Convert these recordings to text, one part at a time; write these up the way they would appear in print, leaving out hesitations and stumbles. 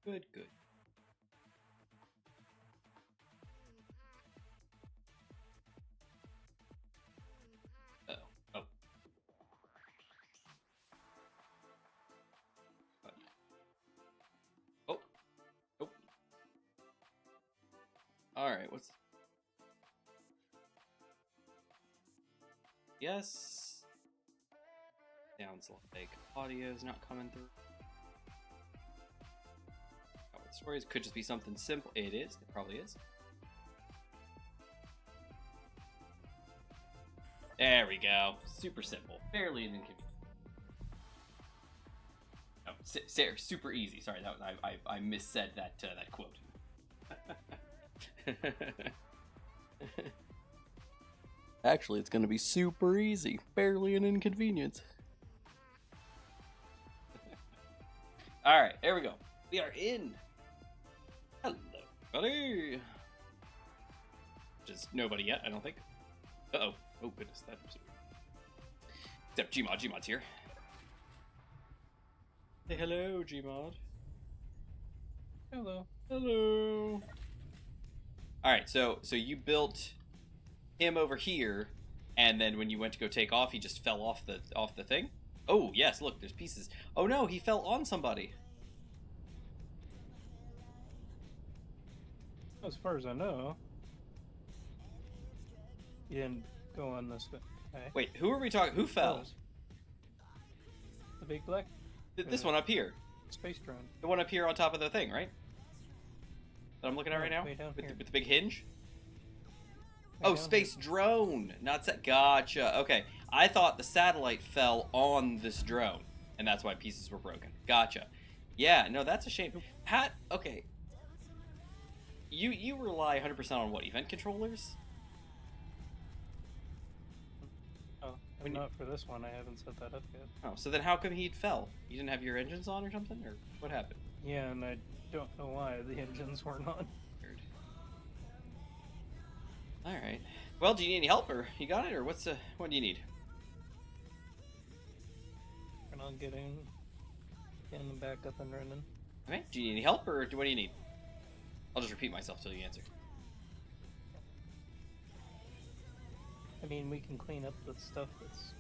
Good, good. Uh-oh. Oh. Oh. Oh. Alright, what's... Yes. Sounds like audio's not coming through. Oh, the stories could just be something simple. It is. It probably is. There we go. Super simple. Fairly inconvenient. Oh, super easy. Sorry, that was, I missaid that that quote. Actually, it's going to be super easy. Barely an inconvenience. Alright, there we go. We are in. Hello, buddy. Just nobody yet, I don't think. Uh-oh. Oh, goodness. That's... Except Gmod. Gmod's here. Say hello, Gmod. Hello. Hello. Alright, so you built him over here, and then when you went to go take off, he just fell off the thing? Oh, yes, look, there's pieces. Oh no, he fell on somebody. As far as I know, you didn't go on this way. Okay. Wait, who are we talking? Who fell? The big black? This one up here. Space drone. The one up here on top of the thing, right? That I'm looking at right now? Way down here. With the big hinge? Way Oh, down space here. drone, not set. Gotcha. Okay, I thought the satellite fell on this drone, and that's why pieces were broken. Gotcha. Yeah, no, that's a shame. Pat, okay. You rely 100% on what, event controllers? Oh, and not for this one. I haven't set that up yet. Oh, so then how come he fell? You didn't have your engines on or something, or what happened? Yeah, and I don't know why the engines weren't on. Weird. All right. Well, do you need any help, or you got it, or what do you need? And on getting them back up and running. Okay. Do you need any help, or what do you need? I'll just repeat myself till you answer. I mean, we can clean up the stuff that's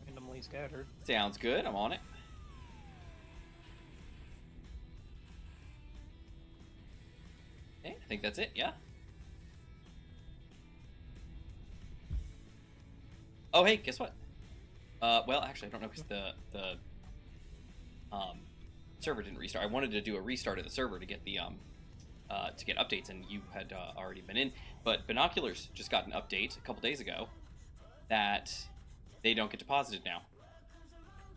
randomly scattered. Sounds good. I'm on it. Okay, I think that's it. Yeah. Oh, hey, guess what? Well, actually, I don't know because the server didn't restart. I wanted to do a restart of the server to get the to get updates, and you had already been in. But Binoculars just got an update a couple days ago that they don't get deposited now.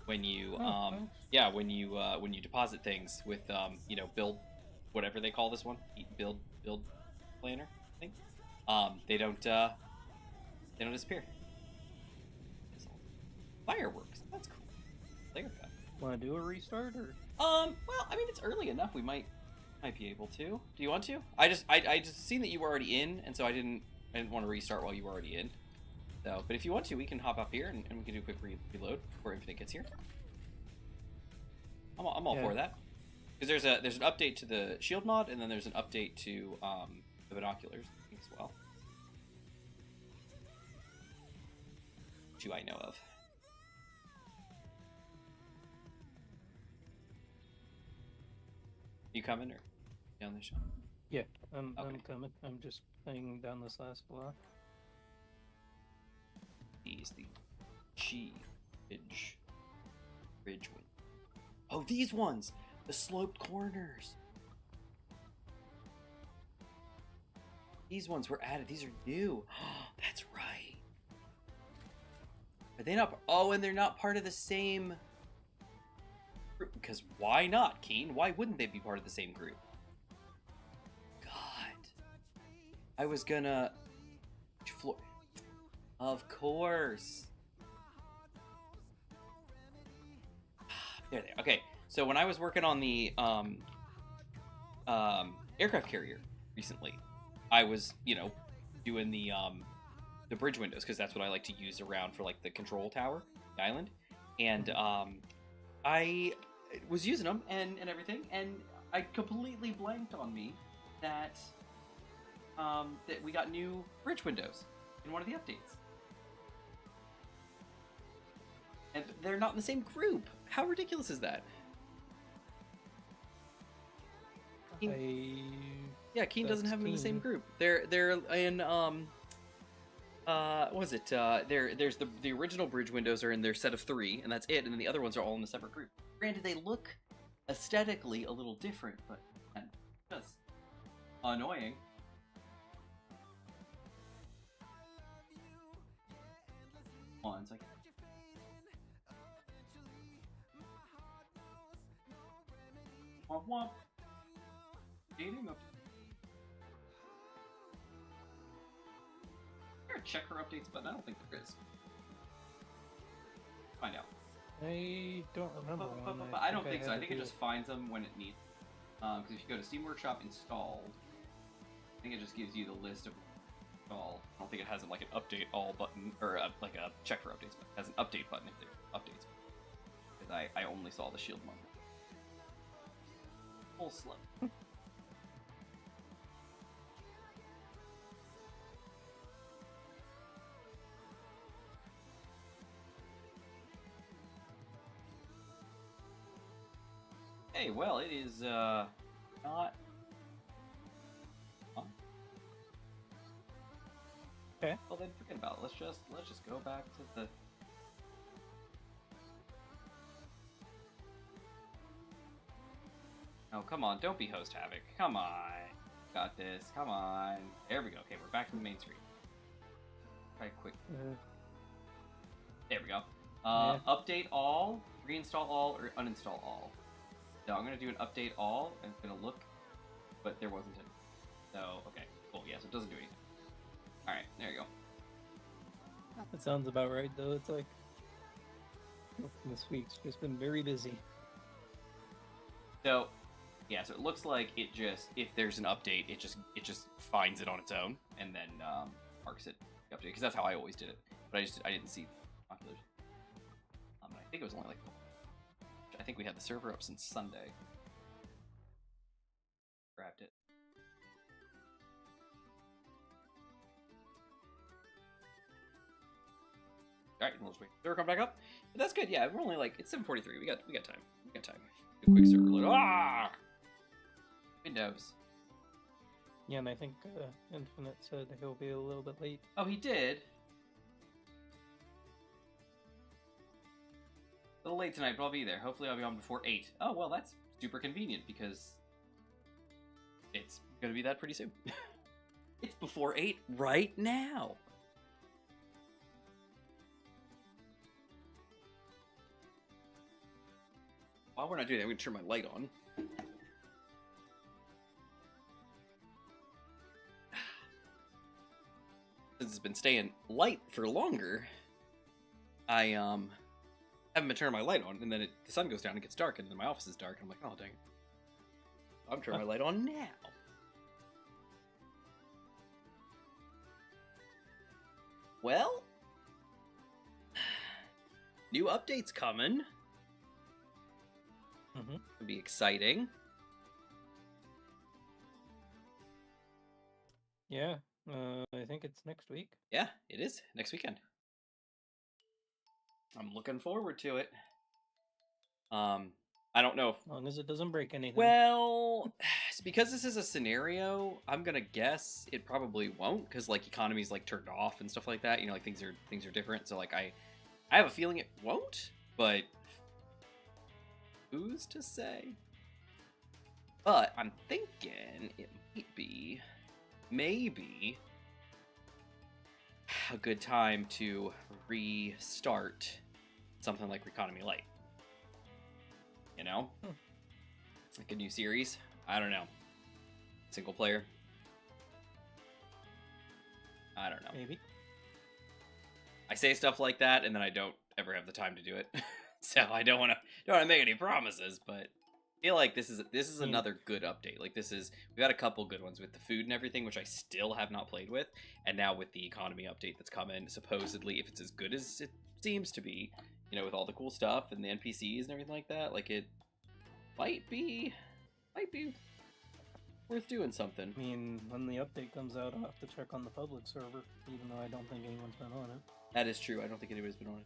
When you yeah, when you deposit things with you know, build whatever they call this one, build planner, I think. They don't disappear. Fireworks. That's cool. There. Want to do a restart or? Well, I mean, it's early enough. We might be able to. Do you want to? I just seen that you were already in, and so I didn't want to restart while you were already in. So, but if you want to, we can hop up here and we can do a quick reload before Infinite gets here. I'm all for that. Because there's an update to the shield mod, and then there's an update to the binoculars as well. Two I know of. You coming or down the show? Yeah, I'm Okay. coming. I'm just playing down this last block. These the Ridge. Oh, these ones, the sloped corners. These ones were added. These are new. That's right. Are they not? Oh, and they're not part of the same group. Because why not, Keen? Why wouldn't they be part of the same group? God, I was gonna. Which floor? Of course. There. Okay, so when I was working on the aircraft carrier recently, I was, you know, doing the bridge windows because that's what I like to use around for like the control tower, the island, and I was using them and everything, and I completely blanked on me that that we got new bridge windows in one of the updates. And they're not in the same group. How ridiculous is that? Yeah, Keen doesn't have them in the same group. They're in what was it? There's the original bridge windows are in their set of 3, and that's it, and then the other ones are all in a separate group. Granted, they look aesthetically a little different, but just annoying. Ones like womp womp. Dating up. Is there a check her updates button? I don't think there is. Find out. I don't remember. But I don't think so. I think it just finds them when it needs. Because if you go to Steam Workshop installed, I think it just gives you the list of install. I don't think it has like an update all button or like a check for updates, but it has an update button if there are updates. Because I only saw the shield one. Full slow. Hey, well, it is not. Okay. Well, then forget about it. Let's just go back to the. Oh, come on! Don't be host Havoc. Come on, got this. Come on. There we go. Okay, we're back to the main screen. Try quick. There we go. Update all, reinstall all, or uninstall all. So I'm gonna do an update all, and it's gonna look, but there wasn't any. So okay, cool. Yeah, so it doesn't do anything. All right, there you go. That sounds about right, though. It's like this week's just been very busy. So yeah, so it looks like it just if there's an update, it just finds it on its own and then marks it the update because that's how I always did it. But I didn't see binoculars. I think it was only like. I think we had the server up since Sunday. Grabbed it. Alright, we'll just wait. Server come back up. But that's good, yeah. We're only like it's 7:43. We got time. We got time. Do a quick server load. Ah! Windows. Yeah, and I think Infinite said he'll be a little bit late. Oh, he did? A little late tonight, but I'll be there. Hopefully I'll be on before 8. Oh, well, that's super convenient because it's going to be that pretty soon. It's before 8 right now. While we're not doing that, I'm going to turn my light on. Since it's been staying light for longer, I haven't been turning my light on, and then the sun goes down and it gets dark, and then my office is dark, and I'm like, oh, dang it. I'm turning my light on now. Well, new updates coming. It'll be exciting. Yeah, I think it's next week. Yeah, it is next weekend. I'm looking forward to it. I don't know if... As long as it doesn't break anything. Well, because this is a scenario, I'm gonna guess it probably won't, because like economy's like turned off and stuff like that. You know, like things are different. So like I have a feeling it won't, but who's to say? But I'm thinking it might be maybe a good time to restart something like Economy Light. You know? Like a new series? I don't know. Single player? I don't know. Maybe. I say stuff like that and then I don't ever have the time to do it. So I don't want to make any promises, but I feel like this is another good update. Like we've got a couple good ones with the food and everything, which I still have not played with, and now with the economy update that's coming, supposedly if it's as good as it seems to be, you know, with all the cool stuff and the NPCs and everything like that, like it might be might be worth doing something. I mean, when the update comes out, I'll have to check on the public server, even though I don't think anyone's been on it. That is true. I don't think anybody's been on it.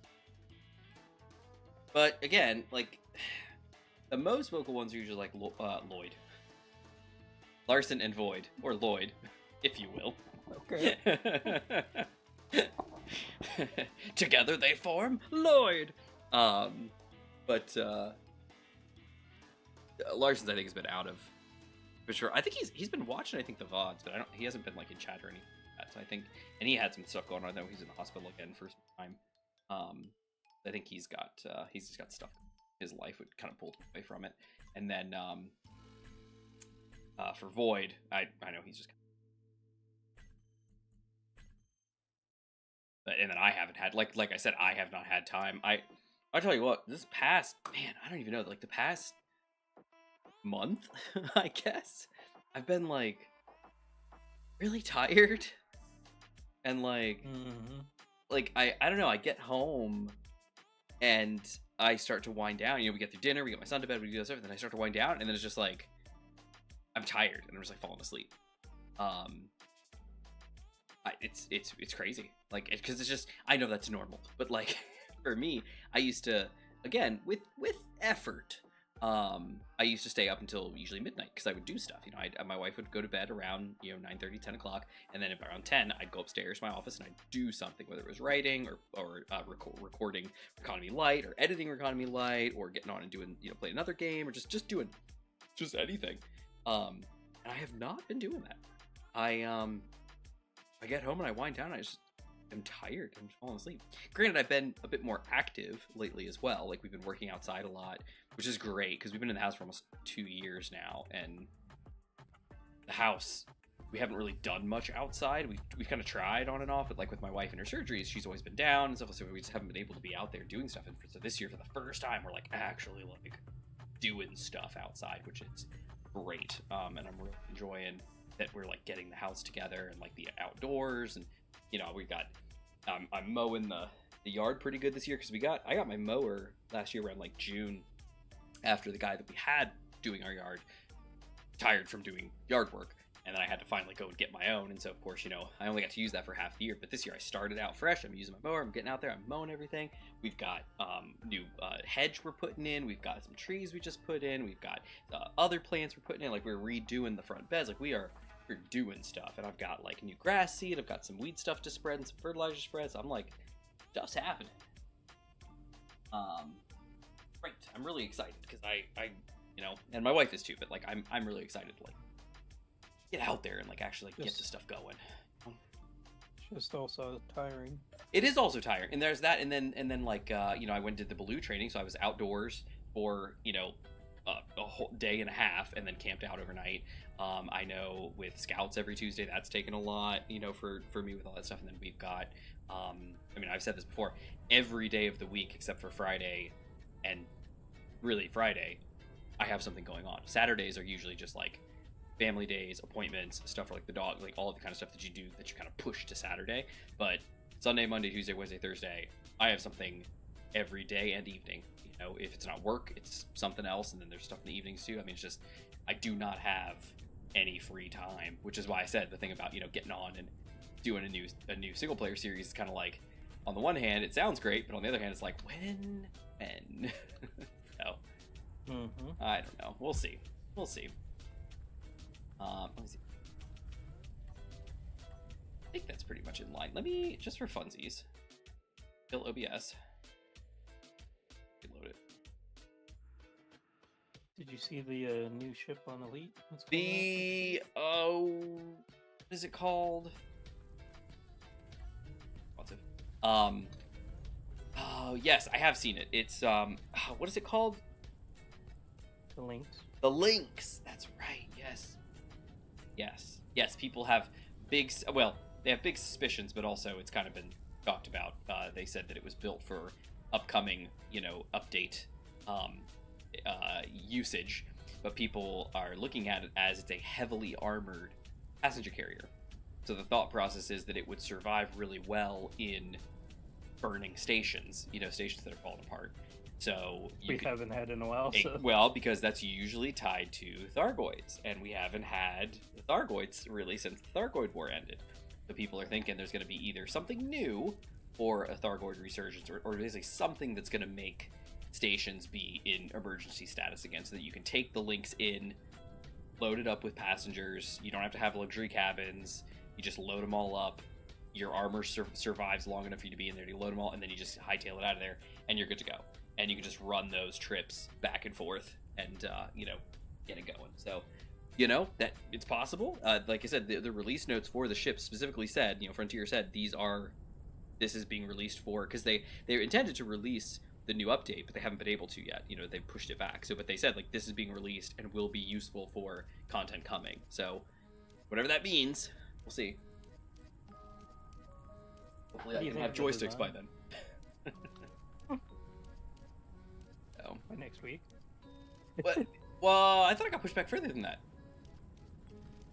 But again, like, the most vocal ones are usually like Lloyd, Larson, and Void, or Lloyd, if you will. Okay. Together they form Lloyd. But Larson's, I think, has been out of, for sure. I think he's been watching, I think, the VODs, but he hasn't been like in chat or anything like that. So I think, and he had some stuff going on. I know he's in the hospital again for some time. I think he's just got stuff. His life would kind of pulled away from it. And then for Void, I know he's just. And then I haven't had, like I said, I have not had time. I tell you what, this past, man, I don't even know, like the past month, I guess, I've been like really tired, and like, I don't know, I get home and I start to wind down. You know, we get through dinner, we get my son to bed, we do stuff, and then I start to wind down, and then it's just like I'm tired, and I'm just like falling asleep. It's crazy, like, because it's just, I know that's normal, but like for me, I used to, again, with effort, I used to stay up until usually midnight because I would do stuff. You know, my wife would go to bed around 9:30, 10 o'clock, and then around 10, I'd go upstairs to my office and I'd do something, whether it was writing or recording Economy Light, or editing Economy Light, or getting on and doing, playing another game, or just doing just anything. And I have not been doing that. I get home and I wind down, and I'm tired. I'm falling asleep. Granted, I've been a bit more active lately as well. Like, we've been working outside a lot, which is great because we've been in the house for almost 2 years now, and the house, we haven't really done much outside. We've kind of tried on and off, but like with my wife and her surgeries, she's always been down and stuff, so we just haven't been able to be out there doing stuff. And so this year, for the first time, we're like actually like doing stuff outside, which is great. And I'm really enjoying that we're like getting the house together and like the outdoors, and we got I'm mowing the yard pretty good this year because I got my mower last year around like June, after the guy that we had doing our yard tired from doing yard work, and then I had to finally go and get my own. And so of course, I only got to use that for half the year, but this year I started out fresh. I'm using my mower, I'm getting out there, I'm mowing everything. We've got new hedge we're putting in, we've got some trees we just put in, we've got other plants we're putting in, like we're redoing the front beds, like we're doing stuff. And I've got like new grass seed, I've got some weed stuff to spread and some fertilizer spreads. I'm like, stuff's happening. Great. I'm really excited because I and my wife is too, but like I'm really excited to like get out there and like actually like get the stuff going. Just also tiring. It is also tiring, and there's that, and then like I went and did the Baloo training, so I was outdoors for a whole day and a half, and then camped out overnight. I know with Scouts every Tuesday, that's taken a lot, for me with all that stuff. And then we've got, I've said this before, every day of the week except for Friday, and really Friday, I have something going on. Saturdays are usually just like family days, appointments, stuff for like the dog, like all the kind of stuff that you do that you kind of push to Saturday. But Sunday, Monday, Tuesday, Wednesday, Thursday, I have something every day and evening. If it's not work, it's something else, and then there's stuff in the evenings too. It's just, I do not have any free time, which is why I said the thing about getting on and doing a new single player series is kind of like, on the one hand it sounds great, but on the other hand it's like, when so I don't know, we'll see. Let me see. I think that's pretty much in line. Let me, just for funsies, kill OBS, reload it. Did you see the new ship on Elite? What is it called? What's it? Oh yes, I have seen it. It's what is it called? The Lynx. The Lynx. That's right. Yes. People have they have big suspicions, but also it's kind of been talked about. They said that it was built for upcoming, update usage, but people are looking at it as it's a heavily armored passenger carrier. So the thought process is that it would survive really well in burning stations, stations that are falling apart. So we haven't had in a while. So. Well, because that's usually tied to Thargoids, and we haven't had the Thargoids really since the Thargoid War ended. So people are thinking there's going to be either something new or a Thargoid resurgence, or basically something that's going to make stations be in emergency status again, so that you can take the links in, load it up with passengers. You don't have to have luxury cabins. You just load them all up. Your armor survives long enough for you to be in there. You load them all, and then you just hightail it out of there, and you're good to go. And you can just run those trips back and forth, and get it going. So, that it's possible. Like I said, the release notes for the ship specifically said, Frontier said this is being released for, because they're intended to release the new update, but they haven't been able to yet. They pushed it back. So, but they said this is being released and will be useful for content coming. So, whatever that means, we'll see. Hopefully, I can have joysticks by then. So. By next week. Well, I thought it got pushed back further than that.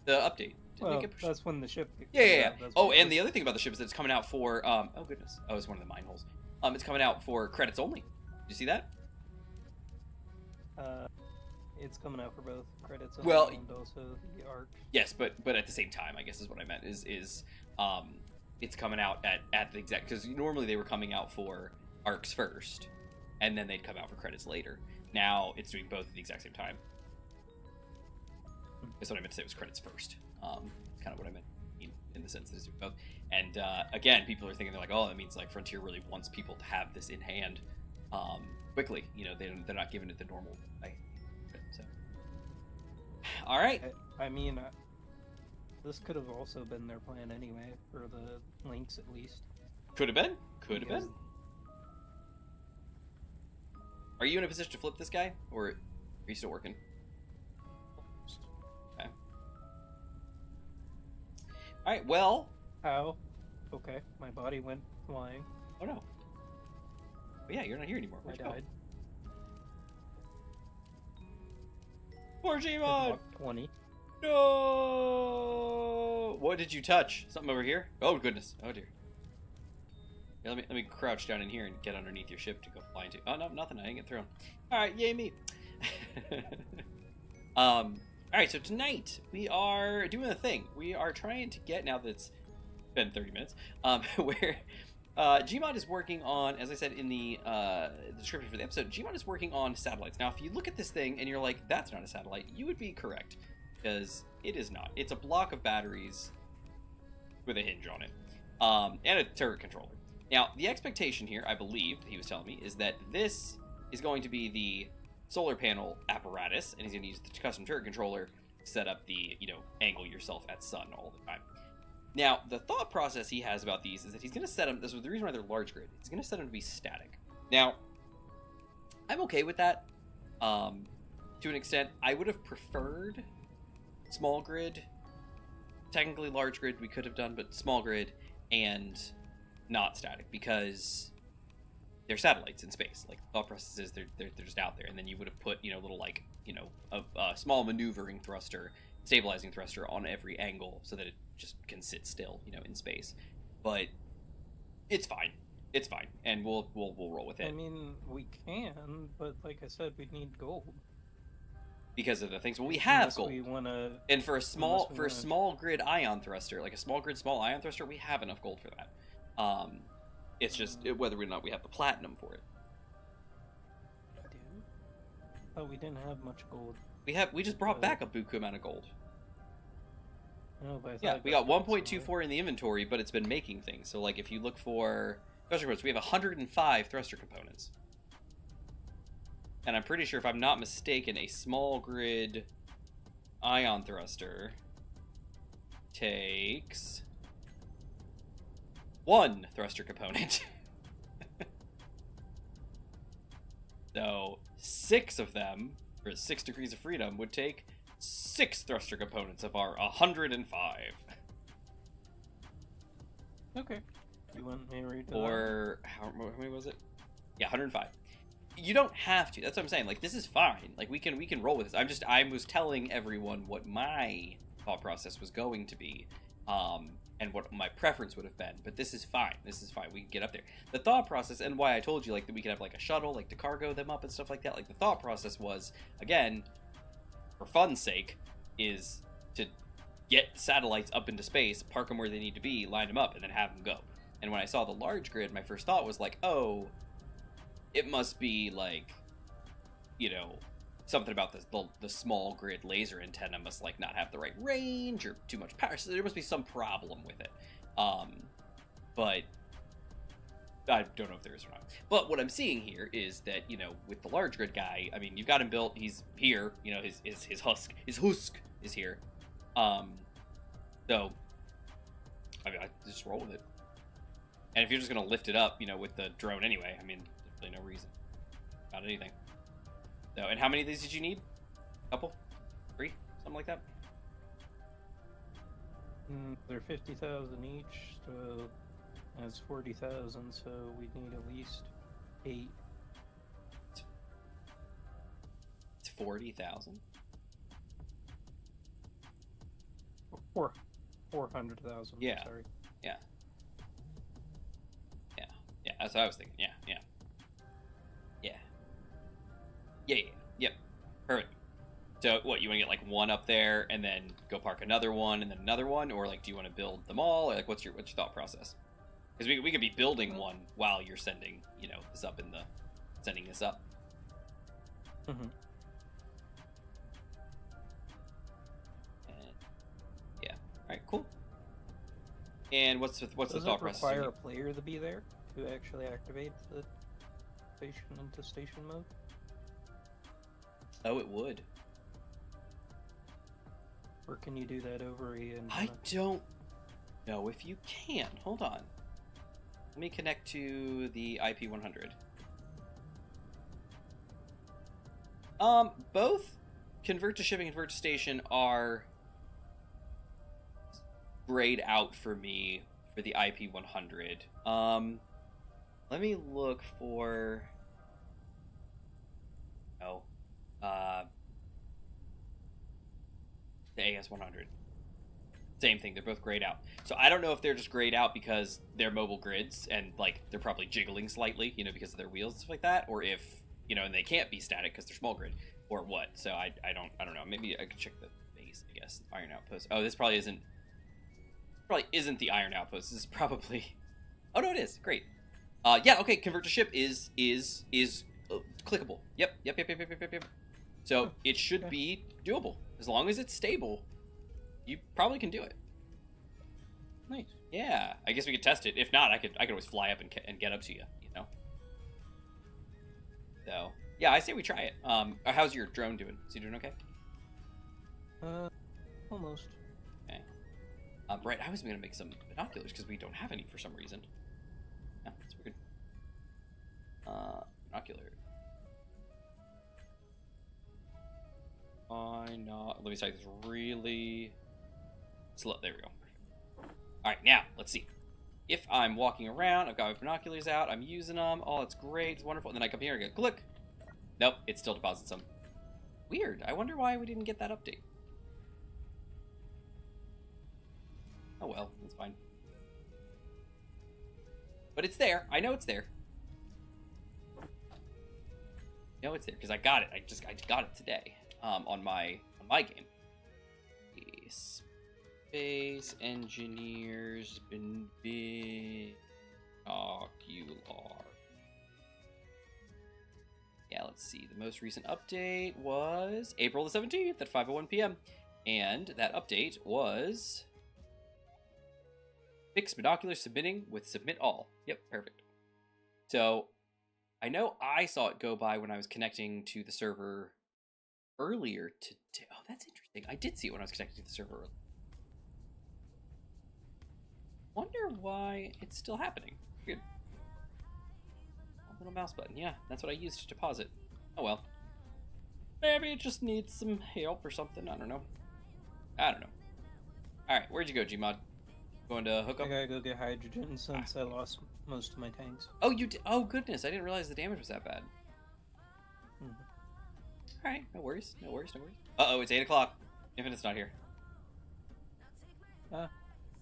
The update. That's when the ship. Yeah. Oh, and the other thing about the ship is that it's coming out for. Oh goodness. Oh, it's one of the mine holes. It's coming out for credits only. Did you see that? It's coming out for both credits and also the arc. Yes, but at the same time, I guess is what I meant. Is it's coming out at the exact, because normally they were coming out for arcs first, and then they'd come out for credits later. Now it's doing both at the exact same time. That's what I meant to say, was credits first. Kind of what I meant in the sense that it's doing both. And again, people are thinking, they're like, oh, that means Frontier really wants people to have this in hand quickly. They're not giving it the normal way. So, all right. I mean, this could have also been their plan anyway, for the links at least. Could have been. Are you in a position to flip this guy, or are you still working? Okay. All right. Well. Ow. Okay. My body went flying. Oh no. But yeah, you're not here anymore. Where'd you go? Died. Poor Gmod. 20. No. What did you touch? Something over here? Oh goodness. Oh dear. Yeah, let me crouch down in here and get underneath your ship to go fly into. Oh no, nothing. I didn't get through. All right, yay me. All right, so tonight we are doing a thing. We are trying to get, now that it's been 30 minutes, where Gmod is working on, as I said in the description for the episode, Gmod is working on satellites. Now, if you look at this thing and you're like, that's not a satellite, you would be correct, because it is not. It's a block of batteries with a hinge on it, and a turret controller. Now, the expectation here, I believe, he was telling me, is that this is going to be the solar panel apparatus, and he's going to use the custom turret controller to set up the, angle yourself at sun all the time. Now, the thought process he has about these is that he's going to set them, this is the reason why they're large grid, he's going to set them to be static. Now, I'm okay with that, to an extent. I would have preferred small grid, technically large grid we could have done, but small grid and not static, because they're satellites in space. Like, the thought process is they're just out there, and then you would have put, little, a small maneuvering thruster, stabilizing thruster on every angle so that it just can sit still, in space. But it's fine. It's fine, and we'll roll with it. I mean, we can, but like I said, we need gold. Because of the things. Well, we have Unless gold. We wanna, and for a small grid ion thruster, like a small ion thruster, we have enough gold for that. It's just whether or not we have the platinum for it. Oh, we didn't have much gold. We just brought back a buku amount of gold. No, but Yeah, we got 1.24 in the inventory, but it's been making things. So, like, if you look for thruster components, we have 105 thruster components. And I'm pretty sure, if I'm not mistaken, a small grid ion thruster takes 1 thruster component. So 6 of them, for 6 degrees of freedom, would take 6 thruster components of our 105. Okay. You want me to read that? Or how many was it? Yeah, 105. You don't have to. That's what I'm saying. Like, this is fine. Like, we can roll with this. I was telling everyone what my thought process was going to be. and what my preference would have been. But this is fine. This is fine. We can get up there. The thought process, and why I told you like that we could have like a shuttle, like to cargo them up and stuff like that. Like the thought process was, again, for fun's sake, is to get satellites up into space, park them where they need to be, line them up, and then have them go. And when I saw the large grid, my first thought was like, oh, it must be like, you know, something about the small grid laser antenna must like not have the right range or too much power. So there must be some problem with it. But I don't know if there is or not. But what I'm seeing here is that, you know, with the large grid guy, I mean, you've got him built. He's here. You know, his husk is here. So I mean, I just roll with it. And if you're just gonna lift it up, you know, with the drone anyway, I mean, there's really no reason about anything. So, and how many of these did you need? A couple? 3? Something like that? They're 50,000 each, so that's 40,000. So we need at least 8. It's 40,000. 400,000. Yeah. Sorry. Yeah. Yeah, that's what I was thinking. Yeah. Yep. Perfect. So, what, you want to get like one up there and then go park another one and then another one, or like do you want to build them all, or like what's your thought process? Because we could be building one while you're sending, you know, this up sending this up. Mm-hmm. And, yeah. All right. Cool. And what's the thought process? Does it require a player to be there to actually activate the station into station mode? Oh, it would. Or can you do that over a... I don't know if you can. Hold on. Let me connect to the IP100. Both convert to shipping and convert to station are grayed out for me for the IP100. Let me look for... Oh. The AS100. Same thing, they're both grayed out. So I don't know if they're just grayed out because they're mobile grids and like they're probably jiggling slightly, you know, because of their wheels and stuff like that, or if, you know, and they can't be static because they're small grid, or what. So I don't know. Maybe I could check the base, I guess. Iron outpost. Oh, this probably isn't the iron outpost. This is probably... Oh no, it is. Great. Yeah, okay, convert to ship is clickable. Yep. So it should be doable. As long as it's stable, you probably can do it. Nice. Yeah, I guess we could test it. If not, I could always fly up and get up to you, you know? So, yeah, I say we try it. How's your drone doing? Is he doing okay? Almost. Okay. Right, I was going to make some binoculars because we don't have any for some reason. Yeah, that's good. Binocular. Why not? Let me type this really slow. There we go. All right, now let's see. If I'm walking around, I've got my binoculars out, I'm using them. Oh, it's great, it's wonderful. And then I come here and go click. Nope, it still deposits them. Weird. I wonder why we didn't get that update. Oh well, that's fine. But it's there. I know it's there. No, it's there because I got it. I got it today. On my game. Space engineers binocular. Yeah, let's see. The most recent update was April the 17th at 5:01 p.m. And that update was fixed binoculars submitting with submit all. Yep, perfect. So I know I saw it go by when I was connecting to the server earlier today. Oh, that's interesting. I did see it when I was connected to the server earlier. Wonder why it's still happening. Weird. A little mouse button. Yeah, that's what I used to deposit. Oh well. Maybe it just needs some help or something. I don't know. Alright, where'd you go, Gmod? Going to hook up? I gotta go get hydrogen since I lost most of my tanks. Oh, you did? Oh, goodness. I didn't realize the damage was that bad. Mm-hmm. Alright, no worries. Uh-oh, it's 8 o'clock. Infinite's not here.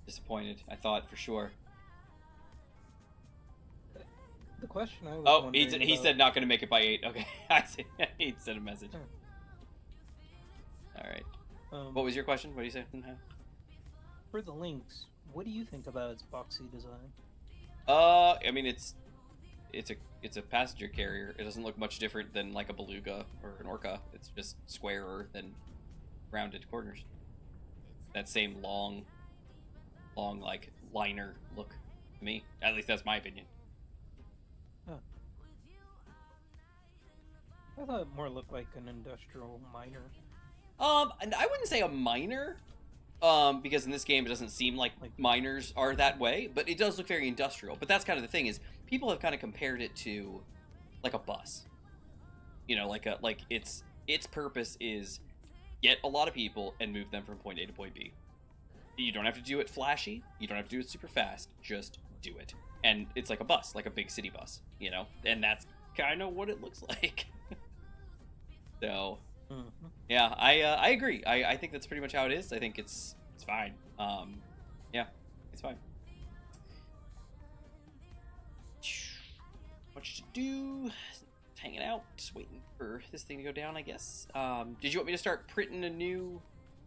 disappointed. I thought for sure. The question I was Oh, wondering he about... said not going to make it by 8. Okay, I see. He sent a message. Huh. All right. What was your question? What do you say? For the Lynx, what do you think about its boxy design? I mean, it's a passenger carrier. It doesn't look much different than like a beluga or an orca. It's just squarer than rounded corners. That same long like liner look to me. At least that's my opinion. Huh. I thought it more looked like an industrial miner. And I wouldn't say a miner, because in this game it doesn't seem like miners are that way, but it does look very industrial. But that's kind of the thing, is people have kind of compared it to like a bus. You know, like its purpose is get a lot of people and move them from point A to point B. You don't have to do it flashy. You don't have to do it super fast. Just do it. And it's like a bus, like a big city bus, you know? And that's kind of what it looks like. So, yeah, I agree. I think that's pretty much how it is. I think it's fine. Yeah, it's fine. What you do? Hanging out, just waiting for this thing to go down, I guess. Did you want me to start printing a new...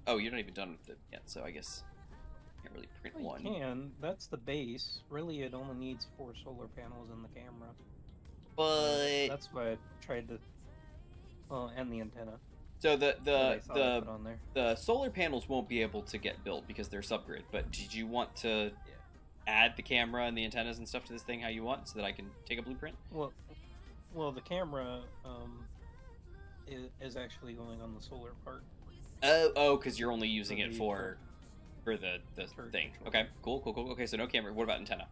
Oh, you're not even done with it yet, so I guess you can't really print one. You can. That's the base. Really, it only needs 4 solar panels in the camera. But... That's why I tried to... Well, and the antenna. So the solar panels won't be able to get built because they're subgrid, but did you want to add the camera and the antennas and stuff to this thing how you want so that I can take a blueprint? Well, the camera is actually going on the solar part. Oh, because you're only using it for the thing. Okay, cool. Okay, so no camera. What about antenna?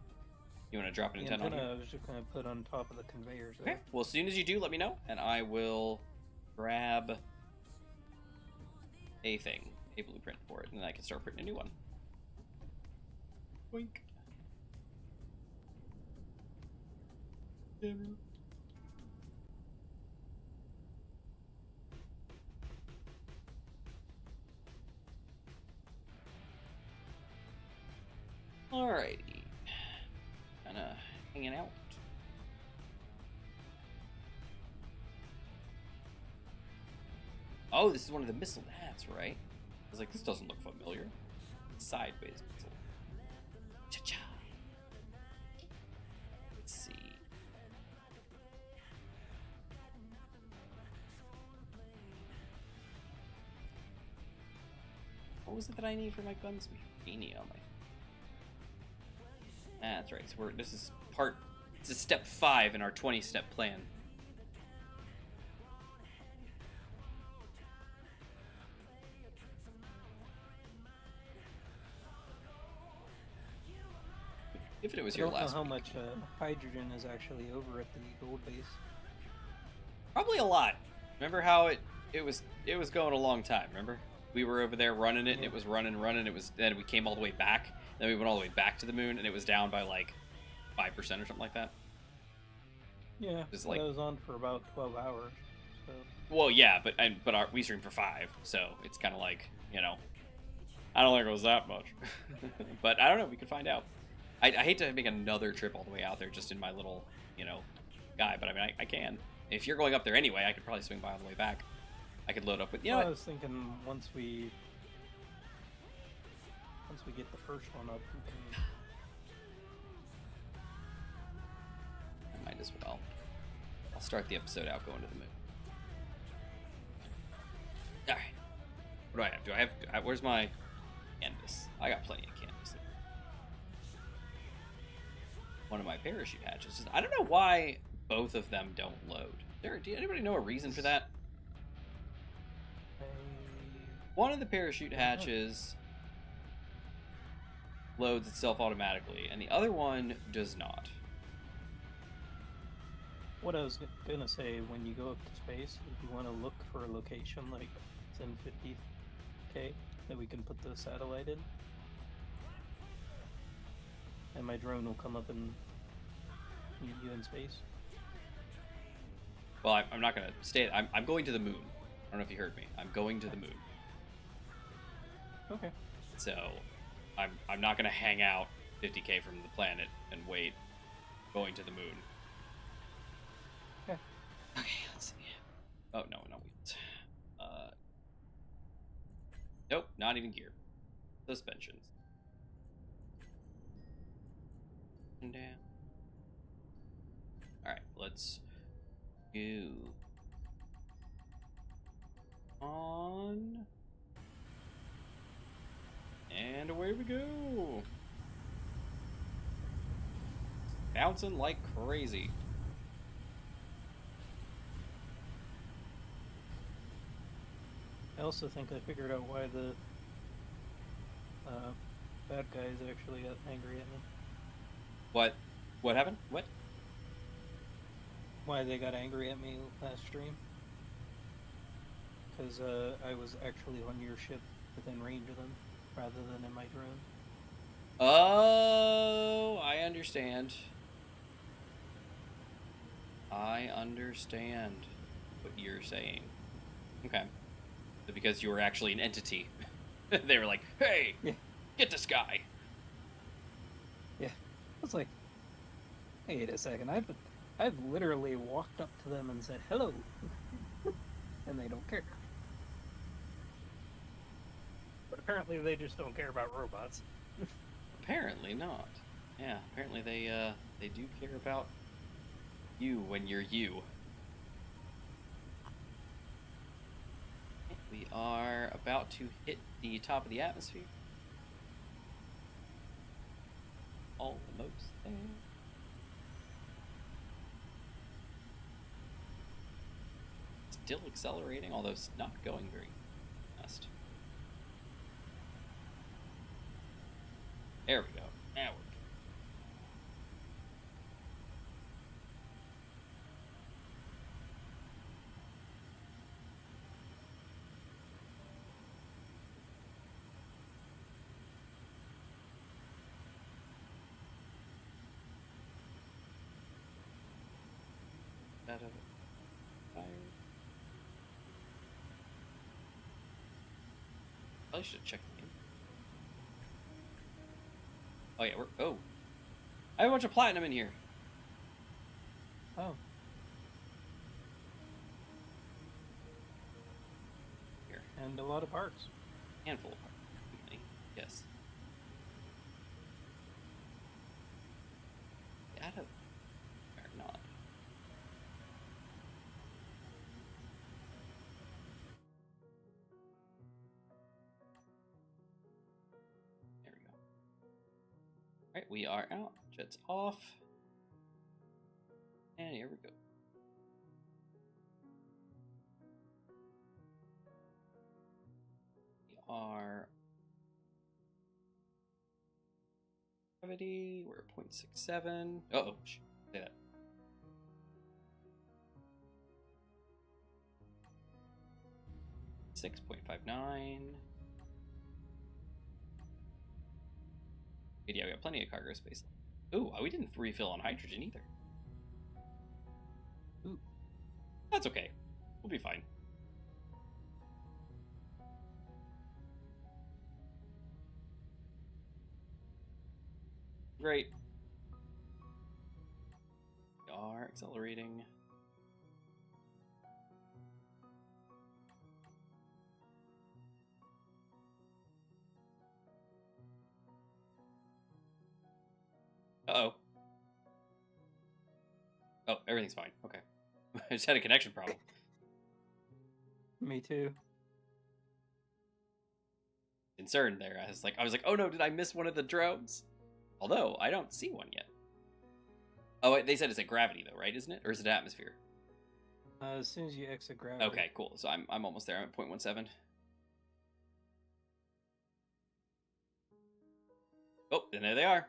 You want to drop an antenna on here? I was just going to put on top of the conveyors there. Okay, well, as soon as you do, let me know, and I will grab a blueprint for it, and then I can start printing a new one. Boink. Alrighty. Kinda hanging out. Oh, this is one of the missile. That's right. I was like, this doesn't look familiar. Sideways missile. Cha-cha. Let's see. What was it that I need for my guns? Beanie on my... That's right. So this is step 5 in our 20-step plan. If it was here last week. I don't know how much hydrogen is actually over at the gold base. Probably a lot. Remember how it was going a long time, remember? We were over there running it, and it was running, then we came all the way back, then we went all the way back to the moon, and it was down by like 5% or something like that. Yeah, Just like, that was on for about 12 hours. So. Well, yeah, but we streamed for 5, so it's kind of like, you know, I don't think it was that much. But I don't know, we could find out. I hate to make another trip all the way out there just in my little, you know, guy, but I mean, I can. If you're going up there anyway, I could probably swing by on the way back. I could load up with, you know. I was thinking once we get the first one up, we can... I might as well. I'll start the episode out going to the moon. All right. What do I have? Where's my canvas? I got plenty of canvas. One of my parachute hatches. I don't know why both of them don't load. Do anybody know a reason for that? One of the parachute hatches loads itself automatically, and the other one does not. What I was gonna say, when you go up to space, if you want to look for a location like 1050K that we can put the satellite in, and my drone will come up and meet you in space. Well, I'm not gonna stay. I'm going to the moon. I don't know if you heard me. I'm going to the moon. Okay. So, I'm not gonna hang out 50k from the planet and wait going to the moon. Okay. Okay, let's see. Oh no, we don't. Nope, not even gear. Suspensions. And down. All right, let's go on, and away we go. Bouncing like crazy. I also think I figured out why the bad guys actually got angry at me. What? What happened? What? Why they got angry at me last stream? Because I was actually on your ship within range of them, rather than in my drone. Oh, I understand. I understand what you're saying. Okay. So because you were actually an entity, they were like, hey, Yeah. get this guy. Yeah. I was like, wait a second, I've literally walked up to them and said hello, and they don't care. But apparently they just don't care about robots. Apparently not. Yeah, apparently they do care about you when you're you. We are about to hit the top of the atmosphere. Almost there. Still accelerating, although it's not going very fast. There we go. Now we're good. Out of fire. Probably should have checked the game. Oh yeah, oh. I have a bunch of platinum in here. Oh. Here. And a lot of parts. Handful of parts. Yes. Out of or not. There we go. Alright, we are out. Jets off. And here we go. We are gravity. We're at 0.67. Uh-oh, say that. $6.59. Yeah, we got plenty of cargo space. Ooh, we didn't refill on hydrogen either. Ooh. That's okay. We'll be fine. Great. We are accelerating. Uh-oh. Oh, everything's fine. Okay. I just had a connection problem. Me too. Concerned there. I was like, oh no, did I miss one of the drones? Although, I don't see one yet. Oh, wait, they said it's at gravity though, right? Isn't it? Or is it atmosphere? As soon as you exit gravity. Okay, cool. So I'm almost there. I'm at 0.17. Oh, and there they are.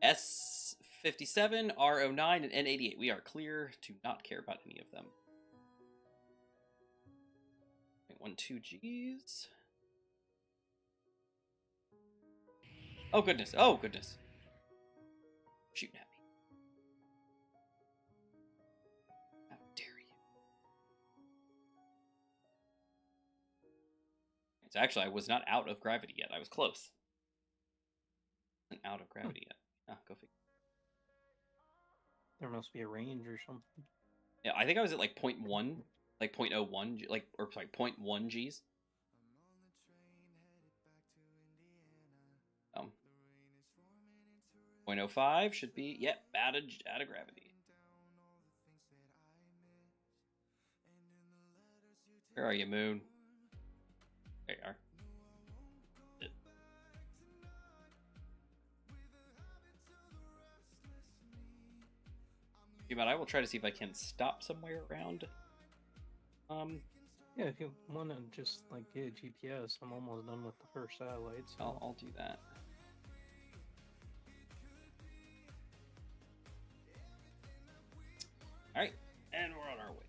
S57, R09, and N88. We are clear to not care about any of them. 0.12 Gs. Oh goodness. Oh goodness. Shooting at me. How dare you. So actually, I was not out of gravity yet. I was close. Isn't out of gravity yet. Ah, go figure. There must be a range or something. Yeah, I think I was at like 0.1, like 0.01, or sorry, 0.1 Gs. 0.05 should be, yep, out of gravity. Where are you, Moon? There you are. But I will try to see if I can stop somewhere around. Yeah, if you want to just like get a GPS, I'm almost done with the first satellite. So. I'll do that. All right, and we're on our way.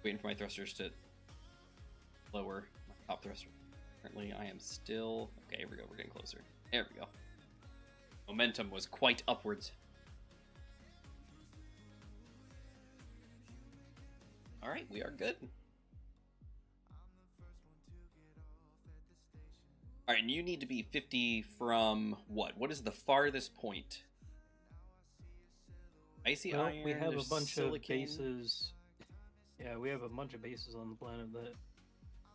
Waiting for my thrusters to lower my top thruster. Currently, I am still... Okay, here we go. We're getting closer. There we go. Momentum was quite upwards. All right, we are good. All right, and you need to be 50 from what? What is the farthest point? Icy iron, we have a bunch silicon. of bases. Yeah, we have a bunch of bases on the planet that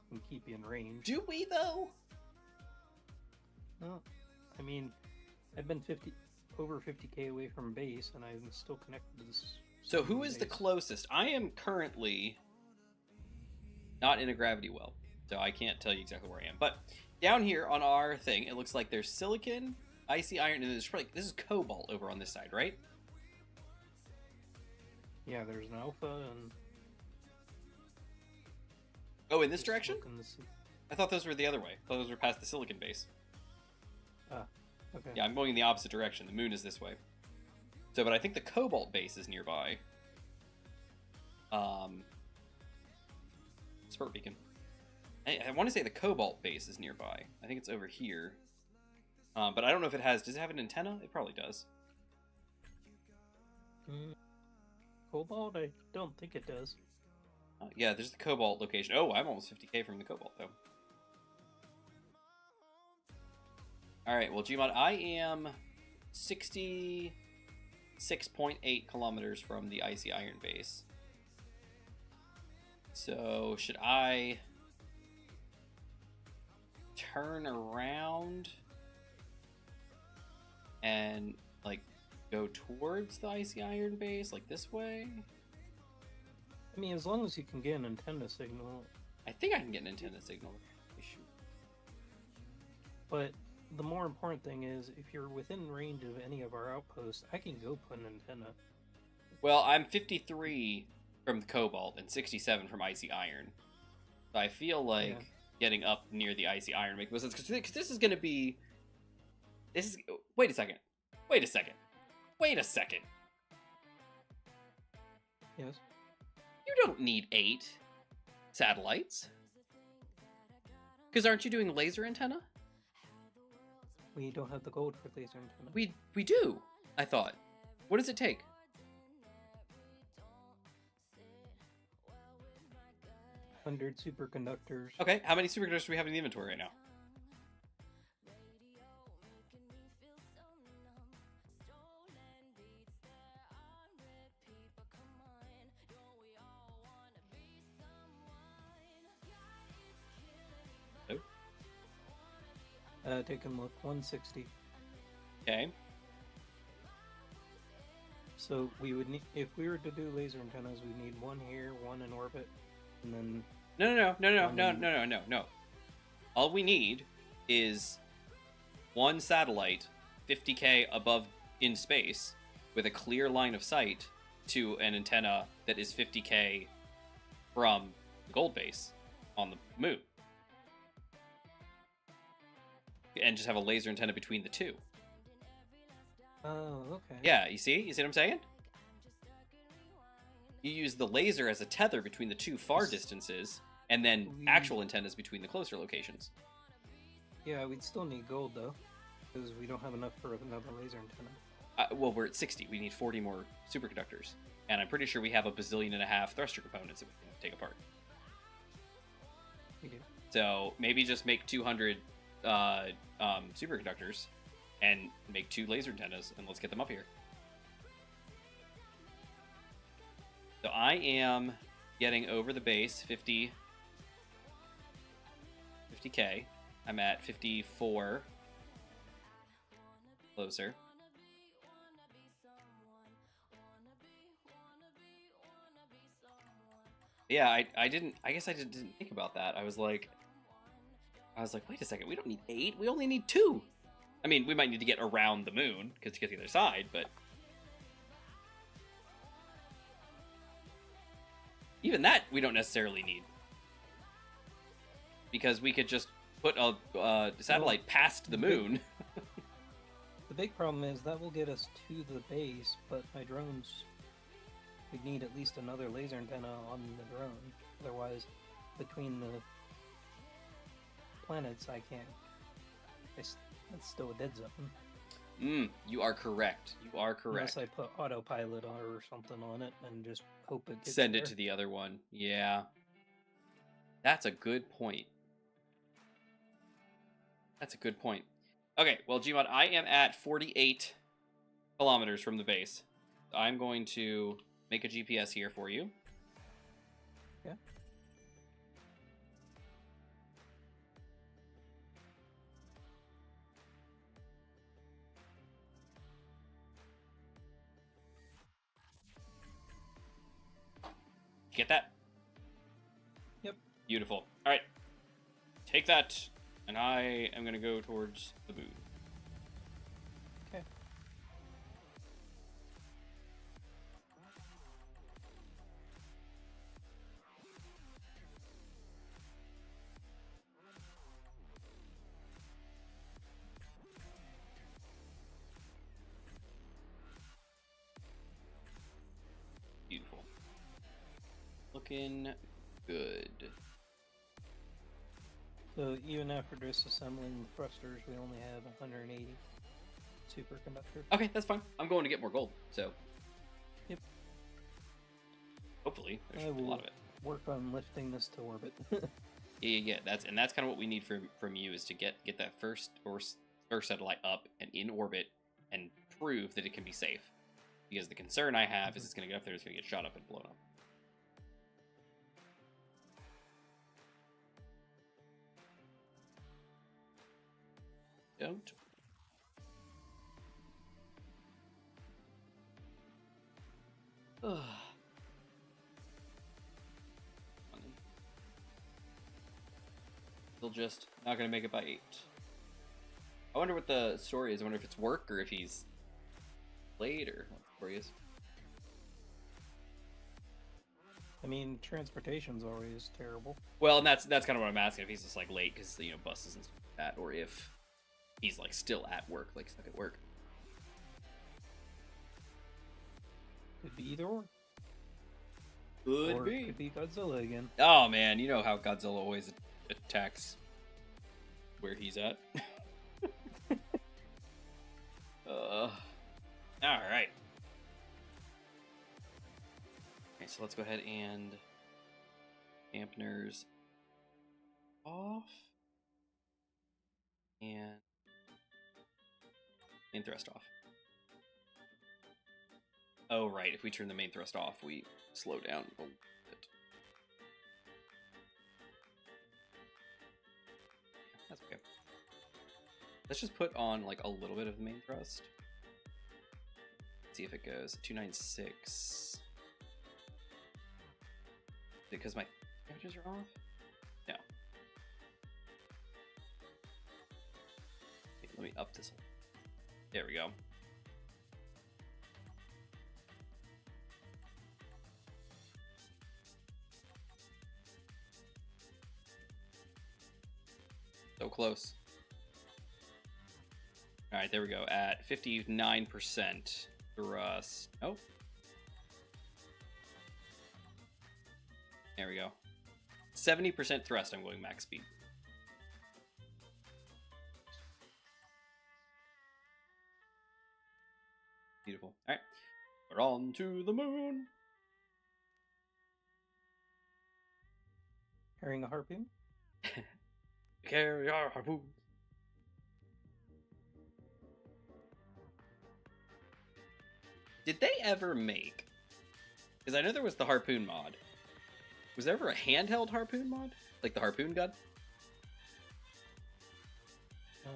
can keep you in range. Do we, though? No, I mean, I've been over 50k away from base, and I'm still connected to this. So who is the closest? I am currently not in a gravity well, so I can't tell you exactly where I am. But down here on our thing, it looks like there's silicon, icy iron, and there's probably, this is cobalt over on this side, right? Yeah, there's an alpha and... Oh, in this direction? I thought those were the other way. I thought those were past the silicon base. Ah, okay. Yeah, I'm going in the opposite direction. The moon is this way. So, but I think the cobalt base is nearby. Spurt beacon. I want to say the cobalt base is nearby. I think it's over here. But I don't know if it has... Does it have an antenna? It probably does. Cobalt? I don't think it does. Yeah, there's the cobalt location. Oh, I'm almost 50k from the cobalt, though. Alright, well, Gmod, I am 66.8 kilometers from the icy iron base. So, should I turn around and, like, go towards the icy iron base, like this way? I mean, as long as you can get an antenna signal. I think I can get an antenna signal. But the more important thing is, if you're within range of any of our outposts, I can go put an antenna. Well, I'm 53 from the cobalt and 67 from icy iron. So I feel like getting up near the icy iron makes more sense. Because this is going to be... This is... Wait a second. Wait a second. Wait a second. Yes? You don't need 8 satellites. Because aren't you doing laser antenna? We don't have the gold for laser antenna. We do, I thought. What does it take? 100 superconductors. Okay, how many superconductors do we have in the inventory right now? Take a look. 160. Okay. So we would need, if we were to do laser antennas, we need one here, one in orbit, and then... No. All we need is one satellite 50k above in space with a clear line of sight to an antenna that is 50k from the gold base on the moon. And just have a laser antenna between the two. Oh, okay. Yeah, you see? You see what I'm saying? You use the laser as a tether between the two far distances, and then actual antennas between the closer locations. Yeah, we'd still need gold, though, because we don't have enough for another laser antenna. Well, we're at 60. We need 40 more superconductors. And I'm pretty sure we have a bazillion and a half thruster components that we can take apart. We do. So maybe just make 200 superconductors and make 2 laser antennas, and let's get them up here. So I am getting over the base 50k. I'm at 54. Closer. Yeah, I guess I didn't think about that. I was like, wait a second, we don't need 8, we only need 2. I mean, we might need to get around the moon because to get to the other side, but even that we don't necessarily need, because we could just put a satellite past the moon. The big problem is that will get us to the base, but my drones, we'd need at least another laser antenna on the drone. Otherwise, between the planets, I can't. That's still a dead zone. You are correct. You are correct. Unless I put autopilot or something on it and just hope it gets Send there. it to the other one. Yeah. That's a good point. That's a good point. Okay, well, Gmod, I am at 48 kilometers from the base. I'm going to make a GPS here for you. Yeah. Get that? Yep. Beautiful. All right. Take that, and I am going to go towards the moon. Okay. Beautiful. Looking good. So even after disassembling the thrusters, we only have 180 superconductors. Okay, that's fine. I'm going to get more gold, so. Yep. Hopefully, there I should be a will lot of it. work on lifting this to orbit. Yeah. That's kind of what we need from you, is to get that first satellite up and in orbit and prove that it can be safe. Because the concern I have is it's going to get up there, it's going to get shot up and blown up. Don't. Ugh. Still just not going to make it by 8. I wonder what the story is. I wonder if it's work or if he's late or what the story is. I mean, transportation's always terrible. Well, and that's kind of what I'm asking, if he's just like late because buses and stuff like that, or if he's like still at work, like stuck at work. Could be either or. Could Or be. Could be Godzilla again. Oh man, you know how Godzilla always attacks where he's at. All right. Okay, so let's go ahead and dampeners off and main thrust off. Oh right, if we turn the main thrust off, we slow down a little bit. That's okay. Let's just put on like a little bit of the main thrust. See if it goes. 296. Because my images are off? No. Okay, let me up this. There we go. So close. All right, there we go. At 59% thrust. Oh. There we go. 70% thrust. I'm going max speed. Beautiful. All right. We're on to the moon. Carrying a harpoon? Carry our harpoon. Did they ever make? Because I know there was the harpoon mod. Was there ever a handheld harpoon mod? Like the harpoon gun? I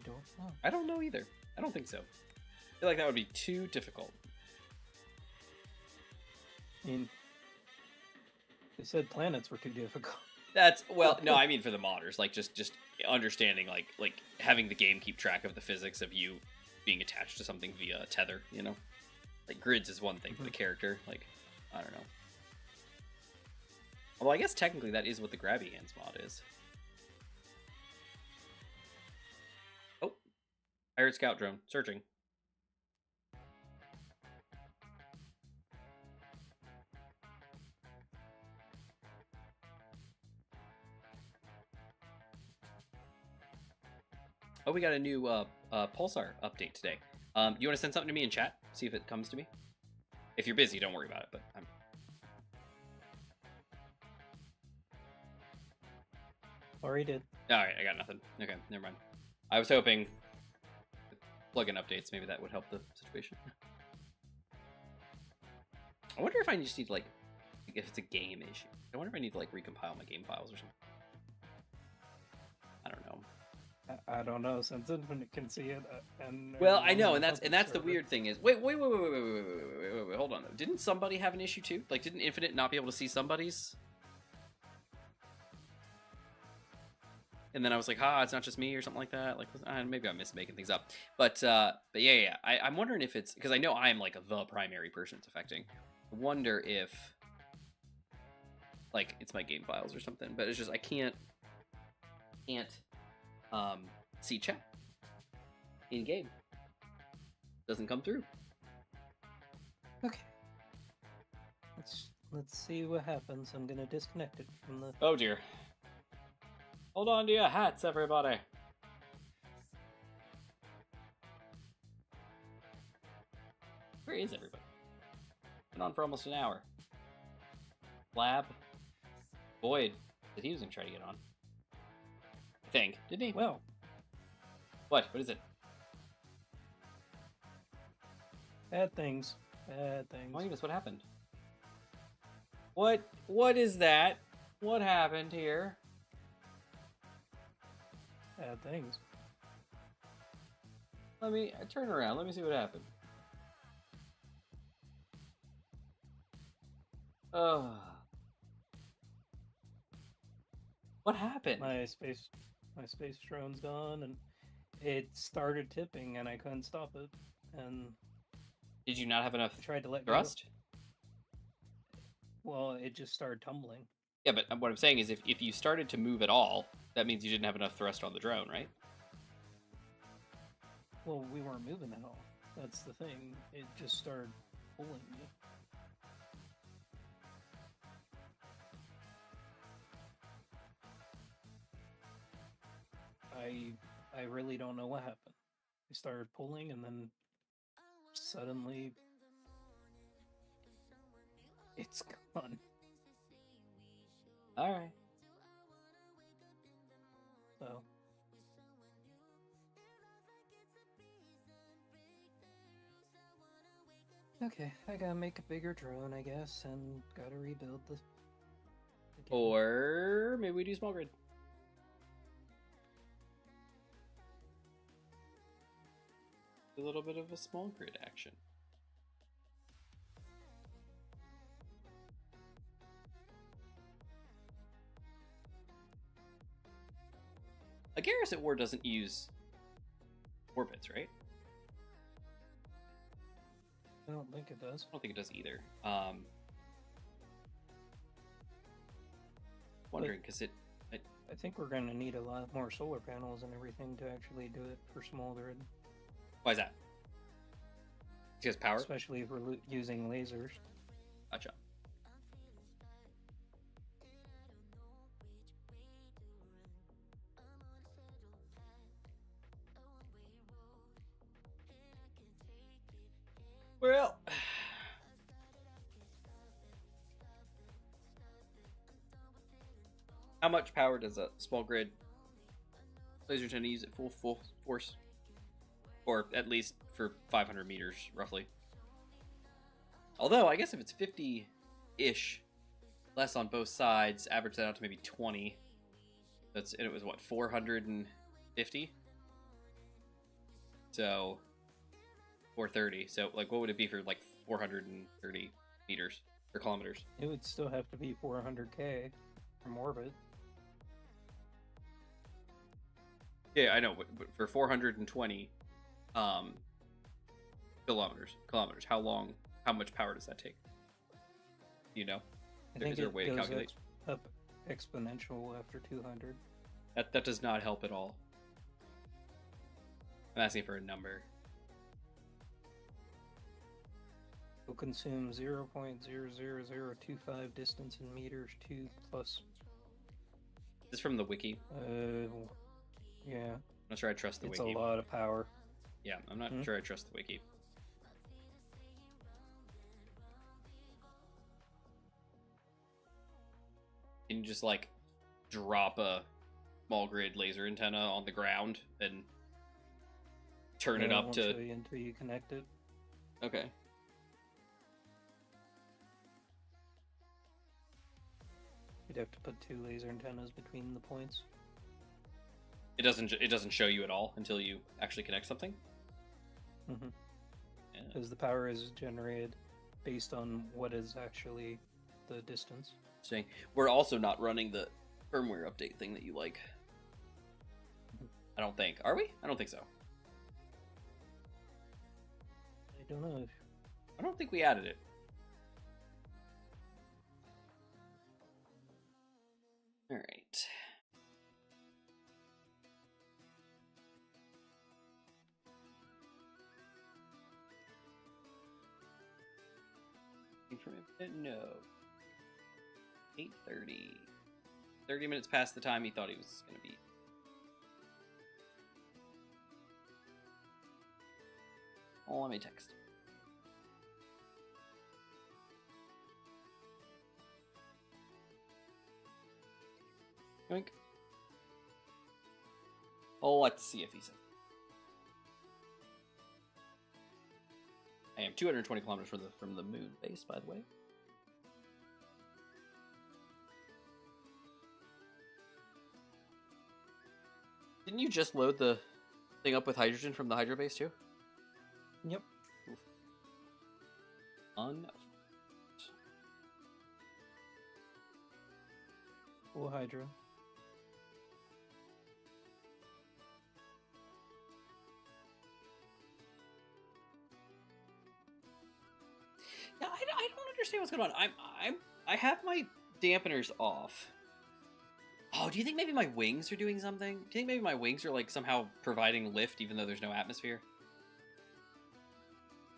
don't know. I don't know either. I don't think so. I feel like that would be too difficult. I mean, they said planets were too difficult. That's well, no, I mean for the modders, like just understanding like having the game keep track of the physics of you being attached to something via a tether, you know? Like grids is one thing for the character, like I don't know. Although I guess technically that is what the grabby hands mod is. Oh. Pirate scout drone, searching. Oh, we got a new Pulsar update today. You want to send something to me in chat? See if it comes to me? If you're busy, don't worry about it, but I'm... Already did. Alright, I got nothing. Okay, never mind. I was hoping plug-in updates, maybe that would help the situation. I wonder if I just need, like, if it's a game issue. I wonder if I need to, like, recompile my game files or something. I don't know. I don't know, since Infinite can see it, and well, I know, and that's the weird thing is wait, hold on. Didn't somebody have an issue too? Like, didn't Infinite not be able to see somebody's? And then I was like, it's not just me or something like that. Like, maybe I'm making things up. But yeah. I'm wondering if it's because I know I'm like the primary person it's affecting. I wonder if like it's my game files or something. But it's just I can't see chat in game. Doesn't come through. Okay. Let's see what happens. I'm gonna disconnect it from the. Oh dear. Hold on to your hats, everybody. Where is everybody? Been on for almost an hour. Lab. Boyd said he was gonna try to get on. I think, didn't he? Well. What is it? Bad things. Bad things. Oh, what happened? What is that? What happened here? Bad things. Let me turn around. Let me see what happened. Oh. What happened? My space drone's gone, and it started tipping, and I couldn't stop it. And did you not have enough I tried to let thrust? Go. Well, it just started tumbling. Yeah, but what I'm saying is if you started to move at all, that means you didn't have enough thrust on the drone, right? Well, we weren't moving at all. That's the thing. It just started pulling me. I really don't know what happened. I started pulling, and then suddenly it's gone. All right. So okay, I gotta make a bigger drone, I guess, and gotta rebuild the or maybe we do small grid. A little bit of a small grid action. A Garrison War doesn't use orbits, right? I don't think it does. I don't think it does either. Wondering because I think we're gonna need a lot more solar panels and everything to actually do it for small grid. Why is that? Because power? Especially if we're using lasers. Gotcha. Well, How much power does a small grid laser antenna use at full force? Or at least for 500 meters, roughly. Although, I guess if it's 50-ish, less on both sides, average that out to maybe 20. And it was, what, 450? So, 430. So, like, what would it be for, like, 430 meters or kilometers? It would still have to be 400K from orbit. Yeah, I know, but for 420 kilometers, how much power does that take? You know? I think is there a way to calculate? Up exponential after 200. That does not help at all. I'm asking for a number. Will consume 0.00025 distance in meters 2 plus. Is this from the wiki? Yeah. I'm not sure I trust the it's wiki. It's a lot of power. Yeah, I'm not sure I trust the wiki. Can you just, like, drop a small grid laser antenna on the ground and turn it up to... show you until you connect it. Okay. You'd have to put 2 laser antennas between the points. It doesn't show you at all until you actually connect something? Mm-hmm. Yeah. Because the power is generated based on what is actually the distance. Saying we're also not running the firmware update thing that you like. I don't think. Are we? I don't think so. I don't know. I don't think we added it. All right. No. 8:30. 30 minutes past the time he thought he was going to be. Oh, let me text. Yoink. Oh, let's see if he says. I am 220 kilometers from the moon base, by the way. Didn't you just load the thing up with hydrogen from the hydro base too? Yep. Full hydro. Yeah, I don't understand what's going on. I have my dampeners off. Oh, do you think maybe my wings are doing something? Do you think maybe my wings are like somehow providing lift even though there's no atmosphere?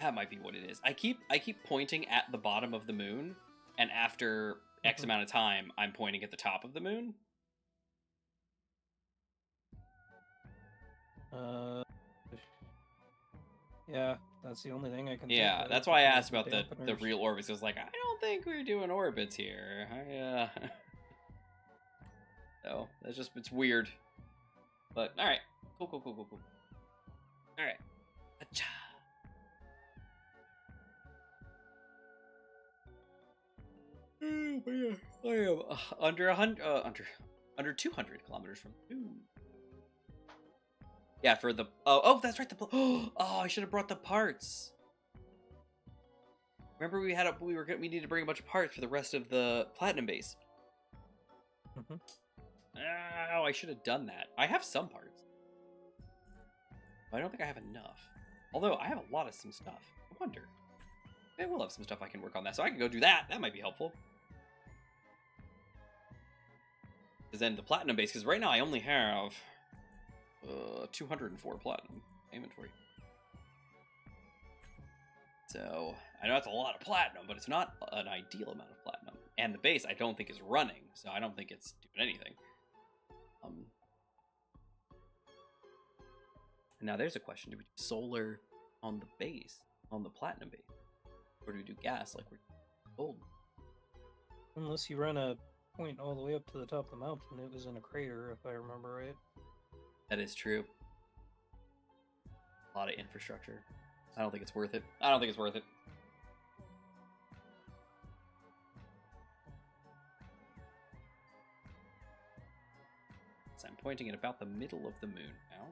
That might be what it is. I keep pointing at the bottom of the moon, and after X amount of time, I'm pointing at the top of the moon. Yeah, that's the only thing I can think Yeah, of. that's why I asked about the real orbits. I was like, I don't think we're doing orbits here. So, it's weird. But, alright. Cool. Alright. Achha. But yeah, I am under 200 kilometers from the moon. Yeah, for the that's right. I should have brought the parts. Remember we needed to bring a bunch of parts for the rest of the platinum base. Oh, I should have done that. I have some parts, but I don't think I have enough. Although I have a lot of some stuff. I wonder. I will have some stuff I can work on that, so I can go do that. That might be helpful. Because then the platinum base, because right now I only have 204 platinum inventory. So I know that's a lot of platinum, but it's not an ideal amount of platinum. And the base I don't think is running, so I don't think it's doing anything. Now there's a question: do we do solar on the base, on the platinum base, or do we do gas like we're gold? Unless you run a point all the way up to the top of the mountain, it was in a crater, if I remember right. That is true. A lot of infrastructure. I don't think it's worth it. I don't think it's worth it. So I'm pointing at about the middle of the moon now.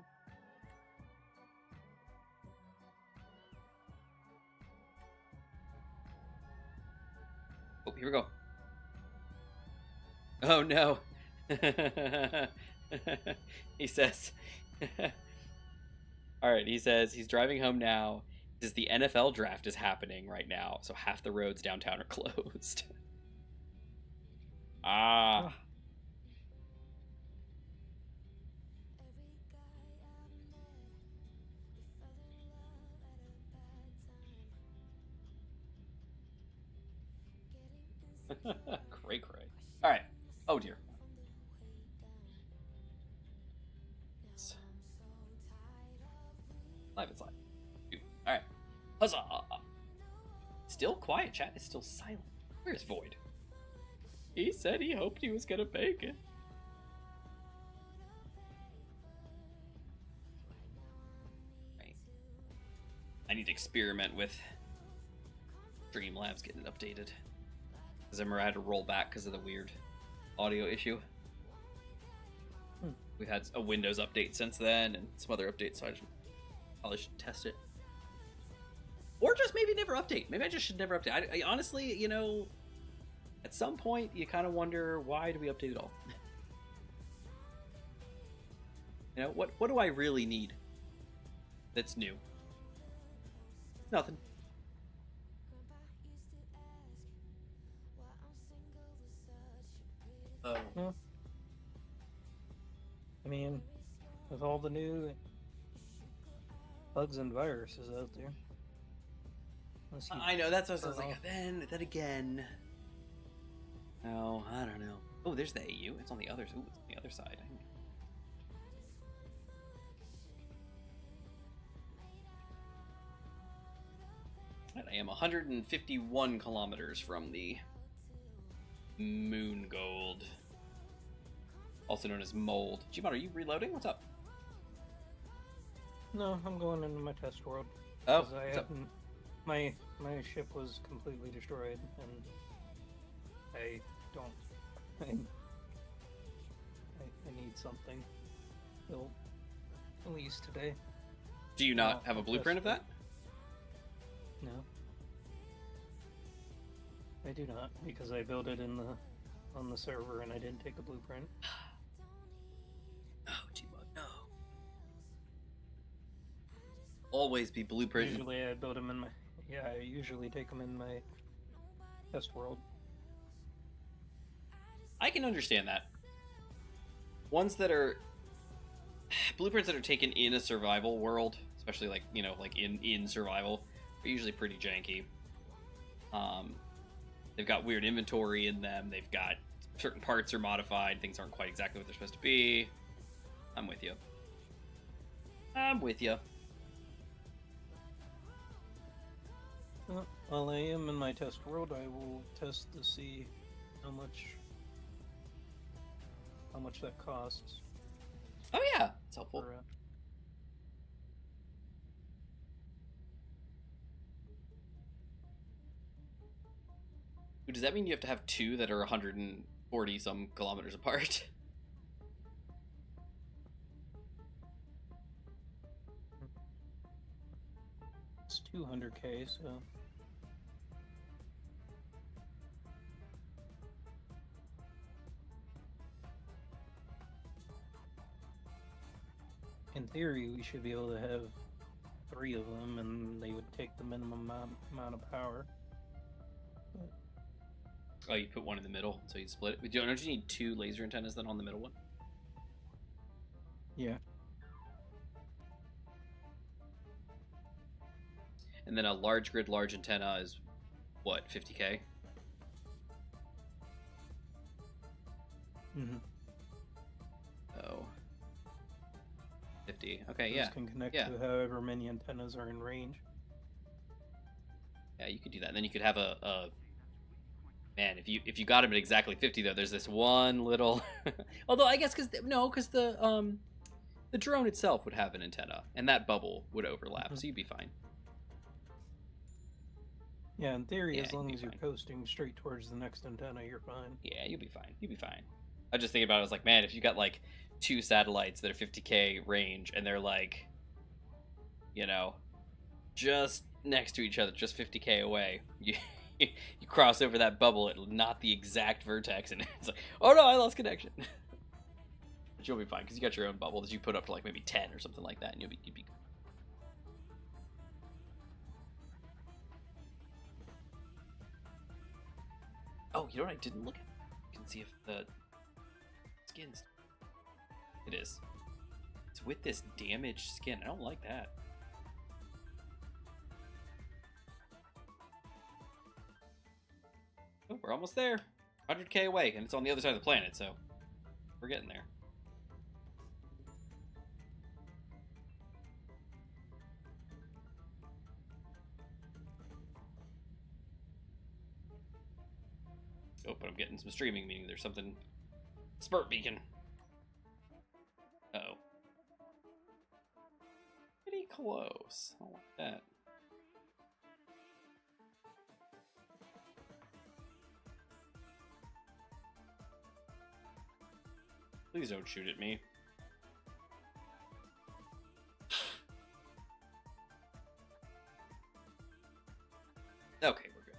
Oh, here we go. Oh no. He says. All right, he says he's driving home now. He says the NFL draft is happening right now, so half the roads downtown are closed. Ah. Cray cray. All right. Oh dear. Live and slide. All right. Huzzah! Still quiet. Chat is still silent. Where's Void? He said he hoped he was gonna make it. Right. I need to experiment with Streamlabs getting updated. Because I had to roll back because of the weird audio issue. We've had a Windows update since then and some other updates, so I probably should test it. Or just maybe never update. Maybe I just should never update. I honestly, you know, at some point you kind of wonder, why do we update at all? You know, what do I really need that's new? Nothing. Oh. Well, I mean, with all the new bugs and viruses out there. I know, that's what I was like, then again. No, I don't know. Oh, there's the AU. It's on the other, it's on the other side. I am 151 kilometers from the moon gold, also known as mold. Gmod, are you reloading? What's up? No, I'm going into my test world. Oh, I haven't. My ship was completely destroyed, and I don't. I need something built at least today. Do you not have a blueprint of that? No, I do not, because I built it on the server and I didn't take a blueprint. No, Gmod, no. Always be blueprint. Usually I build them in my. Yeah, I usually take them in my test world. I can understand that. Ones that are blueprints that are taken in a survival world, especially like, you know, like in survival, are usually pretty janky. They've got weird inventory in them. They've got certain parts are modified. Things aren't quite exactly what they're supposed to be. I'm with you. I'm with you. While I am in my test world, I will test to see how much that costs. Oh yeah, it's helpful. Does that mean you have to have two that are 140 some kilometers apart? It's 200k, so. In theory, we should be able to have 3 of them, and they would take the minimum amount of power. But... Oh, you put one in the middle, so you split it. Don't you need 2 laser antennas then on the middle one? Yeah. And then a large grid, large antenna is what, 50k? Mm-hmm. Oh. 50. Okay, yeah. Those can connect yeah. to however many antennas are in range. Yeah, you could do that. And then you could have a Man, if you got him at exactly 50 though, there's this one little. Although I guess because the drone itself would have an antenna, and that bubble would overlap, so you'd be fine. Yeah, in theory, Yeah, as long you'd be as you're fine. coasting straight towards the next antenna, you're fine. Yeah, you'll be fine. You'll be fine. I just think about it, I was like, man, if you got like two satellites that are 50K range and they're like, you know, just next to each other, just 50K away, you cross over that bubble, it's not the exact vertex, and it's like, oh no, I lost connection. But you'll be fine because you got your own bubble that you put up to like maybe 10 or something like that, and you'd be good. Oh, you know what I didn't look at? You can see if the skin's. It is. It's with this damaged skin. I don't like that. Oh, we're almost there. 100K away, and it's on the other side of the planet, so we're getting there. Oh, but I'm getting some streaming, meaning there's something. Spurt beacon. Uh-oh. Pretty close. I don't like that. Please don't shoot at me. Okay, we're good.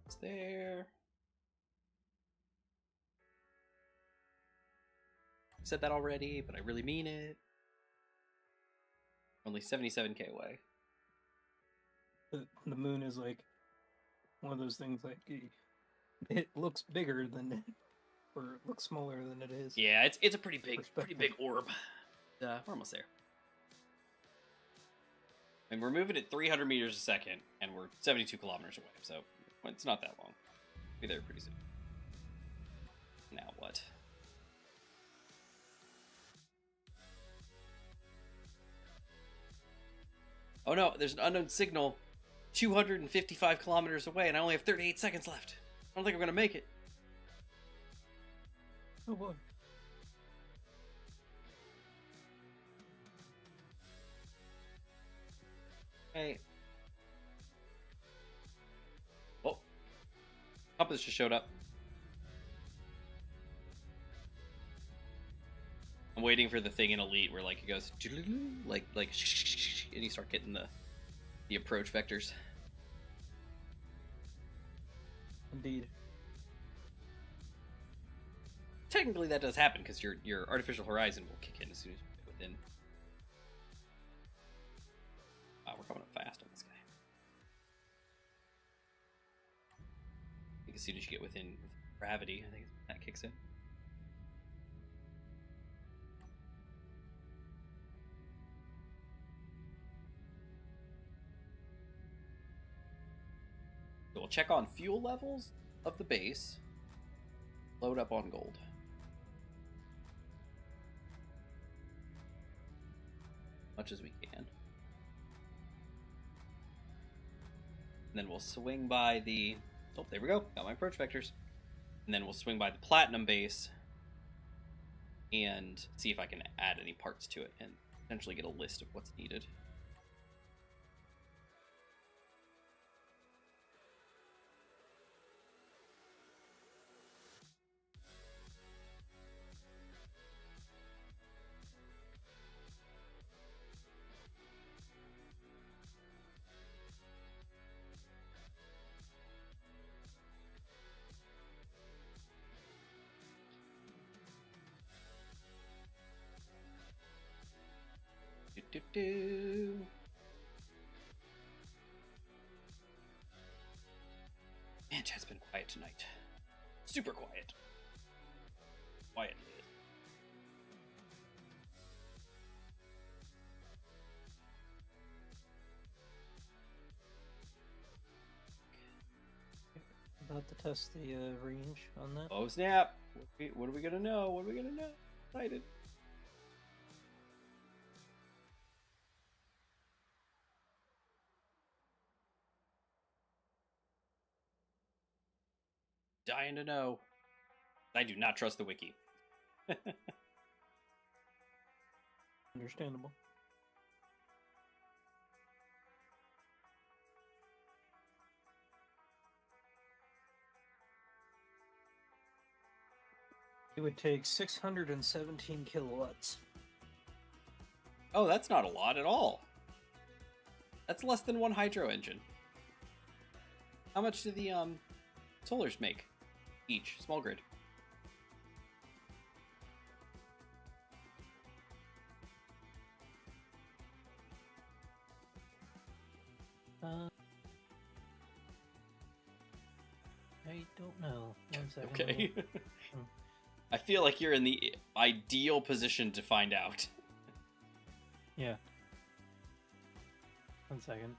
It's there. I said that already, but I really mean it. Only 77K away. The moon is like one of those things like it looks bigger than it, or it looks smaller than it is. Yeah, it's a pretty big orb. We're almost there. And we're moving at 300 meters a second, and we're 72 kilometers away, so it's not that long. We'll be there pretty soon. Now what? Oh no, there's an unknown signal 255 kilometers away, and I only have 38 seconds left. I don't think I'm gonna make it. Oh boy. Hey. Oh. Compass just showed up. I'm waiting for the thing in Elite where like it goes like and you start getting the approach vectors. Indeed. Technically that does happen because your artificial horizon will kick in as soon as you get within. Wow, we're coming up fast on this guy. I think as soon as you get within gravity, I think that kicks in. So we'll check on fuel levels of the base. Load up on gold. Much as we can. And then we'll swing by the... Oh, there we go. Got my approach vectors. And then we'll swing by the platinum base and see if I can add any parts to it and potentially get a list of what's needed. Man, chat's been quiet tonight. Super quiet. about to test the range on that. Oh snap! What are we gonna know? What are we gonna know? Excited. Dying to know. I do not trust the wiki. Understandable. It would take 617 kilowatts. Oh, that's not a lot at all. That's less than one hydro engine. How much do the solars make each? Small grid. I don't know. 1 second. Okay. I feel like you're in the ideal position to find out. Yeah. 1 second.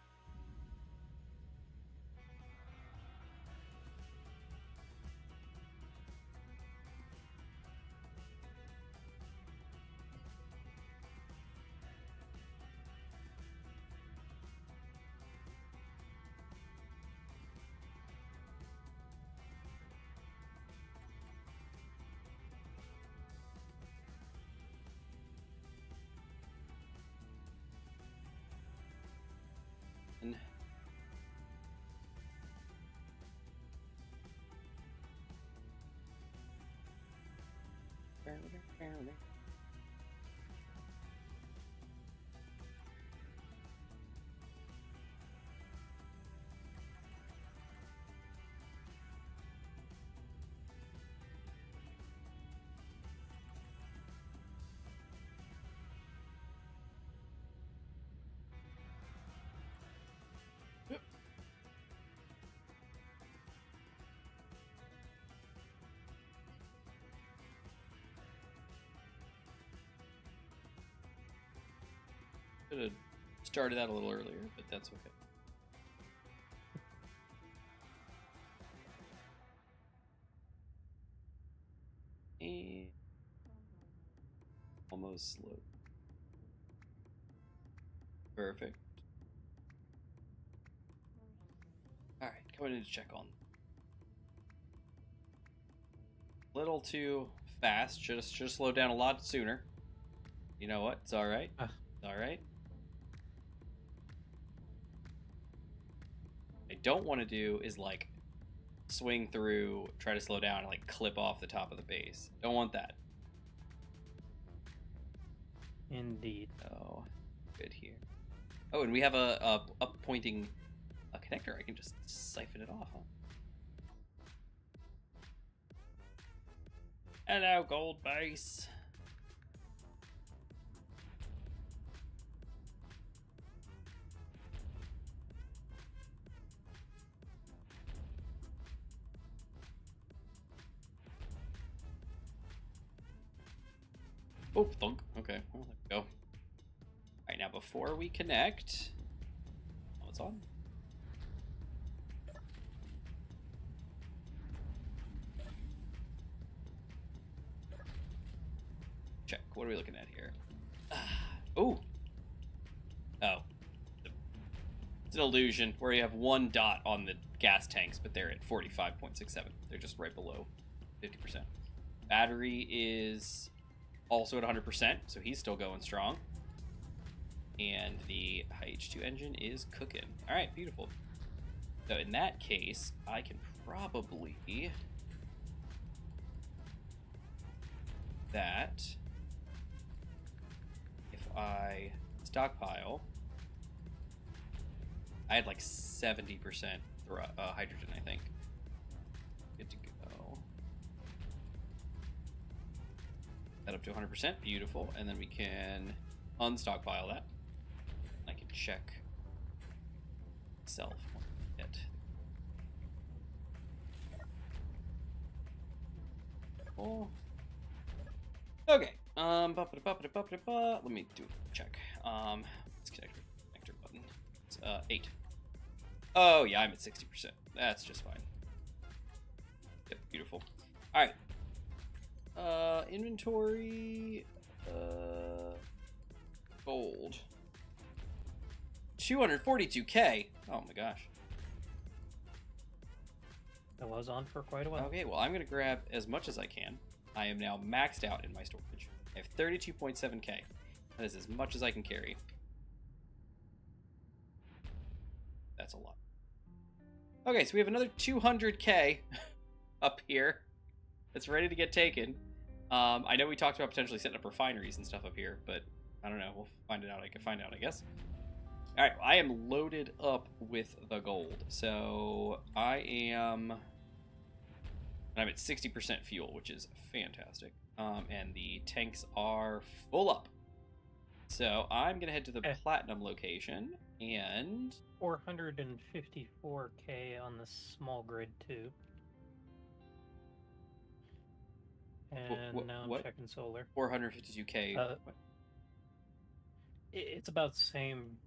Could have started that a little earlier, but that's okay. And almost slow. Perfect. All right, going in to check on. Little too fast. Should have slowed down a lot sooner. You know what? It's all right. It's all right. I don't want to do is like swing through, try to slow down, and like clip off the top of the base. Don't want that. Indeed. Oh, good here. Oh, and we have a up pointing a connector. I can just siphon it off. Huh? Hello, gold base. Oh, thunk. Okay, well, there we go. All right, now before we connect, oh, it's on. Check. What are we looking at here? Oh. Oh. It's an illusion where you have one dot on the gas tanks, but they're at 45.67. They're just right below 50%. Battery is also at 100%, so he's still going strong. And the high H2 engine is cooking. All right, beautiful. So in that case, I can probably that if I stockpile, I had like 70% hydrogen, I think. Good to go. That up to 100%, beautiful. And then we can unstockpile that. I can check itself. Oh. Okay. Let me do a check. Let's connector button. It's 8. Oh yeah, I'm at 60%. That's just fine. Beautiful. All right. Inventory. Gold. 242K. Oh my gosh. That was on for quite a while. Okay, well, I'm going to grab as much as I can. I am now maxed out in my storage. I have 32.7K. That is as much as I can carry. That's a lot. Okay, so we have another 200K up here that's ready to get taken. I know we talked about potentially setting up refineries and stuff up here, but I don't know. We'll find it out. I can find out, I guess. All right, I am loaded up with the gold. So I'm at 60% fuel, which is fantastic. And the tanks are full up. So I'm going to head to the platinum location and 454K on the small grid too. And now I'm checking solar. 452K. It's about the same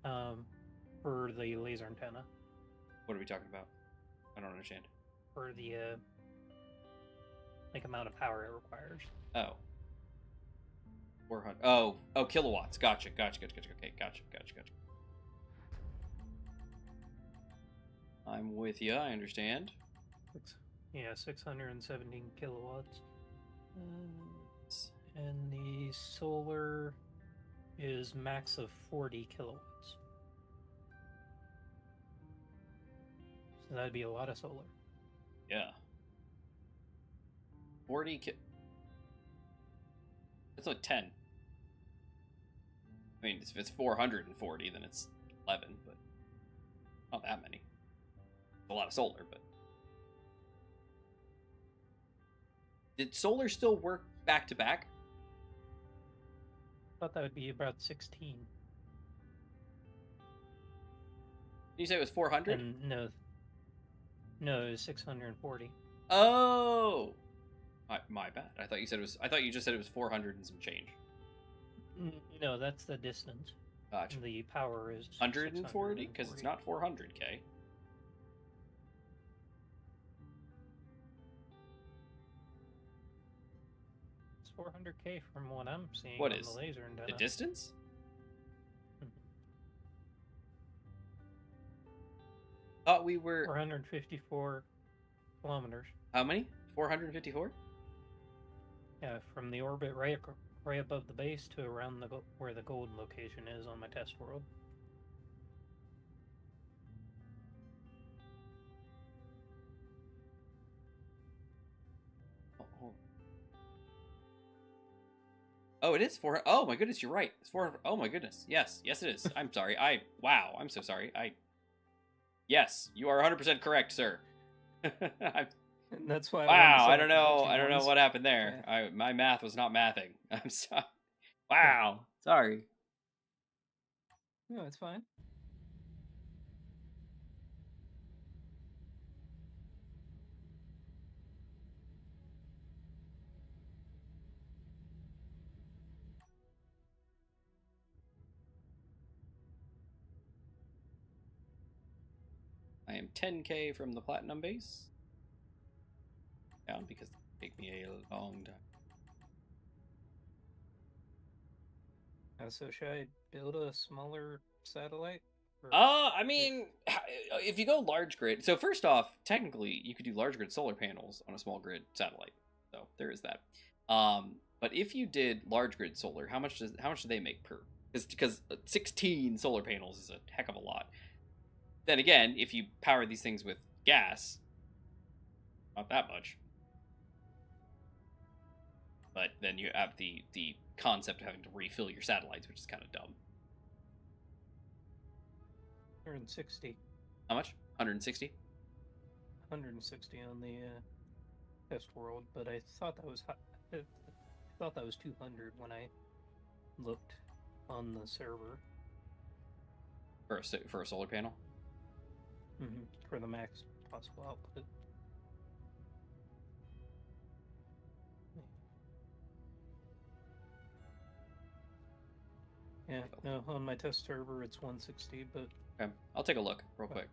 for the laser antenna. What are we talking about? I don't understand. For the amount of power it requires. Oh. 400. Oh, kilowatts. Gotcha. Okay, gotcha. I'm with you. I understand. 617 kilowatts. And the solar is max of 40 kilowatts. So that'd be a lot of solar. Yeah. 40 That's like 10. I mean, if it's 440, then it's 11, but not that many. A lot of solar, but... Did solar still work back to back? I thought that would be about 16. Did you say it was 400? No, it was 640. Oh! My bad. I thought you just said it was 400 and some change. No, that's the distance. Gotcha. The power is 140? Because it's not 400K. It's 400K from what I'm seeing What on is the laser antenna. The distance? Thought we were 454 kilometers. How many? 454? Yeah, from the orbit right above the base to around where the gold location is on my test world. Oh, it is 400. Oh my goodness, you're right. It's 400. Oh my goodness. Yes, it is. I'm sorry. Wow, I'm so sorry. Yes, you are 100% correct, sir. And that's why. Wow, I don't know what happened there. Yeah. My math was not mathing. I'm sorry. Wow, sorry. No, it's fine. I am 10K from the platinum base. Down because it take me a long time. So should I build a smaller satellite? I mean, if you go large grid, so first off, technically you could do large grid solar panels on a small grid satellite. So there is that. But if you did large grid solar, how much do they make per? Because 16 solar panels is a heck of a lot. Then again, if you power these things with gas, not that much. But then you have the concept of having to refill your satellites, which is kind of dumb. 160. How much? 160? 160 on the test world, but I thought that was I thought that was 200 when I looked on the server. For a solar panel? Mm-hmm. For the max possible output. Yeah, no, on my test server it's 160, but... Okay, I'll take a look real quick.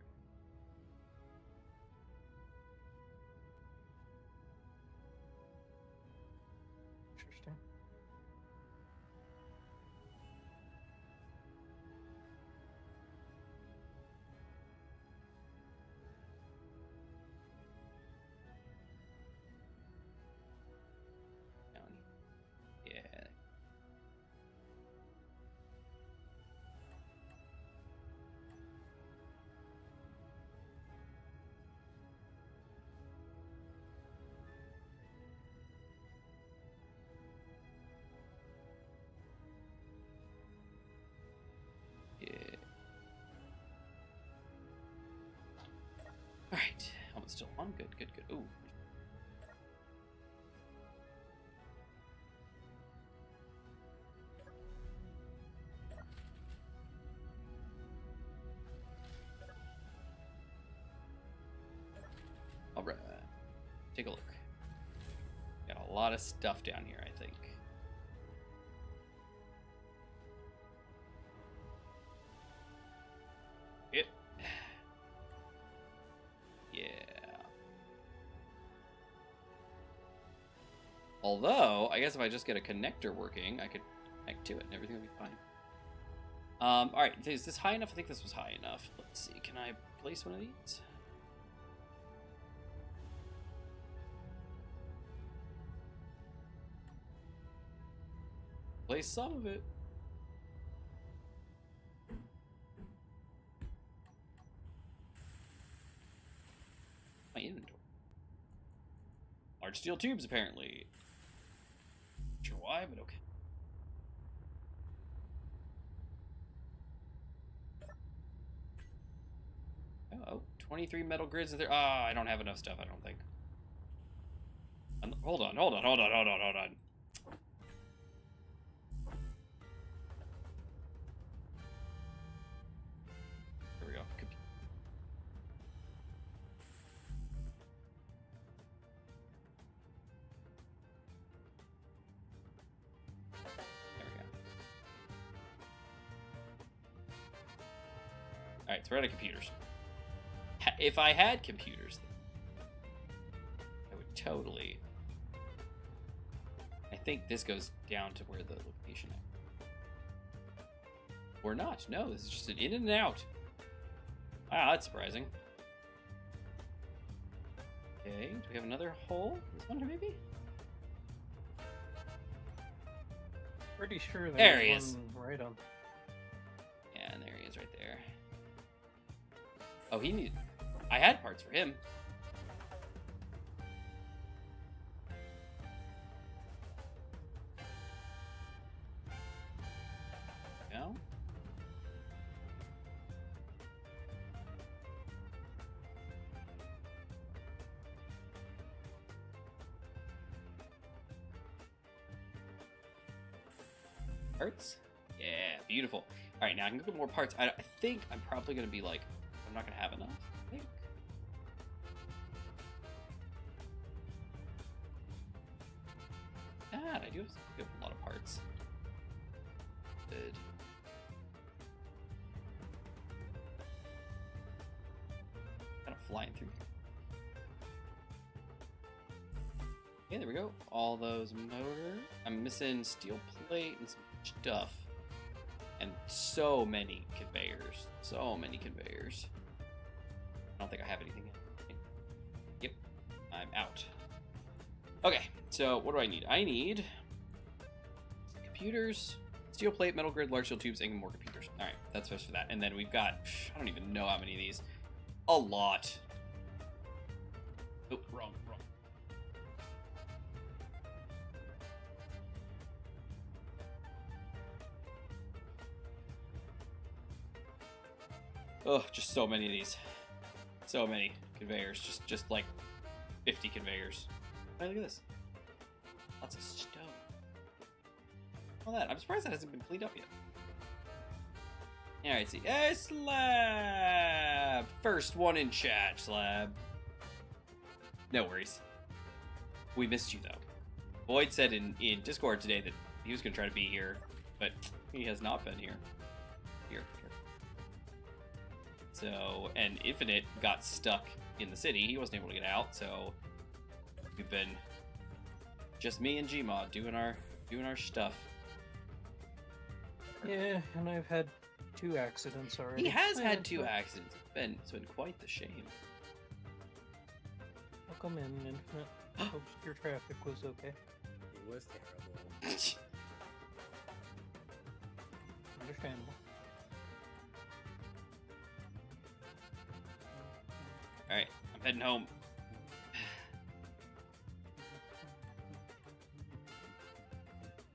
on. Good, good, good. Ooh. All right. Take a look. Got a lot of stuff down here, I think. It. Yeah. Although, I guess if I just get a connector working, I could connect to it and everything will be fine. Alright, is this high enough? I think this was high enough. Let's see, can I place one of these? Place some of it. My inventory. Large steel tubes, apparently. Not sure why, but okay. Oh, 23 metal grids. There. Ah, I don't have enough stuff, I don't think. Hold on. There we go. There we go. Alright, so we're out of computers. If I had computers, I would totally... I think this goes down to where the location is. Or not. No, this is just an in and out. Wow, that's surprising. Okay, do we have another hole? This one, maybe? Pretty sure there he is. One right on. Yeah, and there he is right there. Oh, he needs... I had parts for him. No? Parts? Yeah, beautiful. All right, now I can go get more parts. I think I'm probably going to be like, I'm not going to have enough. I think. Ah, I do have a lot of parts. Good. Kind of flying through. Okay, there we go. All those motors. I'm missing steel plate and some stuff. And so many conveyors. So many conveyors. I don't think I have anything. Yep. I'm out. Okay, so what do I need? I need computers, steel plate, metal grid, large steel tubes, and more computers. All right, that's just for that. And then we've got, I don't even know how many of these. A lot. Oh, wrong. Oh, just so many of these. So many conveyors. Just like 50 conveyors. Hey, look at this. Lots of stone. All that. I'm surprised that hasn't been cleaned up yet. Alright, see. Hey, Slab! First one in chat, Slab. No worries. We missed you, though. Boyd said in Discord today that he was going to try to be here, but he has not been here. Here. So, and Infinite got stuck in the city. He wasn't able to get out, so we've been just me and Gmod doing our stuff. Yeah, and I've had 2 accidents already. He has had 2 accidents. It's been quite the shame. Welcome in, Infinite. Hope your traffic was okay. It was terrible. Understandable. Alright, I'm heading home.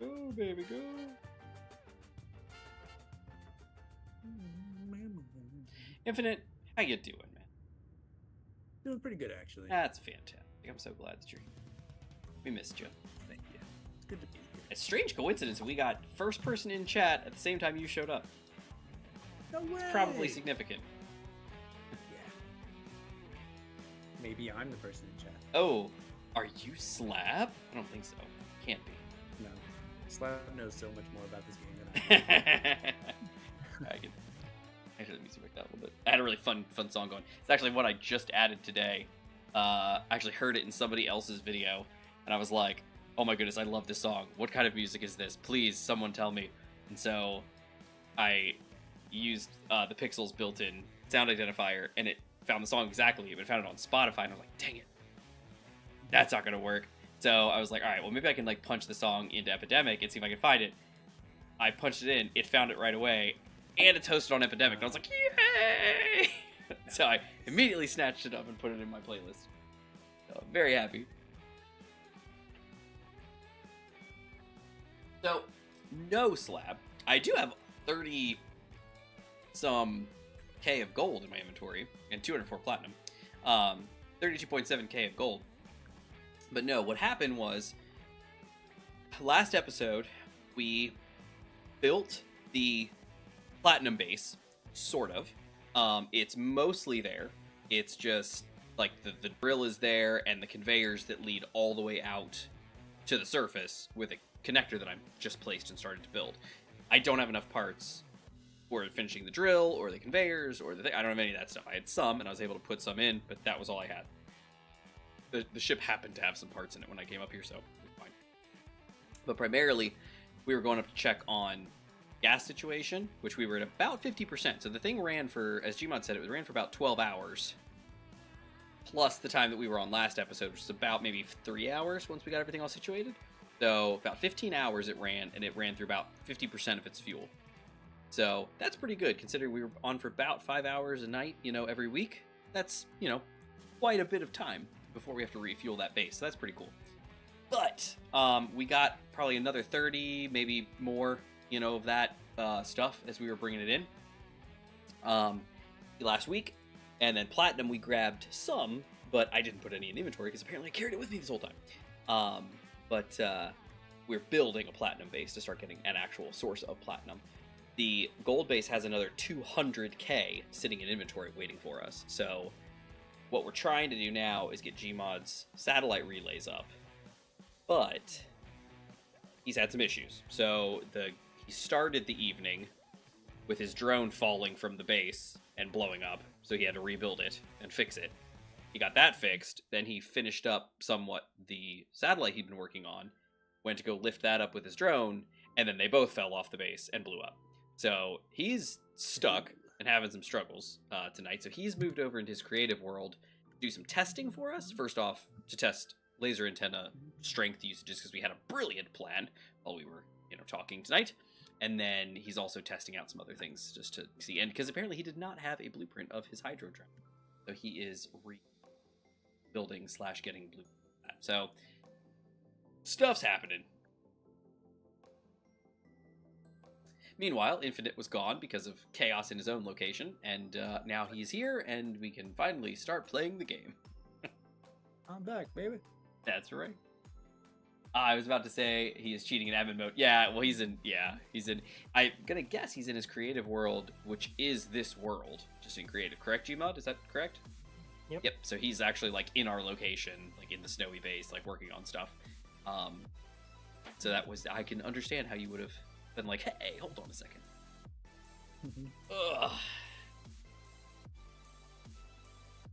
Go, baby, go. Infinite, how you doing, man? Doing pretty good, actually. That's fantastic. I'm so glad that we missed you. Thank you. It's good to be here. It's a strange coincidence. We got first person in chat at the same time you showed up. No way! It's probably significant. Yeah. Maybe I'm the person in chat. Oh, are you Slab? I don't think so. Can't be. No. Slab knows so much more about this game than I do. Actually, let me see that a little bit. I had a really fun song going. It's actually what I just added today. I actually heard it in somebody else's video, and I was like, oh my goodness, I love this song. What kind of music is this? Please, someone tell me. And so I used the Pixels built-in sound identifier, and it found the song exactly. It found it on Spotify, and I was like, dang it. That's not going to work. So I was like, all right, well, maybe I can like punch the song into Epidemic and see if I can find it. I punched it in. It found it right away. And it's hosted on Epidemic. And I was like, yay! So I immediately snatched it up and put it in my playlist. So I'm very happy. So, no Slab. I do have 30 some K of gold in my inventory and 204 platinum. 32.7K of gold. But no, what happened was, last episode, we built the platinum base, sort of. It's mostly there. It's just, like, the drill is there, and the conveyors that lead all the way out to the surface with a connector that I'm just placed and started to build. I don't have enough parts for finishing the drill, or the conveyors, or the thing. I don't have any of that stuff. I had some, and I was able to put some in, but that was all I had. The ship happened to have some parts in it when I came up here, so it was fine. But primarily, we were going up to check on gas situation, which we were at about 50%. So the thing ran for, as Gmod said, it ran for about 12 hours. Plus the time that we were on last episode, which was about maybe 3 hours once we got everything all situated. So about 15 hours it ran, and it ran through about 50% of its fuel. So that's pretty good, considering we were on for about 5 hours a night, every week. That's, quite a bit of time before we have to refuel that base. So that's pretty cool. But we got probably another 30, maybe more, of that stuff as we were bringing it in last week. And then platinum, we grabbed some, but I didn't put any in inventory because apparently I carried it with me this whole time. But we're building a platinum base to start getting an actual source of platinum. The gold base has another 200K sitting in inventory waiting for us. So what we're trying to do now is get Gmod's satellite relays up. But he's had some issues. So he started the evening with his drone falling from the base and blowing up. So he had to rebuild it and fix it. He got that fixed. Then he finished up somewhat the satellite he'd been working on, went to go lift that up with his drone, and then they both fell off the base and blew up. So he's stuck and having some struggles tonight. So he's moved over into his creative world to do some testing for us. First off, to test laser antenna strength usages, because we had a brilliant plan while we were, talking tonight. And then he's also testing out some other things just to see. And because apparently he did not have a blueprint of his hydro drone. So he is rebuilding / getting blueprint for that. So stuff's happening. Meanwhile, Infinite was gone because of chaos in his own location, and now he's here, and we can finally start playing the game. I'm back, baby. That's right. I was about to say he is cheating in admin mode. Yeah, well, he's in. I'm gonna guess he's in his creative world, which is this world, just in creative. Correct, Gmod? Is that correct? Yep. So he's actually like in our location, like in the snowy base, like working on stuff. So that was. I can understand how you would have been like, hey, hold on a second. Ugh.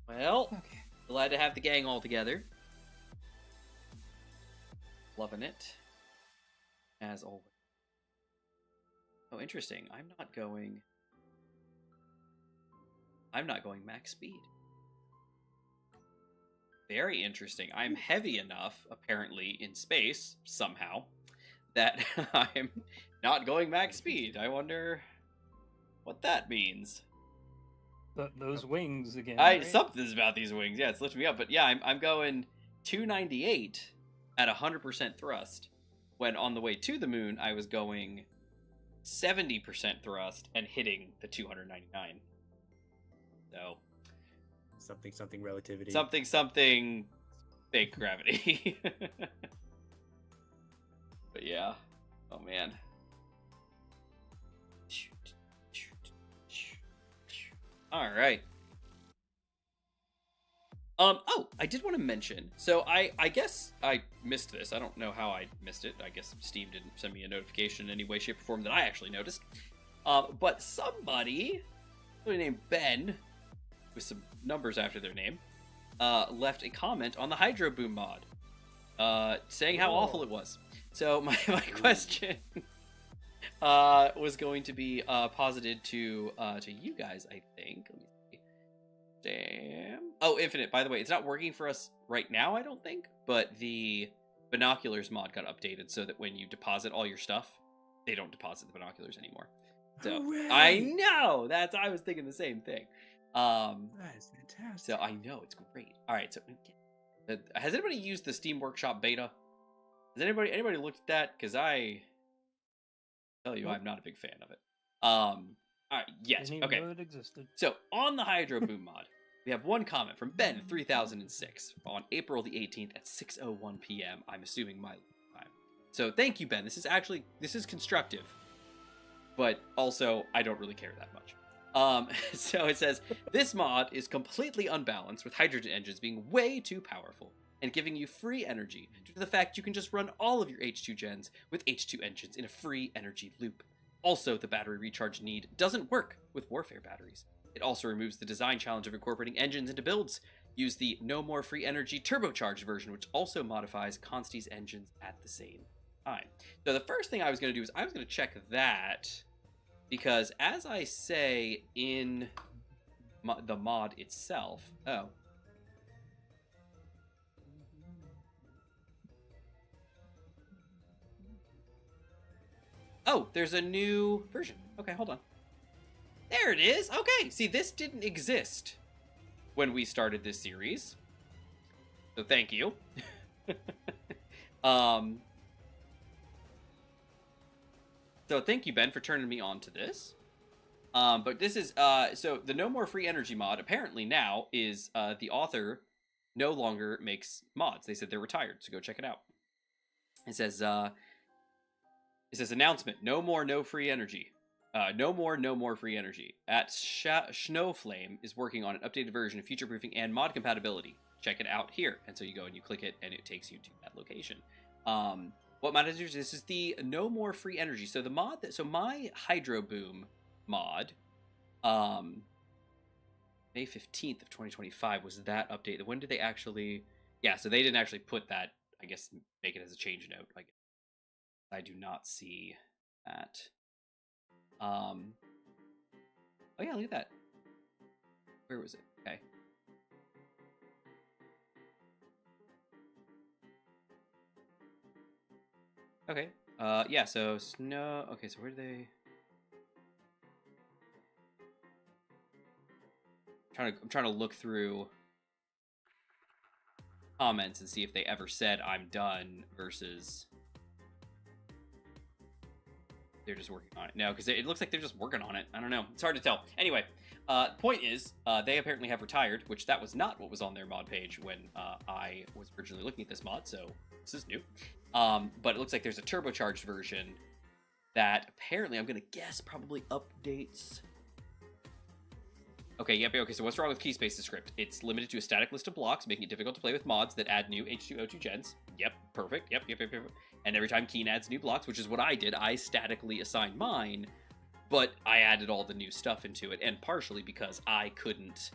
Well, okay. Glad to have the gang all together. Loving it, as always. Oh, interesting. I'm not going max speed. Very interesting. I'm heavy enough, apparently, in space, somehow, that I'm not going max speed. I wonder what that means. Those wings again. Right? Something's about these wings. Yeah, it's lifting me up. But yeah, I'm going 298 at 100% thrust. When on the way to the moon, I was going 70% thrust and hitting the 299. So something relativity. Something fake gravity. But yeah. Oh man. All right. Oh, I did want to mention. So I guess I missed this. I don't know how I missed it. I guess Steam didn't send me a notification in any way, shape, or form that I actually noticed. But somebody named Ben, with some numbers after their name, left a comment on the Hydro Boom mod, saying how awful it was. So my question was going to be posited to you guys, I think. Let me see. Damn. Oh, Infinite. By the way, it's not working for us right now, I don't think. But the binoculars mod got updated so that when you deposit all your stuff, they don't deposit the binoculars anymore. So Hooray! I know I was thinking the same thing. That is fantastic. So I know it's great. All right. So has anybody used the Steam Workshop beta? Has anybody looked at that? Because I tell you, I'm not a big fan of it. All right. Yes. Didn't even Okay. know it existed. So on the Hydro Boom mod, we have one comment from Ben 3006 on April the 18th at 6:01 p.m. I'm assuming my time. So thank you, Ben. This is constructive, but also I don't really care that much. So it says, this mod is completely unbalanced, with hydrogen engines being way too powerful and giving you free energy due to the fact you can just run all of your H2 gens with H2 engines in a free energy loop. Also, the battery recharge need doesn't work with Warfare batteries. It also removes the design challenge of incorporating engines into builds. Use the No More Free Energy turbocharged version, which also modifies Consti's engines at the same time. So the first thing I was going to do is I was going to check that, because as I say in the mod itself... Oh, there's a new version. Okay, hold on. There it is. Okay, see, this didn't exist when we started this series. So thank you. So thank you, Ben, for turning me on to this. But this is, so the No More Free Energy mod apparently now is, the author no longer makes mods. They said they're retired, so go check it out. It says announcement, no more free energy. No more free energy. At Snowflame is working on an updated version of future-proofing and mod compatibility. Check it out here. And so you go and you click it, and it takes you to that location. What mod is this? This is the No More Free Energy. So the mod so my Hydro Boom mod, May 15th of 2025 was that update. When did they actually? Yeah, so they didn't actually put that. I guess make it as a change note. I do not see that. Oh yeah, look at that. Where was it? Okay. Okay. Yeah, so snow. Okay, so where do they? I'm trying to look through comments and see if they ever said I'm done versus they're just working on it. No, because it looks like they're just working on it. I don't know. It's hard to tell. Anyway, point is, they apparently have retired, which that was not what was on their mod page when I was originally looking at this mod, so this is new. But it looks like there's a turbocharged version that apparently, I'm going to guess, probably updates. Okay, yep, okay, so what's wrong with Keyspace's script? It's limited to a static list of blocks, making it difficult to play with mods that add new H2O2 gens. Yep, perfect, yep. And every time Keen adds new blocks, which is what I did, I statically assigned mine, but I added all the new stuff into it, and partially because I couldn't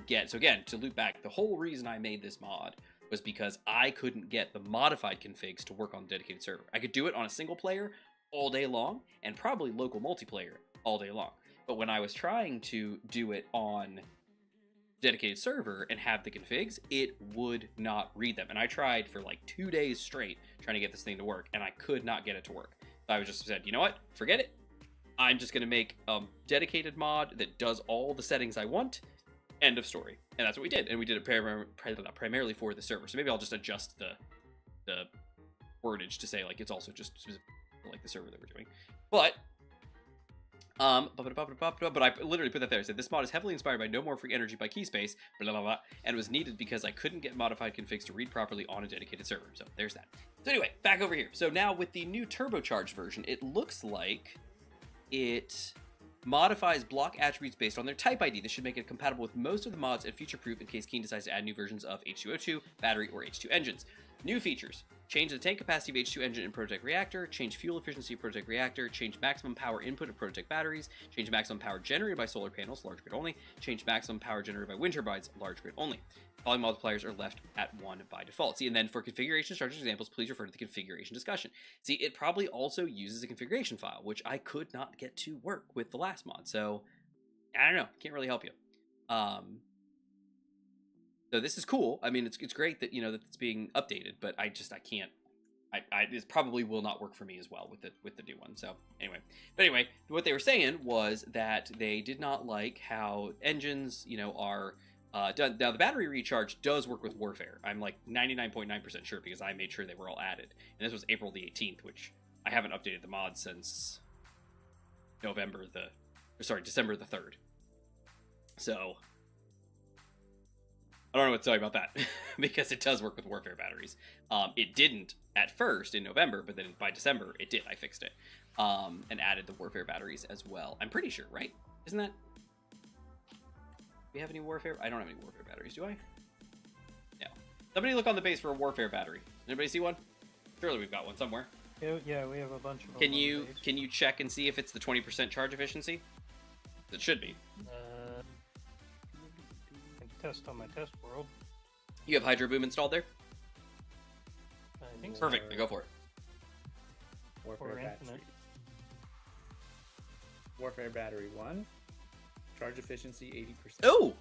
get, so again, to loop back, the whole reason I made this mod was because I couldn't get the modified configs to work on the dedicated server. I could do it on a single player all day long, and probably local multiplayer all day long. But when I was trying to do it on dedicated server and have the configs, it would not read them. And I tried for like 2 days straight trying to get this thing to work, and I could not get it to work. So I was just said, you know what? Forget it. I'm just going to make a dedicated mod that does all the settings I want. End of story. And that's what we did. And we did it primarily for the server. So maybe I'll just adjust the wordage to say like it's also just specific for like the server that we're doing. But But I literally put that there. I said, this mod is heavily inspired by No More Free Energy by Keyspace, blah, blah, blah, and was needed because I couldn't get modified configs to read properly on a dedicated server. So there's that. So anyway, back over here. So now with the new turbocharged version, it looks like it modifies block attributes based on their type ID. This should make it compatible with most of the mods and future-proof in case Keen decides to add new versions of H2O2, battery, or H2 engines. New features. Change the tank capacity of H2 engine in Prototech reactor, change fuel efficiency of Prototech reactor, change maximum power input of Prototech batteries, change maximum power generated by solar panels, large grid only, change maximum power generated by wind turbines, large grid only. Following multipliers are left at 1 by default. See, and then for configuration structure examples, please refer to the configuration discussion. See, it probably also uses a configuration file, which I could not get to work with the last mod, so I don't know, can't really help you. So this is cool. I mean, it's great that, you know, that it's being updated, but I can't. This probably will not work for me as well with the new one. So anyway, what they were saying was that they did not like how engines, you know, are done. Now the battery recharge does work with Warfare. I'm like 99.9% sure because I made sure they were all added, and this was April the 18th, which I haven't updated the mod since December the 3rd. So I don't know what to tell you about that because it does work with Warfare batteries. It didn't at first in November, but then by December it did. I fixed it and added the Warfare batteries as well. I'm pretty sure, right? Isn't that? Do we have any Warfare? I don't have any Warfare batteries, do I? No. Somebody look on the base for a Warfare battery. Anybody see one? Surely we've got one somewhere. Yeah, we have a bunch of them. Can you check and see if it's the 20% charge efficiency? It should be. Test on my test world. You have Hydro Boom installed there? I think so. Perfect. Go for it. Warfare battery. Warfare battery 1. Charge efficiency 80%. Oh!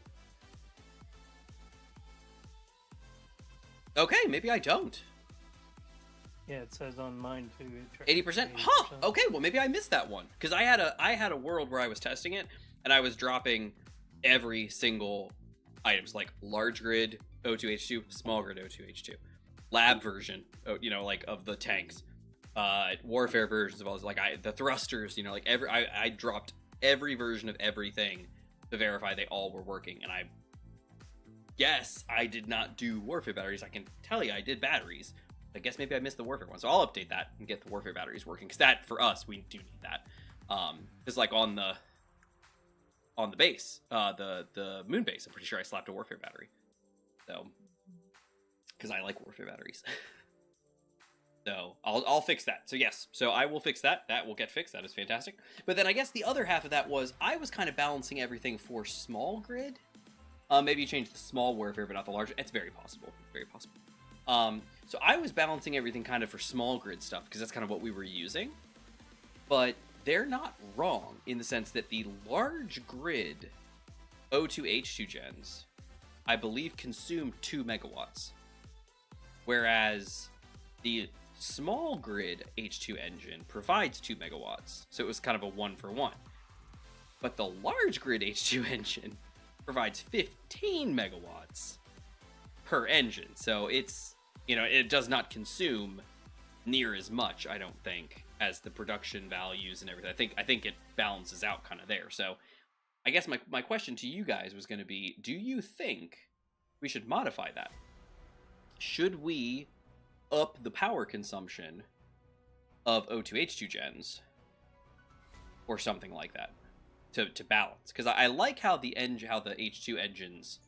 Okay, maybe I don't. Yeah, it says on mine too. 80%? Huh! Okay, well maybe I missed that one. Because I had a world where I was testing it, and I was dropping every single items, like large grid O2H2, small grid O2H2, lab version, you know, like of the tanks, Warfare versions of all this, like the thrusters, you know, like I dropped every version of everything to verify they all were working, and I guess I did not do Warfare batteries. I can tell you I did batteries. I guess maybe I missed the Warfare one, so I'll update that and get the Warfare batteries working, because that, for us, we do need that. It's like on the base, the moon base, I'm pretty sure I slapped a Warfare battery. So, because I like Warfare batteries. So I'll fix that. So yes, so I will fix that. That will get fixed. That is fantastic. But then I guess the other half of that was I was kind of balancing everything for small grid. Maybe you change the small Warfare, but not the large. It's very possible. Very possible. So I was balancing everything kind of for small grid stuff because that's kind of what we were using. But they're not wrong in the sense that the large grid O2H2 gens, I believe, consume 2 megawatts. Whereas the small grid H2 engine provides 2 megawatts. So it was kind of a 1-for-1. But the large grid H2 engine provides 15 megawatts per engine. So it's, you know, it does not consume near as much, I don't think, as the production values and everything. I think it balances out kind of there. So I guess my question to you guys was going to be, do you think we should modify that? Should we up the power consumption of O2H2 gens or something like that to balance? Because I like how the H2 engines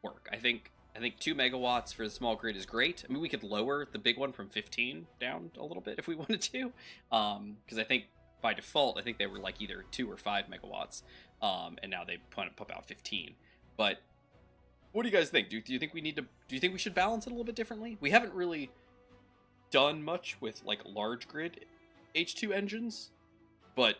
work. I think 2 megawatts for the small grid is great. I mean, we could lower the big one from 15 down a little bit if we wanted to, because I think by default I think they were like either 2 or 5 megawatts, and now they pump out 15. But what do you guys think? Do you think we should balance it a little bit differently? We haven't really done much with like large grid H2 engines, but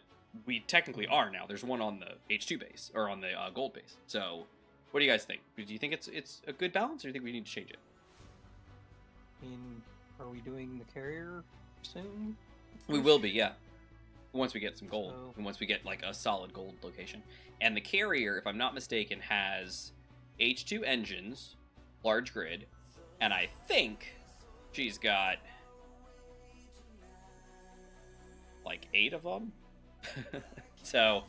we technically are now. There's one on the H2 base, or on the gold base. So what do you guys think? Do you think it's a good balance, or do you think we need to change it? I mean, are we doing the carrier soon? We will be, yeah. Once we get some gold, So- and once we get like a solid gold location. And the carrier, if I'm not mistaken, has H2 engines, large grid, and I think she's got like 8 of them. So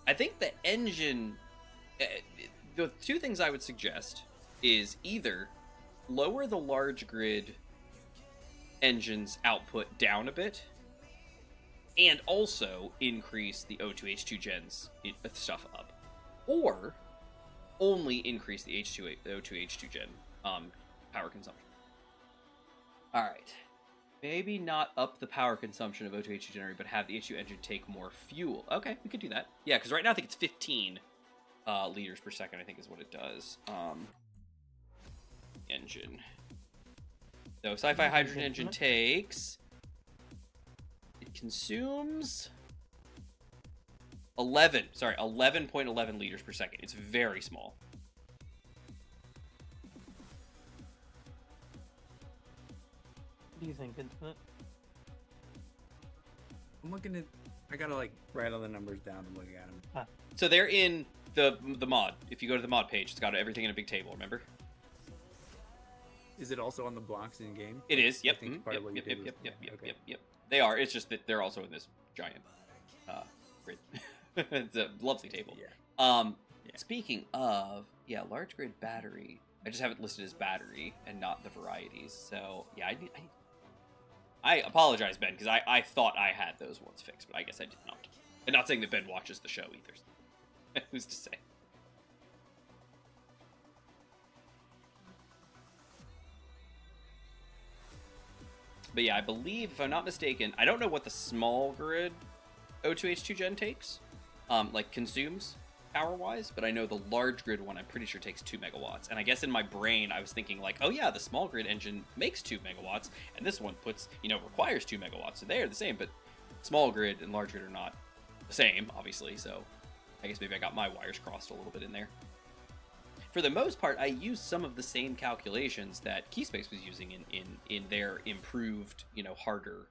I think the engine, the two things I would suggest is either lower the large grid engine's output down a bit, and also increase the O2H2 gens stuff up, or only increase the O2H2 gen power consumption. All right, maybe not up the power consumption of O2H2 generator, but have the H2 engine take more fuel. Okay, we could do that. Yeah, because right now I think it's 15 liters per second, I think is what it does. Engine. So Sci-Fi Hydrogen Engine takes... It consumes... 11.11 liters per second. It's very small. What do you think, Infinite? I'm looking at. I gotta like write all the numbers down and look at them. So they're in the mod. If you go to the mod page, it's got everything in a big table. Remember? Is it also on the blocks in game? It is. Yep. I think part of what you did was- Yep. They are. It's just that they're also in this giant grid. It's a lovely table. Yeah. Speaking of, large grid battery. I just have it listed as battery and not the varieties. So yeah, I apologize, Ben, because I thought I had those ones fixed, but I guess I did not. And not saying that Ben watches the show either. Who's to say? But yeah, I believe, if I'm not mistaken, I don't know what the small grid O2H2 gen takes, like consumes power-wise, but I know the large grid one I'm pretty sure takes 2 megawatts. And I guess in my brain, I was thinking like, oh yeah, the small grid engine makes 2 megawatts, and this one requires 2 megawatts, so they're the same, but small grid and large grid are not the same, obviously, so I guess maybe I got my wires crossed a little bit in there. For the most part, I used some of the same calculations that Keyspace was using in their improved, harder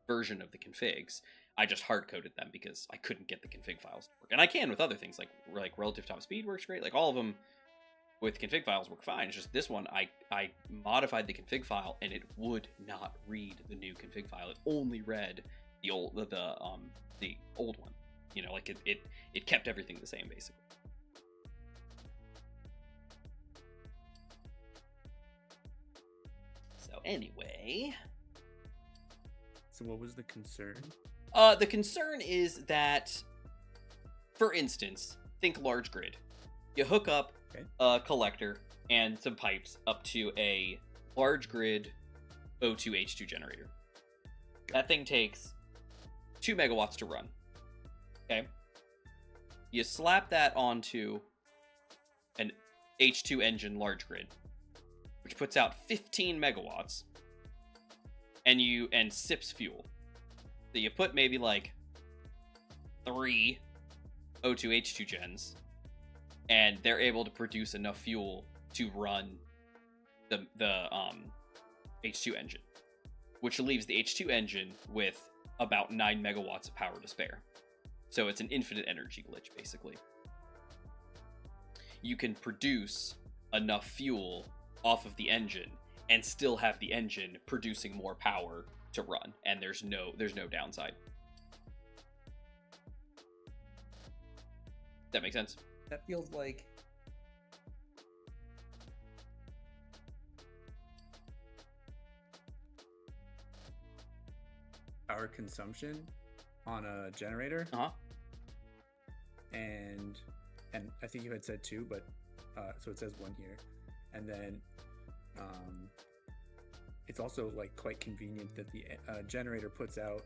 version of the configs. I just hard-coded them because I couldn't get the config files to work. And I can with other things, like relative top speed works great. Like, all of them with config files work fine. It's just this one, I modified the config file, and it would not read the new config file. It only read the old one. It kept everything the same, basically. So anyway... So what was the concern? The concern is that, for instance, think large grid. You hook up a collector and some pipes up to a large grid O2H2 generator. That thing takes 2 megawatts to run. Okay? You slap that onto an H2 engine large grid, which puts out 15 megawatts, and sips fuel. So you put maybe like 3 O2H2 gens, and they're able to produce enough fuel to run the H2 engine, which leaves the H2 engine with about 9 megawatts of power to spare. So it's an infinite energy glitch, basically. You can produce enough fuel off of the engine and still have the engine producing more power to run, and there's no downside. That makes sense? That feels like power consumption on a generator. And I think you had said 2, but so it says 1 here, and then it's also like quite convenient that the generator puts out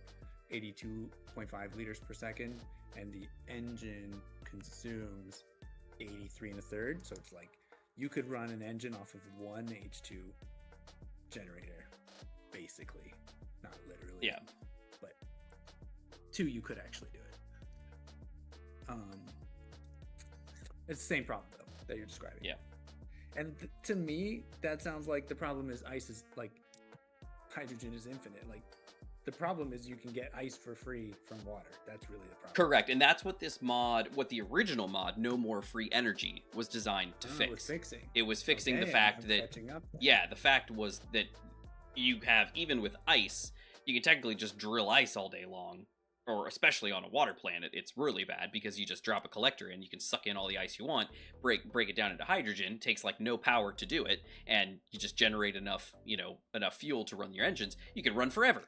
82.5 liters per second, and the engine consumes 83 1/3. So it's like you could run an engine off of 1 H2 generator, basically, not literally. Yeah. But 2, you could actually do it. It's the same problem though that you're describing. Yeah. And to me, that sounds like the problem is ice is like hydrogen is infinite. Like the problem is you can get ice for free from water. That's really the problem. Correct, and that's what the original mod, No More Free Energy, was designed to fix. It was fixing. It was fixing the Okay, fact I'm that catching up. the fact was that you have, even with ice, you can technically just drill ice all day long, or especially on a water planet, it's really bad because you just drop a collector in, you can suck in all the ice you want, break it down into hydrogen, takes like no power to do it, and you just generate enough, enough fuel to run your engines. You can run forever.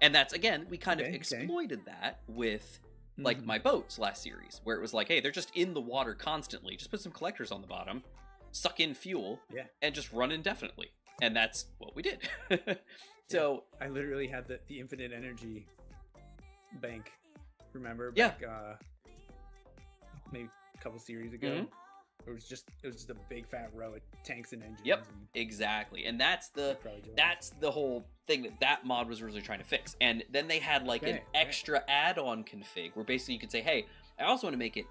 And that's, again, we kind of exploited that with like my boats last series, where it was like, hey, they're just in the water constantly. Just put some collectors on the bottom, suck in fuel, and just run indefinitely. And that's what we did. So I literally had the infinite energy bank. Remember? Yeah. Back, maybe a couple series ago. It was just a big fat row of tanks and engines. Yep, exactly. And that's the whole thing that mod was really trying to fix. And then they had like an extra add-on config where basically you could say, hey, I also want to make it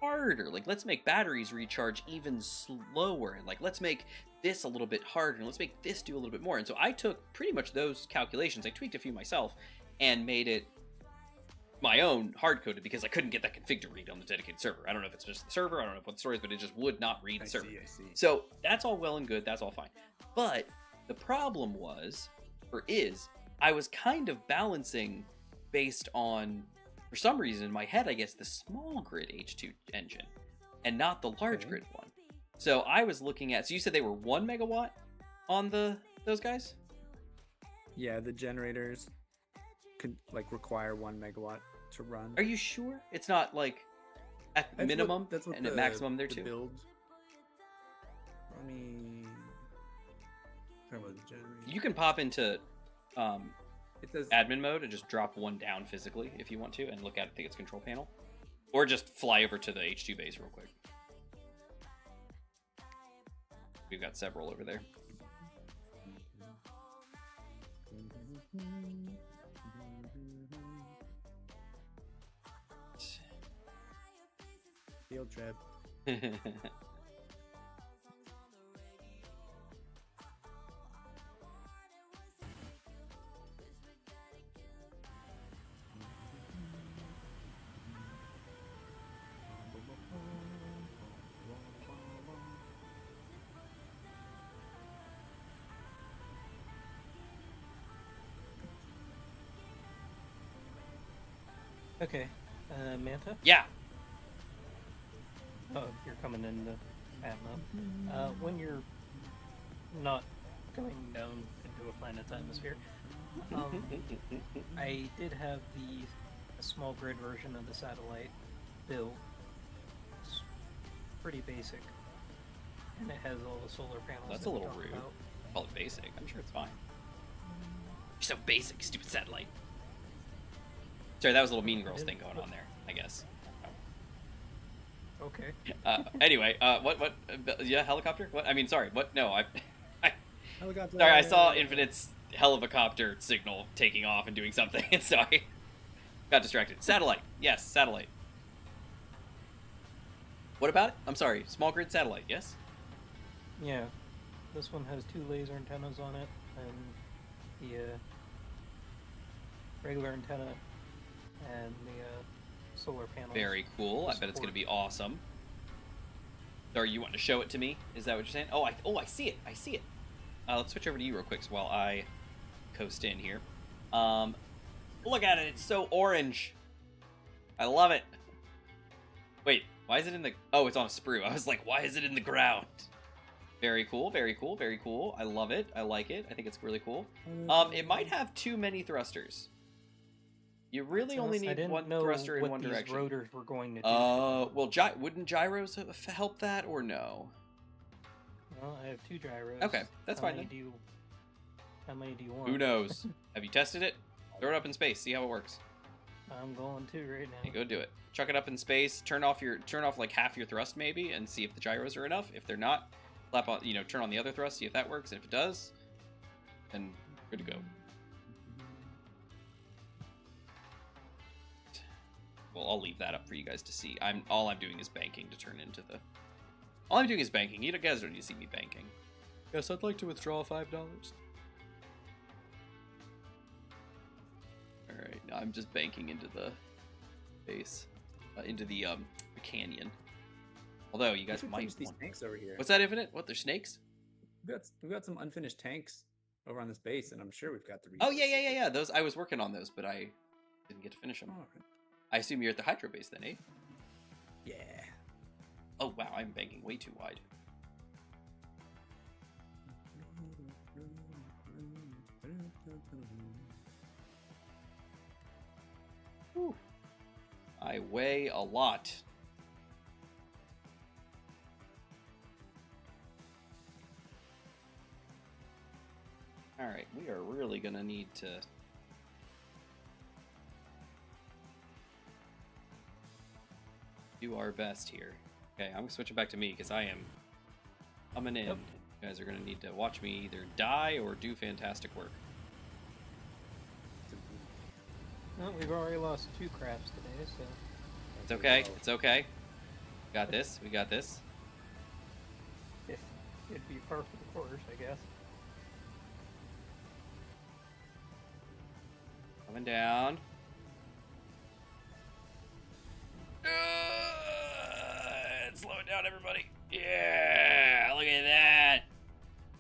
harder. Like, let's make batteries recharge even slower, and like let's make this a little bit harder, and let's make this do a little bit more. And so I took pretty much those calculations, I tweaked a few myself, and made it my own hard-coded because I couldn't get that config to read on the dedicated server. I don't know if it's just the server, I don't know what the story is, but it just would not read the server. I see. So that's all well and good, that's all fine. But the problem was, I was kind of balancing based on, for some reason in my head, I guess, the small grid H2 engine and not the large grid one. So I was looking at, so you said they were 1 megawatt on those guys? Yeah, the generators could like require 1 megawatt to run. Are you sure? It's not like at minimum and at maximum there too? Build. Let me talk about the generators. You can pop into it says admin mode and just drop one down physically if you want to and look at its control panel. Or just fly over to the H2 base real quick. We've got several over there. Field trip. Okay, Manta? Yeah. Oh, you're coming into Atmo. When you're not going down into a planet's atmosphere, I did have a small grid version of the satellite built. It's pretty basic, and it has all the solar panels. That's a little rude. Call it basic. I'm sure it's fine. You're so basic, stupid satellite. Sorry, that was a little Mean Girls thing going on there, I guess. Okay. Anyway, what? Yeah, helicopter? What? I mean, sorry. What? No, I Helicopter. sorry, I saw Infinite's helicopter signal taking off and doing something, and so I got distracted. Satellite. Yes, satellite. What about it? I'm sorry. Small grid satellite. Yes. Yeah. This one has 2 laser antennas on it, and the regular antenna and the solar panel. Very cool. I bet it's going to be awesome. So are you wanting to show it to me? Is that what you're saying? Oh, I see it. I see it. Let's switch over to you real quick while I coast in here. Look at it. It's so orange. I love it. Wait, why is it in the... Oh, it's on a sprue. I was like, why is it in the ground? Very cool. Very cool. Very cool. I love it. I like it. I think it's really cool. It might have too many thrusters. You really only need one thruster in one direction. These rotors were going to do. Well, wouldn't gyros help that, or no? Well, I have 2 gyros. Okay, that's fine then. How many do you want? Who knows? Have you tested it? Throw it up in space. See how it works. I'm going to right now. Okay, go do it. Chuck it up in space. Turn off like half your thrust maybe, and see if the gyros are enough. If they're not, flap on. Turn on the other thrust. See if that works. And if it does, then good to go. Well, I'll leave that up for you guys to see. All I'm doing is banking to turn into the... All I'm doing is banking. You guys don't need to see me banking. Yes, I'd like to withdraw $5. Alright, now I'm just banking into the base. Into the canyon. Although, you guys might these tanks over here. What's that, Infinite? What, they're snakes? We got some unfinished tanks over on this base, and I'm sure we've got the Oh resources. yeah. Those I was working on those, but I didn't get to finish them. All right. I assume you're at the hydro base then, eh? Yeah. Oh wow, I'm banking way too wide. Whew. I weigh a lot. Alright, we are really gonna need to do our best here. Okay, I'm switching back to me because I am coming in. Yep. You guys are gonna need to watch me either die or do fantastic work. Well, we've already lost 2 crafts today, so It's okay. It's okay. We got this. We got this. if it'd be par for the course, I guess. Coming down. Slow it down, everybody. Yeah, look at that.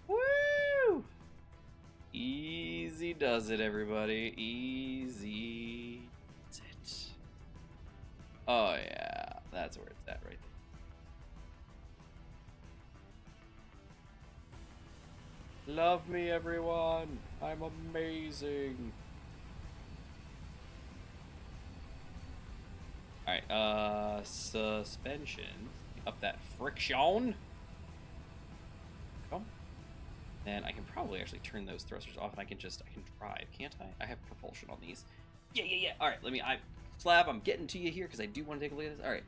Woo! Easy does it, everybody. Easy does it. Oh, yeah. That's where it's at right there. Love me, everyone. I'm amazing. Alright, suspension. Up that friction. Come. Then I can probably actually turn those thrusters off and I can drive, can't I? I have propulsion on these. Yeah. Alright, Slab, I'm getting to you here because I do want to take a look at this. Alright.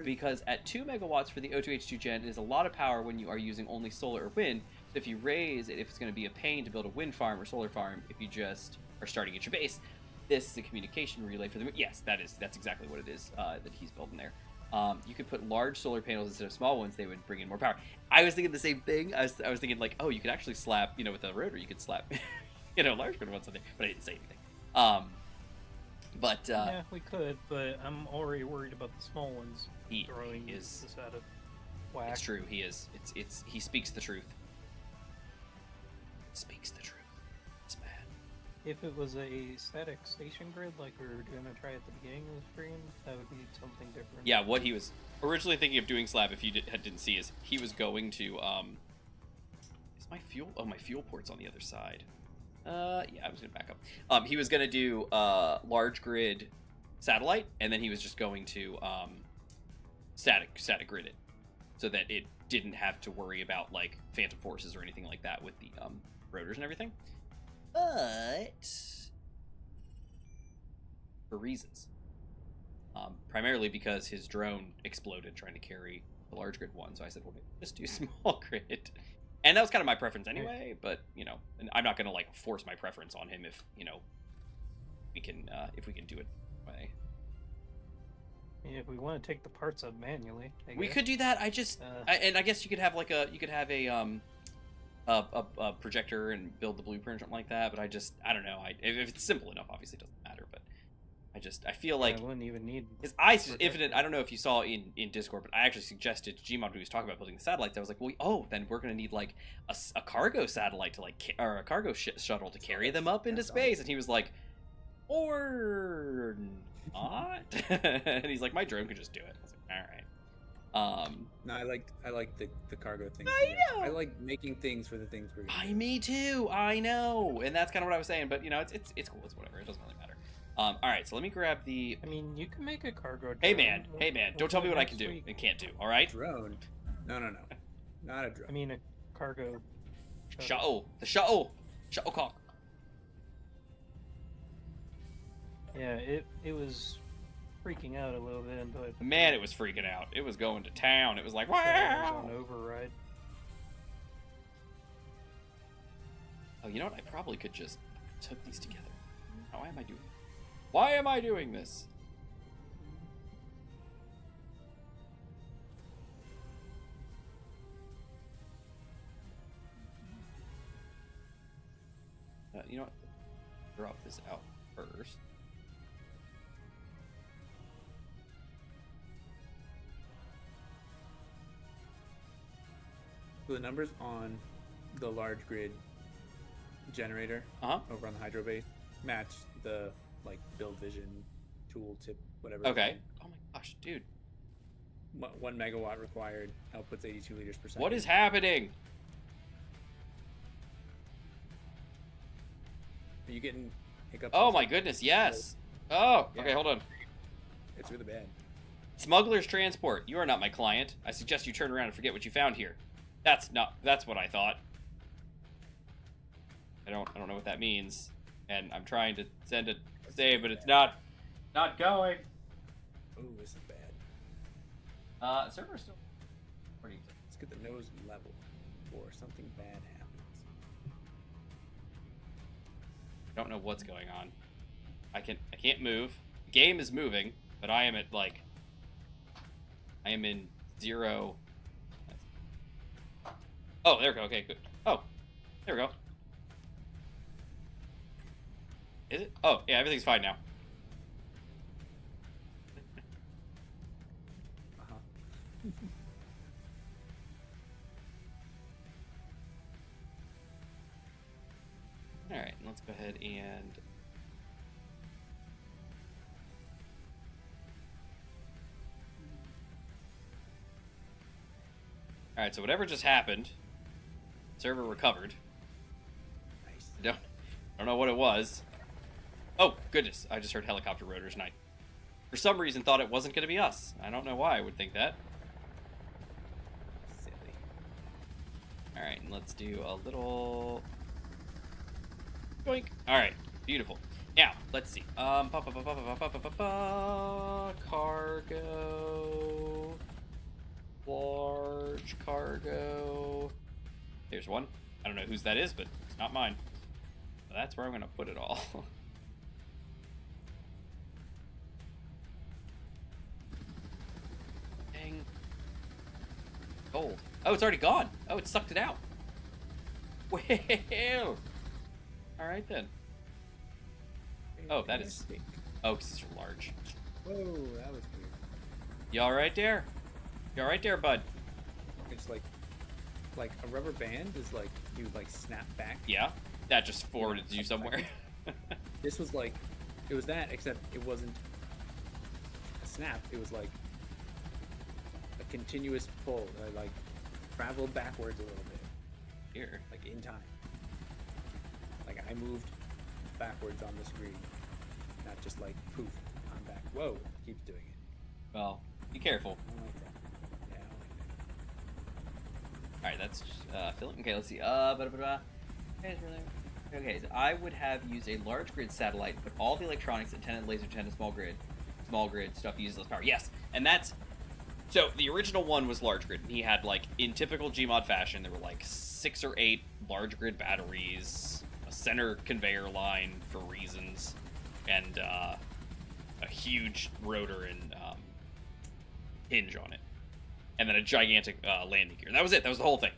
Because at 2 megawatts for the O2H2 gen, it is a lot of power when you are using only solar or wind. So if you raise it, if it's going to be a pain to build a wind farm or solar farm, if you just are starting at your base, this is a communication relay for the moon. Yes, that's exactly what it is that he's building there. You could put large solar panels instead of small ones. They would bring in more power. I was thinking the same thing. I was thinking like, oh, you could actually slap, with the rotor, you could slap, large grid ones on there. But I didn't say anything. Yeah, we could, but I'm already worried about the small ones throwing this out of whack. It's true. He is. He speaks the truth. Speaks the truth. It's bad. If it was a static station grid like we were going to try at the beginning of the stream, that would be something different. Yeah, what he was originally thinking of doing, Slab, if you didn't see, is he was going to is my fuel? Oh, my fuel port's on the other side. Yeah, I was gonna back up. He was gonna do large grid satellite, and then he was just going to static grid it, so that it didn't have to worry about like phantom forces or anything like that with the rotors and everything. But for reasons, primarily because his drone exploded trying to carry the large grid one. So I said, well, maybe just do small grid. And that was kind of my preference anyway, but, and I'm not going to, like, force my preference on him if, we can do it way. Yeah, if we want to take the parts up manually, We could do that. And I guess you could have, like, a projector and build the blueprint or something like that, but I don't know. If it's simple enough, obviously it doesn't matter, but I feel like I wouldn't even need his eyes is infinite. I don't know if you saw in Discord, but I actually suggested to Gmod when he was talking about building the satellites. I was like, well, then we're gonna need like a cargo satellite to like or a cargo shuttle to carry them up into space. And he was like, or not. And he's like, my drone could just do it. I was like, all right. No, I like the cargo things. I know. I like making things for the things we're gonna do. Me too. I know, and that's kind of what I was saying. But it's cool. It's whatever. It doesn't really matter. All right, so let me grab the. I mean, you can make a cargo drone. Hey man, don't tell me what I can do and can't do. All right. Drone? No, not a drone. I mean, a cargo. The shuttlecock. Yeah, it was freaking out a little bit until I. Man, it was freaking out. It was going to town. It was like, wow. It was on override. Oh, you know what? I probably could just hook these together. Why am I doing this? You know what? Drop this out first. So the numbers on the large grid generator over on the hydro base match the like build vision tool tip whatever. Okay. Oh my gosh, dude. 1 megawatt required, outputs 82 liters per second. What is happening? Are you getting hiccups? Oh my goodness, yes. Oh, okay, hold on. It's really bad. Smuggler's transport. You are not my client. I suggest you turn around and forget what you found here. That's what I thought. I don't know what that means. And I'm trying to send a save, but it's not going. Oh, this is bad. Server's still pretty. Let's get the nose level before something bad happens. Don't know what's going on. I can't move. The game is moving, but I am at like I am in 0. Oh, there we go. Okay, good. Oh, there we go. Is it? Oh, yeah, everything's fine now. All right, let's go ahead and all right. So whatever just happened, server recovered. Nice. I don't know what it was. Oh goodness! I just heard helicopter rotors, and I, for some reason, thought it wasn't going to be us. I don't know why I would think that. Silly. All right, and let's do a little. Boink. All right, beautiful. Now let's see. Cargo, large cargo. There's one. I don't know whose that is, but it's not mine. So that's where I'm gonna put it all. Dang. Gold. Oh, it's already gone. Oh, it sucked it out. Well. All right then. Oh, that is. Oh, because it's large. Whoa, that was weird. You all right there? You all right there, bud? It's like a rubber band is like you like snap back. Yeah, that just forwarded you somewhere. This was like, it was that, except it wasn't a snap. It was like a continuous pull. I like traveled backwards a little bit. Here. Like in time. Like I moved backwards on the screen, not just like poof, I'm back. Whoa, keeps doing it. Well, be careful. I don't like that. Yeah, I don't like that. All right, that's filling. Okay, let's see. Okay, so I would have used a large grid satellite, put all the electronics, antenna, laser antenna, small grid stuff uses less power. Yes, and that's so the original one was large grid, and he had like in typical Gmod fashion, there were like 6 or 8 large grid batteries, a center conveyor line for reasons, and a huge rotor and hinge on it, and then a gigantic landing gear. And that was it. That was the whole thing.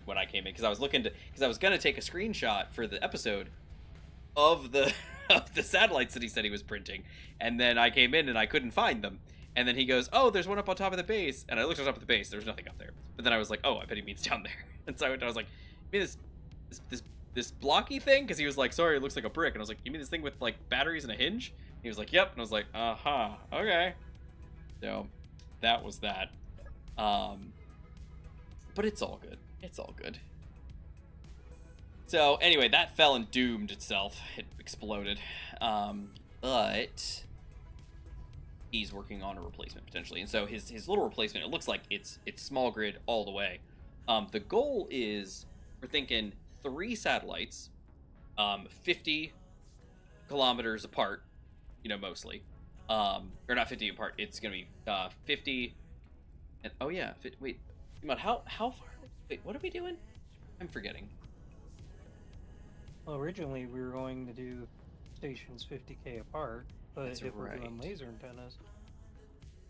When I came in, because I was gonna take a screenshot for the episode of the of the satellites that he said he was printing, and then I came in and I couldn't find them. And then he goes, "Oh, there's one up on top of the base." And I looked on top of the base. There was nothing up there. But then I was like, "Oh, I bet he means down there." And so I was like, "You mean this blocky thing?" Because he was like, "Sorry, it looks like a brick." And I was like, "You mean this thing with like batteries and a hinge?" He was like, "Yep." And I was like, okay." So that was that. But it's all good. It's all good. So anyway, that fell and doomed itself. It exploded. But he's working on a replacement potentially, and so his little replacement, it looks like it's small grid all the way. The goal is, we're thinking 3 satellites, 50 kilometers apart, mostly, or not 50 apart. It's gonna be 50. And oh yeah, wait, how far? Wait, what are we doing? I'm forgetting. Well, originally we were going to do stations 50k apart, but That's if we're right. doing laser antennas,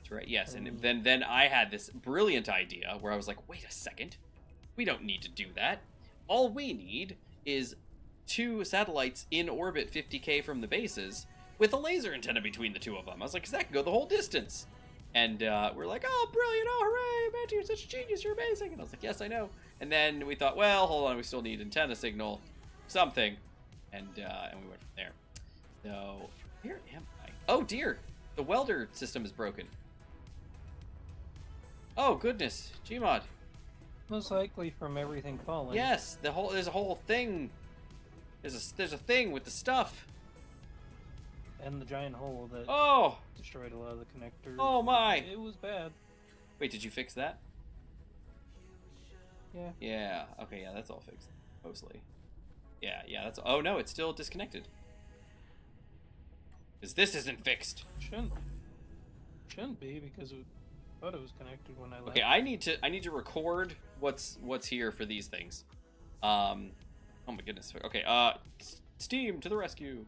That's right. Yes, and then I had this brilliant idea where I was like, wait a second, we don't need to do that. All we need is 2 satellites in orbit 50k from the bases with a laser antenna between the 2 of them. I was like, 'cause that can go the whole distance. And we're like, oh, brilliant, oh, hooray, Matthew, you're such a genius, you're amazing. And I was like, yes, I know. And then we thought, well, hold on, we still need antenna signal, something, and we went from there. So where am I? Oh dear, the welder system is broken. Oh goodness, Gmod. Most likely from everything falling. Yes, there's a whole thing. There's a thing with the stuff. And the giant hole that Oh. destroyed a lot of the connectors. Oh my. It was bad. Wait, did you fix that? Yeah. Yeah. Okay. Yeah, that's all fixed. Mostly. Yeah. Yeah. That's. Oh no, it's still disconnected. Because this isn't fixed. Shouldn't be because I thought it was connected when I left. Okay, I need to record what's here for these things. Oh my goodness. Okay. Steam to the rescue.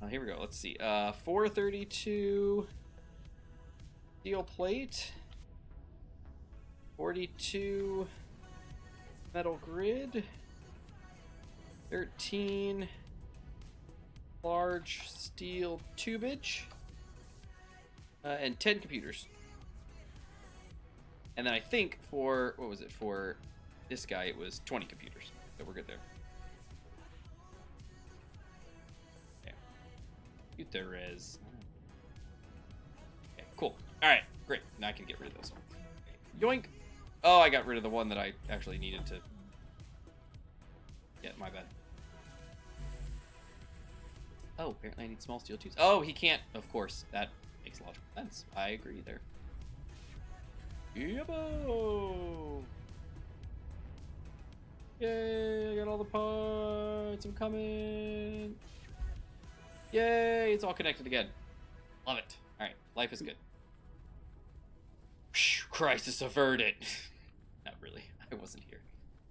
Here we go. Let's see. 432 steel plate. 42 metal grid. 13 large steel tubage. And 10 computers. And then I think for, what was it, for this guy, it was 20 computers. So we're good there. Okay. Computer is. Okay, cool. Alright, great. Now I can get rid of those. Yoink! Oh, I got rid of the one that I actually needed to get, my bad. Oh, apparently I need small steel tubes. Oh, he can't, of course. That makes logical sense. I agree there. Yabbo! Yay, I got all the parts. I'm coming. Yay, it's all connected again. Love it. Alright, life is good. Crisis averted. Not really. I wasn't here.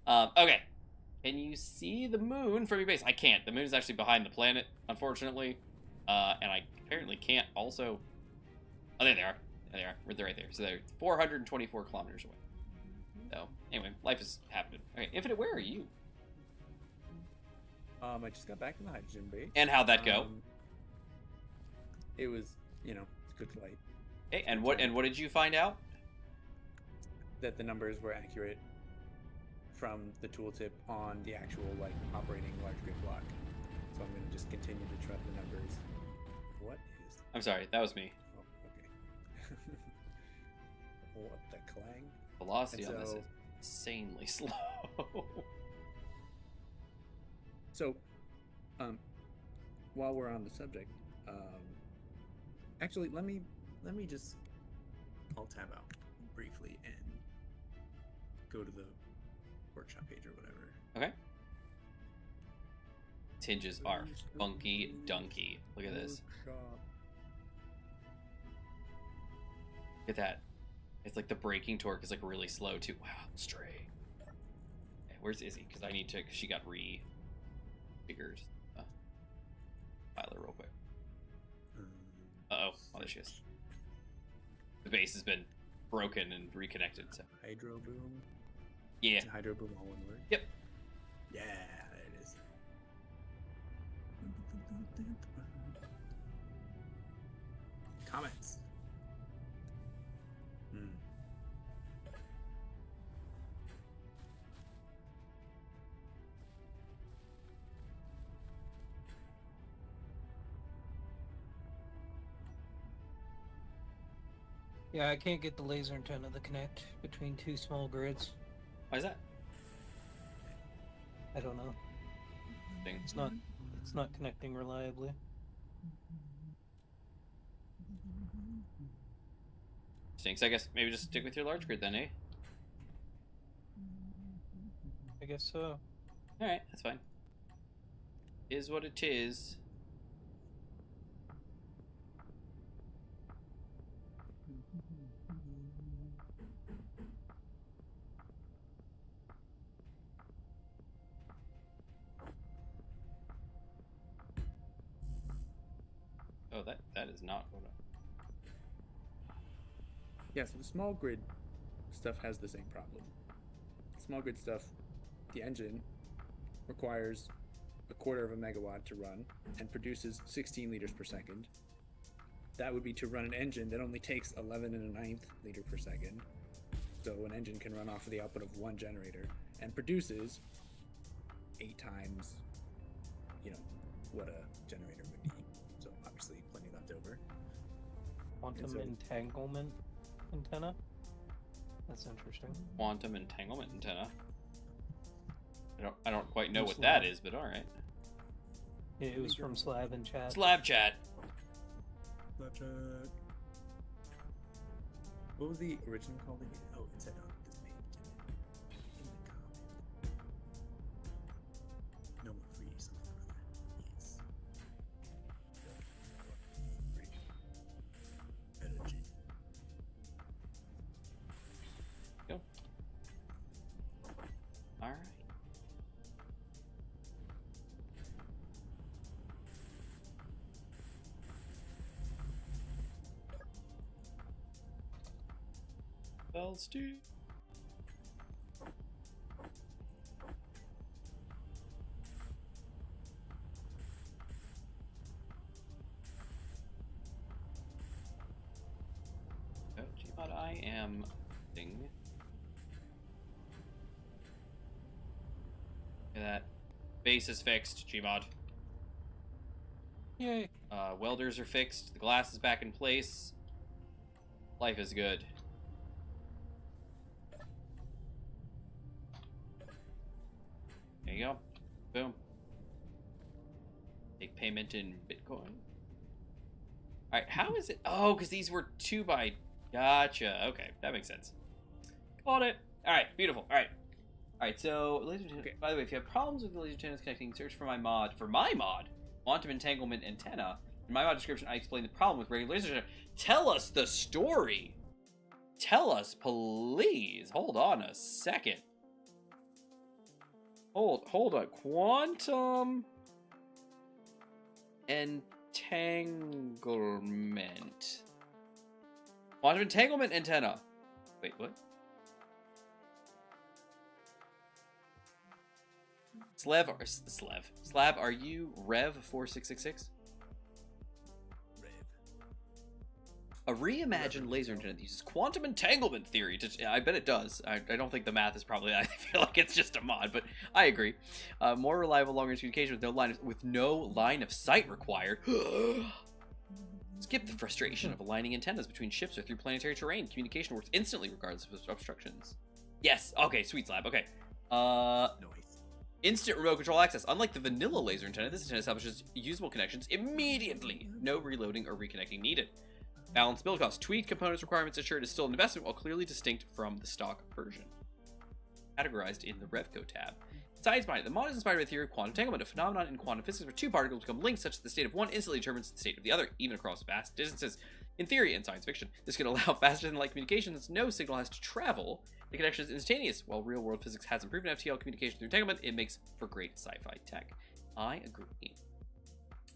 Okay. Can you see the moon from your base? I can't. The moon is actually behind the planet, unfortunately. And I apparently can't also... Oh, there they are. There they are. They're right there. So they're 424 kilometers away. So, anyway, life is happening. Okay, Infinite, where are you? I just got back from the hydrogen base. And how'd that go? It was, it's a good flight. Okay, and what did you find out? That the numbers were accurate from the tooltip on the actual operating large grid block. So I'm gonna just continue to trust the numbers. What is? I'm sorry, that was me. Oh, okay. What the clang? Velocity on this is insanely slow. So, while we're on the subject, actually, let me just I'll tab out briefly and go to the workshop page or whatever. Okay. Hinges are funky dunky. Look at this. Look at that. It's like the braking torque is like really slow too. Wow, straight. Okay, where's Izzy? Because I need to. Cause she got refigured. File her real quick. Uh oh. Oh, there she is. The base has been broken and reconnected. So. Hydro boom. Yeah. Is hydro boom all one word? Yep. Yeah, there it is. Comments. Yeah, I can't get the laser antenna to connect between two small grids. Why is that? I don't know. Thing. It's not connecting reliably. Stinks. I guess maybe just stick with your large grid then, eh? I guess so. Alright, that's fine. Is what it is. Oh, that is not what Yeah, so the small grid stuff has the same problem. Small grid stuff, the engine requires 1/4 of a megawatt to run and produces 16 liters per second. That would be to run an engine that only takes 11 1/9 liter per second. so an engine can run off of the output of one generator and produces 8 times, what a generator would be. So obviously plenty left over. Quantum entanglement antenna? That's interesting. Quantum entanglement antenna. I don't quite know what that is, but all right. Yeah, it was from Slab in chat. Slab chat. Slab chat. What was the original called again? Oh, it said on this page. In the comment. No more free something or other. Yes. Free. Energy. Go. All right. Bells do. Oh, Gmod, I am thing. Look at that. Base is fixed, Gmod. Yay! Welders are fixed. The glass is back in place. Life is good. There you go. Boom. Take payment in Bitcoin. Alright, how is it? Oh, because these were 2 by... Gotcha. Okay, that makes sense. Got it. Alright, beautiful. Alright. Alright, so, laser antenna, by the way, if you have problems with the laser antennas connecting, search for my mod. Quantum Entanglement Antenna. In my mod description, I explain the problem with regular laser antenna. Tell us the story! Tell us, please! Hold on a second. Hold on. Quantum entanglement. Quantum entanglement antenna. Wait, what? Slab, are you Rev 4666? A reimagined laser antenna that uses quantum entanglement theory to... I bet it does. I don't think the math is probably... I feel like it's just a mod, but I agree. More reliable long-range communication with no line of sight required. Skip the frustration of aligning antennas between ships or through planetary terrain. Communication works instantly regardless of obstructions. Yes. Okay, sweet Slab. Okay. Noise. Instant remote control access. Unlike the vanilla laser antenna, this antenna establishes usable connections immediately. No reloading or reconnecting needed. Balanced build cost. Tweaked components requirements ensure it is still an investment while clearly distinct from the stock version. Categorized in the Revco tab. Science behind it. The mod is inspired by the theory of quantum entanglement, a phenomenon in quantum physics where 2 particles become linked such that the state of one instantly determines the state of the other, even across vast distances. In theory and science fiction, this can allow faster than light communication since no signal has to travel. The connection is instantaneous. While real-world physics hasn't proven FTL communication through entanglement, it makes for great sci-fi tech. I agree.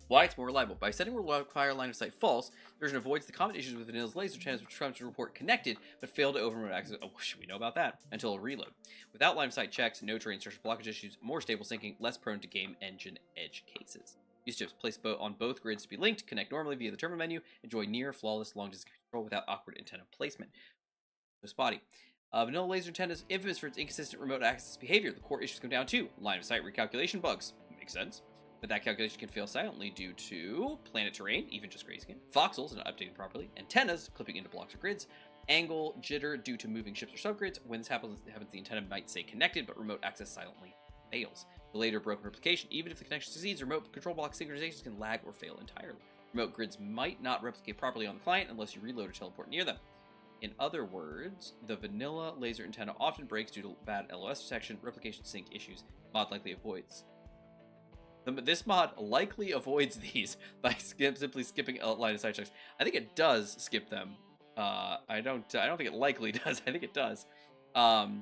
Why it's more reliable. By setting require line of sight false, the version avoids the common issues with vanilla's laser antennas which come to report connected, but fail to over remote access. Oh, should we know about that? Until a reload. Without line of sight checks, no terrain structure blockage issues, more stable syncing, less prone to game engine edge cases. Use chips placed on both grids to be linked, connect normally via the terminal menu, enjoy near flawless long distance control without awkward antenna placement. So spotty. Vanilla laser antenna is infamous for its inconsistent remote access behavior. The core issues come down to line of sight recalculation bugs. Makes sense. But that calculation can fail silently due to planet terrain, even just grazing it, voxels not updated properly, antennas clipping into blocks or grids, angle jitter due to moving ships or subgrids. When this happens, the antenna might say connected, but remote access silently fails. Delayed or broken replication. Even if the connection succeeds, remote control block synchronizations can lag or fail entirely. Remote grids might not replicate properly on the client unless you reload or teleport near them. In other words, the vanilla laser antenna often breaks due to bad LOS detection, replication sync issues. Mod likely avoids. This mod likely avoids these by simply skipping line of sight checks. I think it does skip them. I don't think it likely does. I think it does. The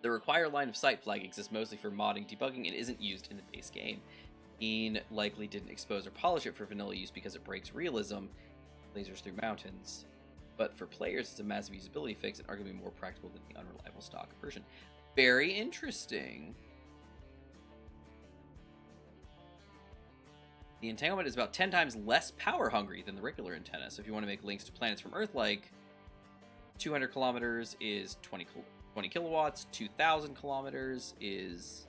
require line of sight flag exists mostly for modding, debugging, and isn't used in the base game. Keen likely didn't expose or polish it for vanilla use because it breaks realism, lasers through mountains. But for players, it's a massive usability fix and arguably more practical than the unreliable stock version. Very interesting. The entanglement is about 10 times less power hungry than the regular antenna, so if you want to make links to planets from Earth, like 200 kilometers is 20 kilowatts. 2,000 kilometers is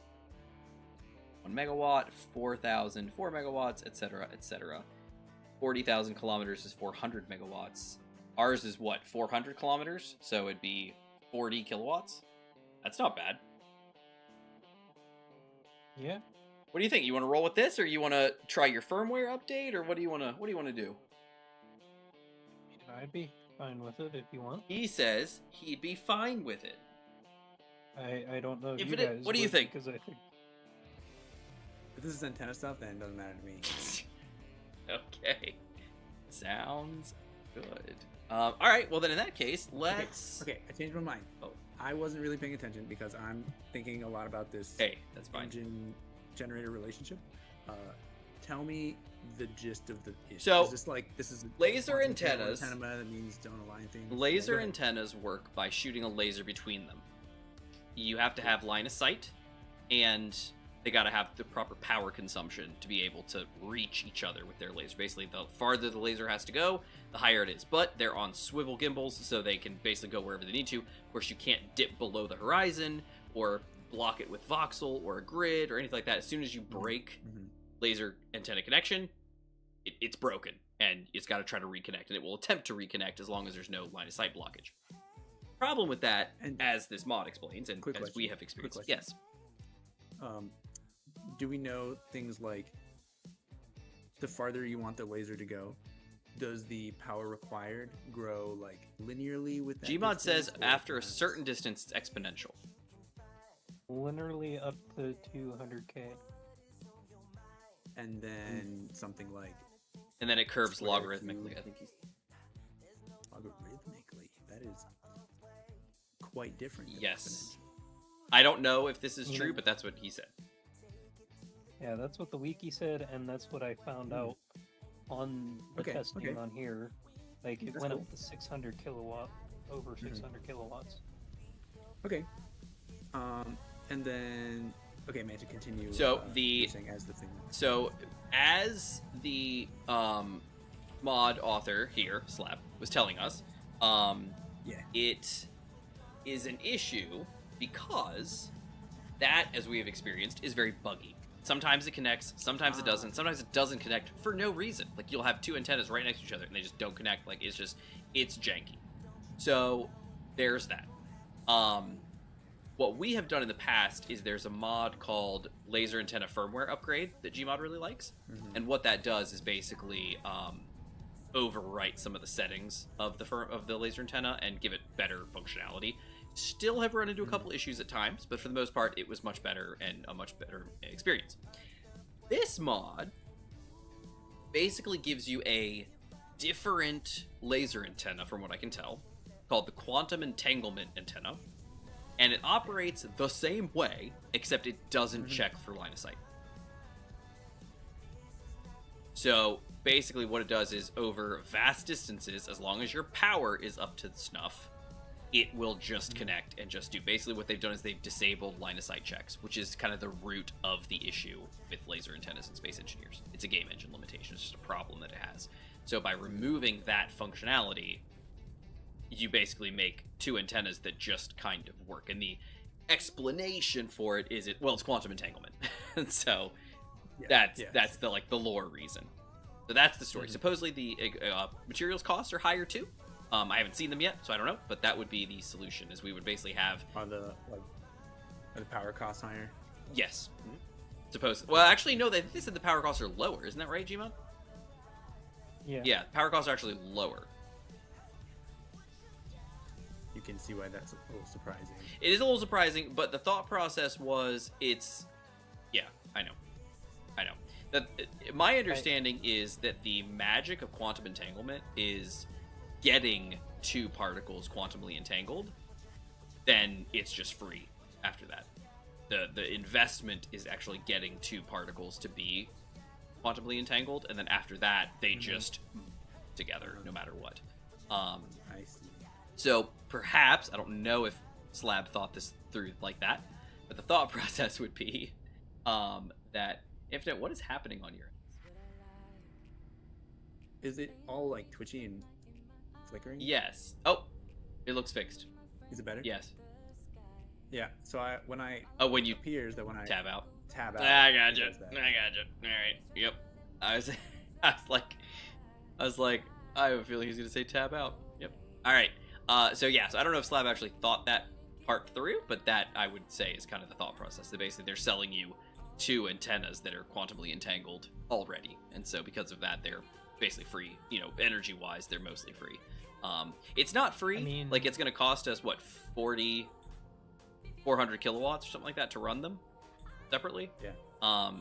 1 megawatt. 4,000, 4 megawatts, etc., etc. 40,000 kilometers is 400 megawatts. Ours is what, 400 kilometers? So it'd be 40 kilowatts. That's not bad. Yeah. What do you think? You want to roll with this, or you want to try your firmware update, or what do you want to do? I'd be fine with it if you want. He says he'd be fine with it. I don't know If you it- guys. what do you would, think? Because I think If this is antenna stuff, then it doesn't matter to me. Okay. Sounds good. All right. Well, then in that case, let's. Okay, I changed my mind. Oh. I wasn't really paying attention because I'm thinking a lot about this Hey, that's fine. engine generator relationship. Tell me the gist of the issue. So, is this like this is a laser quantum antennas- antenna that means don't align things. Laser Go ahead. antennas work by shooting a laser between them. You have to have line of sight, and they got to have the proper power consumption to be able to reach each other with their laser. Basically, the farther the laser has to go, the higher it is. But they're on swivel gimbals, so they can basically go wherever they need to. Of course, you can't dip below the horizon or block it with voxel or a grid or anything like that. As soon as you break laser antenna connection, it's broken, and it's got to try to reconnect, and it will attempt to reconnect as long as there's no line of sight blockage. Problem with that, And- as this mod explains, and Quick as question. we have experienced, Quick yes. Do we know things like the farther you want the laser to go, does the power required grow like linearly with that? Gmod says distance, or after a perhaps- certain distance, it's exponential. linearly up to 200k. and then something like And then it curves Square logarithmically, cube. I think he's... logarithmically. That is quite different. than Yes. exponential. I don't know if this is true, Mhm. but that's what he said. Yeah, that's what the wiki said, and that's what I found out on the Okay, testing okay. on here. Like, it That's went cool. up to 600 kilowatt, over 600 kilowatts. Okay. And then okay, man, to continue. So, you're saying as the thing. So, as the mod author here, Slap, was telling us, Yeah. it is an issue because that, as we have experienced, is very buggy. Sometimes it connects, sometimes it doesn't, sometimes it doesn't connect for no reason. Like, you'll have two antennas right next to each other, and they just don't connect. Like, it's janky. So, there's that. What we have done in the past is there's a mod called Laser Antenna Firmware Upgrade that Gmod really likes. And what that does is basically overwrite some of the settings of the laser antenna and give it better functionality. Still have run into a couple issues at times, but for the most part, it was much better and a much better experience. This mod basically gives you a different laser antenna, from what I can tell, called the Quantum Entanglement Antenna. And it operates the same way, except it doesn't check for line of sight. So basically what it does is, over vast distances, as long as your power is up to snuff, it will just connect and just do. Basically what they've done is they've disabled line of sight checks, which is kind of the root of the issue with laser antennas and Space Engineers. It's a game engine limitation. It's just a problem that it has. So by removing that functionality, you basically make two antennas that just kind of work. And the explanation for it is it's quantum entanglement. And so that's the lore reason. So that's the story. Supposedly the materials costs are higher too. I haven't seen them yet, so I don't know. But that would be the solution. Is we would basically have Are the power costs higher? yes. Well, actually no. They said the power costs are lower. Isn't that right, Gmod? Yeah. Yeah, power costs are actually lower. You can see why that's a little surprising. It is a little surprising, but the thought process was yeah, I know. That my understanding is that the magic of quantum entanglement is getting two particles quantumly entangled, then it's just free after that. The investment is actually getting two particles to be quantumly entangled, and then after that they just together no matter what. I see. So perhaps, I don't know if Slab thought this through like that, but the thought process would be that Infinite, what is happening on your end? Is it all like twitchy and flickering? Yes. Oh, It looks fixed. Is it better? Yes. Yeah. So when I when you appears that when I tab out. tab out, I it gotcha. does that. I gotcha. All right. Yep. I was like, I have a feeling he's gonna say tab out. Yep. All right. So yeah. So I don't know if Slab actually thought that part through, but that I would say is kind of the thought process. That basically they're selling you 2 antennas that are quantumly entangled already, and so because of that, they're basically free. You know, energy-wise, they're mostly free. It's not free. I mean, like it's gonna cost us what 400 kilowatts or something like that to run them separately. Yeah.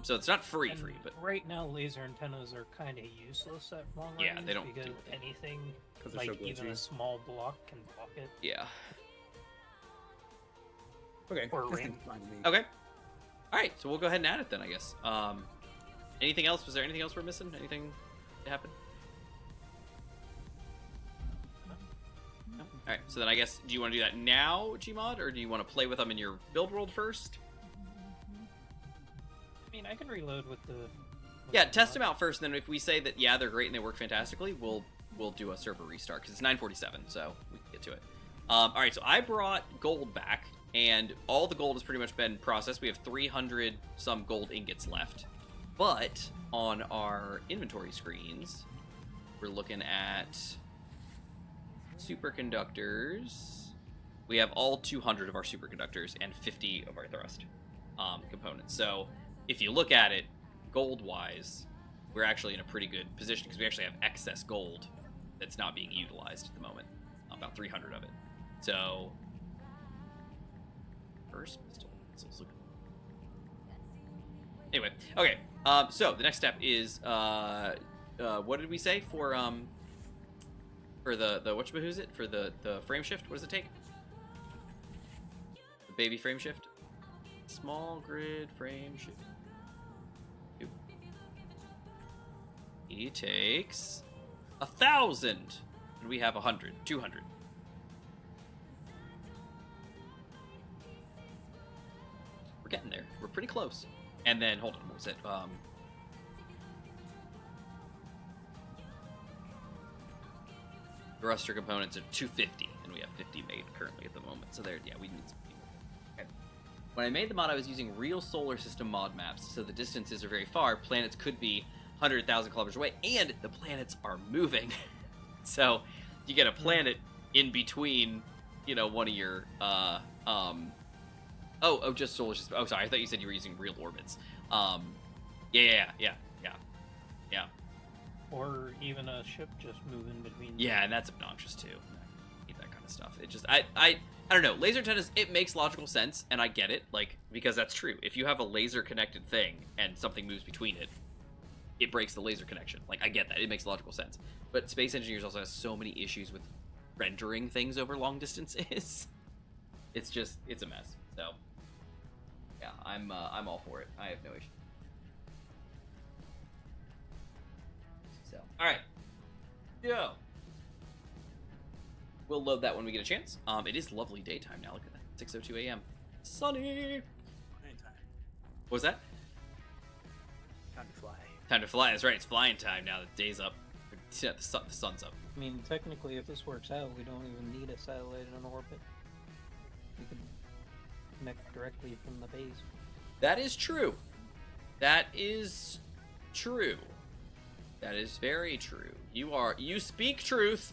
So it's not free, and but right now laser antennas are kind of useless at long Yeah, range they don't because do anything. anything, 'Cause they're like so even a glitchy. small block can block it. yeah. Okay. Or this ring. seems fine to me. Okay. All right, so we'll go ahead and add it then, I guess. Anything else? Was there anything else we're missing? Anything that happened? No? All right, so then I guess, do you want to do that now, Gmod, or do you want to play with them in your build world first? I mean, I can reload with the. Yeah, test them out first, and then if we say that, yeah, they're great and they work fantastically, we'll do a server restart, because it's 9:47, so we can get to it. All right, so I brought gold back, and all the gold has pretty much been processed. We have 300 some gold ingots left. But on our inventory screens, we're looking at superconductors. We have all 200 of our superconductors and 50 of our thrust components. So if you look at it, gold-wise, we're actually in a pretty good position because we actually have excess gold that's not being utilized at the moment. About 300 of it. So first pistol. Anyway, okay. So the next step is what did we say for the what's it for the frame shift? What does it take? The baby frame shift. Small grid frame shift. He takes 1,000, and we have 100, 200. We're getting there. We're pretty close. And then, hold on, what was it? Thruster components are 250, and we have 50 made currently at the moment. So there, yeah, we need some people. Okay. When I made the mod, I was using real solar system mod maps, so the distances are very far. Planets could be 100,000 kilometers away, and the planets are moving. So you get a planet in between, you know, one of your just solar system. Oh, sorry, I thought you said you were using real orbits. Yeah. Or even a ship just moving between. Yeah, and that's obnoxious too. I hate that kind of stuff. It just, I don't know. Laser antennas, it makes logical sense, and I get it, like, because that's true. If you have a laser connected thing and something moves between it, it breaks the laser connection. Like, I get that. It makes logical sense. But Space Engineers also has so many issues with rendering things over long distances. It's just, it's a mess. So, yeah, I'm all for it. I have no issue. So, all right. Yo. We'll load that when we get a chance. It is lovely daytime now. Look at that. 6:02 a.m. Sunny. What was that? Time to fly. Time to fly. That's right. It's flying time now. The day's up. The sun's up. I mean, technically, if this works out, we don't even need a satellite in orbit. We can connect directly from the base. That is true. That is true. That is very true. You speak truth,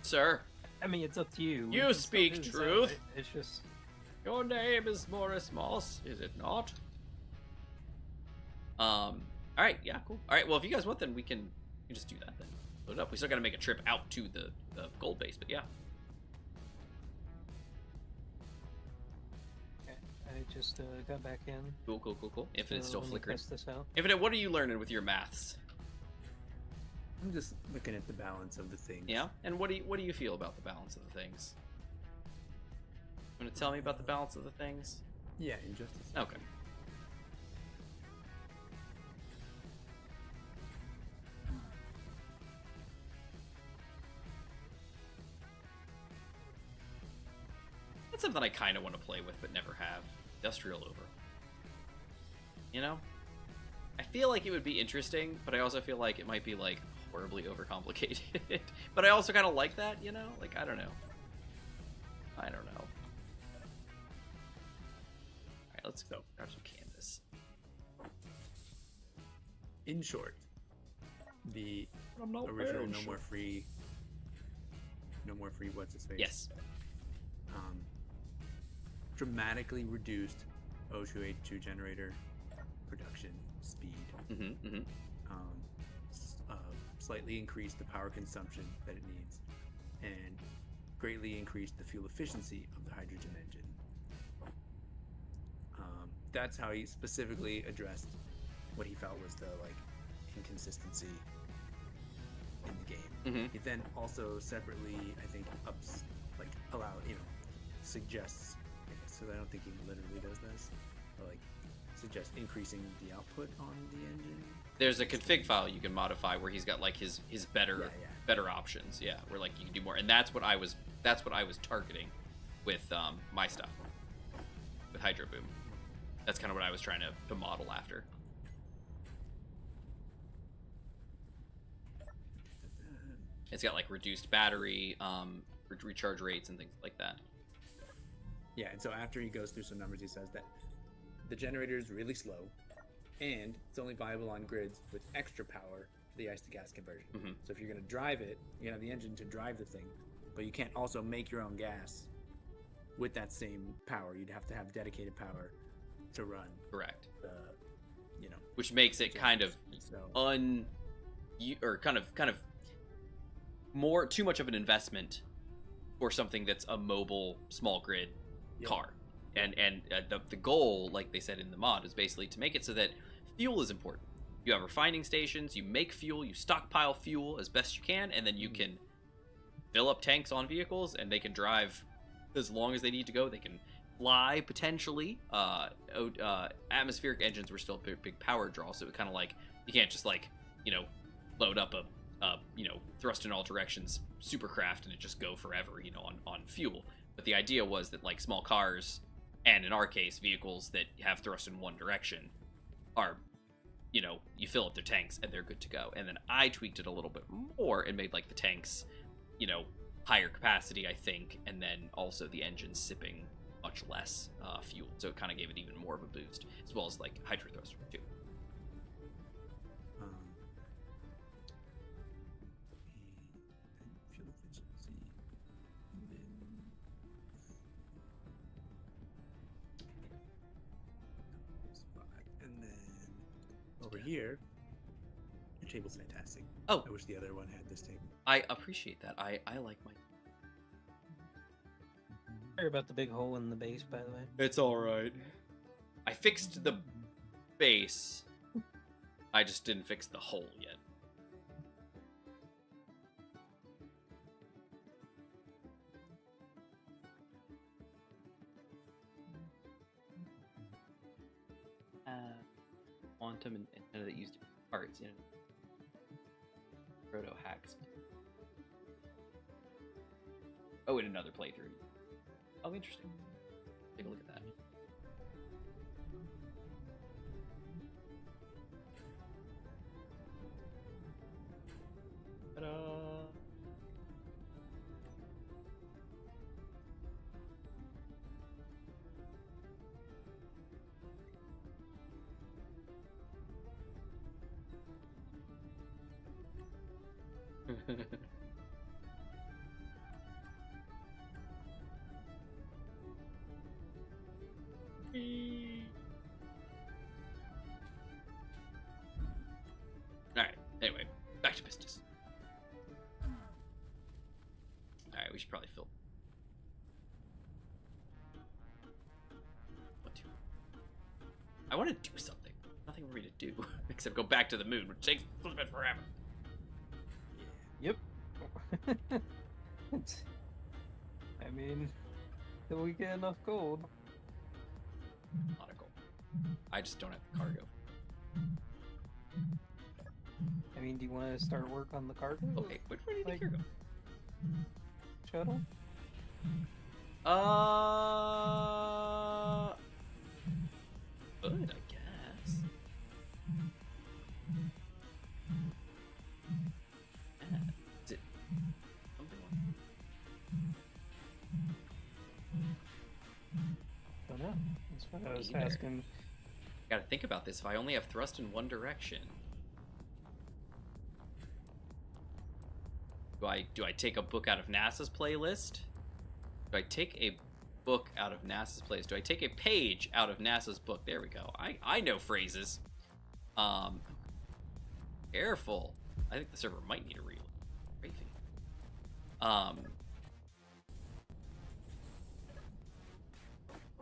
sir. I mean, it's up to you. We You can still speak do the truth. satellite. It's just. Your name is Morris Moss, is it not? All right, yeah, cool. All right, well, if you guys want, then we can just do that then. Load it up. We still got to make a trip out to the gold base, but yeah. Okay, I just got back in. Cool. Infinite's so still let me flickering. test this out. Infinite, what are you learning with your maths? I'm just looking at the balance of the things. Yeah, and what do you feel about the balance of the things? You want to tell me about the balance of the things? Yeah, in just a second. Okay. That's something I kind of want to play with, but never have. Industrial over. You know? I feel like it would be interesting, but I also feel like it might be like horribly overcomplicated. But I also kind of like that, you know? Like, I don't know. I don't know. Alright, let's go. Grab some canvas. In short, the I'm not original very No More Free what's its face? Yes. Dramatically reduced O2H2 generator production speed. Slightly increased the power consumption that it needs, and greatly increased the fuel efficiency of the hydrogen engine. That's how he specifically addressed what he felt was the inconsistency in the game. He then also separately, I think, suggests. So I don't think he literally does this, but suggests increasing the output on the engine. There's a config file you can modify where he's got his better options. Yeah, where you can do more, and that's what I was targeting with my stuff with Hydro Boom. That's kind of what I was trying to model after. It's got reduced battery, recharge rates, and things like that. Yeah, and so after he goes through some numbers, he says that the generator is really slow, and it's only viable on grids with extra power for the ice to gas conversion. So if you're going to drive it, you have the engine to drive the thing, but you can't also make your own gas with that same power. You'd have to have dedicated power to run. Correct. Which makes it kind of more too much of an investment for something that's a mobile small grid car. And the goal, like they said in the mod, is basically to make it so that fuel is important. You have refining stations, you make fuel, you stockpile fuel as best you can, and then you can fill up tanks on vehicles, and they can drive as long as they need to go. They can fly, potentially. Atmospheric engines were still a big power draw, so it kind of you can't just load up a thrust in all directions supercraft and it just go forever, on fuel. But the idea was that small cars, and in our case vehicles that have thrust in one direction, are you fill up their tanks and they're good to go. And then I tweaked it a little bit more and made the tanks higher capacity, I think, and then also the engine sipping much less fuel, so it kind of gave it even more of a boost, as well as hydro thruster too. Over here, your table's fantastic. Oh, I wish the other one had this table. I appreciate that. I like my. Sorry about the big hole in the base, by the way. It's all right. I fixed the base. I just didn't fix the hole yet. Quantum and none of that used parts, Proto hacks. Oh, in another playthrough. Oh, interesting. Take a look at that. Ta-da! Alright, anyway, back to business. Alright, we should probably fill. 1, 2. I want to do something. Nothing for me to do, except go back to the moon, which takes a little bit forever. Yep. I mean, till we get enough gold. A lot of gold. I just don't have the cargo. I mean, do you want to start work on the cargo? Okay, where do you think you're going? Shuttle? Good, I guess. That's what I was Either. asking. Gotta think about this. If I only have thrust in one direction, do I take a book out of NASA's playlist? Do I take a book out of NASA's playlist? Do I take a page out of NASA's book? There we go. I know phrases. Careful. I think the server might need a reload. Crazy.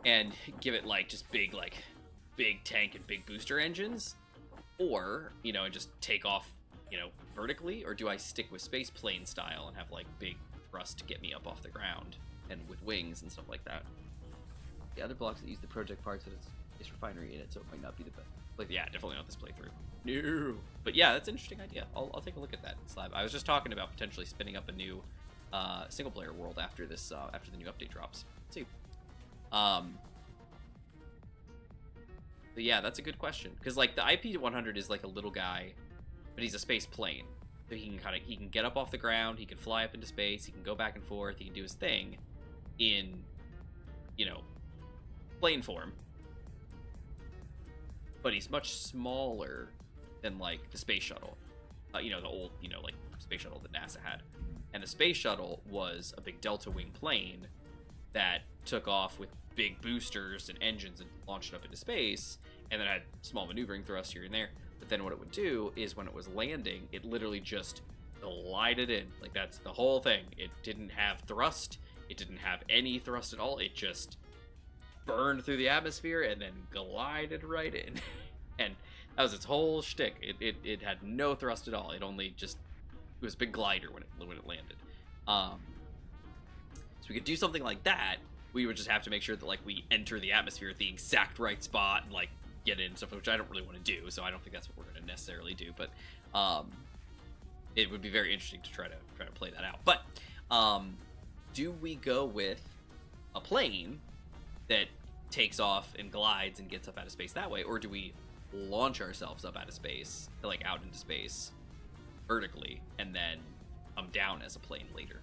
And give it like just big tank and big booster engines, or and just take off vertically, or do I stick with space plane style and have like big thrust to get me up off the ground and with wings and stuff like that? The other blocks that use the project parts of its refinery in it, so it might not be the best. Like, yeah, definitely not this playthrough. No, but yeah, that's an interesting idea. I'll take a look at that slab. I was just talking about potentially spinning up a new single player world after this after the new update drops. Let's see. But yeah, that's a good question, because like the IP-100 is like a little guy, but he's a space plane, so he can get up off the ground, he can fly up into space, he can go back and forth, he can do his thing in plane form, but he's much smaller than like the space shuttle, the old like space shuttle that NASA had. And the space shuttle was a big delta wing plane that took off with big boosters and engines and launched it up into space, and then had small maneuvering thrust here and there. But then what it would do is when it was landing, it literally just glided in. Like, that's the whole thing. It didn't have thrust. It didn't have any thrust at all. It just burned through the atmosphere and then glided right in. And that was its whole shtick. It had no thrust at all. It was a big glider when it landed. So we could do something like that. We would just have to make sure that like we enter the atmosphere at the exact right spot and like get in stuff, which I don't really want to do. So I don't think that's what we're going to necessarily do. But it would be very interesting to try to play that out. But do we go with a plane that takes off and glides and gets up out of space that way, or do we launch ourselves up out of space, like out into space vertically, and then come down as a plane later?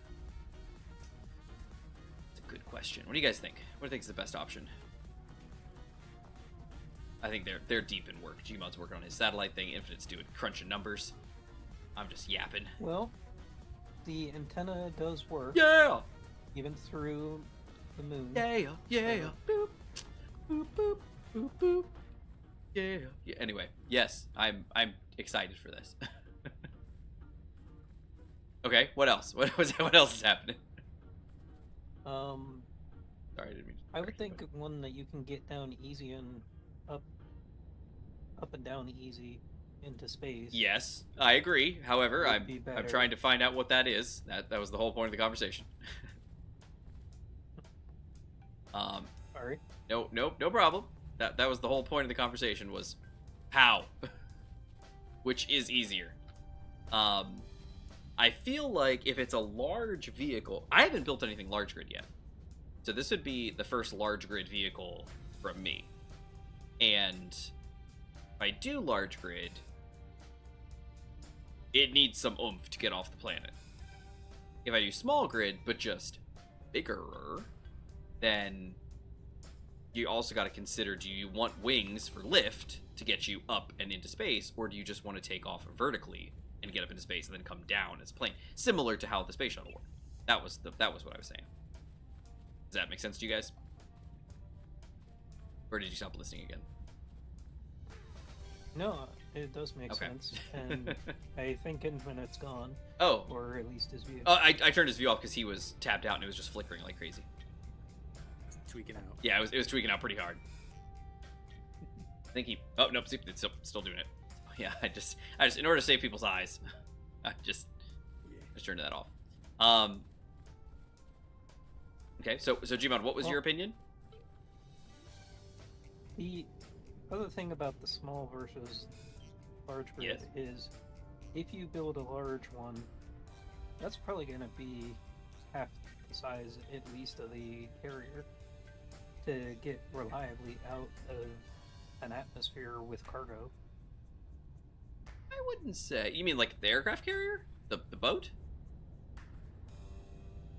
It's a good question. What do you guys think? What do you think is the best option? I think they're deep in work. Gmod's working on his satellite thing. Infinite's doing crunching numbers. I'm just yapping. Well, the antenna does work. Yeah. Even through the moon. Yeah. Boop. Boop boop boop boop. Yeah. Anyway, yes, I'm excited for this. Okay, what else? What else is happening? Sorry, I didn't mean to. I would think one that you can get down easy and up and down easy into space. Yes, I agree. However, I'm better. trying to find out what that is. That was the whole point of the conversation. Sorry. No problem. That was the whole point of the conversation, was how, which is easier. I feel like if it's a large vehicle, I haven't built anything large grid yet, so this would be the first large grid vehicle from me. And if I do large grid, it needs some oomph to get off the planet. If I do small grid, but just bigger, then you also got to consider, do you want wings for lift to get you up and into space, or do you just want to take off vertically and get up into space and then come down as a plane, similar to how the space shuttle worked? That was what I was saying. Does that make sense to you guys? Or did you stop listening again? No, it does make sense. And I think Infinite's gone. Oh. Or at least his view. I turned his view off because he was tapped out and it was just flickering like crazy. Tweaking out. Yeah, it was tweaking out pretty hard. I think he... Oh, nope, it's still doing it. Yeah, I just in order to save people's eyes, I just turned that off. Okay, so Gmod, what was your opinion? The other thing about the small versus large grid is, if you build a large one, that's probably going to be half the size, at least, of the carrier to get reliably out of an atmosphere with cargo. I wouldn't say. You mean like the aircraft carrier? The boat?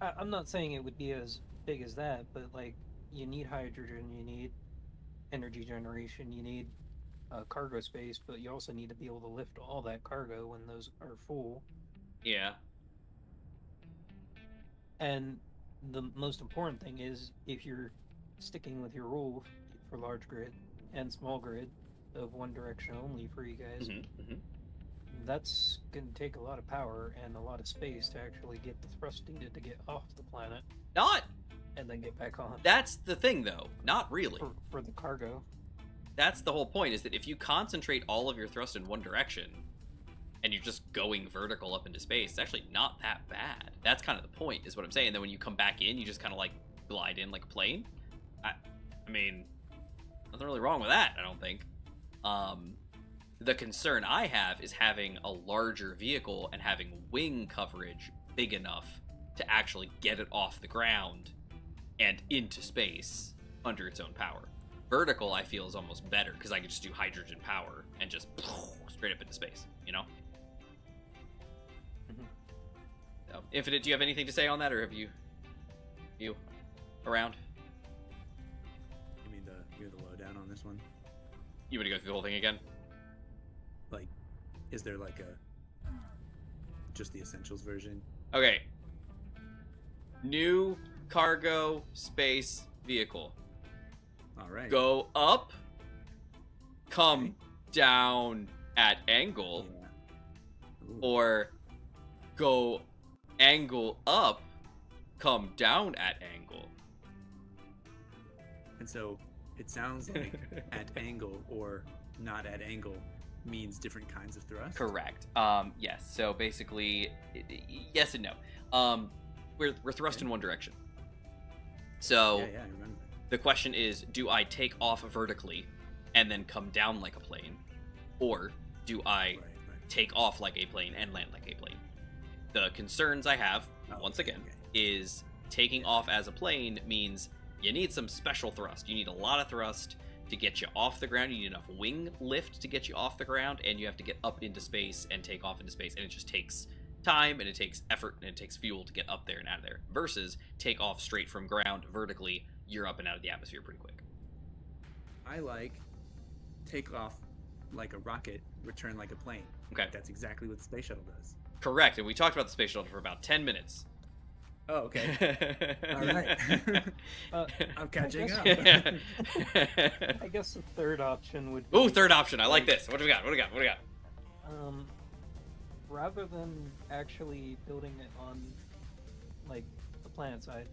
I'm not saying it would be as big as that, but like, you need hydrogen, you need energy generation, you need cargo space, but you also need to be able to lift all that cargo when those are full. Yeah. And the most important thing is if you're sticking with your rule for large grid and small grid of one direction only for you guys, that's going to take a lot of power and a lot of space to actually get the thrust needed to get off the planet. Not. And then get back on. That's the thing, though. Not really. For the cargo. That's the whole point, is that if you concentrate all of your thrust in one direction, and you're just going vertical up into space, it's actually not that bad. That's kind of the point, is what I'm saying. And then when you come back in, you just kind of like glide in like a plane. I mean, nothing really wrong with that, I don't think. The concern I have is having a larger vehicle and having wing coverage big enough to actually get it off the ground and into space under its own power. Vertical, I feel, is almost better because I can just do hydrogen power and just straight up into space, you know? So, Infinite, do you have anything to say on that, or have you around? Give me the lowdown on this one. You want to go through the whole thing again? Like, is there like just the essentials version? Okay. New cargo space vehicle. All right. Go up, come down at angle, or go angle up, come down at angle. And so it sounds like at angle or not at angle means different kinds of thrust. Correct. Yes. So basically, yes and no. We're thrust in one direction. So Yeah, I remember that. the question is, do I take off vertically and then come down like a plane, or do I take off like a plane and land like a plane? The concerns I have, once again, is taking off as a plane means you need some special thrust. You need a lot of thrust to get you off the ground. You need enough wing lift to get you off the ground, and you have to get up into space and take off into space, and it just takes time, and it takes effort, and it takes fuel to get up there and out of there, versus take off straight from ground vertically. You're up and out of the atmosphere pretty quick. I like take off like a rocket, return like a plane. Okay. That's exactly what the space shuttle does. Correct, and we talked about the space shuttle for about 10 minutes. Oh, okay. All right. I'm catching up. I guess the third option would be... Ooh, third option. I like this. What do we got? Rather than actually building it on, like, the planet side,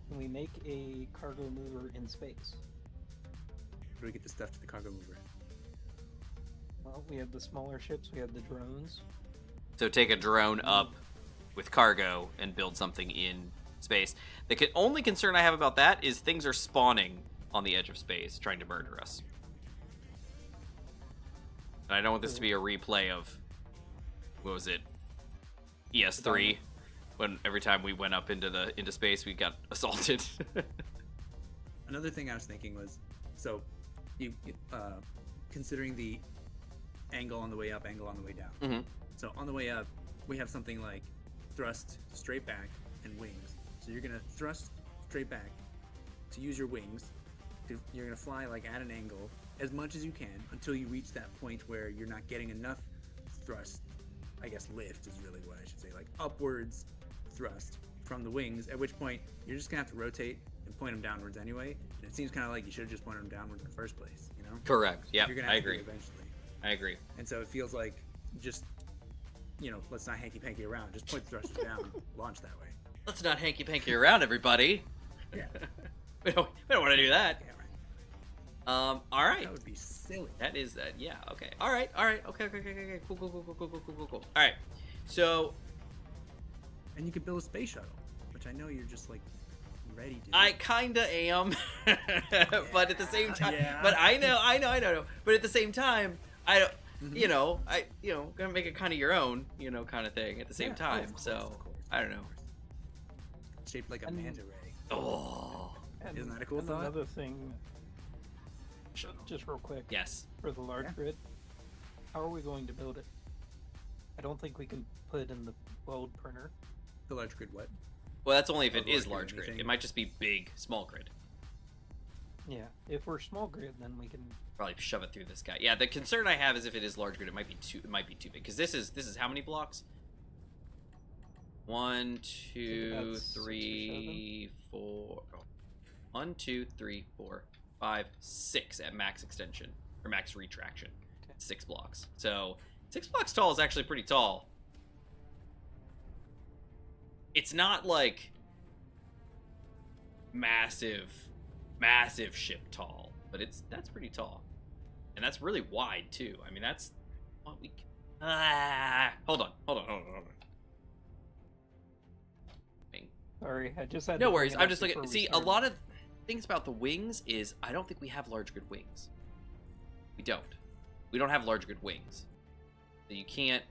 can we make a cargo mover in space? Where do we get the stuff to the cargo mover? Well, we have the smaller ships, we have the drones. So take a drone up with cargo and build something in space. The only concern I have about that is things are spawning on the edge of space, trying to murder us. And I don't want this to be a replay of, what was it, ES3, when every time we went up into space, we got assaulted. Another thing I was thinking was, so you considering the angle on the way up, angle on the way down. Mm-hmm. So on the way up, we have something like thrust straight back and wings. So you're gonna thrust straight back to use your wings. You're gonna fly like at an angle as much as you can until you reach that point where you're not getting enough thrust. I guess lift is really what I should say, like upwards thrust from the wings, at which point you're just gonna have to rotate and point them downwards anyway. And it seems kind of like you should have just pointed them downwards in the first place, you know? Correct. Yeah, I agree. Eventually. I agree. And so it feels like just, let's not hanky-panky around. Just point the thrusters down, launch that way. Let's not hanky-panky around, everybody. Yeah. we don't want to do that. Yeah, right. All right. That would be silly. That is that. Yeah. Okay. All right. Okay. Cool. All right. So. And you could build a space shuttle, which I know you're just like ready to. I kinda am, but at the same time, Yeah. but I know. But at the same time, I don't. Gonna make it kind of your own, kind of thing at the same time. Of course, so I don't know. Shaped like a manta ray. Oh. Isn't that a cool thought? Another thing, just real quick. Yes. For the large grid, how are we going to build it? I don't think we can put it in the weld printer. The large grid what? Well, that's only if it Large is grid, large grid. anything. It might just be big, small grid. Yeah, if we're small grid, then we can. Probably shove it through this guy. Yeah, the concern I have is if it is large grid, it might be too big because this is how many blocks? 1, 2, 3, 4. Oh. 1, 2, 3, 4, 5, 6 at max extension or max retraction. Okay. 6 blocks. So 6 blocks tall is actually pretty tall. It's not like massive ship tall, but that's pretty tall, and that's really wide too. I mean, that's what we. Hold on. Sorry, I just had. No to worries. bring it I'm up just looking. before we See, a started. lot of things about the wings is I don't think we have large grid wings. We don't. We don't have large grid wings. So you can't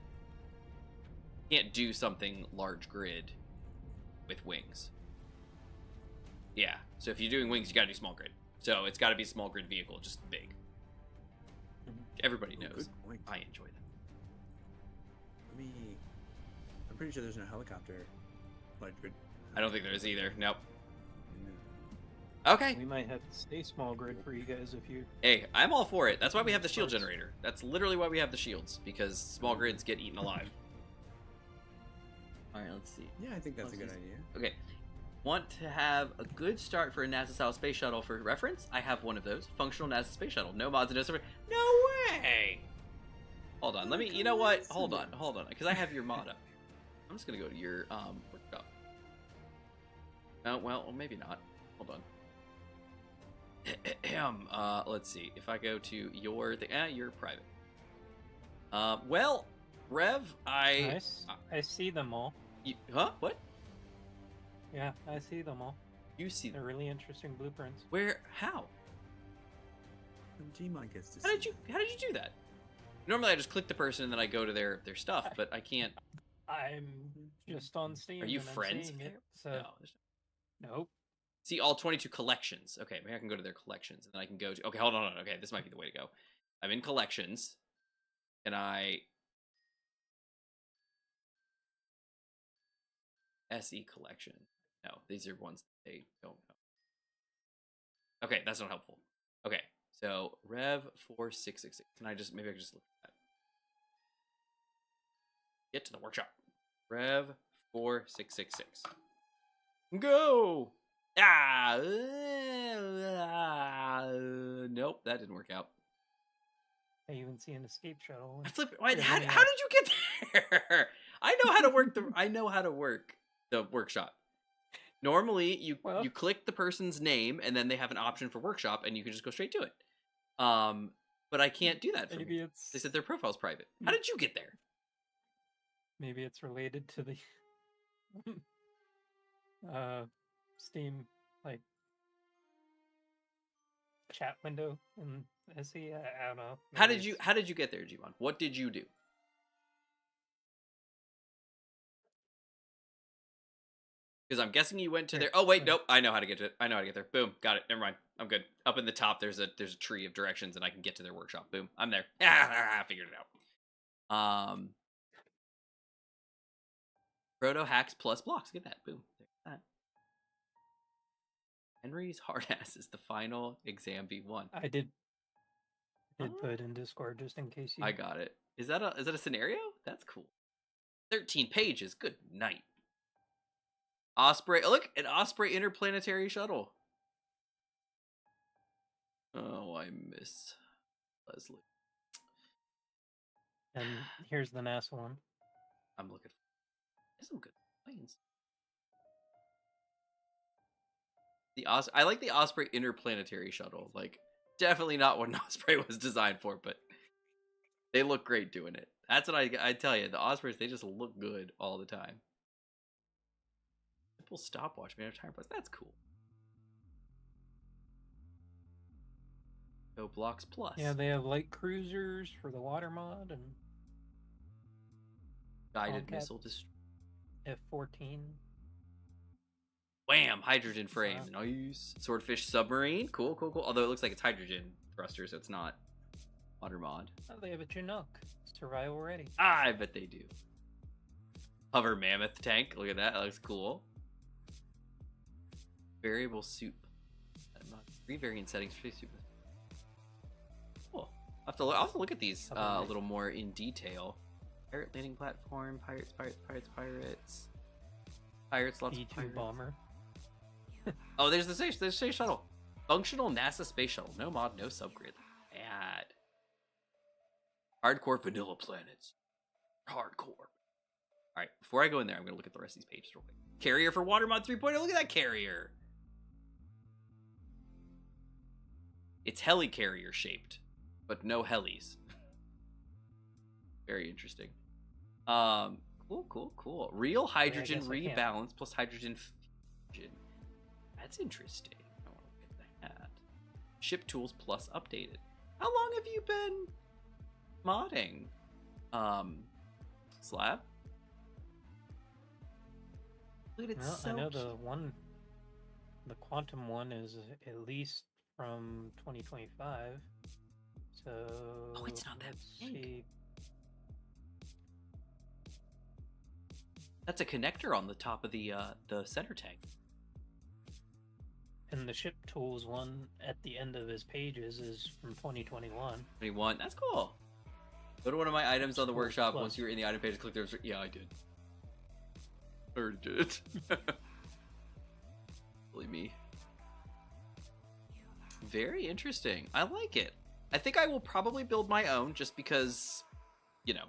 do something large grid with wings. Yeah. So if you're doing wings, you gotta do small grid. So it's gotta be a small grid vehicle, just big. Everybody knows. I enjoy that. I'm pretty sure there's no helicopter large grid. I don't think there is either. Nope. No. Okay. We might have to stay small grid for you guys if you. Hey, I'm all for it. That's why we have the shield generator. That's literally why we have the shields, because small grids get eaten alive. All right, let's see. Yeah, I think that's a good idea. Okay. Want to have a good start for a NASA-style space shuttle for reference? I have one of those. Functional NASA space shuttle. No mods and no server. No way! Hold on. Let me... You know what? Hold on. Because I have your mod up. I'm just going to go to your workshop. Oh, well, maybe not. Hold on. Let's see. If I go to your thing... you're private. Well, Rev, I see them all. Huh? What? Yeah, I see them all. You see them? They're really interesting blueprints. Where? How? Gmod gets to How did you do that? Normally I just click the person and then I go to their stuff, but I can't. I'm just on Steam. Are you and I'm friends? seeing it, so No. nope. See all 22 collections. Okay, maybe I can go to their collections and then I can go to. Okay, hold on. Okay, this might be the way to go. I'm in collections, and I. SE collection. No, these are ones they don't know. Okay, that's not helpful. Okay, so Rev 4666. Can I just maybe I can just look at that? Get to the workshop. Rev 4666. Go! Nope, that didn't work out. I even see an escape shuttle. I flip. Wait, how did you get there? I know how to work the workshop. Normally, you click the person's name, and then they have an option for workshop, and you can just go straight to it. But I can't do that for me. They said their profile's private. How did you get there? Maybe it's related to the Steam chat window in SE. I don't know. How did you get there, Gmod? What did you do? Because I'm guessing you went to there. Oh wait, nope. I know how to get to it. I know how to get there. Boom, got it. Never mind. I'm good. Up in the top, there's a tree of directions, and I can get to their workshop. Boom, I'm there. I figured it out. Proto hacks plus blocks. Get that. Boom. There's that. Henry's hard ass is the final exam V1. I did put in Discord just in case you. I got it. Is that a scenario? That's cool. 13 pages. Good night. Osprey. Look, an Osprey interplanetary shuttle. Oh, I miss Leslie. And here's the NASA one. I'm looking for some good planes. I like the Osprey interplanetary shuttle. Like, definitely not what an Osprey was designed for, but they look great doing it. That's what I tell you. The Ospreys, they just look good all the time. Simple stopwatch, man. Time plus. That's cool. Go blocks plus. Yeah, they have light cruisers for the water mod and guided missile destroyer. F-14. Wham! Hydrogen frame. Nice. Swordfish submarine. Cool. Although it looks like it's hydrogen thruster, so it's not water mod. Oh, they have a Chinook. Survival ready. I bet they do. Hover mammoth tank. Look at that. That looks cool. Variable soup. 3 variant settings for super. Cool. I'll have to look at these a little more in detail. Pirate landing platform, pirates, lots of pirates. bomber. Oh, there's the space shuttle. Functional NASA space shuttle. No mod, no subgrid. Bad. Hardcore vanilla planets. Hardcore. Alright, before I go in there, I'm going to look at the rest of these pages real quick. Carrier for Water Mod 3.0. Look at that carrier. It's helicarrier shaped, but no helis. Very interesting. Cool. Real hydrogen rebalance plus hydrogen fusion. That's interesting. I want to look at that. Ship tools plus updated. How long have you been modding? Slab? Look at it, Well, so I know cute. the quantum one is at least from 2025. So Oh, it's not that let's big. see. That's a connector on the top of the center tank. And the ship tools one at the end of his pages is from 2021. 21. That's cool. Go to one of my items on the Cool, workshop. plus. Once you're in the item page, click there. Yeah, I did. I already did it. Believe me. Very interesting. I like it. I think I will probably build my own just because, you know.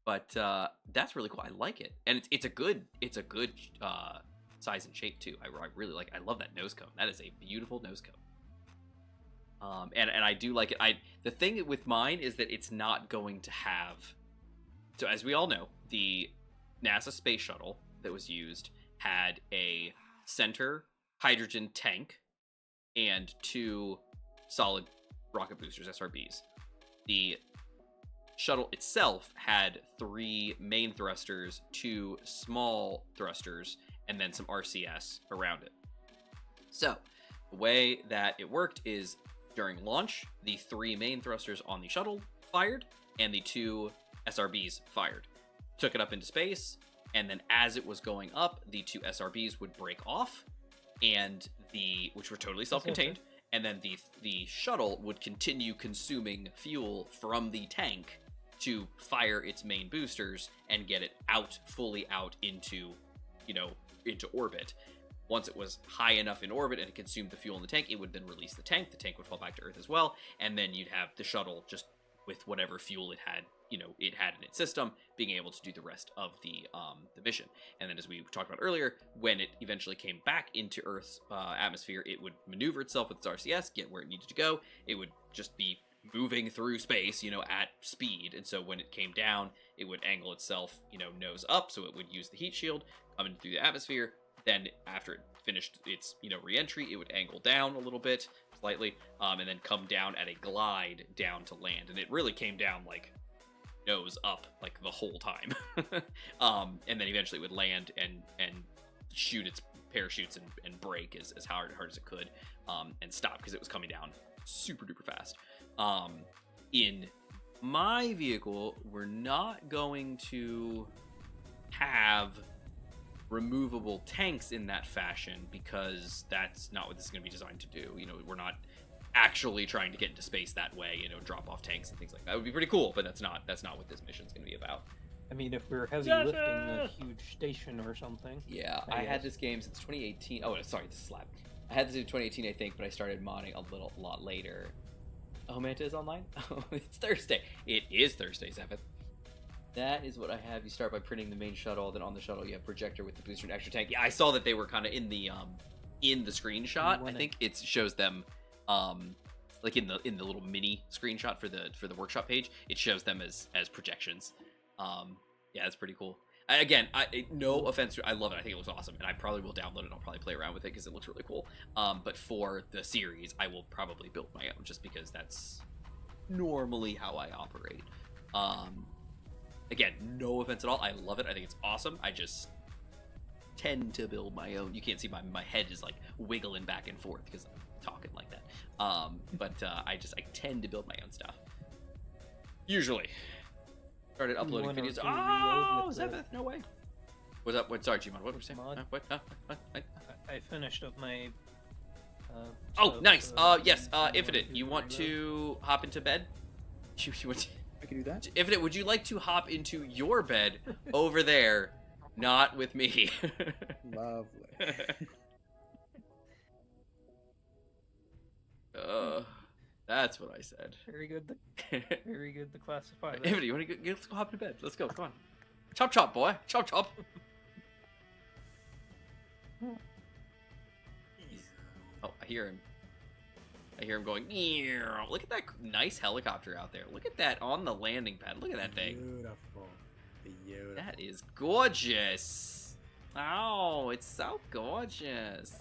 But that's really cool. I like it, and it's a good size and shape too. I really like. I love that nose cone. That is a beautiful nose cone. And I do like it. The thing with mine is that it's not going to have. So as we all know, the NASA space shuttle that was used had a center hydrogen tank and 2 solid rocket boosters, SRBs. The shuttle itself had 3 main thrusters, 2 small thrusters, and then some RCS around it. So the way that it worked is during launch, the 3 main thrusters on the shuttle fired, and the 2 SRBs fired. Took it up into space, and then as it was going up, the 2 SRBs would break off, and which were totally self-contained, and then the shuttle would continue consuming fuel from the tank to fire its main boosters and get it fully out into orbit. Once it was high enough in orbit and it consumed the fuel in the tank, it would then release the tank. The tank would fall back to Earth as well, and then you'd have the shuttle just with whatever fuel it had in its system, being able to do the rest of the mission. And then, as we talked about earlier, when it eventually came back into Earth's atmosphere, it would maneuver itself with its RCS, get where it needed to go. It would just be moving through space, at speed. And so when it came down, it would angle itself, nose up, so it would use the heat shield coming through the atmosphere. Then after it finished its, re-entry, it would angle down a little bit, slightly, and then come down at a glide down to land. And it really came down like nose up like the whole time. And then eventually it would land and shoot its parachutes and brake as hard as it could, and stop because it was coming down super duper fast. In my vehicle, we're not going to have removable tanks in that fashion because that's not what this is going to be designed to do. We're not actually trying to get into space that way, drop off tanks and things like that. It would be pretty cool, but that's not what this mission is going to be about. I mean, if we're heavy lifting a huge station or something. Yeah, I had this game since 2018. Oh, sorry, this is Slab. I had this in 2018, I think, but I started modding a lot later. Oh, Manta is online? Oh, it's Thursday. It is Thursday, 7th. That is what I have. You start by printing the main shuttle, then on the shuttle you have projector with the booster and extra tank. Yeah, I saw that they were kind of in the screenshot. I think it shows them like in the little mini screenshot for the workshop page. It shows them as projections. Yeah, that's pretty cool. Again, no offense, I love it. I think it looks awesome, and I probably will download it. I'll probably play around with it because it looks really cool. But for the series, I will probably build my own just because that's normally how I operate. Again, no offense at all. I love it. I think it's awesome. I just tend to build my own. You can't see my head is like wiggling back and forth because I'm talking like that. But I tend to build my own stuff. Usually. Started uploading videos. Oh, Zephyr, no way. What's up? What? Sorry, Gmod. What were you saying? Mod. What? I finished up my. Oh, stuff, nice. Yes. you wanna Infinite, do you the want reload? to hop into bed? You want to... I can do that. Infinite, would you like to hop into your bed over there, not with me? Lovely. That's what I said. Very good. Very good to classify that. Infinite, you want to go? Let's go hop into bed. Let's go. Come on. Chop chop, boy. Chop chop. Oh, I hear him. I hear him going. "Meow." Look at that nice helicopter out there. Look at that on the landing pad. Look at that thing. Beautiful. Beautiful. That is gorgeous. Oh, it's so gorgeous.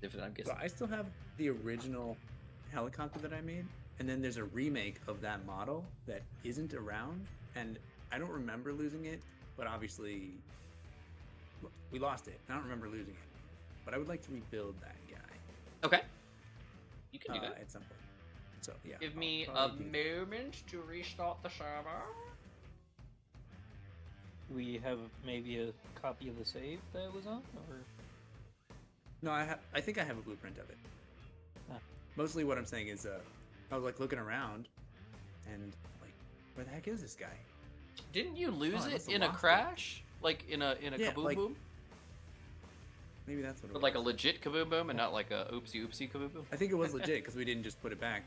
If I'm guessing. So I still have the original helicopter that I made, and then there's a remake of that model that isn't around, and I don't remember losing it, but obviously we lost it. I don't remember losing it, but I would like to rebuild that guy Okay. You can do that. at some point. So yeah, Give I'll me a probably do that. moment to restart the server. We have maybe a copy of the save that was on, or No, I think I have a blueprint of it. Ah. Mostly what I'm saying is, I was like looking around, and like, where the heck is this guy? Didn't you lose I it must have in a lost it. crash? Like in a Yeah, kaboom like- boom? Maybe that's what it But was. like a legit kaboom boom and not like a oopsie oopsie kaboom boom? I think it was legit because we didn't just put it back.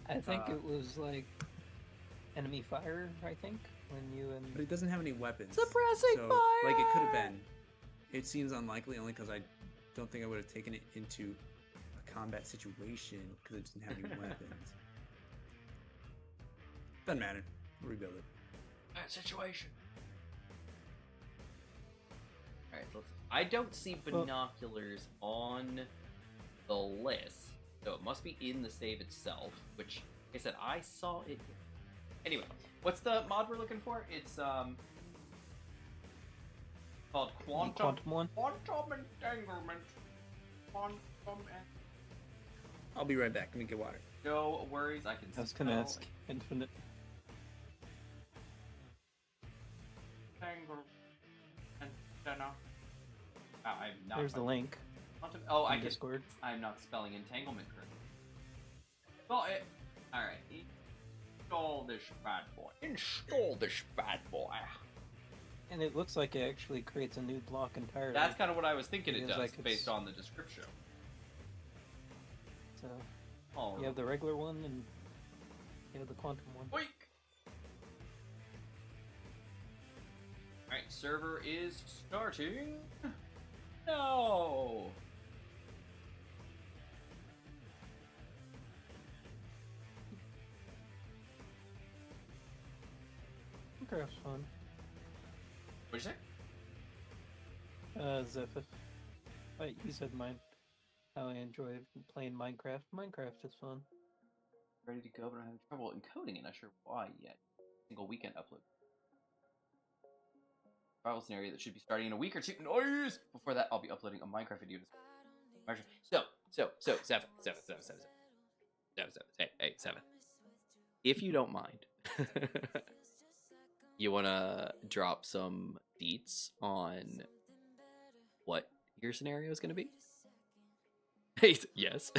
I think Uh, it was like enemy fire. I think when you But and it doesn't have any weapons. Suppressing so, fire! like, it could have been. It seems unlikely only because I don't think I would have taken it into a combat situation because it doesn't have any weapons. Doesn't matter. We'll rebuild it. Bad situation. Alright, let's. I don't see binoculars on the list, so it must be in the save itself, which, like I said, I saw it. Anyway, what's the mod we're looking for? It's called Quantum Quantum one. Quantum Entanglement. Quantum I'll be right back. Let me get water. No worries, I can. I was gonna spell ask Infinite. Entangle. Antenna. I'm not. There's the link. Quantum. Oh, I in can. Discord. I'm not spelling entanglement correctly. Well, alright. Install this bad boy. Install this bad boy. And it looks like it actually creates a new block entirely. That's kind of what I was thinking it Feels does, like it's- based on the description. So Oh, you have the regular one and you have the quantum one. Weak. Alright, server is starting. No. Minecraft's fun. What'd you say? Zephyr. You said mine. How I enjoy playing Minecraft. Minecraft is fun. Ready to go, but I'm having trouble encoding it. Not sure why yet. Single weekend upload. Survival scenario that should be starting in a week or two. Noise! Before that, I'll be uploading a Minecraft video. So, Seven. Hey, Seven. If you don't mind, you wanna drop some deets on what your scenario is gonna be? Yes.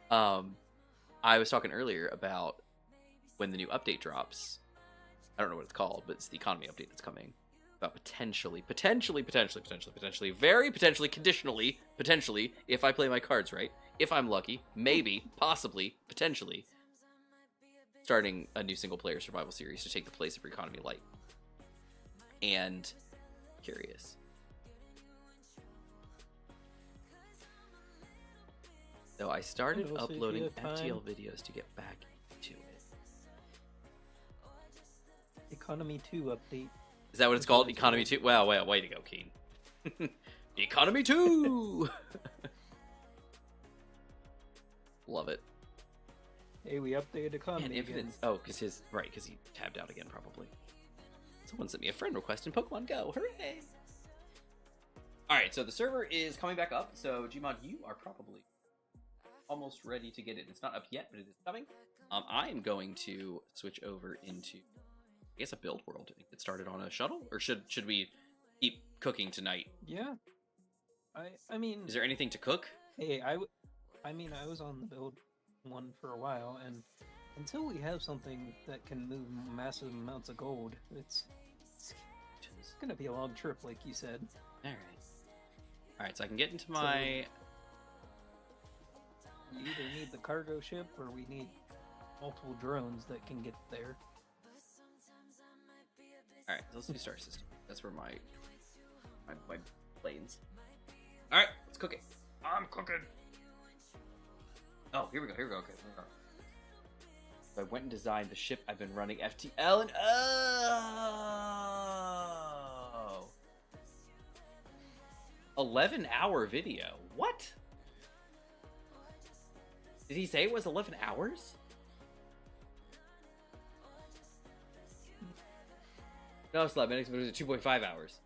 I was talking earlier about when the new update drops. I don't know what it's called, but it's the economy update that's coming. About potentially, very potentially, conditionally, if I play my cards right, if I'm lucky, maybe, possibly, potentially, starting a new single-player survival series to take the place of Economy Light. And curious. So I started We'll see if you uploading have time. FTL videos to get back into it. Economy 2 update. Is that what it's called? Economy 2? Wow, way to go, Keen. Economy 2! Love it. Hey, we updated economy Man, again. Infinite's... Oh, because he tabbed out again, probably. Someone sent me a friend request in Pokemon Go. Hooray! Alright, so the server is coming back up. So, Gmod, you are probably almost ready to get it. It's not up yet, but it is coming. I am going to switch over into guess a build world and get started on a shuttle, or should we keep cooking tonight? Yeah. I mean, Is there anything to cook? hey, I mean, I was on the build one for a while, and until we have something that can move massive amounts of gold, it's gonna be a long trip, like you said. All right, so I can get into my. We either need the cargo ship, or we need multiple drones that can get there. All right, so let's do star system. That's where my planes. All right, let's cook it. I'm cooking. Oh, here we go. Okay, here we go. So I went and designed the ship I've been running FTL and 11-hour video. What? Did he say it was 11 hours? No, it's 11 minutes, but it was 2.5 hours.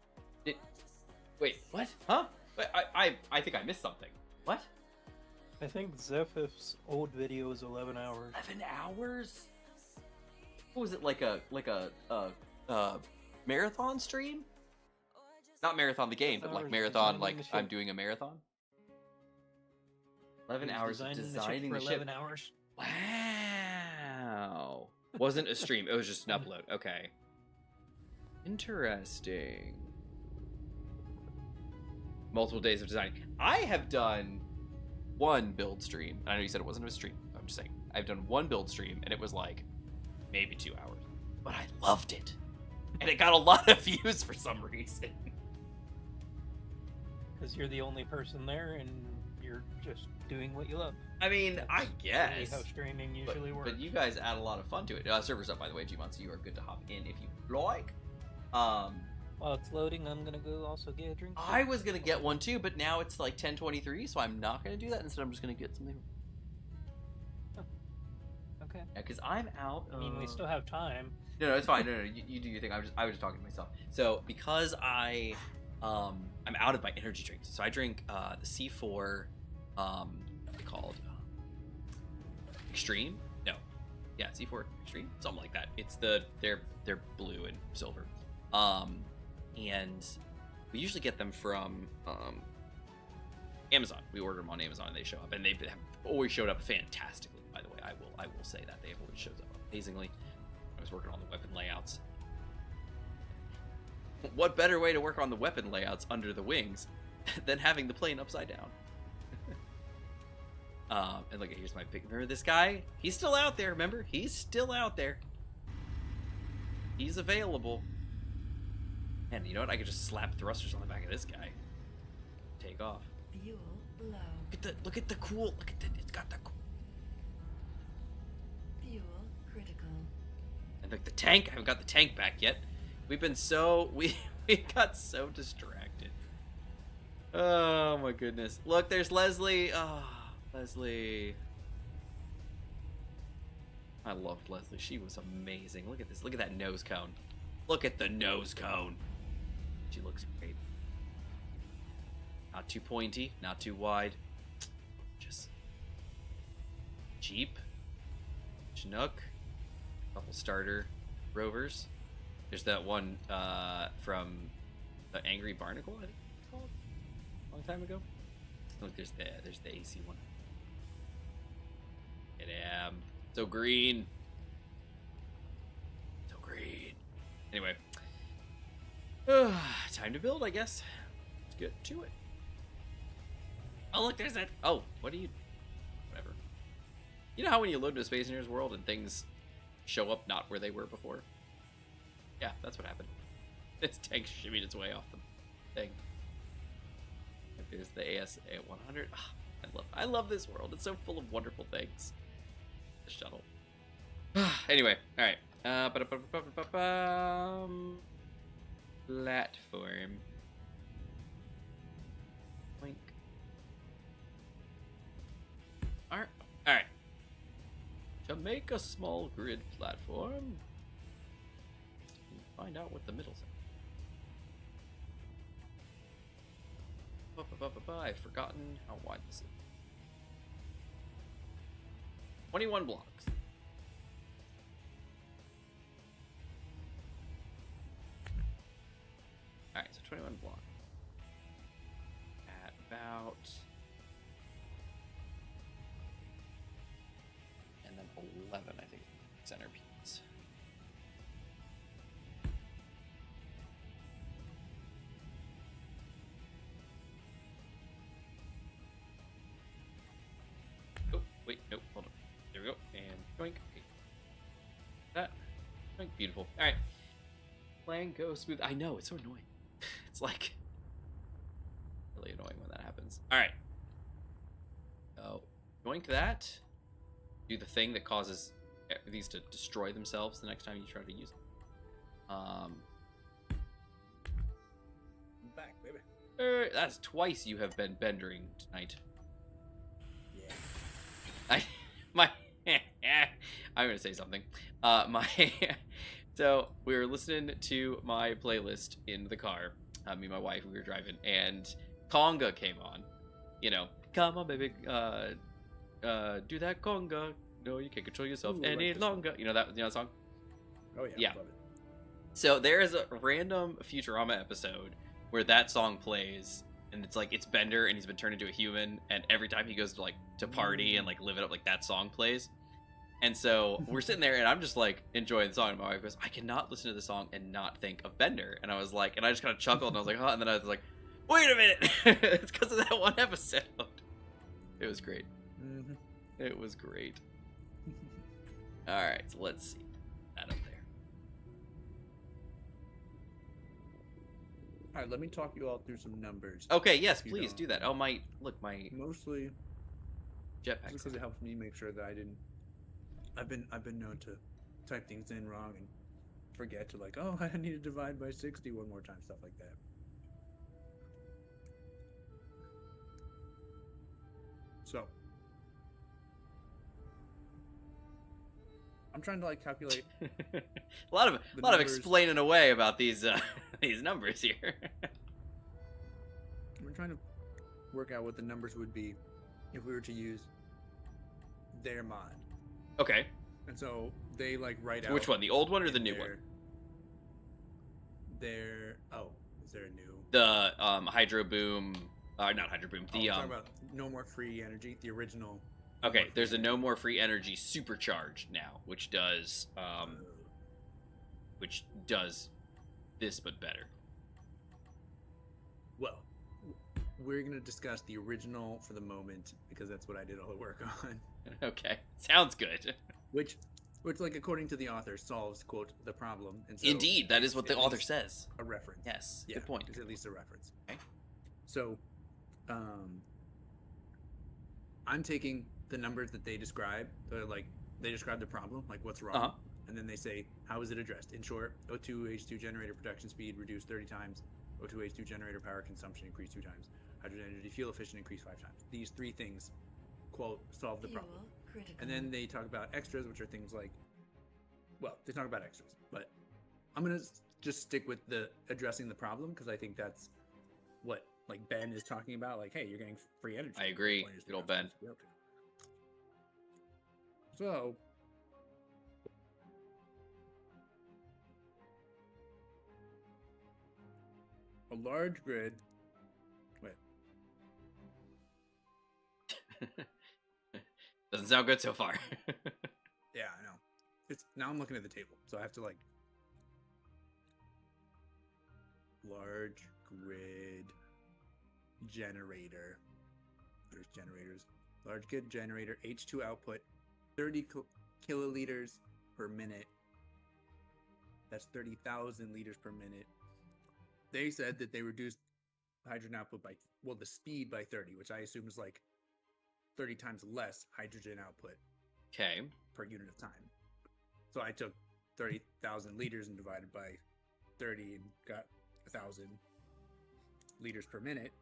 Wait, what? Huh? Wait, I think I missed something. What? I think Zephyr's old video is 11 hours. 11 hours? What was it, like a marathon stream? Not marathon the game, but like marathon like I'm doing a marathon. 11 hours of designing the ship. 11 hours. Wow. Wasn't a stream, it was just an upload. Okay. Interesting. Multiple days of designing. I have done one build stream. I know you said it wasn't a stream. I'm just saying. I've done one build stream, and it was like maybe 2 hours. But I loved it. And it got a lot of views for some reason. Because you're the only person there, and you're just doing what you love. I mean, That's I guess. really how streaming usually works. But you guys add a lot of fun to it. Server's up, by the way, Gmod, so you are good to hop in if you like. While it's loading, I'm gonna go also get a drink. I was gonna get one too, but now it's like 10:23, so I'm not gonna do that. Instead, I'm just gonna get something. Oh. Okay. Yeah, because I'm out. I mean, we still have time. No, it's fine. No, you do your thing. I was just talking to myself. So because I'm out of my energy drinks, so I drink the C4. What's it called? Extreme? No. Yeah, C4 Extreme, something like that. It's they're blue and silver. And we usually get them from Amazon. We order them on Amazon and they show up, and they have always showed up fantastically. By the way, I will say that they have always showed up amazingly. I was working on the weapon layouts. What better way to work on the weapon layouts under the wings than having the plane upside down? And look, here's my pick. Remember this guy? He's still out there. Remember, he's still out there. He's available. And you know what? I could just slap thrusters on the back of this guy. Take off. Fuel low. Look at the cool. Look at the. It's got the cool. Fuel critical. And like the tank. I haven't got the tank back yet. We got so distracted. Oh my goodness. Look, there's Leslie. Oh, Leslie. I loved Leslie. She was amazing. Look at this. Look at that nose cone. Look at the nose cone. She looks great. Not too pointy, not too wide. Just Jeep, Chinook, couple starter rovers. There's that one from the Angry Barnacle, I think it's called, a long time ago. Look, there's the AC one. Get him. So green. So green. Anyway. Time to build, I guess. Let's get to it. Oh, look, there's that. Oh, what are you? Whatever. You know how when you load into Space Engineers World and things show up not where they were before? Yeah, that's what happened. This tank shimmied its way off the thing. There's the AS100. I love this world. It's so full of wonderful things. The shuttle. Anyway, all right. Platform. Link. All right. To make a small grid platform, find out what the middle's at. I've forgotten how wide this is. 21 blocks. 21 block. At about... And then 11, I think, centerpiece. Oh, wait, nope, hold on. There we go, and joink. Okay. That, joink, beautiful. All right. Playing go smooth. I know, it's so annoying. It's like really annoying when that happens. All right. So, joink that. Do the thing that causes these to destroy themselves the next time you try to use them. I'm back, baby. That's twice you have been bendering tonight. Yeah. I'm gonna say something. So we were listening to my playlist in the car. Me and my wife, we were driving, and conga came on. You know, come on, baby, do that conga. No, you can't control yourself any longer. You know that song? Oh yeah. Yeah. Love it. So there is a random Futurama episode where that song plays, and it's like it's Bender, and he's been turned into a human, and every time he goes to party and like live it up, like that song plays. And so we're sitting there, and I'm just like enjoying the song, and my wife goes, "I cannot listen to the song and not think of Bender." And I was like, and I just kind of chuckled, and I was like, "Huh?" And then I was like, "Wait a minute!" It's because of that one episode. It was great. Mm-hmm. It was great. All right, so let's see that up there. All right, let me talk you all through some numbers. Okay, yes, If you please don't. do that. Oh, my Mostly jetpack. because it helps me make sure that I didn't. I've been known to type things in wrong and forget to like, oh, I need to divide by 60 one more time, stuff like that. So I'm trying to like calculate. a lot of numbers. explaining away about these these numbers here. I'm trying to work out what the numbers would be if we were to use their mod. Okay. And so they like write out. Which one? The old one or the in new one? Their is there a new? The Hydro Boom. Not Hydro Boom. The talking about No More Free Energy, the original. Okay, there's a No More Free Energy Supercharged now, which does this but better. Well, we're gonna discuss the original for the moment because that's what I did all the work on. Okay, sounds good. Which like according to the author solves quote the problem. And so Indeed, that is what the at author least says. a reference. Yes, Yeah, good point. it's at least a reference. Okay. So, I'm taking the numbers that they describe. Like they describe the problem, like what's wrong, and then they say how is it addressed. In short, O2H2 generator production speed reduced 30 times. O2H2 generator power consumption increased 2 times. Hydrogen energy fuel efficient increased 5 times. These 3 things, quote, solve the problem. Critical. And then they talk about extras, which are things like, well, they talk about extras, but I'm gonna just stick with the addressing the problem because I think that's what like Ben is talking about. Like, hey, you're getting free energy. I agree. Good old Ben. So, a large grid. Wait. Doesn't sound good so far. Yeah, I know. It's now I'm looking at the table, so I have to like large grid generator. There's generators. Large grid generator H2 output 30 kiloliters per minute. That's 30,000 liters per minute. They said that they reduced hydrogen output by the speed by 30, which I assume is like 30 times less hydrogen output. Okay. Per unit of time. So I took 30,000 liters and divided by 30 and got 1,000 liters per minute,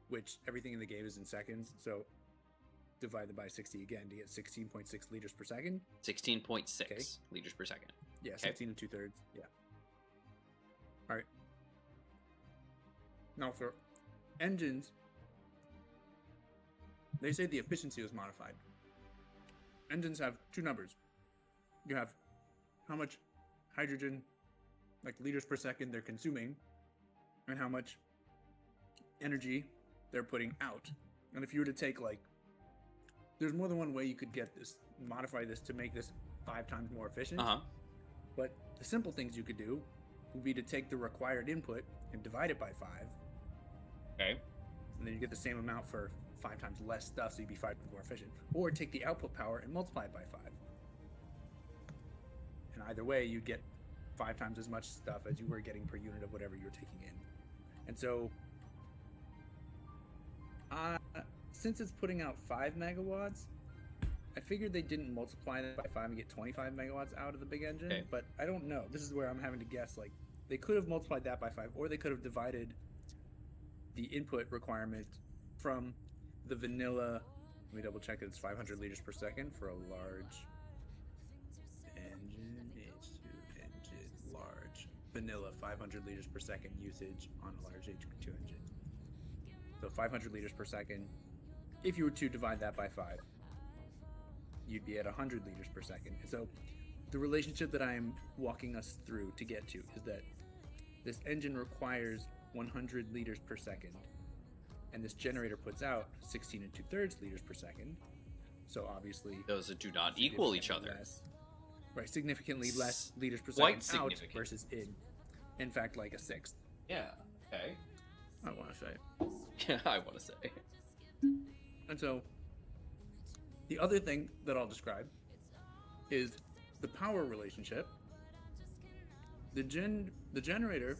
which everything in the game is in seconds. So divided by 60 again to get 16.6 liters per second. 16.6 liters per second. Yeah, Okay. 16 and 2/3. Yeah. All right. Now for engines, they say the efficiency was modified. Engines have 2 numbers. You have how much hydrogen, like liters per second, they're consuming, and how much energy they're putting out. And if you were to take like, there's more than one way you could get this, modify this to make this 5 times more efficient. But the simple things you could do would be to take the required input and divide it by 5. Okay. And then you get the same amount for 5 times less stuff, so you'd be 5 times more efficient. Or take the output power and multiply it by 5. And either way, you'd get 5 times as much stuff as you were getting per unit of whatever you were taking in. And so, since it's putting out 5 megawatts, I figured they didn't multiply that by 5 and get 25 megawatts out of the big engine, Okay. but I don't know. This is where I'm having to guess. Like, they could have multiplied that by 5, or they could have divided the input requirement from the vanilla. Let me double check that it's 500 liters per second for a large engine. H2 engine, large vanilla 500 liters per second usage on a large H2 engine. So 500 liters per second. If you were to divide that by 5, you'd be at 100 liters per second. And so the relationship that I'm walking us through to get to is that this engine requires 100 liters per second, and this generator puts out 16 2/3 liters per second. So obviously Those do not equal each other. Right, significantly less liters per Quite second out significant. versus in. In fact, like a sixth, Yeah. Okay. I want to say. Yeah, I want to say. And so, the other thing that I'll describe is the power relationship. The generator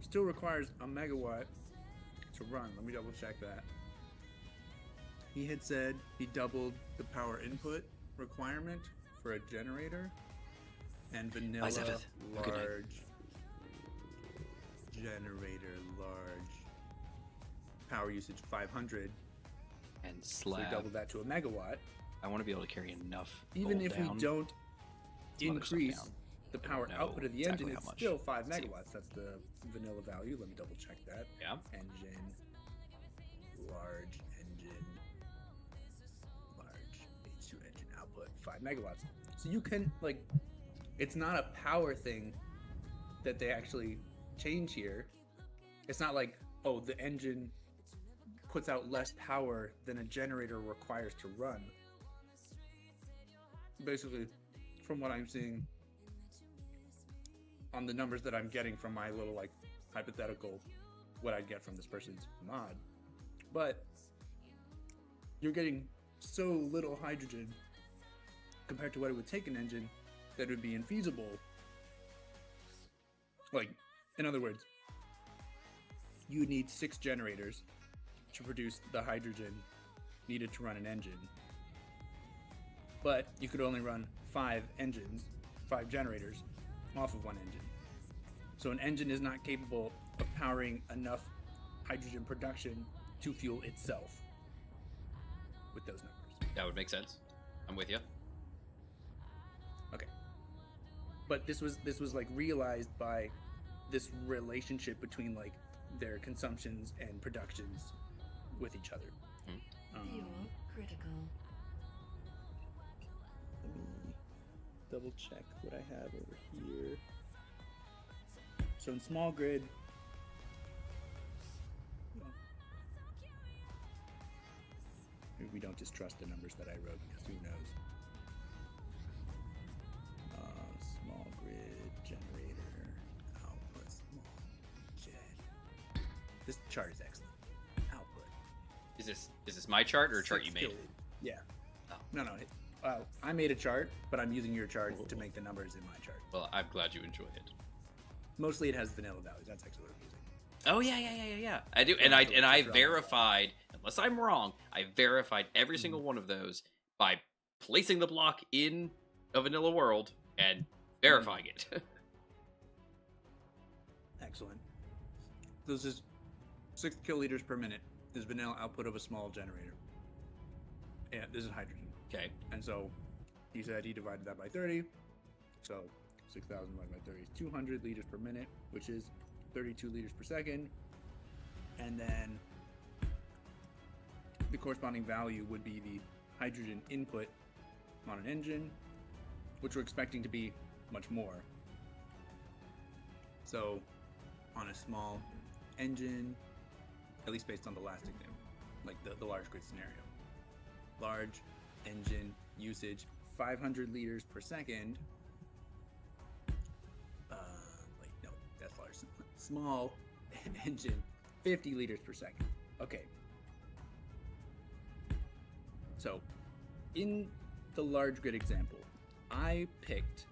still requires a megawatt to run. Let me double check that. He had said he doubled the power input requirement for a generator, and vanilla Zephyr. Good night. large generator large power usage 500. And So we slab. doubled that to a megawatt. I want to be able to carry enough. Even gold if down. we don't Some other stuff increase down. the power know output of the exactly engine, how it's much. still 5 Let's see. megawatts. That's the vanilla value. Let me double check that. Yeah. Engine, large H2 engine output, 5 megawatts. So you can, like, it's not a power thing that they actually change here. It's not like, oh, the engine puts out less power than a generator requires to run. Basically, from what I'm seeing on the numbers that I'm getting from my little, like, hypothetical, what I'd get from this person's mod. But you're getting so little hydrogen compared to what it would take an engine that it would be infeasible. Like, in other words, you would need 6 generators to produce the hydrogen needed to run an engine. But you could only run 5 generators off of one engine. So an engine is not capable of powering enough hydrogen production to fuel itself with those numbers. That would make sense. I'm with you. Okay. But this was like realized by this relationship between like their consumptions and productions with each other. Fuel critical. Let me double check what I have over here. So in small grid, maybe we don't distrust the numbers that I wrote because who knows? Small grid generator output small gen. This chart is excellent. Output. Is this my chart or a chart you made? Yeah. Oh. No. I made a chart, but I'm using your chart to make the numbers in my chart. Well, I'm glad you enjoyed it. Mostly it has vanilla values. That's actually what I'm using. Oh yeah. I do, and I verified. Unless I'm wrong, I verified every single one of those by placing the block in a vanilla world and verifying it. Excellent. This is 6 kiloliters per minute. This vanilla output of a small generator. Yeah, this is hydrogen. Okay. And so he said he divided that by 30. So 6,000 divided by 30 is 200 liters per minute, which is 32 liters per second. And then the corresponding value would be the hydrogen input on an engine, which we're expecting to be much more. So on a small engine, at least based on the last example, like the large grid scenario. Large engine usage, 500 liters per second. Wait, no, that's large. Small engine, 50 liters per second. Okay. So, in the large grid example, I picked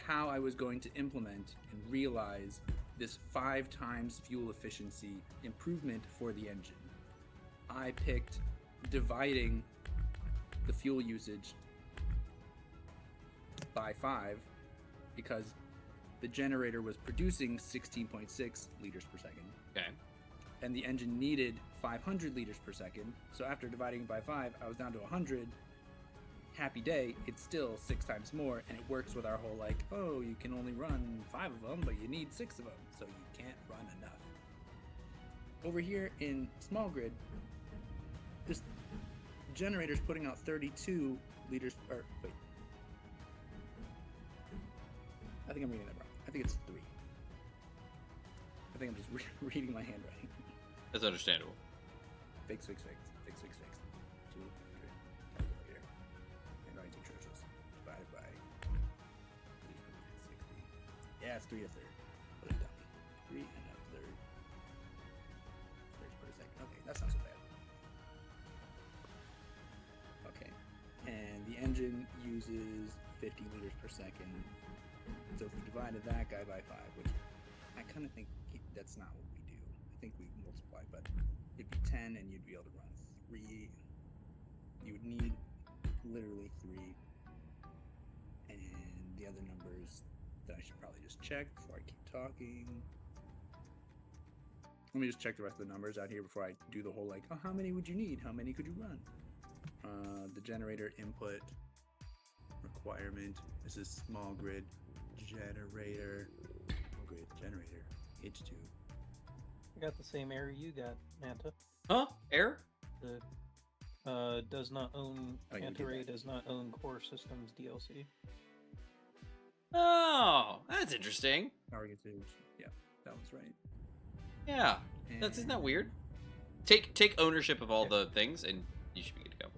how I was going to implement and realize this 5 times fuel efficiency improvement for the engine. I picked dividing the fuel usage by 5 because the generator was producing 16.6 liters per second. Okay. And the engine needed 500 liters per second. So after dividing by 5, I was down to 100. Happy day, it's still 6 times more, and it works with our whole like, oh, you can only run 5 of them, but you need 6 of them, so you can't run enough. Over here in small grid, this generator's putting out 32 liters, or wait. I think I'm reading that wrong. I think it's 3. I think I'm just reading my handwriting. That's understandable. Fix. 200. Calculator. Handwriting's atrocious. Divided by 60. Yeah, it's 3 1/3. What a dummy. 3 1/3. Thirds per second. Okay, that's not so bad. Okay. And the engine uses 50 liters per second. So if we divided that guy by 5, which I kind of think that's not what we do. I think we multiply, but it'd be 10 and you'd be able to run 3. You would need literally 3. And the other numbers that I should probably just check before I keep talking. Let me just check the rest of the numbers out here before I do the whole like, oh, how many would you need? How many could you run? The generator input requirement. This is small grid generator. Grid generator. H2. I got the same error you got, Manta. Huh? Error? The does not own you Manta did Ray that. does not own Core Systems DLC. Oh, that's interesting. Power usage. Yeah, that was right. Yeah, isn't that weird? Take ownership of all the things, and you should be good to go.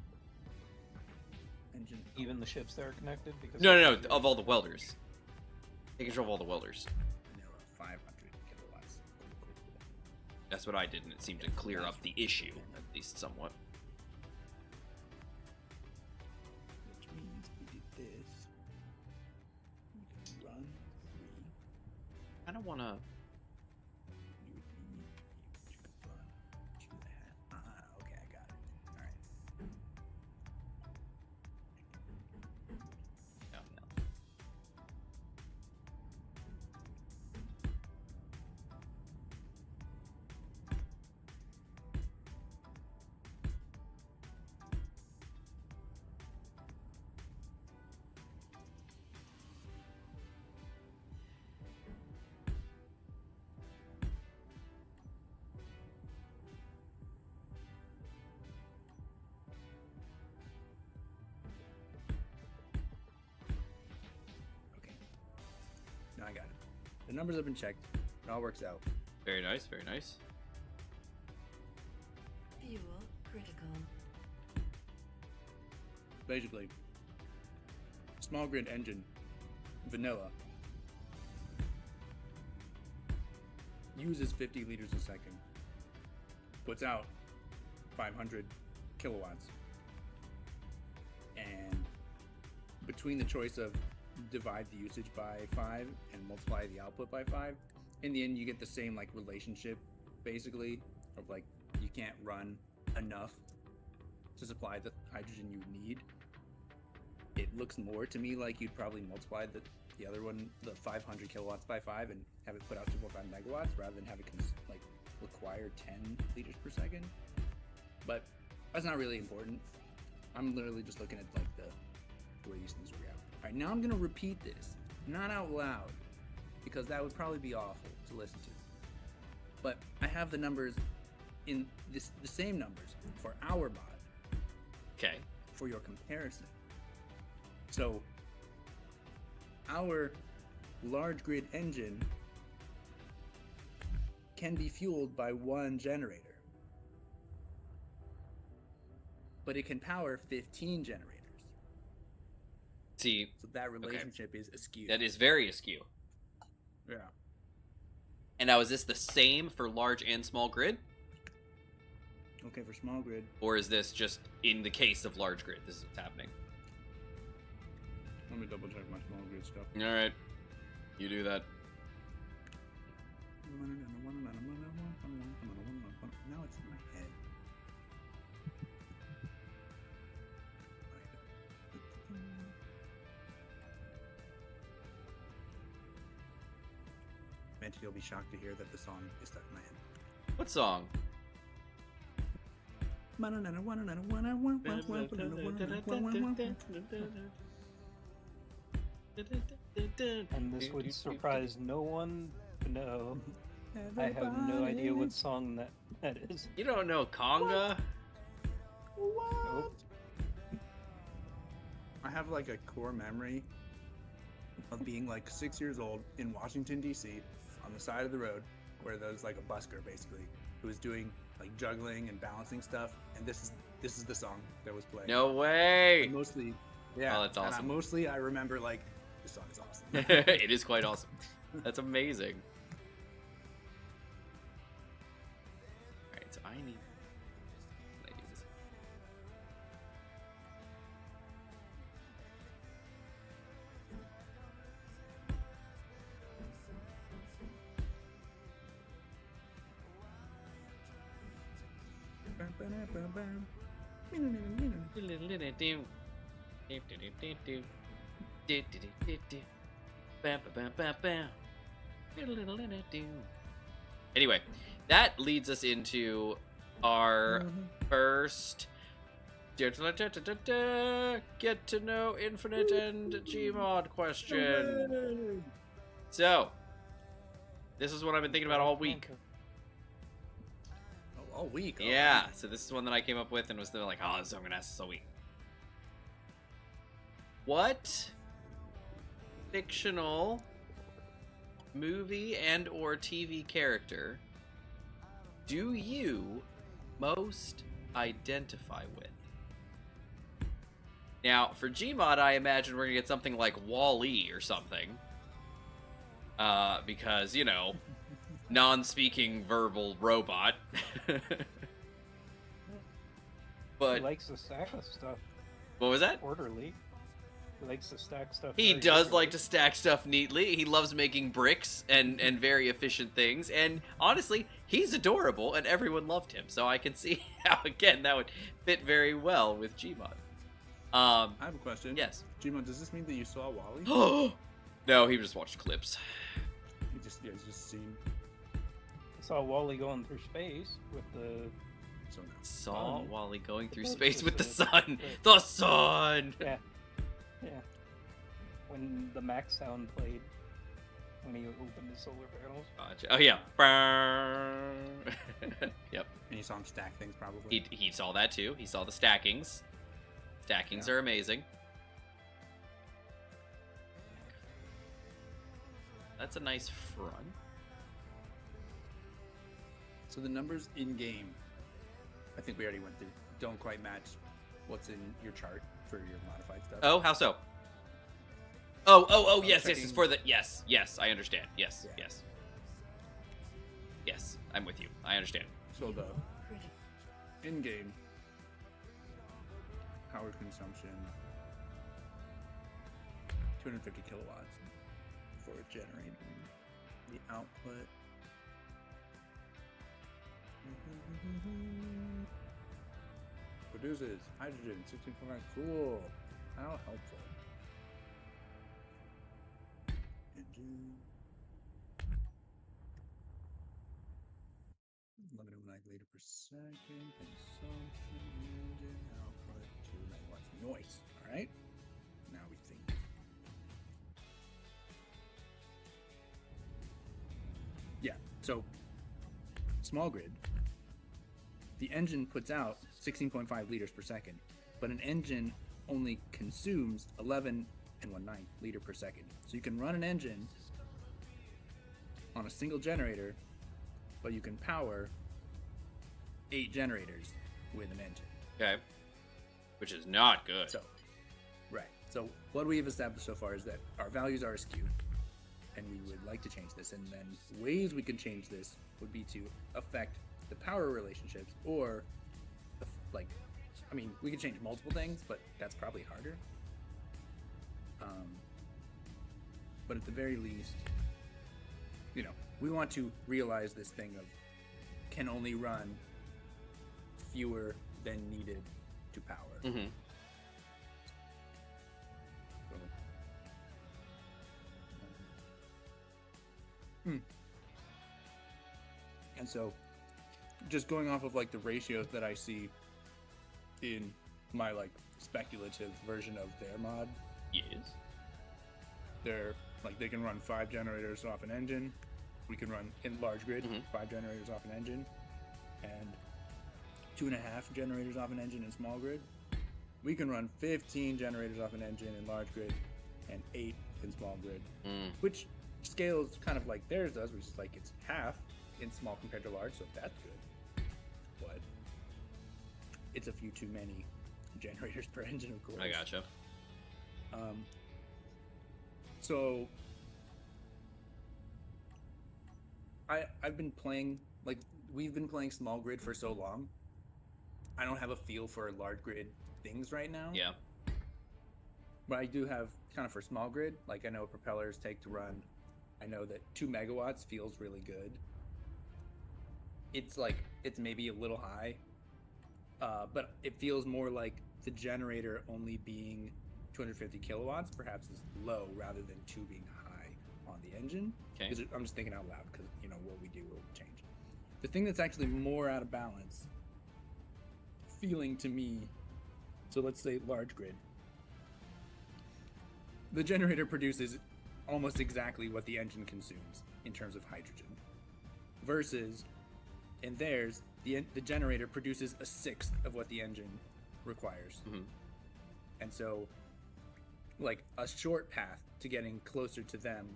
Engine. Even the ships that are connected. Because No, of all the welders. Take control of all the welders. Vanilla 500 kilowatts. That's what I did, and it seemed to clear up the issue, at least somewhat. Which means we did this. We can run 3. I don't want to. You would run 2.5. Okay, I got it. All right. Okay. Now I got it. The numbers have been checked. It all works out. Very nice, very nice. Fuel critical. Basically, small grid engine, vanilla, uses 50 liters a second, puts out 500 kilowatts, and between the choice of divide the usage by 5 and multiply the output by 5, in the end you get the same like relationship basically of like you can't run enough to supply the hydrogen you need. It looks more to me like you'd probably multiply the other one, the 500 kilowatts by 5 and have it put out 2.5 megawatts rather than have it require 10 liters per second. But that's not really important. I'm literally just looking at like the way these things work out. All right, now I'm gonna repeat this, not out loud, because that would probably be awful to listen to. But I have the numbers in the same numbers for our mod. Okay. For your comparison. So our large grid engine can be fueled by one generator, but it can power 15 generators. See, So that relationship is askew. that is very askew. Yeah. And now, is this the same for large and small grid? Okay, for small grid. Or is this just in the case of large grid? This is what's happening. Let me double check my small grid stuff. All right. You do that. Now it's in my head. Eventually, you'll be shocked to hear that the song is stuck in my head. What song? And this would surprise no one to know. I have no idea what song that is. You don't know Conga? Nope. I have like a core memory of being like 6 years old in Washington, D.C. on the side of the road where there's like a busker basically who was doing like juggling and balancing stuff, and this is the song that was playing. No way! And mostly, yeah. Oh, that's awesome. And I remember like this song is awesome. It is quite awesome. That's amazing. Alright, so I need... Can I do this? Anyway, that leads us into our first get to know Infinite and Gmod question. So, this is what I've been thinking about all week. Oh, all week. Oh, Yeah, so this is one that I came up with and was like, oh, this I'm gonna ask this all week. What fictional movie and or TV character do you most identify with? Now, for Gmod, I imagine we're gonna get something like Wall-E or something. Because, you know, non-speaking verbal robot. But He likes to stack stuff what was that? orderly. He likes to stack stuff. He very does orderly. like to stack stuff neatly. He loves making bricks and very efficient things. And honestly, he's adorable, and everyone loved him. So I can see how, again, that would fit very well with Gmod. I have a question. Yes. Gmod, does this mean that you saw Wall-E? No, he just watched clips. He's just seen. I saw Wally going through space with the. So no. Saw Wally going through That's space just with the a- sun. right. The sun! Yeah. Yeah. When the Max sound played, when he opened the solar panels. Gotcha. Oh, yeah. Yep. And you saw him stack things probably. He saw that too. He saw the stackings. Stackings Yeah. are amazing. That's a nice front. So the numbers in game, I think we already went through, don't quite match what's in your chart for your modified stuff. Oh, how so? Oh, yes, checking- it's for the... Yes, I understand. Yes, Yeah. yes. Yes, I'm with you. I understand. So the Critical. in-game power consumption, 250 kilowatts for generating the output. Produces hydrogen 16.9. Cool. How helpful. Engine. 11.9 liter per second. Consumption. Engine output 2 megawatts. Noise. All right. Now we think. Yeah. So small grid. The engine puts out 16.5 liters per second, but an engine only consumes 11.19 liter per second. So you can run an engine on a single generator but you can power 8 generators with an engine. Okay. Which is not good. So, right. So what we have established so far is that our values are askew, and we would like to change this. And then ways we can change this would be to affect the power relationships, or we could change multiple things, but that's probably harder. But at the very least, we want to realize this thing of can only run fewer than needed to power. Mm-hmm. And so, just going off of the ratios that I see in my speculative version of their mod, Yes. they're they can run 5 generators off an engine. We can run in large grid 5 generators off an engine, and 2.5 generators off an engine in small grid. We can run 15 generators off an engine in large grid and 8 in small grid, which scales kind of like theirs does, which is it's half in small compared to large, so that's good. But it's a few too many generators per engine, of course. I gotcha. So I've been playing we've been playing small grid for so long. I don't have a feel for large grid things right now. Yeah. But I do have kind of for small grid. I know what propellers take to run. I know that 2 megawatts feels really good. It's it's maybe a little high, but it feels more like the generator only being 250 kilowatts perhaps is low rather than 2 being high on the engine. Okay. I'm just thinking out loud because what we do will change. The thing that's actually more out of balance feeling to me, so let's say large grid, the generator produces almost exactly what the engine consumes in terms of hydrogen, versus in theirs the generator produces a sixth of what the engine requires. And so a short path to getting closer to them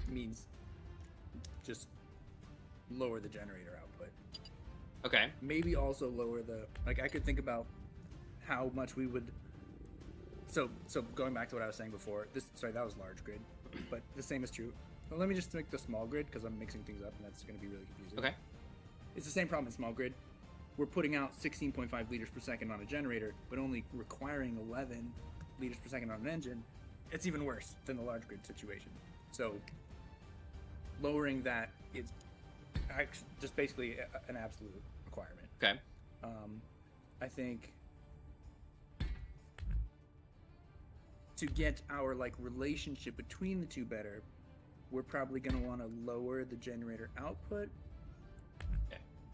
means just lower the generator output. Okay. Maybe also lower the I could think about how much we would. So going back to what I was saying before, that was large grid, but the same is true. Well, let me just make the small grid because I'm mixing things up and that's going to be really confusing. Okay. It's the same problem in small grid. We're putting out 16.5 liters per second on a generator, but only requiring 11 liters per second on an engine. It's even worse than the large grid situation. So lowering that is actually just basically an absolute requirement. Okay. I think to get our relationship between the two better, we're probably going to want to lower the generator output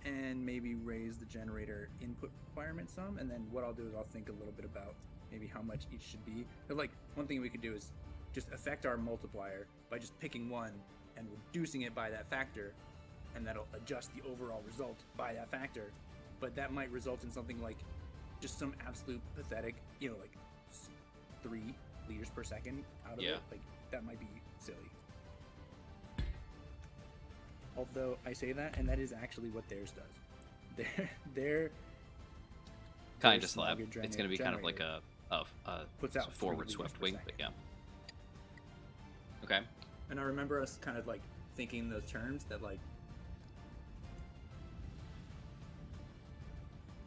and maybe raise the generator input requirement some. And then what I'll do is I'll think a little bit about maybe how much each should be. But one thing we could do is just affect our multiplier by just picking one and reducing it by that factor, and that'll adjust the overall result by that factor. But that might result in something just some absolute pathetic, 3 liters per second out of it. That might be silly. Although I say that, and that is actually what theirs does. Their Kind of slab. It's going to be kind of like a puts out forward 3 swift liters per wing, second. but yeah. Okay. And I remember us kind of thinking in those terms that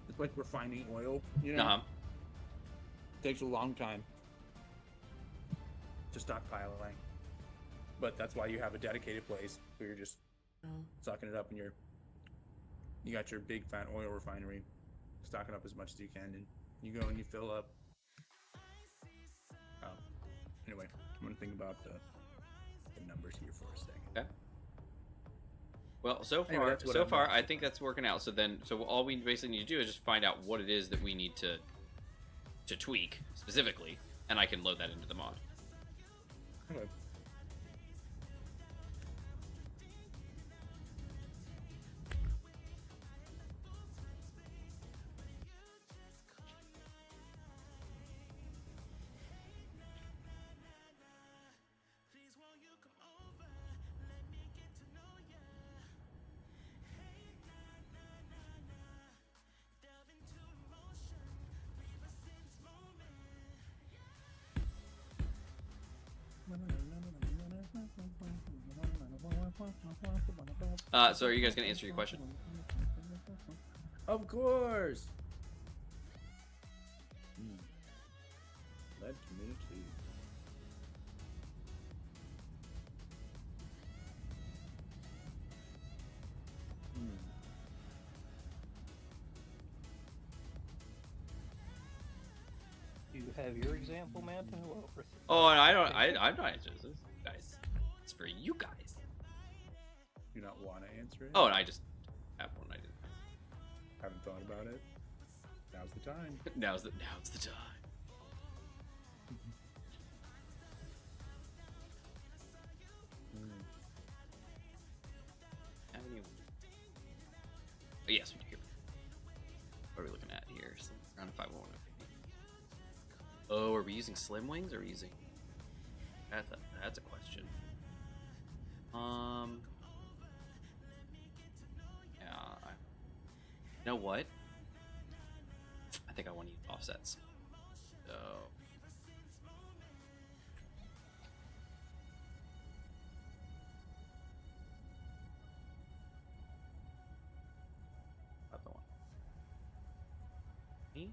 it's like refining oil, Takes a long time to stockpiling, but that's why you have a dedicated place where you're just sucking it up, and you got your big fat oil refinery, stocking up as much as you can, and you go and you fill up. Anyway, I'm gonna think about the numbers here for a second. Okay. Well, so Anyway, far, that's what I'm I think that's working out. So all we basically need to do is just find out what it is that we need to tweak specifically, and I can load that into the mod. Okay. So are you guys gonna answer your question? Of course. Led community. Do you have your example, Manta? Oh, and I'm not answering this, guys. It's for you guys. You not want to answer it? Oh, and I just have one. I didn't. Haven't thought about it. Now's the time. Now's the time. Oh, yes, here. What are we looking at here? So around 501. Oh, are we using slim wings or are we using? That's a question. Yeah. You know what? I think I want to use offsets. So. Not the one. Me?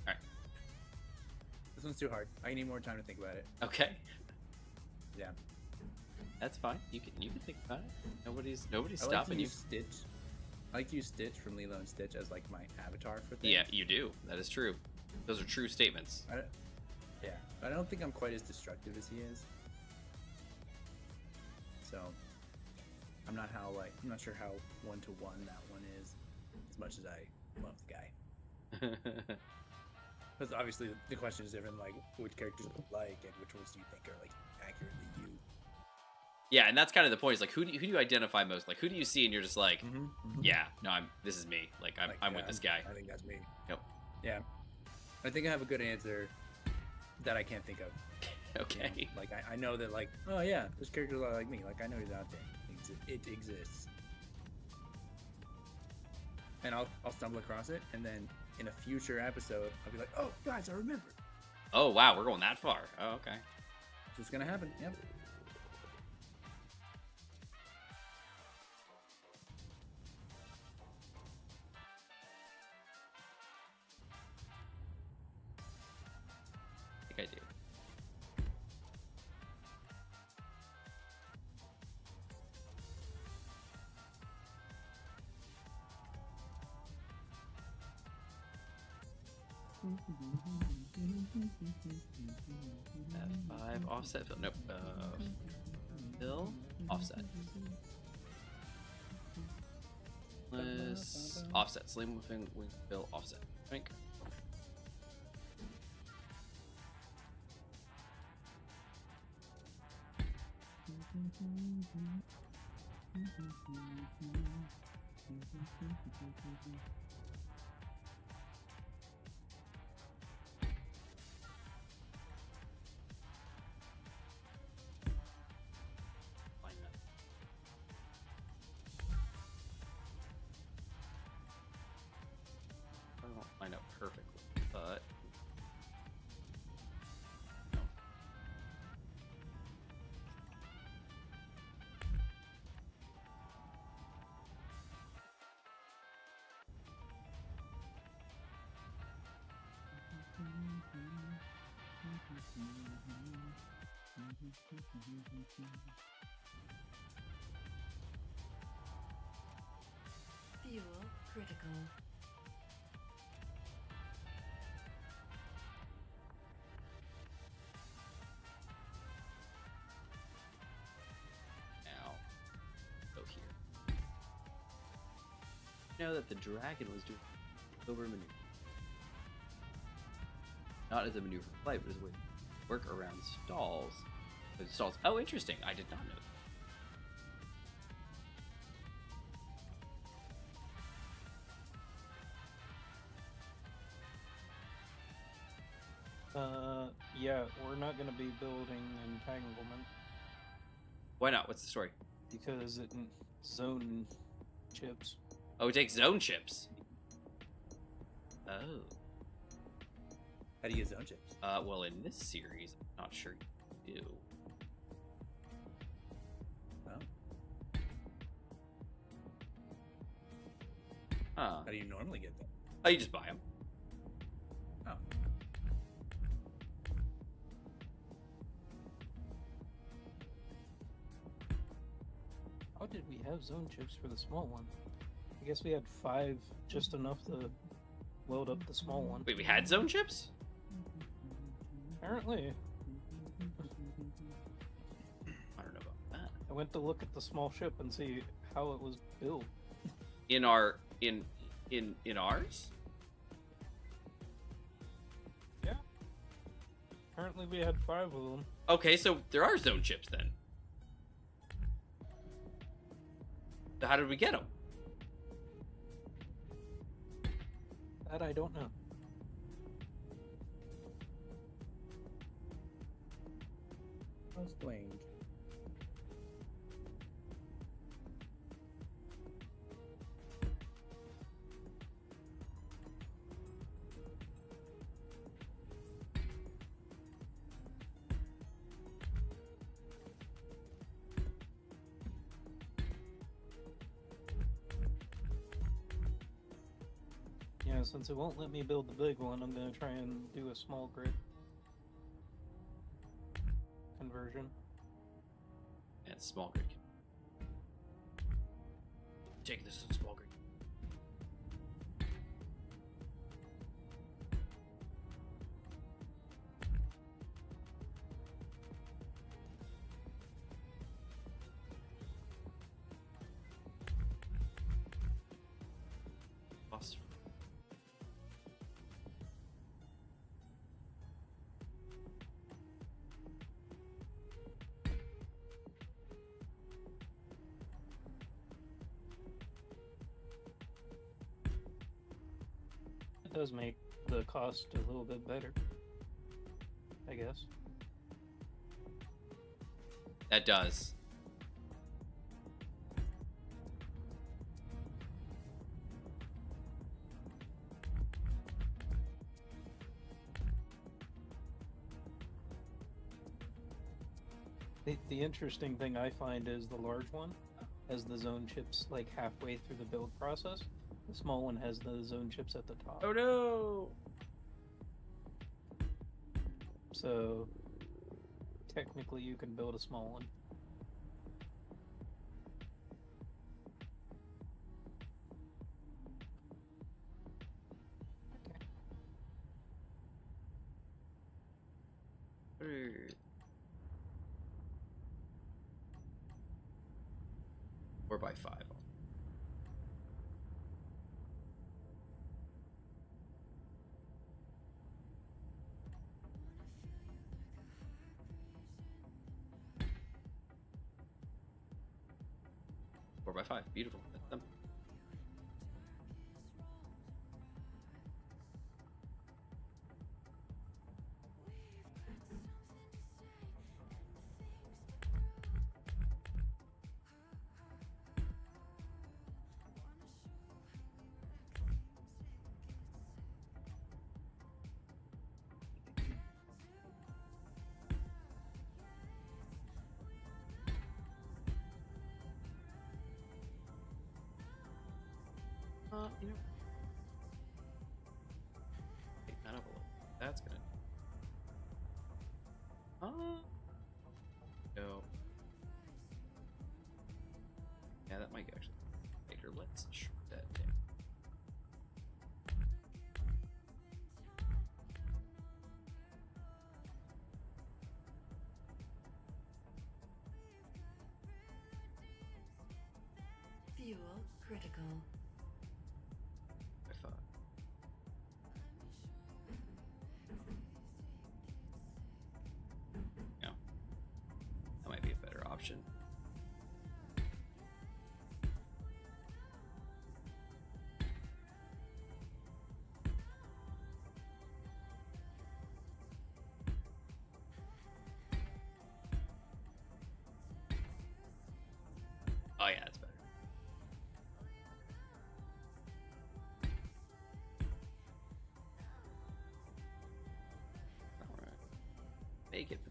Alright. This one's too hard. I need more time to think about it. Okay. Yeah. That's fine. You can think about it. Nobody's I like to stopping you. use Stitch. I like to use Stitch from Lilo and Stitch as like my avatar for things. Yeah, you do. That is true. Those are true statements. Yeah, but I don't think I'm quite as destructive as he is. So I'm not sure how one-to-one that one is, as much as I love the guy. Because obviously the question is different, like which characters do you like and which ones do you think are like accurately you. Yeah, and that's kind of the point. Is like who do you identify most? Like who do you see and you're just like, yeah, no, this is me. Like I'm with this guy. I think that's me. Yep. Yeah. I think I have a good answer that I can't think of. Okay. Like I know that like, oh yeah, this character's like me. Like I know he's out there. It exists. And I'll stumble across it, and then in a future episode, I'll be like, oh guys, I remember. Oh wow, we're going that far. Oh okay. It's just gonna happen. Yep. I think I do. F5 offset fill. Nope. Fill offset. Offset. Slim wing fill offset. Think. Line up. I don't line up perfectly, but no. Fuel critical. Now, go here. Know that the dragon was doing over maneuver. Not as a maneuver play, but as a way to work around stalls. Stalls. Oh, interesting. I did not know Yeah, we're not going to be building entanglement Why not? What's the story? because it zone chips. Oh, it takes zone chips. Oh. How do you use zone chips? Well, in this series, I'm not sure you do. Oh. Huh. How do you normally get them? Oh, you just buy them. Oh. How did we have zone chips for the small one? I guess we had 5, just enough to load up the small one. Wait, we had zone chips? Apparently. I don't know about that. I went to look at the small ship and see how it was built. In our in ours? Yeah. Apparently we had 5 of them. Okay, so there are zone chips then. So how did we get them? That I don't know. Explained. Yeah, since it won't let me build the big one, I'm gonna try and do a small grid conversion. And small grid. Take this to small grid. Lost. It does make the cost a little bit better, I guess. That does. The interesting thing I find is the large one has the zone chips like halfway through the build process. The small one has the zone chips at the top. Oh no! So technically you can build a small one. Or by 5. Four by 5. Beautiful. That's them. You know. Take that up a little. That's gonna. No. Yeah, that might actually make her. Let's shrink that down. Fuel critical. I thought. Yeah. That might be a better option. Oh yeah, that's better.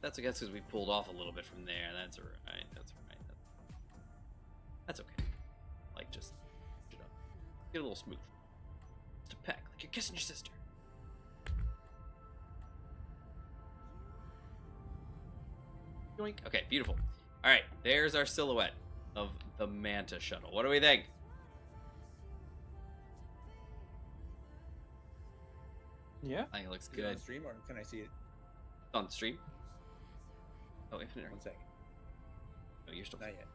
That's I guess because we pulled off a little bit from there. That's right. That's right. That's okay. Like just get a little smooth. Just a peck, like you're kissing your sister. Yoink. Okay, beautiful. All right, there's our silhouette of the Manta shuttle. What do we think? Yeah. I think it looks Is it on good. stream or can I see it? On the stream. Oh, Infinite. 1 second. Oh, you're still. Not yet.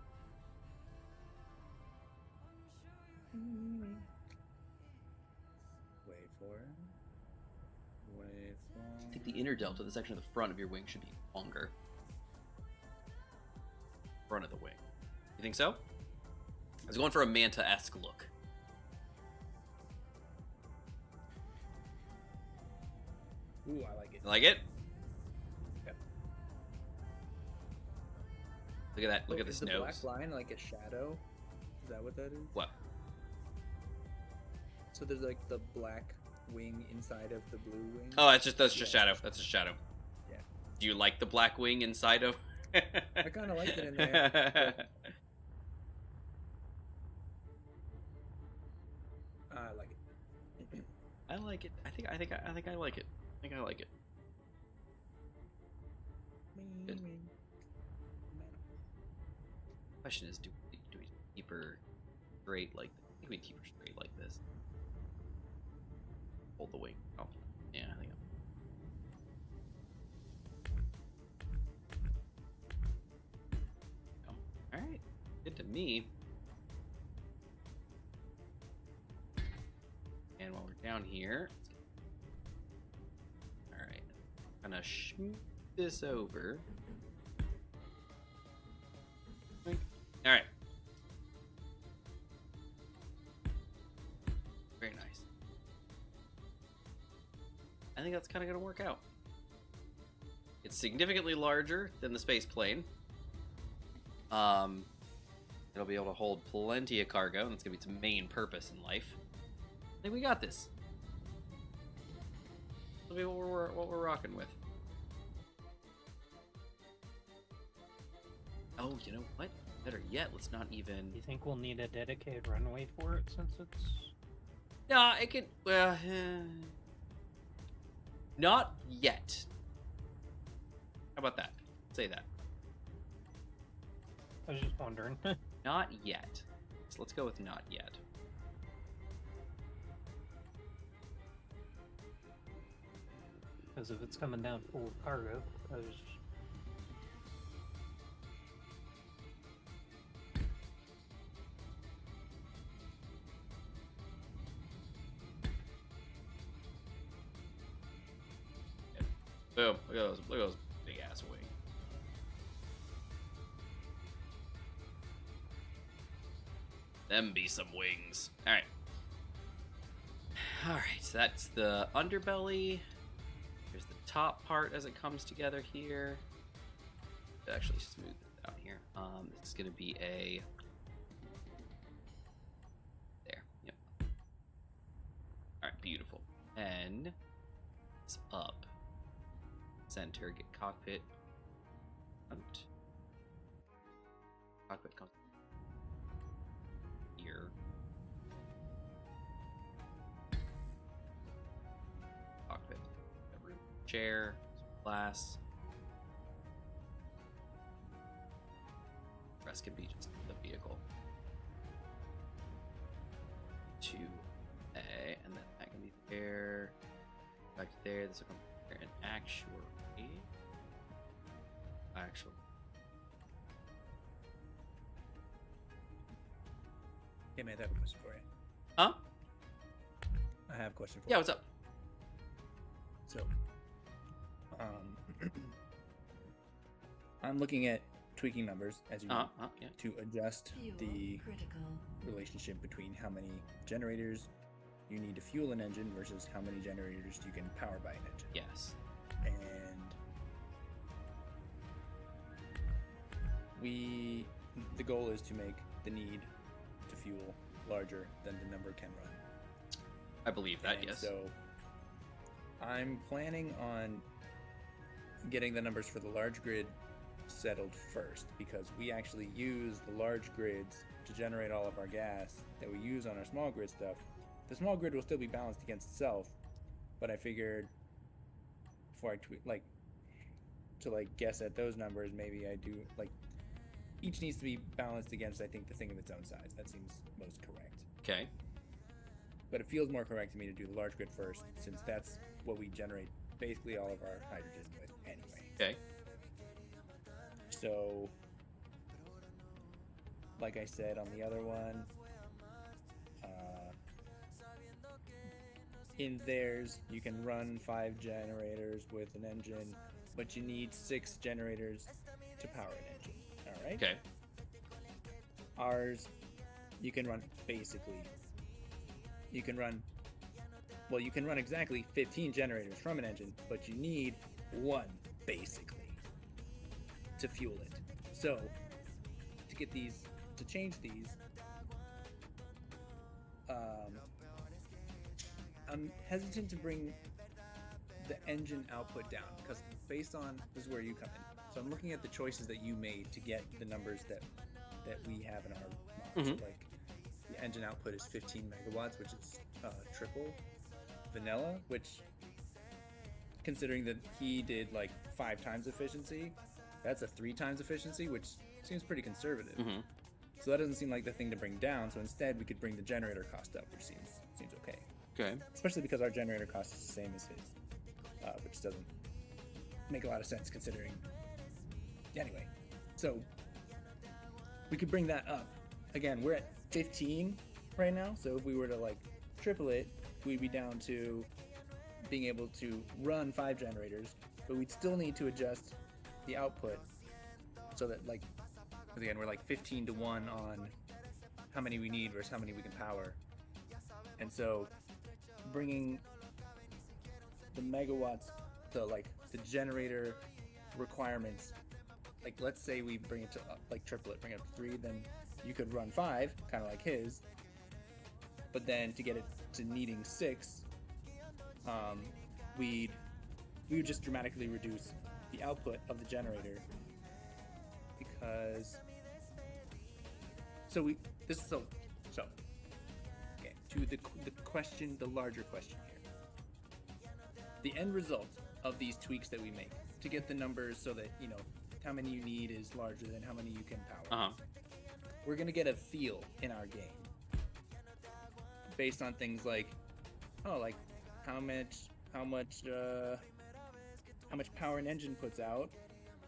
Wait for it. Wait for I think the inner delta, the section of the front of your wing, should be longer. Front of the wing. You think so? I was going for a Manta-esque look. Ooh, I like it. You like it? Yep. Look at that. Look at Is this the nose. black line like a shadow? Is that what that is? What? So there's like the black wing inside of the blue wing. Oh, that's just Yeah. shadow. That's just shadow. Yeah. Do you like the black wing inside of? I kind of liked it in there. I like it. I like it. I think I like it. I think I like it. Good. Question is, do we keep her straight like? I think we keep her straight like this. Hold the wing. Oh, yeah. I think. Oh, all right. Good to me. And while we're down here, all right, I'm gonna shoot this over. All right. Very nice. I think that's kind of gonna work out. It's significantly larger than the space plane. It'll be able to hold plenty of cargo, and it's gonna be its main purpose in life. I think we got this. That'll be what we're rocking with. Oh, you know what? Better yet, let's not even. Do you think we'll need a dedicated runway for it since it's... No, it could. Well, not yet. How about that? Say that. I was just wondering. Not yet. So let's go with not yet. Because if it's coming down full of cargo, I was... Boom. Look at those big ass wings. Them be some wings. Alright. Alright, so that's the underbelly. Here's the top part as it comes together here. Actually smooth this out here. It's gonna be a there. Yep. Alright, beautiful. And it's up. Center, get cockpit. Front. Cockpit comes here. Cockpit. A room, chair, glass. The rest can be just the vehicle. 2A, and then that can be there. Back to there. This will come here and actually. Hey man, I have a question for you. Huh? I have a question for Yeah, you. what's up? So, I'm looking at tweaking numbers as you Yeah. to adjust Fuel the critical. relationship between how many generators you need to fuel an engine versus how many generators you can power by an engine. Yes. And the goal is to make the need to fuel larger than the number can run. I believe that, And yes. So I'm planning on getting the numbers for the large grid settled first, because we actually use the large grids to generate all of our gas that we use on our small grid stuff. The small grid will still be balanced against itself, but I figured before I to guess at those numbers, maybe I do each needs to be balanced against, I think, the thing of its own size. That seems most correct. Okay. But it feels more correct to me to do the large grid first, since that's what we generate basically all of our hydrogen with anyway. Okay. So, like I said on the other one, in theirs you can run 5 generators with an engine, but you need 6 generators to power an engine. All right. Okay. Ours, you can run you can run exactly 15 generators from an engine, but you need 1 basically to fuel it. So to change these, I'm hesitant to bring the engine output down, because based on, this is where you come in. So I'm looking at the choices that you made to get the numbers that we have in our mods. Mhm. Like, the engine output is 15 megawatts, which is triple vanilla, which, considering that he did 5 times efficiency, that's a 3 times efficiency, which seems pretty conservative. Mm-hmm. So that doesn't seem like the thing to bring down. So instead, we could bring the generator cost up, which seems okay. Okay. Especially because our generator cost is the same as his, which doesn't make a lot of sense considering. Anyway, so we could bring that up. Again, we're at 15 right now, so if we were to triple it, we'd be down to being able to run 5 generators, but we'd still need to adjust the output so that again, we're 15 to 1 on how many we need versus how many we can power. And so bringing the megawatts, the generator requirements, let's say we bring it to triple it, bring it up to 3, then you could run 5, kind of like his, but then to get it to needing 6, we would just dramatically reduce the output of the generator, because okay, to the question, the larger question here, the end result of these tweaks that we make to get the numbers so that how many you need is larger than how many you can power. We're gonna get a feel in our game based on things like how much power an engine puts out.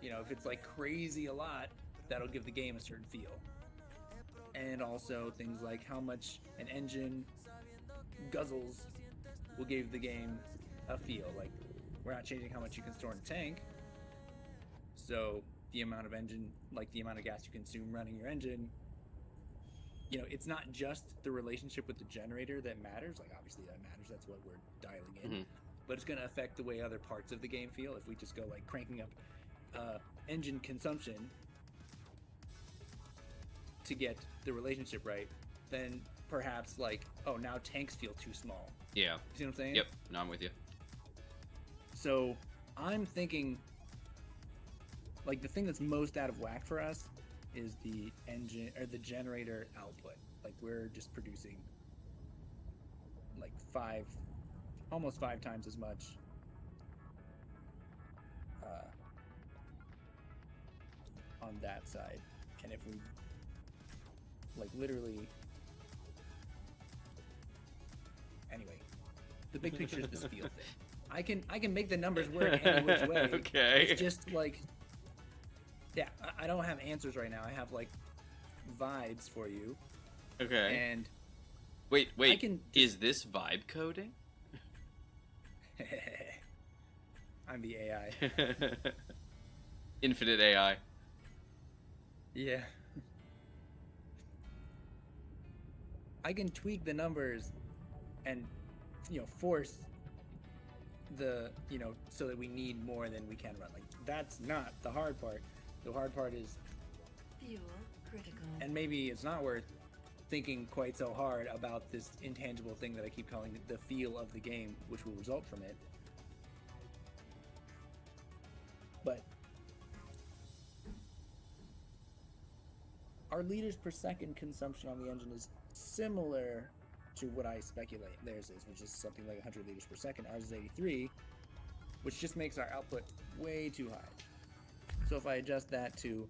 If it's crazy a lot, that'll give the game a certain feel. And also things like how much an engine guzzles will give the game a feel. We're not changing how much you can store in a tank, so the amount of engine, the amount of gas you consume running your engine, it's not just the relationship with the generator that matters. Obviously that matters, that's what we're dialing in. Mm-hmm. But it's going to affect the way other parts of the game feel. If we just go cranking up engine consumption to get the relationship right, then perhaps now tanks feel too small. Yeah. You see what I'm saying? Yep. No, I'm with you. So I'm thinking the thing that's most out of whack for us is the engine or the generator output. We're just producing almost 5 times as much on that side. And if we literally, anyway, the big picture is this feel thing. I can make the numbers work any which way. Okay. It's just yeah, I don't have answers right now. I have vibes for you. Okay. And wait, I can is this vibe coding? I'm the AI. Infinite AI. Yeah. I can tweak the numbers and force the so that we need more than we can run. That's not the hard part. The hard part is, Fuel critical. and maybe it's not worth thinking quite so hard about this intangible thing that I keep calling the feel of the game, which will result from it. our liters per second consumption on the engine is similar to what I speculate theirs is, which is something like 100 liters per second. Ours is 83, which just makes our output way too high. So if I adjust that to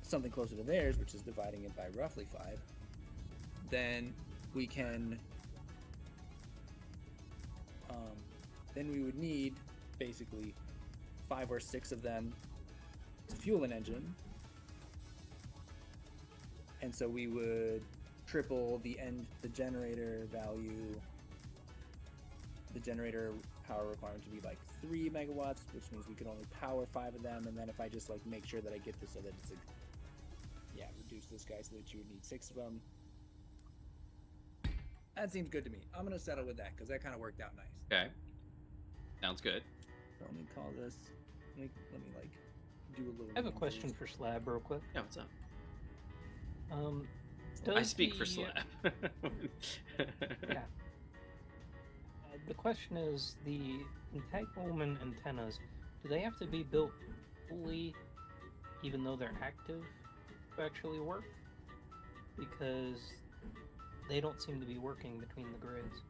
something closer to theirs, which is dividing it by roughly 5, then we can, then we would need basically 5 or 6 of them to fuel an engine. And so we would triple the generator value, the generator power requirement to be like 3 megawatts, which means we could only power 5 of them. And then if I just like make sure that I get this so that it's reduce this guy so that you would need 6 of them. That seems good to me. I'm gonna settle with that because that kind of worked out nice. Okay. Sounds good. So let me call this. Let me like do a little. I have a question for Slab, real quick. Yeah, what's up? Does I speak for the- Slab. Yeah. The question is, the entanglement antennas, do they have to be built fully, even though they're active, to actually work? Because they don't seem to be working between the grids.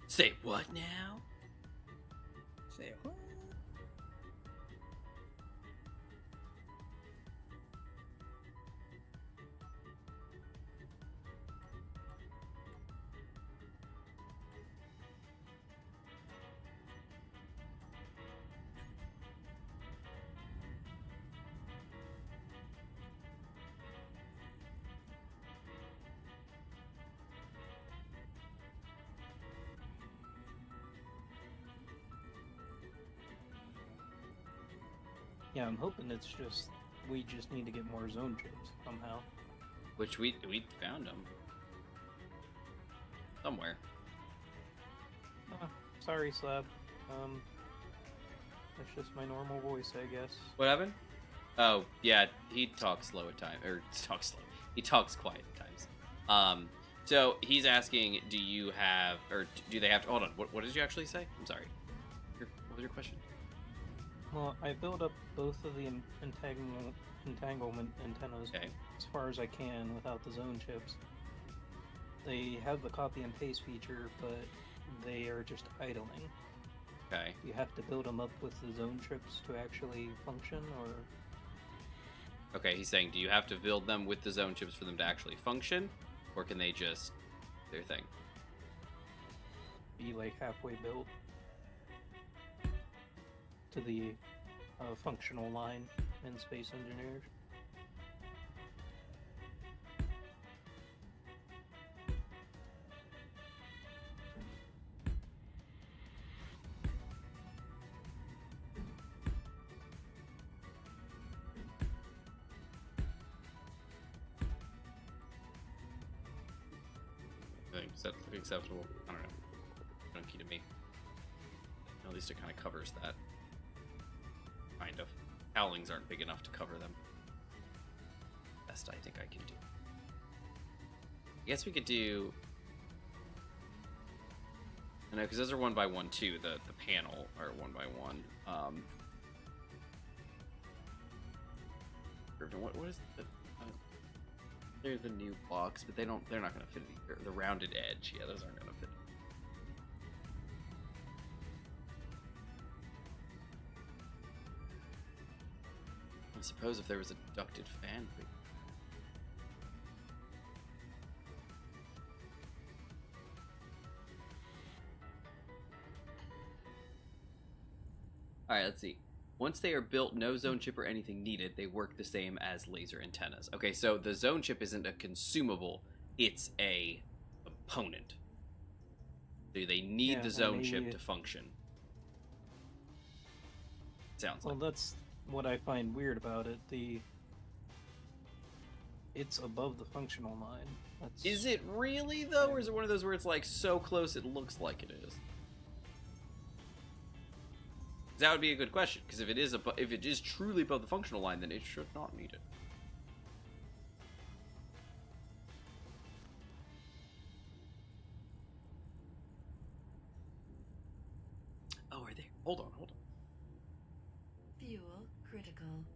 Say what now? Say what? Yeah, I'm hoping it's just, we just need to get more zone chips somehow. Which we found them somewhere. Sorry, Slab. That's just my normal voice, I guess. What happened? Oh yeah, he talks slow at times, or talks slow. He talks quiet at times. So he's asking, do you have, or do they have to? Hold on. What did you actually say? I'm sorry. What was your question? Well, I built up both of the entanglement antennas Okay. as far as I can without the zone chips. They have the copy and paste feature, but they are just idling. Okay. You have to build them up with the zone chips to actually function, or Okay. He's saying, do you have to build them with the zone chips for them to actually function, or can they just do their thing? be like halfway built to the functional line in Space Engineers. I think that's acceptable. I don't know. Junky to me. At least it kind of covers that. Kind of. Howlings aren't big enough to cover them. Best I think I can do. I guess we could do. I know, because those are 1 by 1 too. The panel are 1 by 1. What is the? They're the new blocks, but they're not going to fit either. The rounded edge, yeah, those aren't going to fit. I suppose if there was a ducted fan. Alright, let's see. Once they are built, no zone chip or anything needed, they work the same as laser antennas. Okay, so the zone chip isn't a consumable, it's a component. So they need the zone chip to function. Sounds like. Well, that's what I find weird about it. It's above the functional line. That's... Is it really, though, or is it one of those where it's like so close it looks like it is? That would be a good question, because if it is truly above the functional line, then it should not need it. Oh, are they? Hold on. Fuel critical.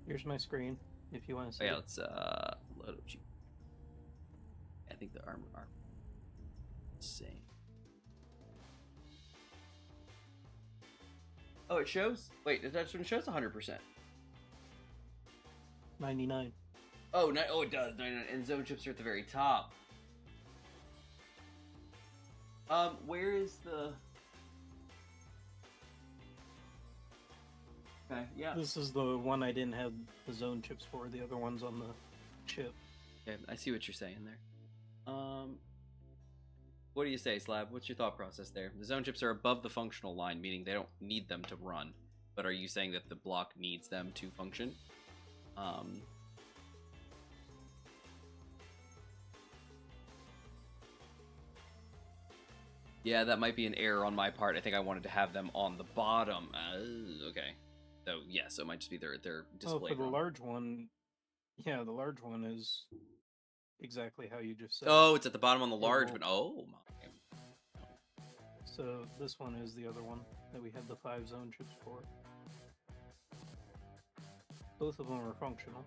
Here's my screen, if you want to see. Oh, yeah, it. let's load up. I think the armor are the same. Oh, it shows. Wait, that's when it shows 100%. 99. Oh, oh, it does. 99, and zone chips are at the very top. Where is the? Okay, yeah. This is the one I didn't have the zone chips for. The other one's on the chip. Okay, I see what you're saying there. What do you say, Slab? What's your thought process there? The zone chips are above the functional line, meaning they don't need them to run. But are you saying that the block needs them to function? Yeah, that might be an error on my part. I think I wanted to have them on the bottom. Okay. So, yeah, so it might just be their display. Oh, for the large one, yeah, the large one is exactly how you just said. Oh, it's at the bottom on the large one. Oh, my. So this one is the other one that we have the 5 zone chips for. Both of them are functional.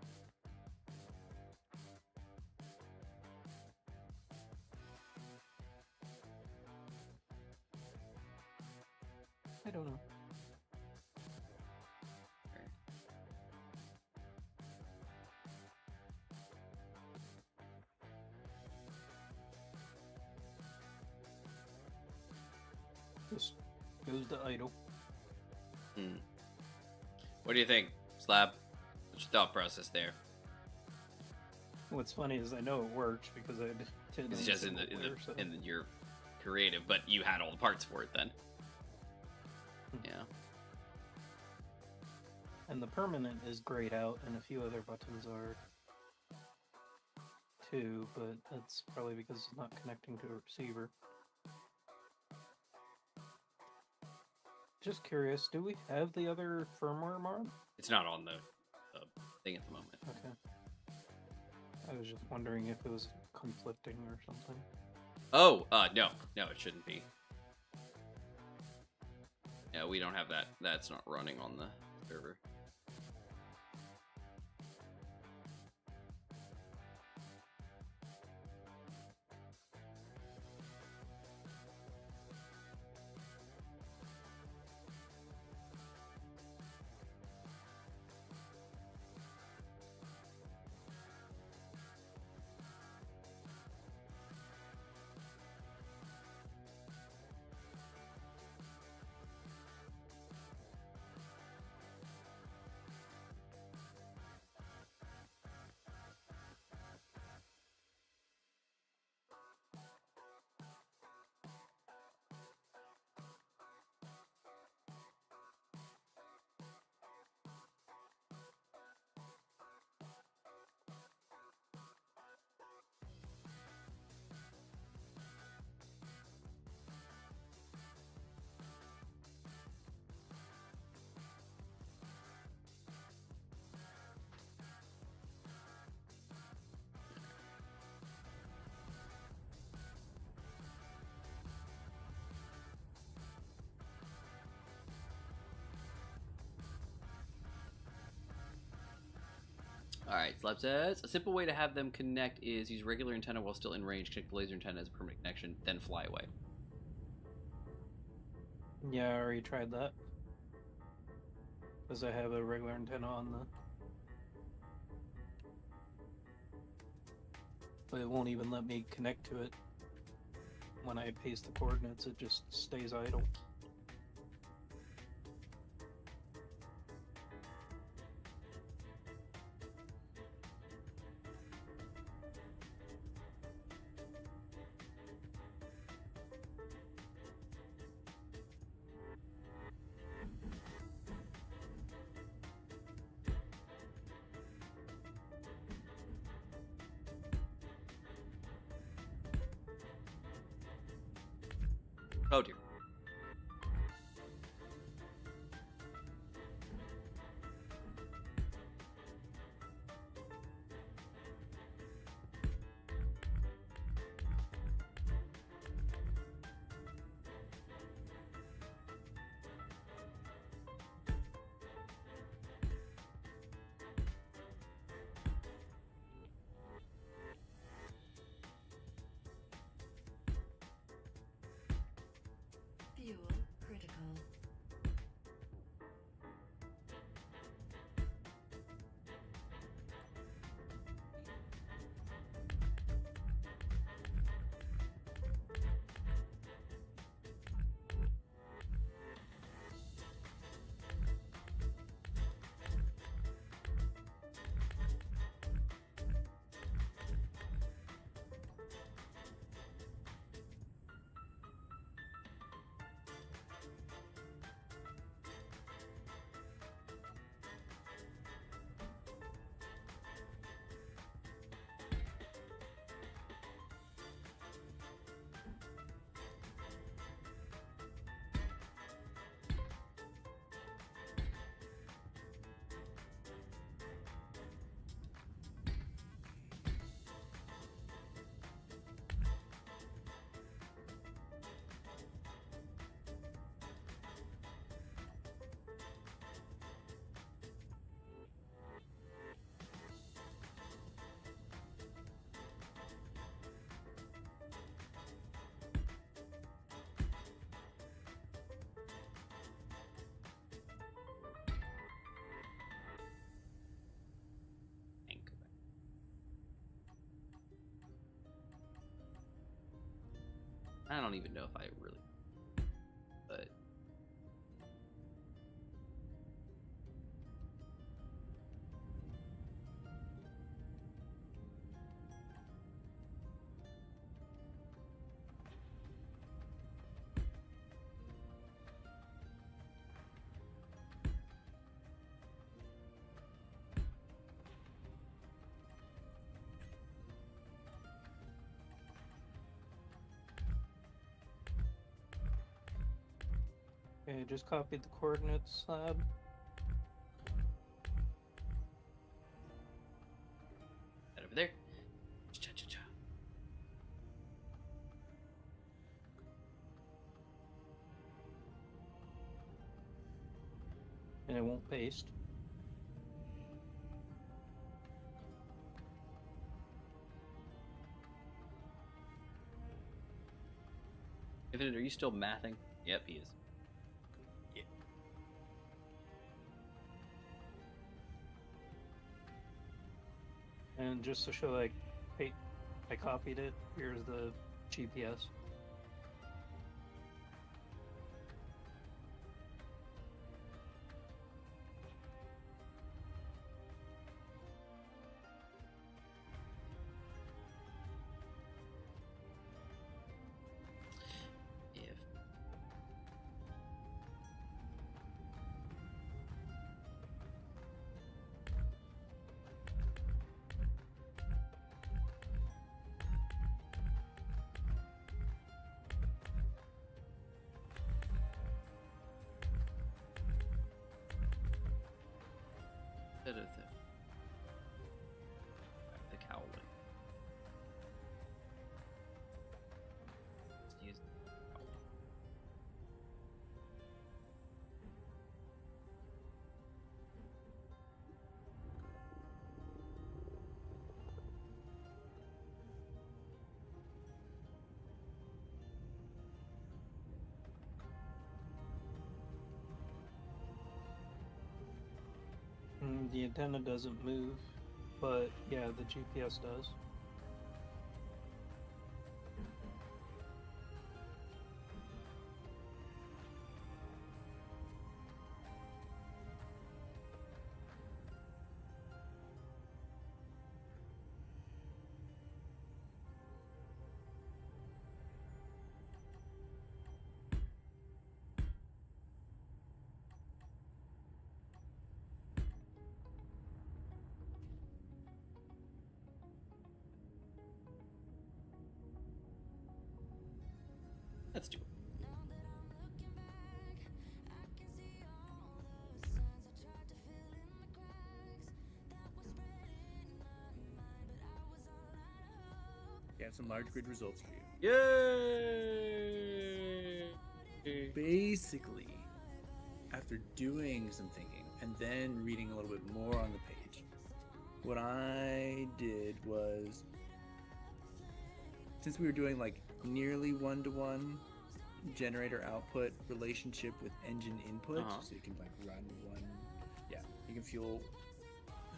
I don't know. This goes to idle. What do you think, Slab? What's your thought process there? What's funny is I know it works because I did. It's just in your creative, but you had all the parts for it then. Yeah. And the permanent is grayed out, and a few other buttons are too, but that's probably because it's not connecting to a receiver. Just curious, do we have the other firmware mod? It's not on the thing at the moment. Okay. I was just wondering if it was conflicting or something. Oh, no, it shouldn't be. Yeah, we don't have that. That's not running on the server. Alright, Slab says, a simple way to have them connect is use regular antenna while still in range, connect the laser antenna as a permanent connection, then fly away. Yeah, I already tried that. Because I have a regular antenna on the... But it won't even let me connect to it. When I paste the coordinates, it just stays idle. Oh dear. I don't even know if I really, but Okay, just copied the coordinates, Slab. that over there. Cha-cha-cha. And it won't paste. Infinite, are you still mathing? Yep, he is. And just to show I copied it, here's the GPS. If the cowling. Let's use the cowling. The antenna doesn't move, but yeah, the GPS does. Let's do it. You have some large grid results for you. Yay! Basically, after doing some thinking and then reading a little bit more on the page, what I did was, since we were doing like nearly one-to-one generator output relationship with engine input, so you can like run one, you can fuel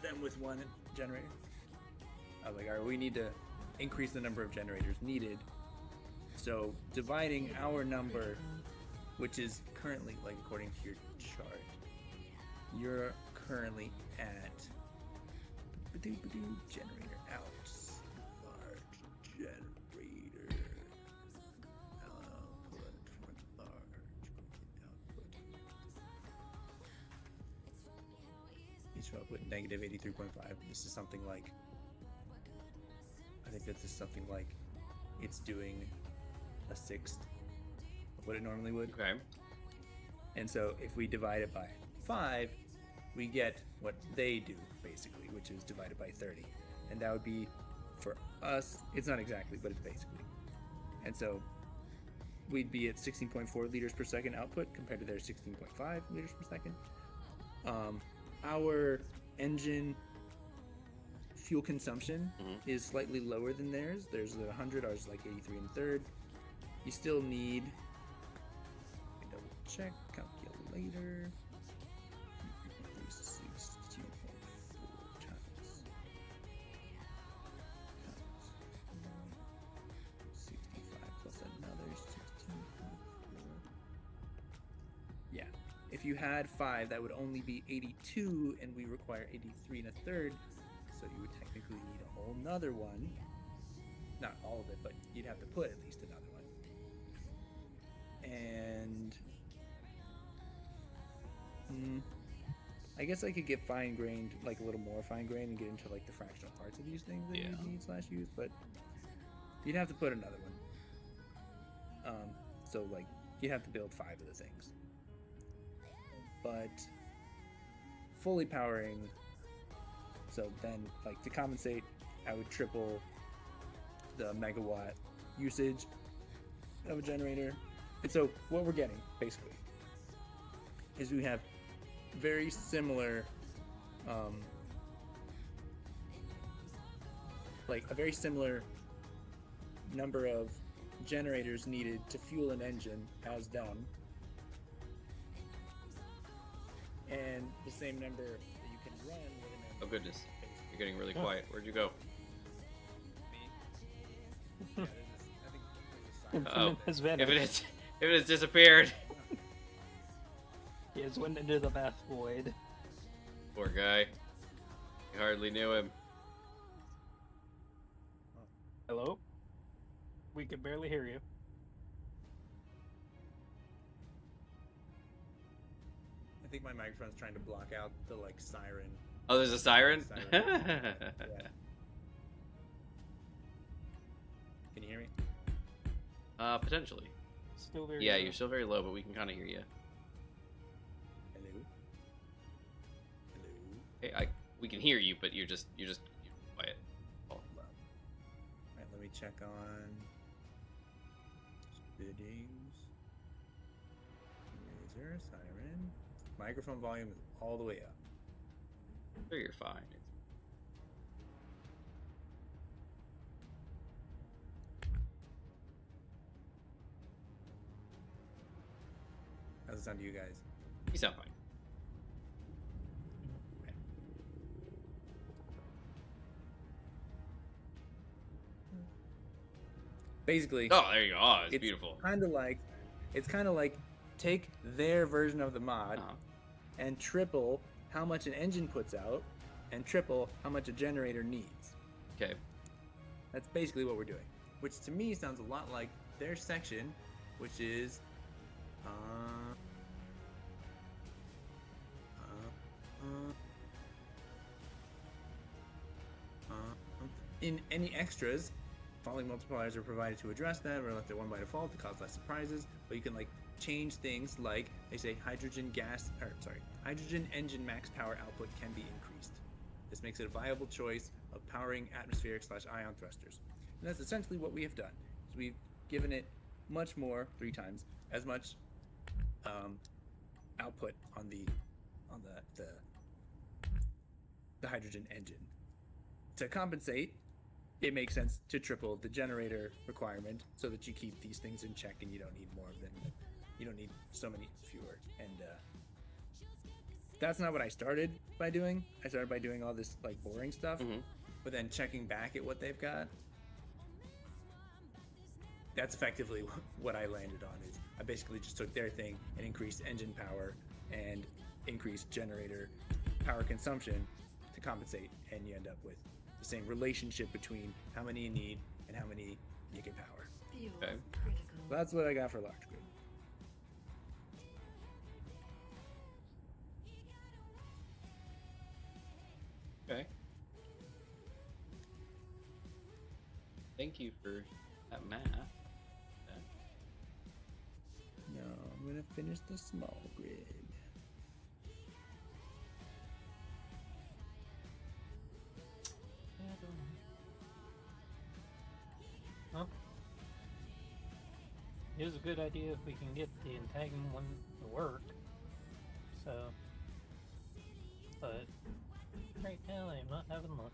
them with one generator. I was like, all right, we need to increase the number of generators needed. So dividing our number, which is currently, like according to your chart, you're currently at generator out, large generator output, large output. Each output negative 83.5. This is something like, I think that this is something like it's doing a sixth of what it normally would. Okay. And so if we divide it by 5, we get what they do, basically, which is divided by 30. And that would be, for us, it's not exactly, but it's basically. And so we'd be at 16.4 liters per second output compared to their 16.5 liters per second. Our engine fuel consumption is slightly lower than theirs. Theirs is at 100, ours is like 83 1/3. You still need, double check, calculator. 62.4 times 65 plus another 6. if you had 5, that would only be 82, and we require 83 and a third. So you would technically need a whole nother one. Not all of it, but you'd have to put at least another one. And I guess I could get fine-grained, like a little more fine-grained, and get into like the fractional parts of these things that you need /use, but you'd have to put another one. So like you'd have to build 5 of the things. But fully powering, so then like to compensate, I would triple the megawatt usage of a generator. And so what we're getting basically is we have very similar like a very similar number of generators needed to fuel an engine as them, and the same number that you can run with an engine. Oh goodness, you're getting really quiet. Where'd you go? Me? Yeah, Oh, Has vanished. if it has disappeared. He has went into the math void. Poor guy. I hardly knew him. Hello? We can barely hear you. I think my microphone's trying to block out the like siren. Oh, there's a siren? Yeah. Can you hear me? Potentially. Still very Yeah, low. you're still very low, but we can kind of hear you. Hello? Hello? Hey, we can hear you, but you're quiet. Oh. Alright, let me check on biddings. Razer Siren. Microphone volume is all the way up. Sure, you're fine. How's it sound to you guys? You sound fine. Basically, Oh, there you go. Oh, it's beautiful. It's kind of like take their version of the mod Uh-huh. and triple how much an engine puts out and triple how much a generator needs. Okay. That's basically what we're doing, which to me sounds a lot like their section, which is in any extras, following multipliers are provided to address that, or left at 1 by default to cause less surprises. But you can like change things like they say hydrogen engine max power output can be increased. This makes it a viable choice of powering atmospheric/ion thrusters. And that's essentially what we have done. So we've given it much more, 3 times as much output on the hydrogen engine. To compensate, it makes sense to triple the generator requirement so that you keep these things in check and you don't need more of them. You don't need so many fewer. And that's not what I started by doing. I started by doing all this like boring stuff, but then checking back at what they've got. That's effectively what I landed on. Is I basically just took their thing and increased engine power and increased generator power consumption to compensate, and you end up with the same relationship between how many you need and how many you can power. Fuel Okay. critical. So that's what I got for large grid. Okay. Thank you for that math. No, I'm gonna finish the small grid. Well, it is a good idea if we can get the Intagon one to work. So, but right now I'm not having luck.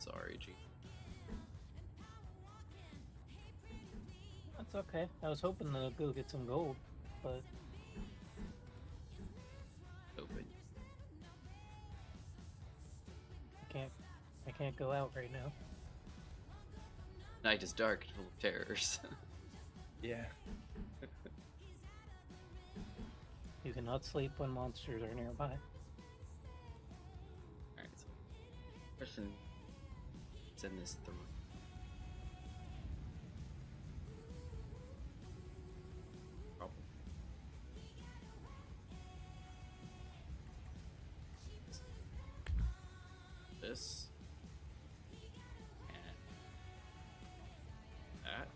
Sorry, G. That's okay. I was hoping to go get some gold, but Open. I can't go out right now. Night is dark and full of terrors. Yeah. You cannot sleep when monsters are nearby. Alright, so question is in this 3. Problem. This. And that.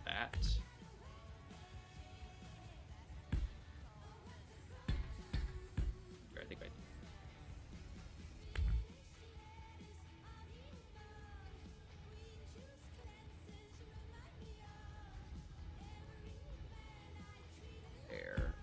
That. I think I. There.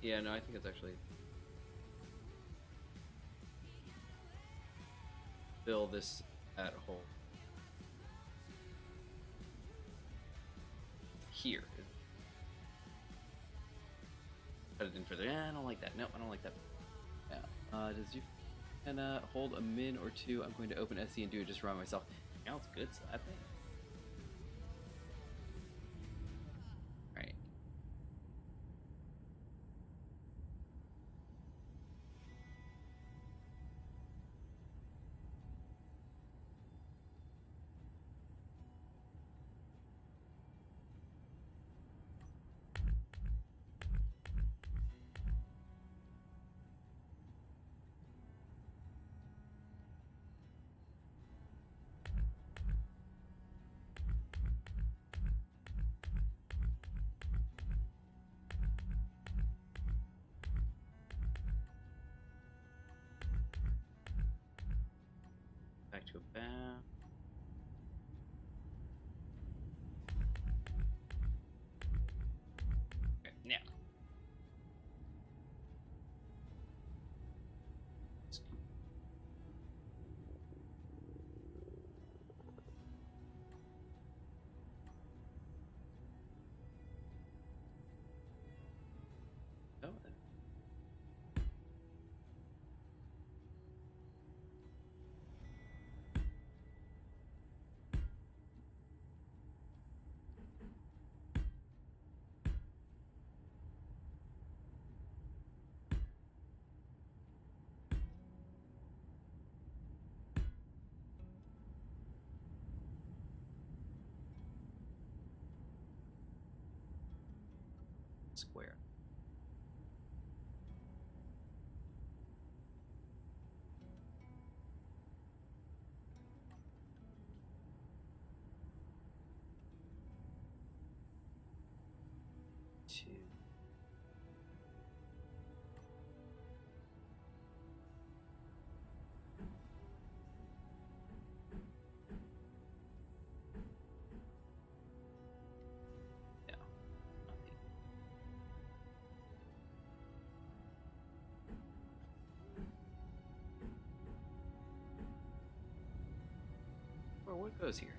Yeah, no, I think it's actually fill this at hole here. Put it in further. Yeah, I don't like that. No, I don't like that. Yeah. Does you can hold a min or 2? I'm going to open SE and do it just around myself. Sounds good, slapping. Alright. Back to a bound. Okay, now. Oh, square. Two. Yeah. Or what goes here?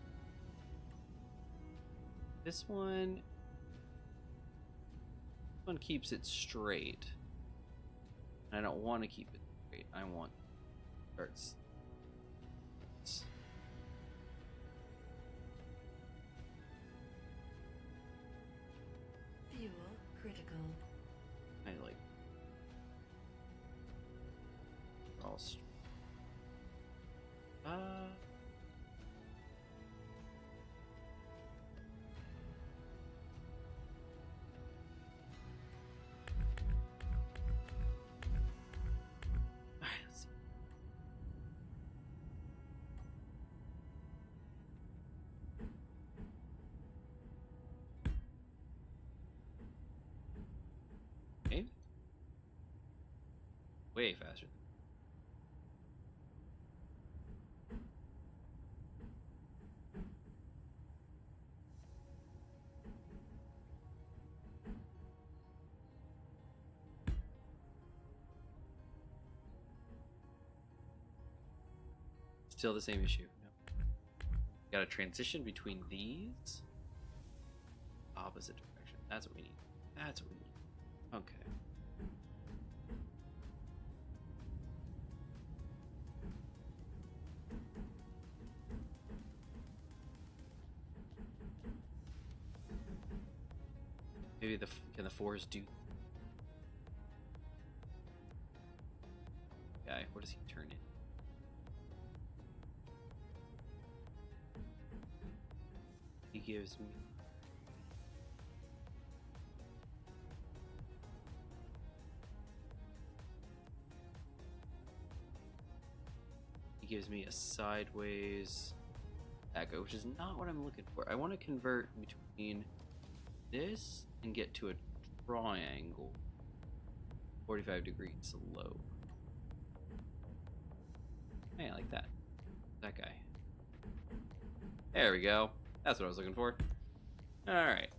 This one keeps it straight. I don't want to keep it straight. I want starts. Fuel critical. I like all straight. Let's see. Okay. Way faster. Still the same issue. No. Got to transition between these. Opposite direction. That's what we need. That's what we need. Okay. Maybe can the fours do? Guy, what does he turn in? He gives me. He gives me a sideways echo, which is not what I'm looking for. I want to convert between this and get to a triangle. 45 degrees slope. Hey, I like that. That guy. There we go. That's what I was looking for. Alright.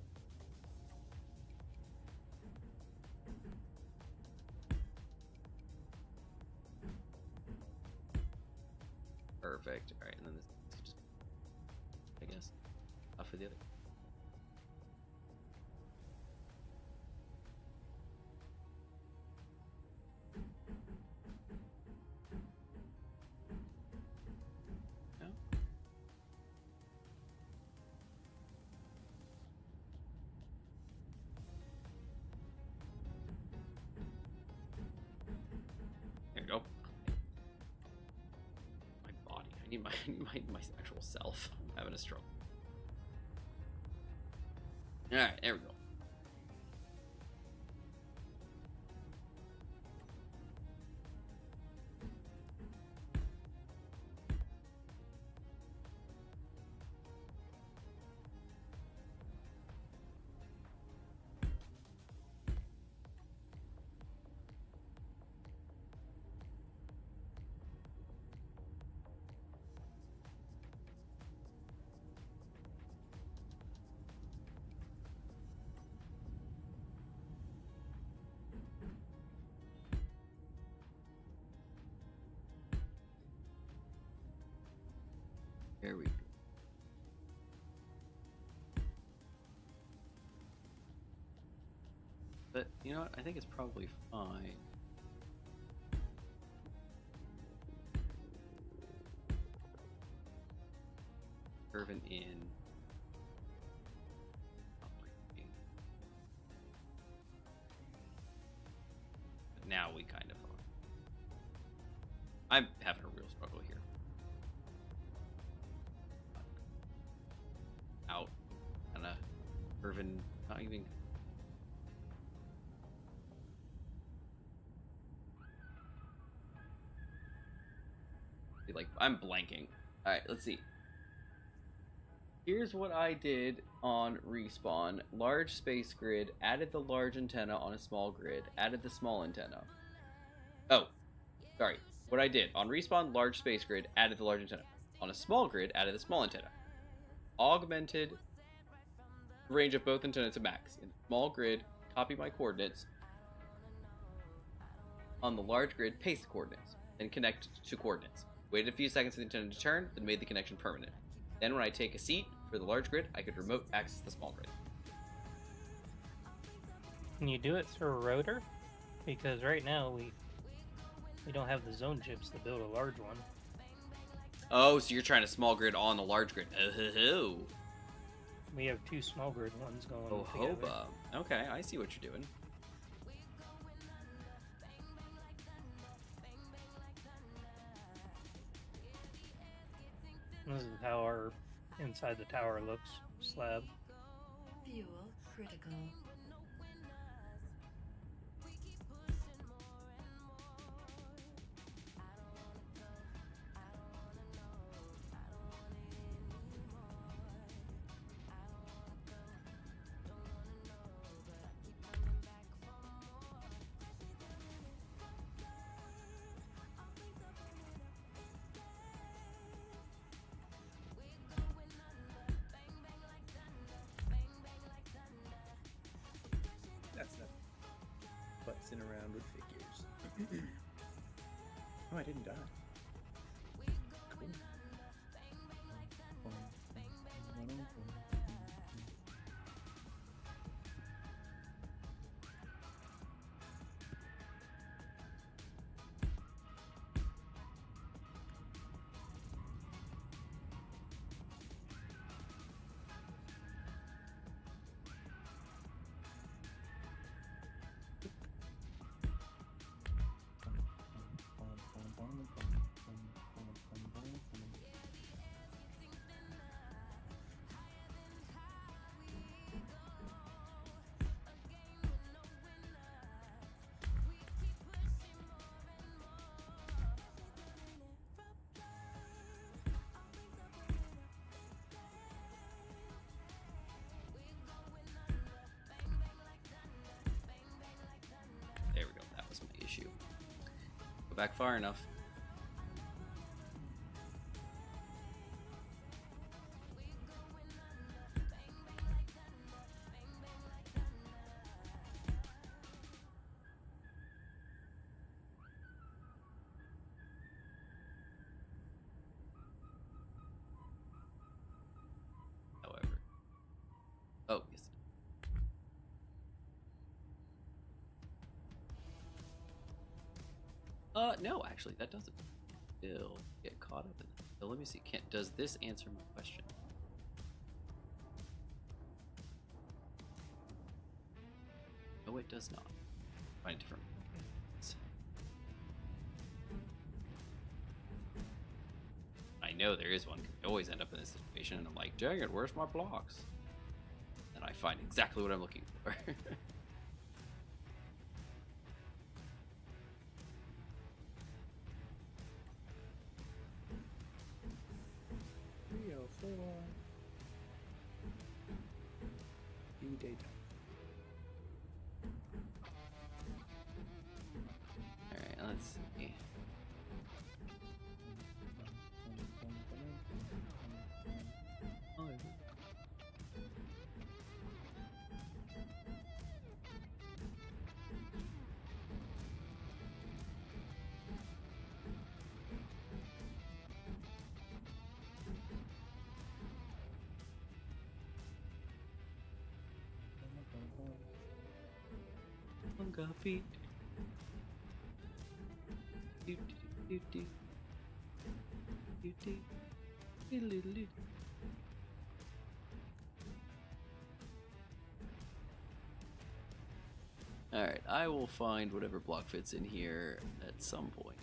Perfect. Alright, and then this just, I guess, off for the other. There we go. My body. I need my actual self. I'm having a stroke. Alright, there we go. There we go. But, you know what? I think it's probably fine. Curving in. But now we kind of are. I'm having a real struggle here. Out. Kind of curving. Not even. Like, I'm blanking. Alright, let's see. Here's what I did on Respawn. Large space grid, added the large antenna on a small grid, added the small antenna. Oh, sorry. What I did on Respawn, large space grid, added the large antenna. On a small grid, added the small antenna. Augmented the range of both antennas to max. In small grid, copy my coordinates. On the large grid, paste the coordinates. Then connect to coordinates. Waited a few seconds for the antenna to turn, then made the connection permanent. Then when I take a seat for the large grid, I could remote access the small grid. Can you do it through a rotor? Because right now we don't have the zone chips to build a large one. Oh, so you're trying to small grid on the large grid. Oh, We have two small grid ones going oh, together. hoba. Okay, I see what you're doing. This is how our inside the tower looks. Slab. Fuel critical. That's that. Futzing around with figures. Oh, I didn't die. Cool. back far enough. However. Oh, yes. No, actually, that doesn't. Still get caught up in it. So let me see. Does this answer my question? No, it does not. Find a different. I know there is one. I always end up in this situation, and I'm like, dang it, where's my blocks? And I find exactly what I'm looking for. 304. You data. Alright, let's see. Feet. Do, do, do, do, do, do, do, do. Alright, I will find whatever block fits in here at some point.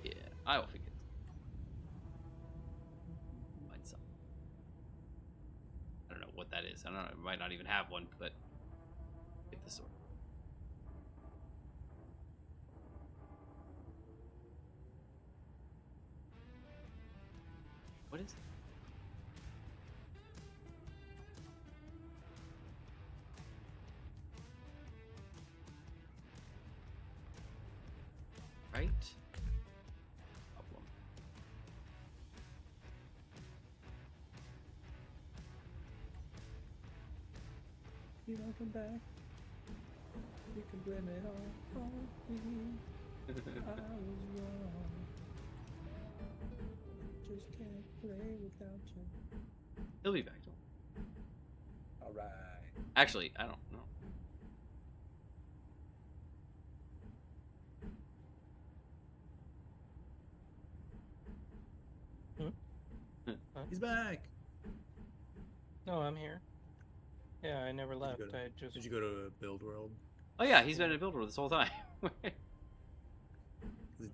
Yeah, I will figure it. What that is. I don't know. It might not even have one, but get the sword. What is it? Right? Problem. You don't come back. You can blame it all on me. I was wrong. Just can't play without you. He'll be back. Alright. Actually, I don't know. He's back. No, I'm here. Yeah, I never left. I just. Did you go to Build World? Oh yeah, he's been in Builder this whole time. It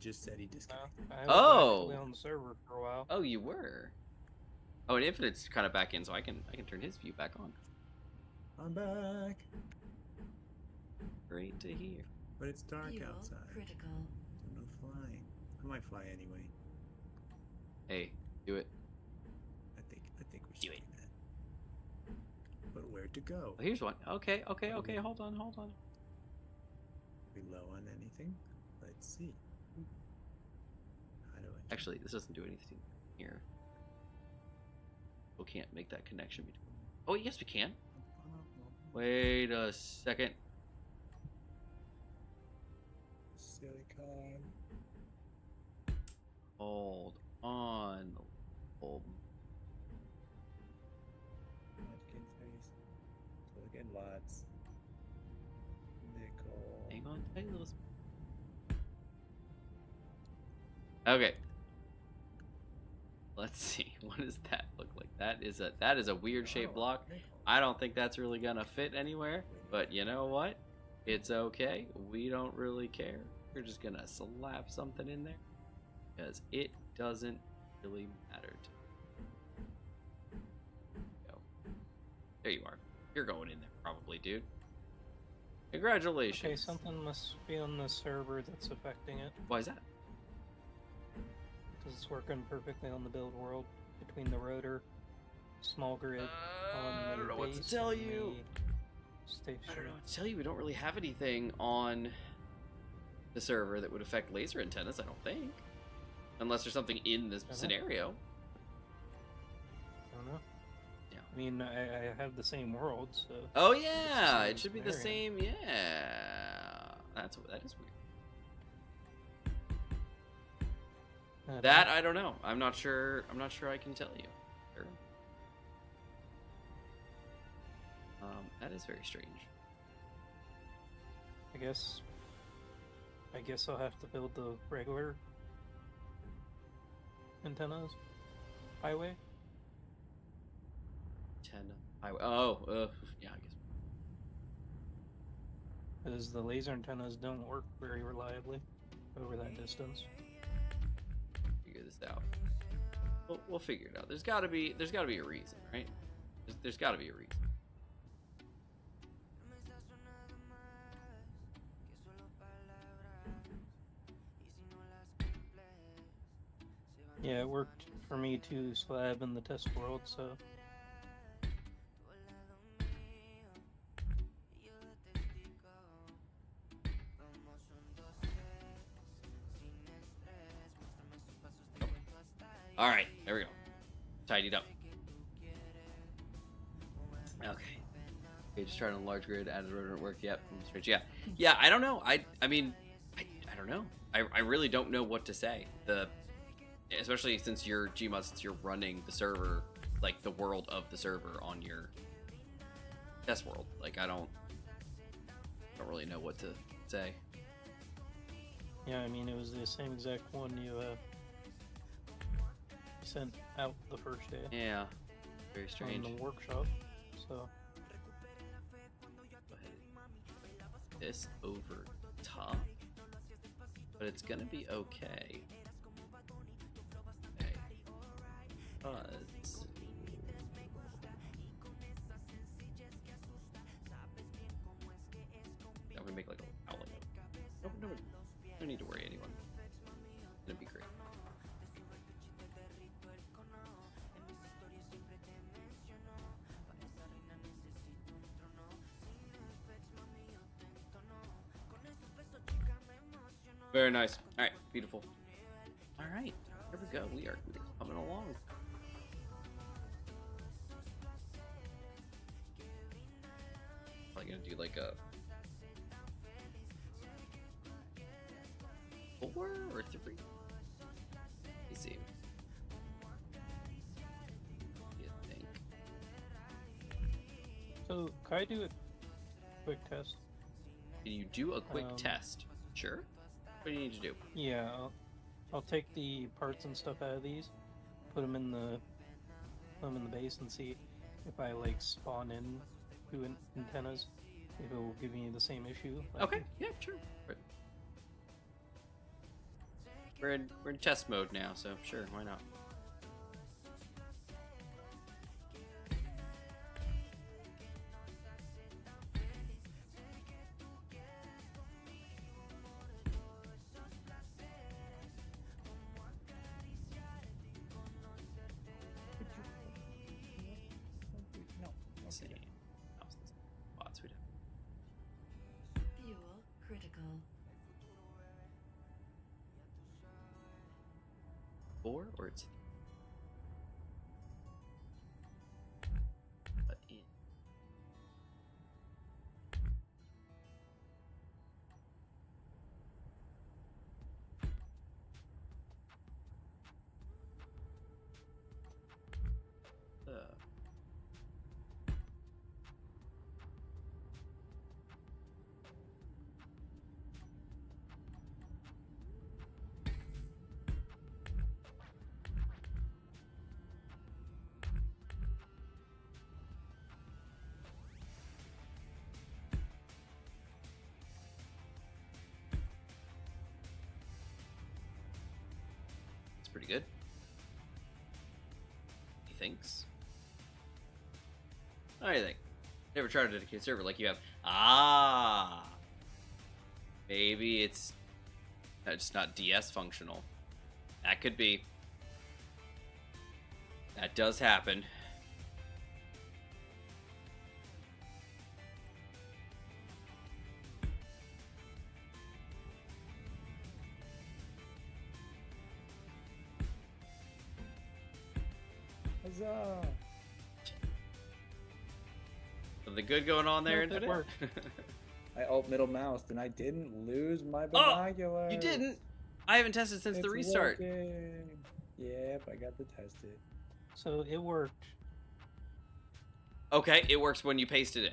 just said he disconnected. I was Oh. actually on the server for a while. Oh, you were. Oh, and Infinite's kind of back in, so I can turn his view back on. I'm back. Great to hear. But it's dark Fuel outside. critical. So no flying. I might fly anyway. Hey, do it. I think we should Do do it. that. But where to go? Oh, here's one. Okay. Hold on. Are we low on anything? Let's see. How do I? Actually, this doesn't do anything here. We can't make that connection between. Oh, yes, we can. Wait a second. Silicon. Hold on. Hold. Munchkin face. Silicon lots. Nickel. Hang on, tiny little. Okay. Let's see. What does that look like? That is a weird shaped block. Nickel. I don't think that's really gonna fit anywhere. But you know what? It's okay. We don't really care. We're just gonna slap something in there because it doesn't really matter to me. Go. There you are. You're going in there probably, dude. Congratulations. Okay, something must be on the server that's affecting it. Why is that? Because it's working perfectly on the build world between the rotor small grid on I the don't know what to base tell and you. the station. I don't know what to tell you. We don't really have anything on the server that would affect laser antennas, I don't think. Unless there's something in this scenario. I don't know. Yeah. I mean, I have the same world, so. Oh yeah, same it should be the scenario. same. Yeah, that is weird. That I don't know. I'm not sure. I'm not sure I can tell you. Sure. That is very strange. I guess I'll have to build the regular antennas. Highway. Highway. Oh, yeah, I guess. Because the laser antennas don't work very reliably over that distance. Figure this out. We'll figure it out. There's got to be a reason, right? There's got to be a reason. Yeah, it worked for me to slab in the test world, so. All right, there we go. Tidied up. Okay. Just trying on large grid, added rotor network. Yep. Yeah. I don't know. I mean, I don't know. I really don't know what to say. Especially since you're Gmod, since you're running the server, like the world of the server on your test world. Like I don't really know what to say. Yeah, I mean it was the same exact one you sent out the first day. Yeah. Very strange. On the workshop. So. This over top, but it's gonna be okay. I'm gonna make like a outline. No need to worry, anyone. It's gonna be great. Very nice. All right, beautiful. All right, here we go. We are coming along. Probably gonna do like a 4 or 3. Let's see. What do you think? So, can I do a quick test? Can you do a quick test? Sure. What do you need to do? Yeah, I'll take the parts and stuff out of these, put them in the base, and see if I like spawn in 2 antennas, if it will give me the same issue. Okay. Yeah. Sure. We're in test mode now, so sure, why not? Let's see. How's this? Bots we do. Fuel critical. 4 or it's but in. Pretty good. He thinks. What do you think? Never tried a dedicated server like you have. Ah, maybe it's just not DS functional. That could be. That does happen. Huzzah! Something good going on there, Nope, it Infinite? worked. I alt middle moused and I didn't lose my Oh, binoculars. you didn't? I haven't tested since the It's restart. working. Yep, I got to test it. So it worked. Okay, it works when you paste it in.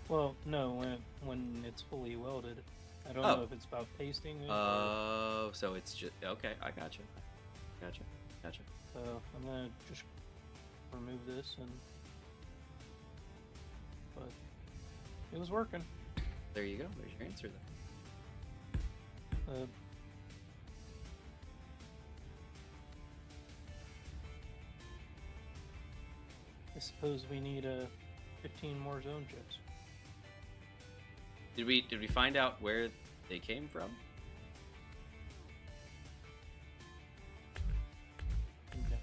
Well, no, when it's fully welded. I don't Oh. know if it's about pasting it. Oh, so it's just okay. I gotcha. Gotcha. So I'm gonna just remove this but it was working. There you go. There's your answer then. I suppose we need 15 more zone chips. Did we find out where they came from? Okay.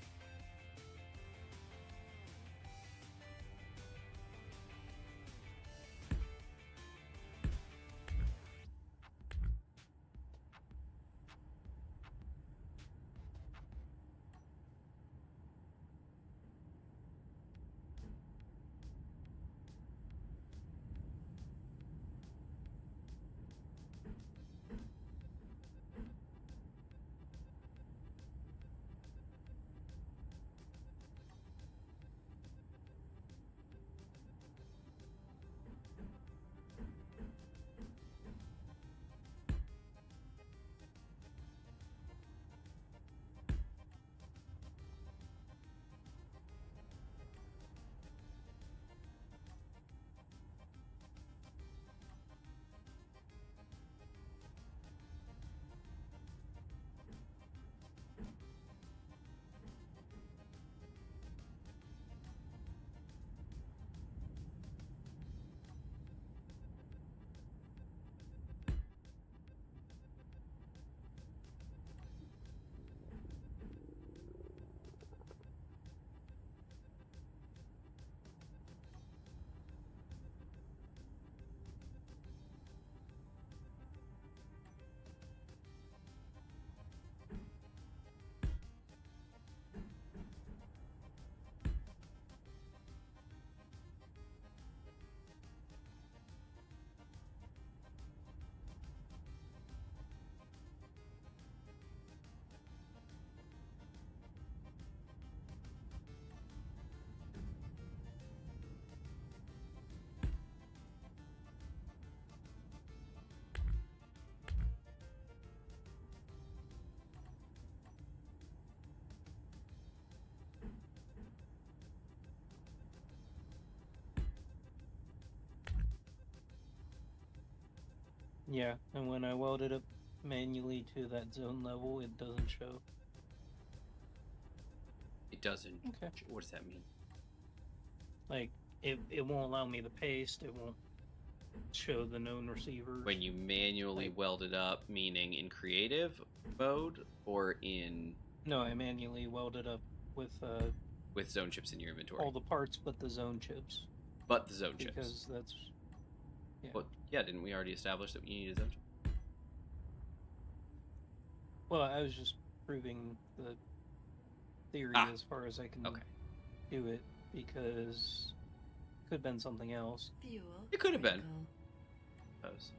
Yeah, and when I weld it up manually to that zone level, it doesn't show. It doesn't. Okay. What does that mean? Like, it won't allow me to paste, it won't show the known receivers. When you manually Like- weld it up, meaning in creative mode or in No, I manually welded up with with zone chips in your inventory? all the parts but the zone chips. But the zone chips. Because that's... Yeah. Well, yeah, didn't we already establish that you need a zone chip? Well, I was just proving the theory Ah, as far as I can okay. do it, because it could have been something else. Fuel It could have been. critical. Suppose.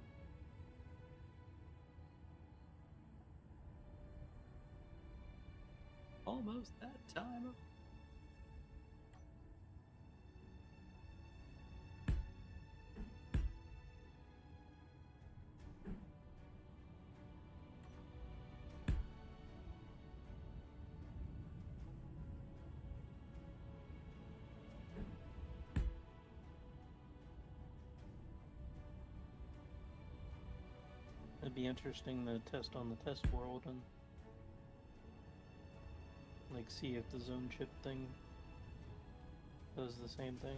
Almost that time. It'd be interesting to test on the test world and like see if the zone chip thing does the same thing.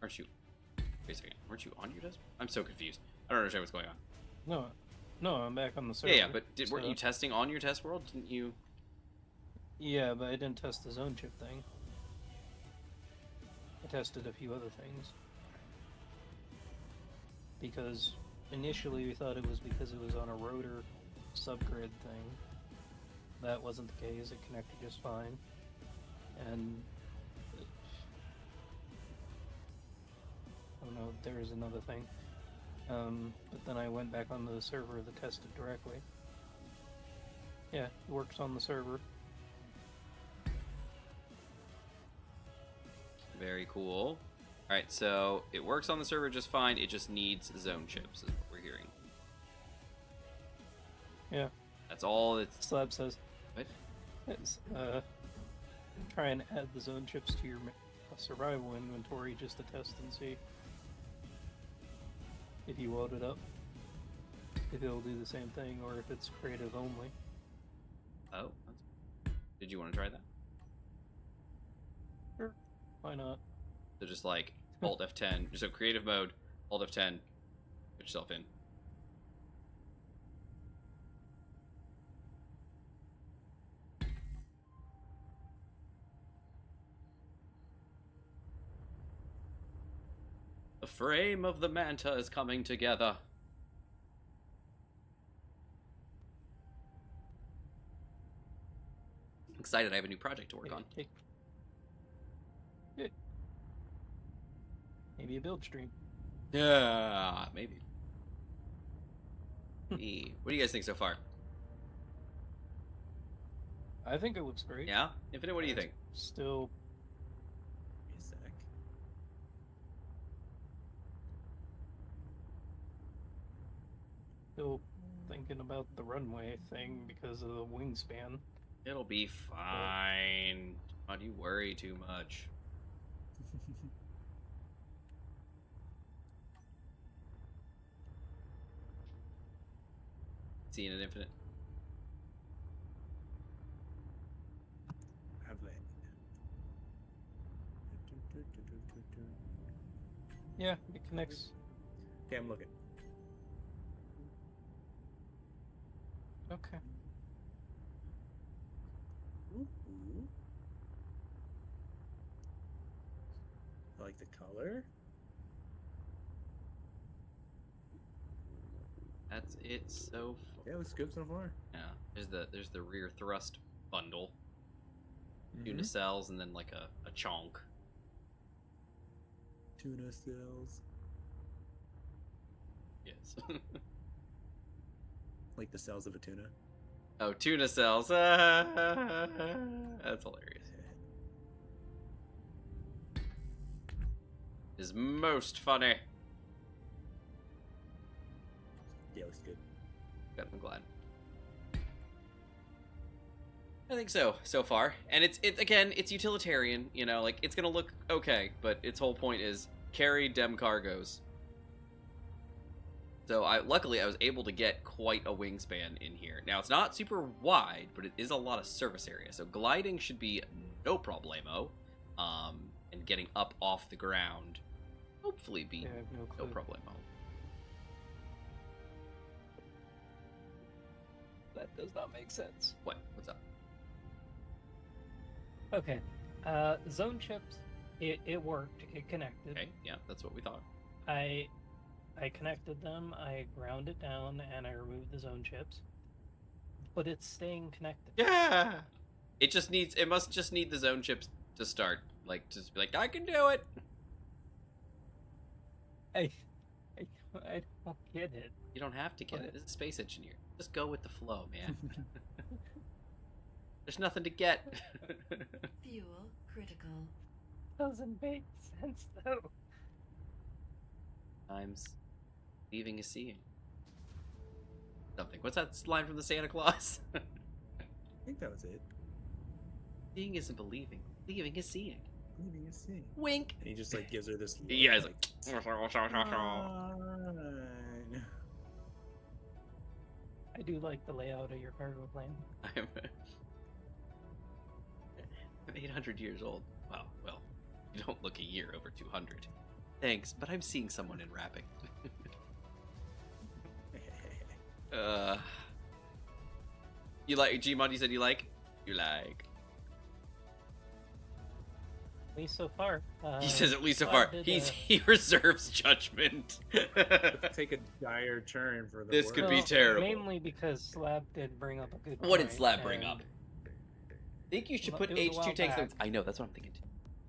Aren't you? Wait a second. Weren't you on your desk? I'm so confused. I don't understand what's going on. No, I'm back on the server. Yeah, but weren't so- you testing on your test world? Didn't you? Yeah, but I didn't test the zone chip thing. I tested a few other things. Because initially we thought it was because it was on a rotor subgrid thing. that wasn't the case. It connected just fine. And I don't know, there's another thing. But then I went back onto the server to test it directly. Yeah, it works on the server. Very cool. Alright, so it works on the server just fine. It just needs zone chips, is what we're hearing. Yeah. That's all it's... Slab says. What? It's, try and add the zone chips to your survival inventory just to test and see if you load it up, if it'll do the same thing, or if it's creative only. Oh, did you want to try that? Sure, why not? So just like Alt F10, so creative mode, Alt F10, put yourself in. The frame of the manta is coming together. Excited, I have a new project to work on. Good. Maybe a build stream. Yeah, maybe. Hey, what do you guys think so far? I think it looks great. Yeah? Infinite, what do you think? Still, Wait a sec. still thinking about the runway thing because of the wingspan. It'll be fine. Why do you worry too much? Seeing it infinite. Have landed. Yeah, it connects. Okay, I'm looking. Okay. Ooh. I like the color. That's it so far. Yeah, it looks good so far. Yeah. There's the rear thrust bundle. Tuna Mhm. cells and then like a chonk. Tuna cells. Yes. Like the cells of a tuna. Oh, tuna cells. That's hilarious. Is most funny. Yeah, it looks good. Good, I'm glad. I think so far, and it's again, it's utilitarian. You know, like it's gonna look okay, but its whole point is carry dem cargos. So luckily I was able to get quite a wingspan in here. Now it's not super wide, but it is a lot of surface area. So gliding should be no problemo, and getting up off the ground hopefully be Yeah, I have no no clue. problemo. That does not make sense. What? What's up? Okay. Zone chips, it worked. It connected. Okay, yeah, that's what we thought. I connected them, I ground it down, and I removed the zone chips. But it's staying connected. Yeah. It must just need the zone chips to start. Like, just be like, I can do it. I don't get it. You don't have to get it. It's a space engineer. Just go with the flow, man. There's nothing to get. Fuel critical. Doesn't make sense though. Times leaving is seeing. Something. What's that line from the Santa Claus? I think that was it. Seeing isn't believing. Believing is seeing. Leaving a scene. Wink. And he just like gives her this look, Yeah, he's like, like. "Fine." I do like the layout of your cargo plane. I'm 800 years old. Wow, well, you don't look a year over 200. Thanks, but I'm seeing someone in wrapping. You like Gmod? You said you like? You like? At least so far. He says at least so Slab far. did, He reserves judgment. Take a dire turn for the This worst. could be terrible. Mainly because Slab did bring up a good point. What did Slab bring up? and I think you should put it was a H2 while tanks. back. I know, that's what I'm thinking too.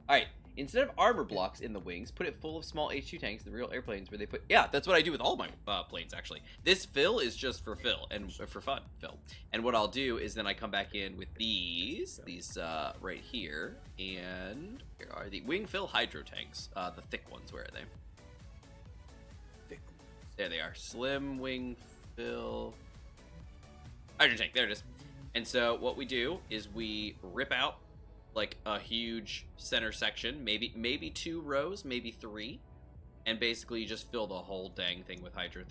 Alright, instead of armor blocks in the wings, put it full of small H2 tanks, the real airplanes where they put... Yeah, that's what I do with all my planes, actually. This fill is just for fill, and for fun, fill. And what I'll do is then I come back in with these right here, and here are the wing fill hydro tanks, the thick ones. Where are they? Thick. There they are. Slim wing fill hydro tank. There it is. And so what we do is we rip out like a huge center section, maybe 2 rows, maybe 3, and basically you just fill the whole dang thing with hydro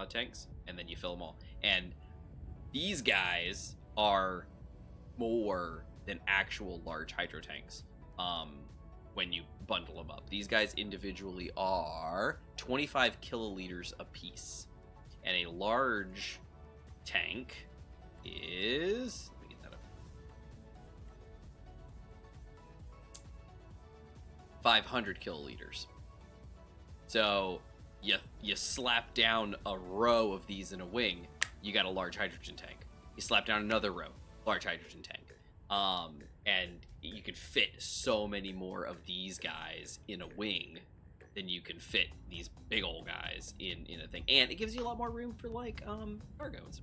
tanks, and then you fill them all. And these guys are more than actual large hydro tanks when you bundle them up. These guys individually are 25 kiloliters a piece, and a large tank is... Let me get that up. 500 kiloliters. So you slap down a row of these in a wing, you got a large hydrogen tank. You slap down another row, large hydrogen tank. And you can fit so many more of these guys in a wing than you can fit these big old guys in a thing. And it gives you a lot more room for like cargoes.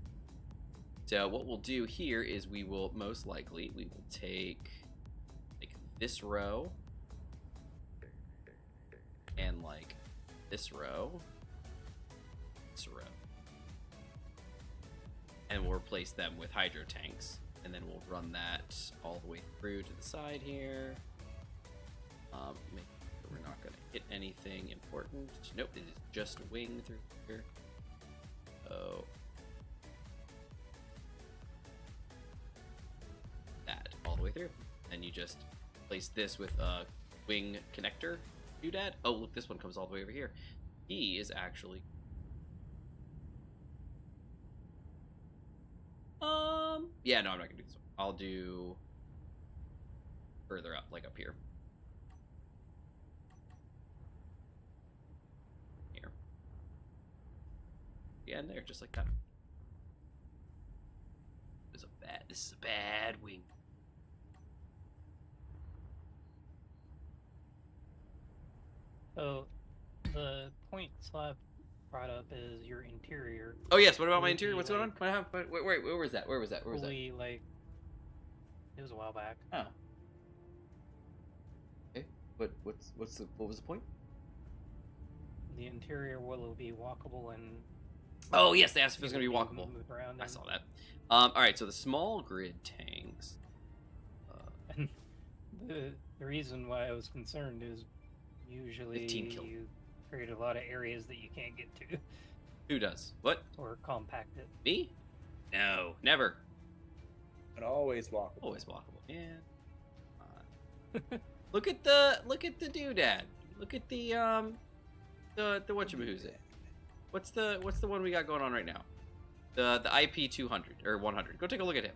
So what we'll do here is we will most likely take like this row and like this row, and we'll replace them with hydro tanks, and then we'll run that all the way through to the side here. Make sure we're not going to hit anything important. Nope, it is just a wing through here. Oh, that all the way through, and you just place this with a wing connector doodad. Oh, look, this one comes all the way over here. He is actually yeah, no, I'm not gonna do this one. I'll do further up, like up here. Yeah, and there, just like that. This is a bad wing. So, the point Slab brought up is your interior. Oh yes, what about my Would interior? be, What's going on? like, What happened? Where was that? Where was that? Fully, like, it was a while back. Oh. Okay. What was the point? The interior will be walkable and... Oh yes, they asked if it was going to be walkable. Move around I and- saw that. All right, so the small grid tanks. And the reason why I was concerned is usually 15 kilo. you create a lot of areas that you can't get to Who does? What? or compact it. Me? No, never. But always walkable. Always walkable. Yeah. Look at the doodad. Look at the whatchamahoo's it. What's the one we got going on right now? The IP 200 or 100. Go take a look at him,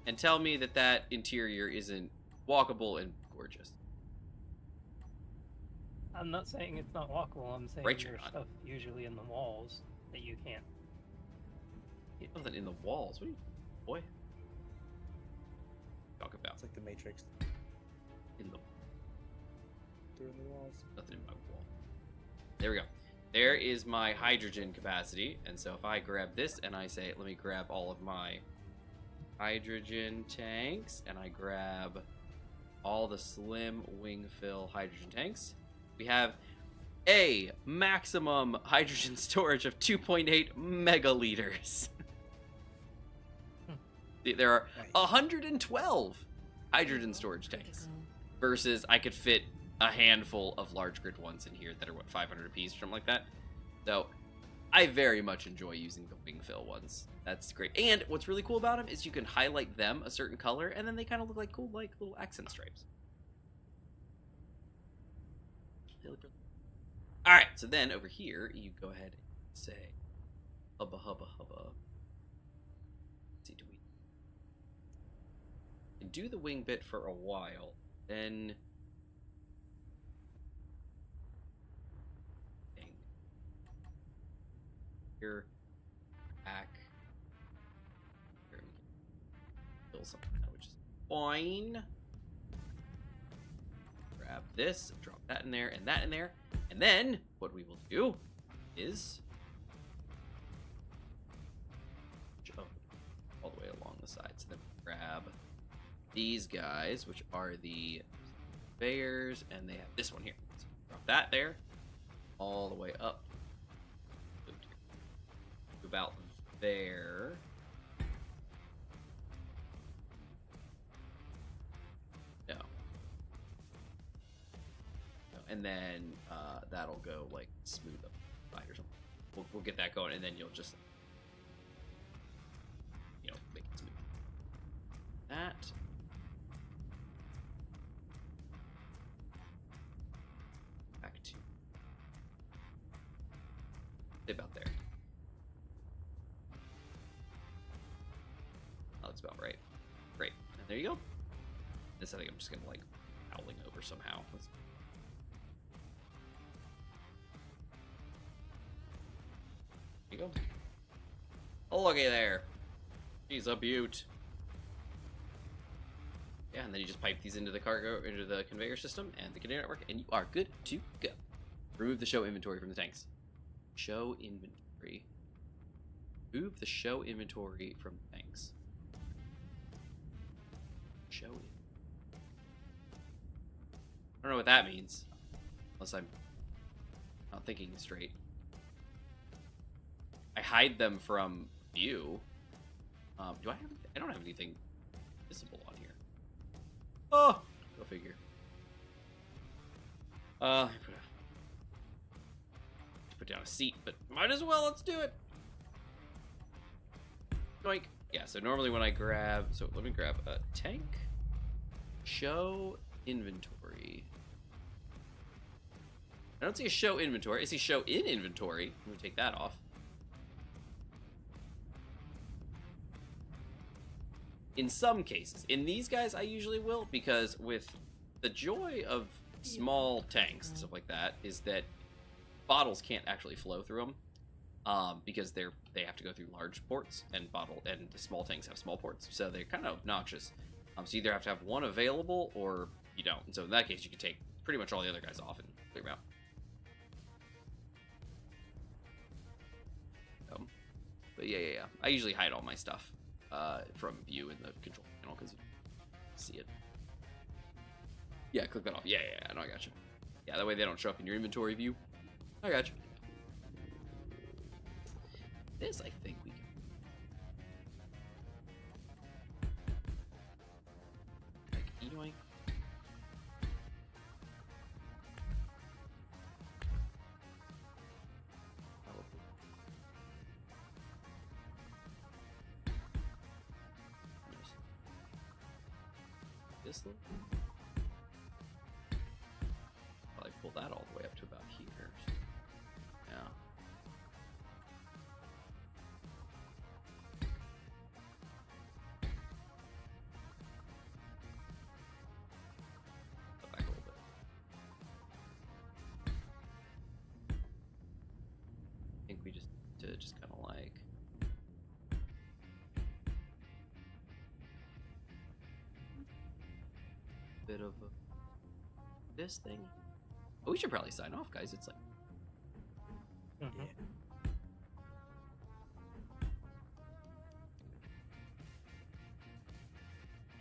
and tell me that interior isn't walkable and gorgeous. I'm not saying it's not walkable. I'm saying Right, you're there's not. stuff usually in the walls that you can't. Something in the walls. What are you, boy? Talk about It's like the Matrix. in the Through the walls. nothing in my wall. There we go. There is my hydrogen capacity, and so if I grab this and I say, let me grab all of my hydrogen tanks, and I grab all the slim wing fill hydrogen tanks, we have a maximum hydrogen storage of 2.8 megaliters. There are Nice. 112 hydrogen storage tanks versus I could fit a handful of large grid ones in here that are what, 500 apiece or something like that. So I very much enjoy using the wing fill ones. That's great. And what's really cool about them is you can highlight them a certain color and then they kind of look like cool, like little accent stripes. They look really... All right, so then over here you go ahead and say hubba hubba hubba. Let's see, do we and do the wing bit for a while, then here. Back. Here we can kill something, which is fine. Grab this, drop that in there, and that in there. And then, what we will do is jump all the way along the sides. So then grab these guys, which are the conveyors, and they have this one here. So drop that there, all the way up to about there. No. And then that'll go like smooth up the side or something. We'll get that going, and then you'll just, you know, make it smooth. That. Back to about there. Oh, that's about right. Great. And there you go. This I think I'm just gonna like howling over somehow. There you go. Oh, looky there. She's a beaut. Yeah, and then you just pipe these into the conveyor system and the conveyor network, and you are good to go. Remove the show inventory from the tanks. Show inventory. Move the show inventory from the tanks. Show it. I don't know what that means. Unless I'm not thinking straight. I hide them from view. Do I have? I don't have anything visible on here. Oh, go figure. Put down a seat, but might as well. Let's do it. Doink. Yeah. So normally when I grab, so let me grab a tank. Show inventory. I don't see a show inventory. I see show in inventory. Let me take that off. In some cases. In these guys, I usually will, because with the joy of small tanks and stuff like that is that bottles can't actually flow through them, because they have to go through large ports, and the small tanks have small ports, so they're kind of obnoxious. So you either have to have one available or you don't. And so in that case, you can take pretty much all the other guys off and clear them out. But yeah. I usually hide all my stuff from view in the control panel because you see it. Yeah, click that off. Yeah, no, I got you. Yeah, that way they don't show up in your inventory view. I got you. This, I think we can. Like, yoink. This little. Probably pull that all the way up to about here. Yeah. Go back a little bit. I think we just kind of like. Bit of this thing. Oh, we should probably sign off, guys. It's like, Mhm. Yeah.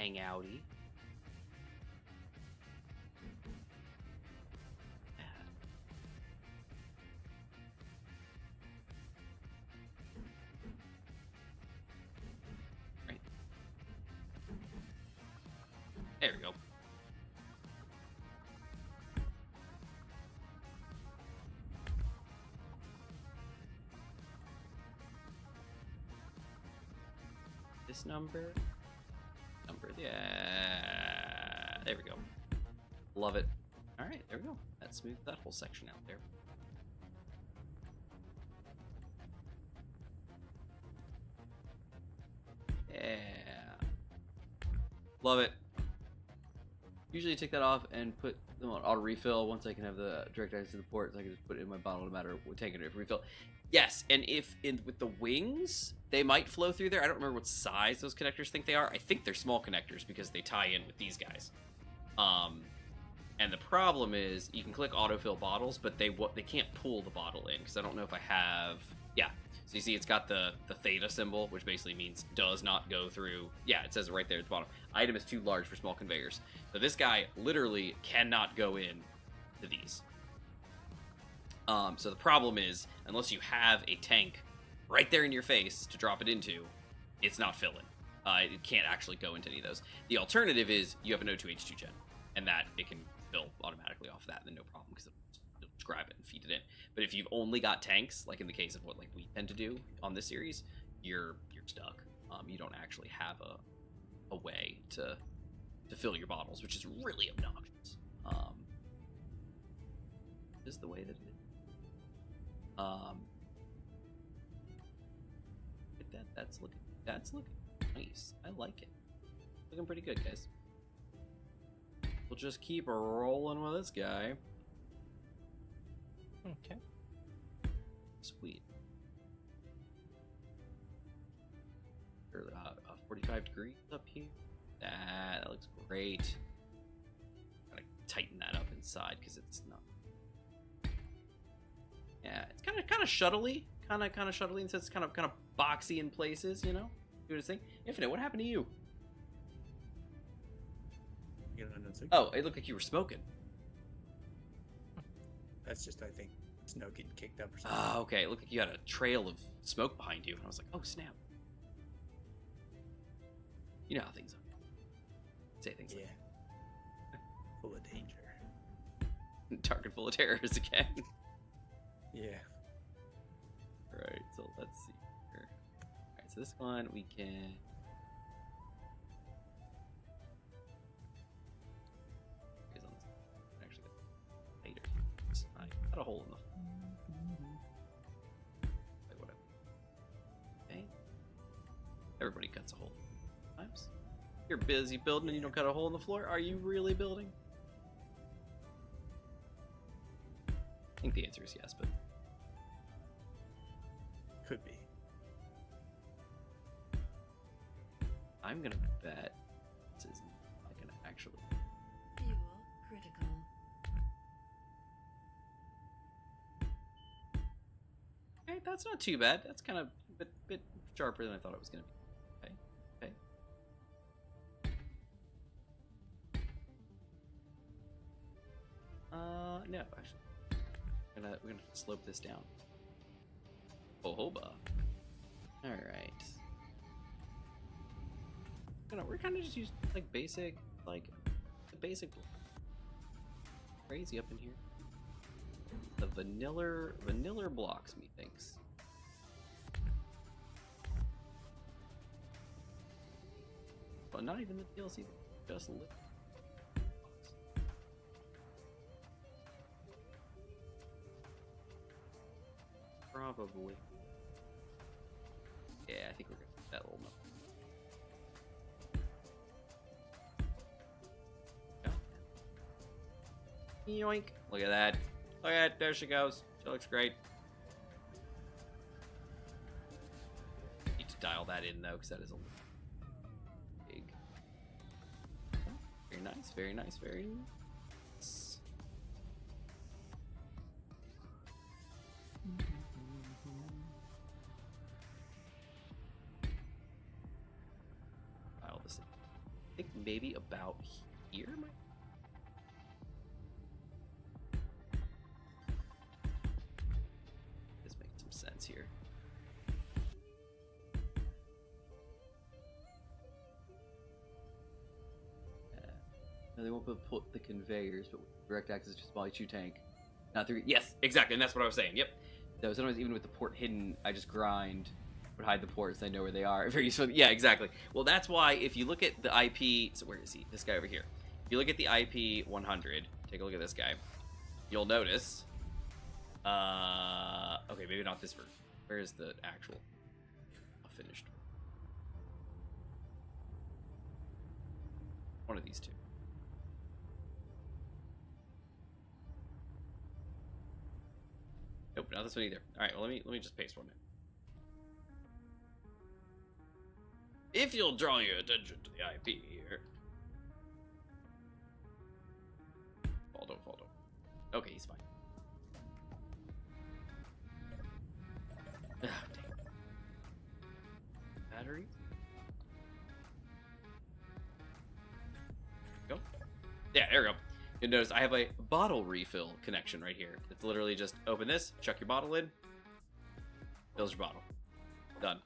hang outy. Right. There we go. This number, yeah, there we go. Love it. All right, there we go. That smoothed that whole section out there. Yeah, love it. Usually take that off and put them on auto refill. Once I can have the direct access to the ports, I can just put it in my bottle no matter what, take it or refill. Yes, and if with the wings, they might flow through there. I don't remember what size those connectors think they are. I think they're small connectors because they tie in with these guys. And the problem is you can click autofill bottles, but they can't pull the bottle in because I don't know if I have. Yeah, so you see it's got the theta symbol, which basically means does not go through. Yeah, it says it right there at the bottom. Item is too large for small conveyors. So this guy literally cannot go in to these. So the problem is, unless you have a tank right there in your face to drop it into, it's not filling. It can't actually go into any of those. The alternative is you have an O2H2 gen, and that it can fill automatically off of that, then no problem, because it'll just grab it and feed it in. But if you've only got tanks, like in the case of what we tend to do on this series, you're stuck. You don't actually have a way to fill your bottles, which is really obnoxious. Is the way that it is. That's looking nice. I like it. Looking pretty good, guys. We'll just keep rolling with this guy. Okay. Sweet. 45 degrees up here. That looks great. Gotta tighten that up inside because it's not. Yeah, it's kind of shuttly, kind of shuttly, and so it's kind of boxy in places, you know. Do its thing. Infinite, what happened to you? Oh, it looked like you were smoking. That's just, I think, snow getting kicked up or something. Oh, okay. It looked like you had a trail of smoke behind you, and I was like, oh snap. You know how things are. Say things like that. Full of danger. Target full of terrors again. Yeah. Alright, so let's see here. Alright, so this one we can. Actually, later. I got a hole in the. Wait, whatever. Okay. Everybody cuts a hole. Sometimes. You're busy building and you don't cut a hole in the floor. Are you really building? I think the answer is yes, but. Could be. I'm gonna bet this is not gonna actually. Fuel critical. Okay, that's not too bad. That's kind of a bit sharper than I thought it was gonna be. Okay. No, actually, we're gonna slope this down. Jojoba. All right. We're kind of just using basic, the basic. Crazy up in here. The vanilla blocks, methinks. But not even the DLC, just lit. Probably. Yeah, I think we're gonna put that little note. Yoink. Look at that. Look at that. There she goes. She looks great. Need to dial that in though, because that is a little big. Very nice. Very nice. Very nice. Dial this in. I think maybe about here. Sense here. No, they won't put the conveyors, but direct access to small H2 tank. Not through. Yes, exactly, and that's what I was saying. Yep. So sometimes even with the port hidden, I just grind, would hide the ports. I know where they are. Very useful. Yeah, exactly. Well, that's why if you look at the IP, so where is he? This guy over here. If you look at the IP 100, take a look at this guy. You'll notice. Okay, maybe not this version. Where is the actual finished? One of these two. not this one either. All right, well, let me just paste one in. If you'll draw your attention to the IP here. Faldo. Okay, he's fine. Ah, dang. Battery. Go. Yeah, there we go. You'll notice I have a bottle refill connection right here. It's literally just open this, chuck your bottle in, fills your bottle. Done.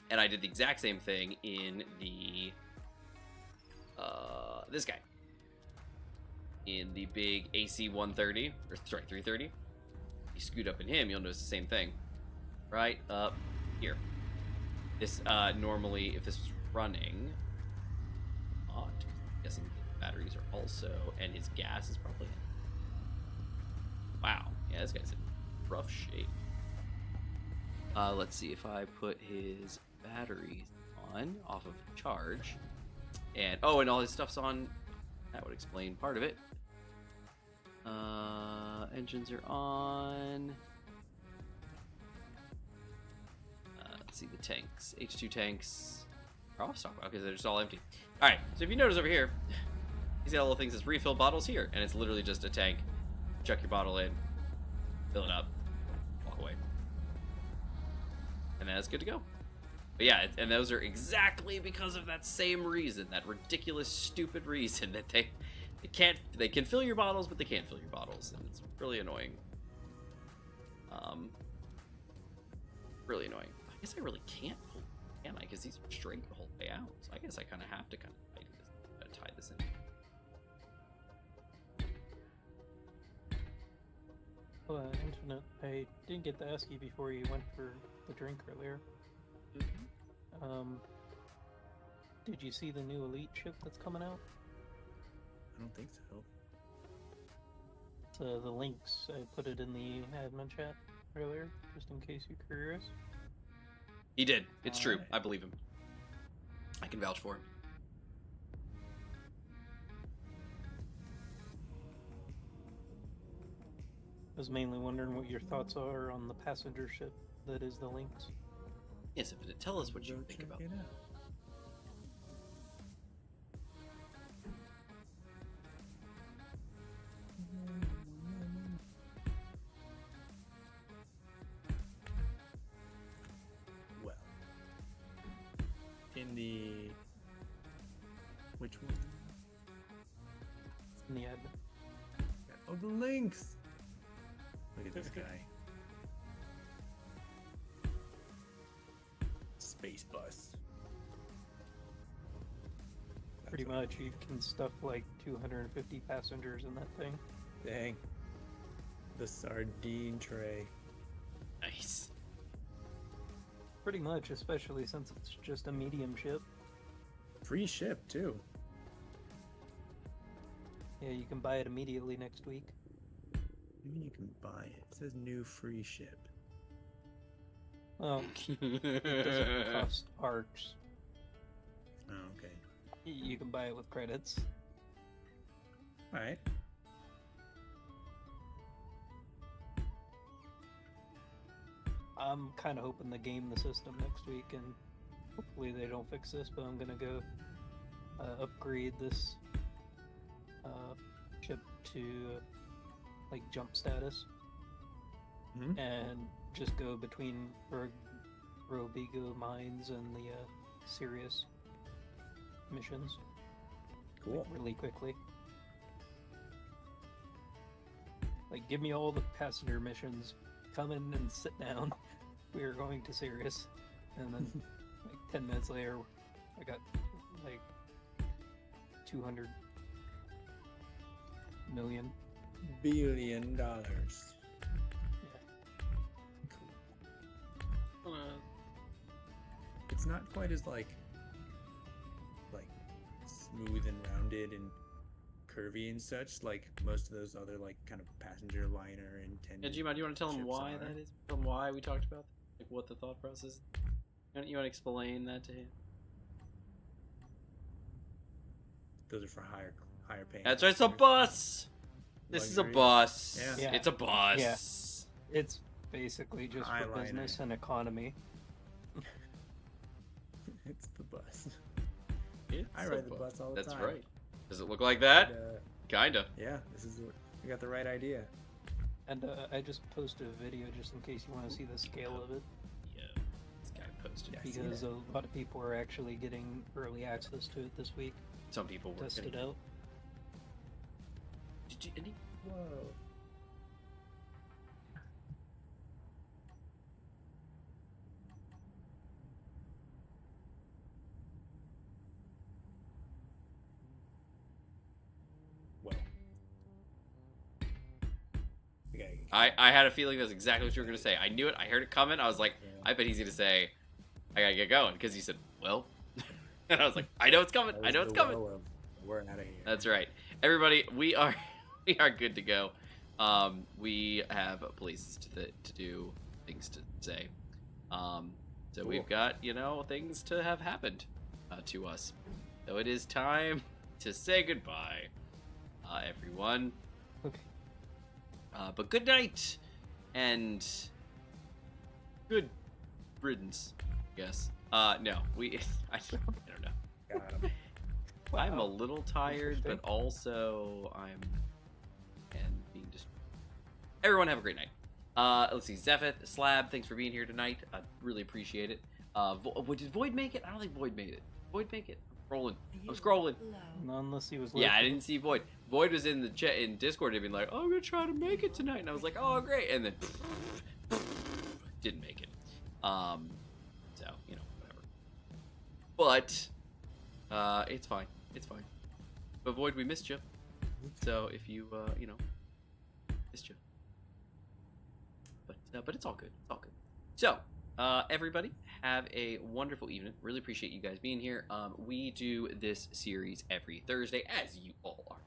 And I did the exact same thing in the this guy. In the big AC 130, or sorry, 330. You scoot up in him, you'll notice the same thing. Right up here. This normally, if this was running, I'm guessing the batteries are also, and his gas is probably. Wow, yeah, this guy's in rough shape. Let's see if I put his batteries on off of charge, and and all his stuff's on. That would explain part of it. Engines are on. Let's see the tanks. H2 tanks are off stock. Okay, they're just all empty. All right, so if you notice over here, he's got little things as refill bottles here, and it's literally just a tank. Chuck your bottle in, fill it up, walk away, and then it's good to go. But yeah, and those are exactly because of that same reason, that ridiculous, stupid reason that they can fill your bottles, but they can't fill your bottles, and it's really annoying. Really annoying. I guess I really can't pull, can I? Because these are straight the whole way out. So I guess I kind of have to tie this in. Infinite, I didn't get to ask you before you went for the drink earlier. Did you see the new Elite chip that's coming out? I don't think so. So the links, I put it in the admin chat earlier, just in case you're curious. He did. It's true. Alright. I believe him. I can vouch for him. I was mainly wondering what your thoughts are on the passenger ship that is the links. Yes, if tell us what you Go think check about. it out. Well, in the which one? In the admin. Oh, the links. Look at this guy. Space bus. Pretty much, you can stuff like 250 passengers in that thing. Dang. The sardine tray. Nice. Pretty much, especially since it's just a medium ship. Free ship too. Yeah, you can buy it immediately next week. Even you can buy it. It says new free ship. Oh, it doesn't cost arcs. Oh, okay. You can buy it with credits. Alright. I'm kind of hoping they game the system next week, and hopefully they don't fix this, but I'm gonna go upgrade this ship to like jump status, Mhm. and just go between Robigo mines and the Sirius missions Cool. really quickly. Like, give me all the passenger missions. Come in and sit down. We are going to Sirius. And then, like, 10 minutes later, I got, like, 200 million. $1 billion. It's not quite as like smooth and rounded and curvy and such like most of those other like kind of passenger liner and Yeah, Gmod, do you want to tell him ships why are. that is? Tell him why we talked about that? Like what the thought process is? You want to explain that to him? Those are for higher paying. That's right, it's a passengers. bus! This is a Luxury. bus. Yeah. Yeah. It's a bus. Yeah. It's basically just for Eyeliner. business and economy. It's the bus. It's I so ride the fun. bus all the That's time. right. Does it look like that? And, Kinda. yeah, we got the right idea. And I just posted a video just in case you want to see the scale of it, Yeah. This guy posted. Yeah. I see because that. a lot of people are actually getting early access to it this week. Some people were Test it getting- out. Did you, any, Whoa. Well. We gotta get I had a feeling that's exactly what you were gonna say. I knew it. I heard it coming. I was like, I bet he's gonna say, I gotta get going, because he said, well, and I was like, I know it's coming. that I was know it's the coming. well of, we're out of here. That's right. Everybody, we are good to go. We have places to do, things to say. So Cool. we've got, things to have happened to us. So it is time to say goodbye, everyone. Okay. But good night and good riddance, I guess. No, I don't know. Got 'em. I'm a Wow. little tired, but Interesting. also I'm being distracted. Everyone have a great night. Let's see, Zephith, Slab, thanks for being here tonight. I really appreciate it. Did Void make it? I don't think Void made it. Void make it? I'm scrolling. I'm scrolling. Low. Not unless he was. Yeah, I late. didn't see Void. Void was in the chat in Discord and being like, "Oh, I'm gonna try to make it tonight," and I was like, "Oh, great!" And then didn't make it. So whatever. But it's fine. It's fine. But Void, we missed you. So if you missed you. But it's all good. It's all good. So everybody, have a wonderful evening. Really appreciate you guys being here. We do this series every Thursday, as you all are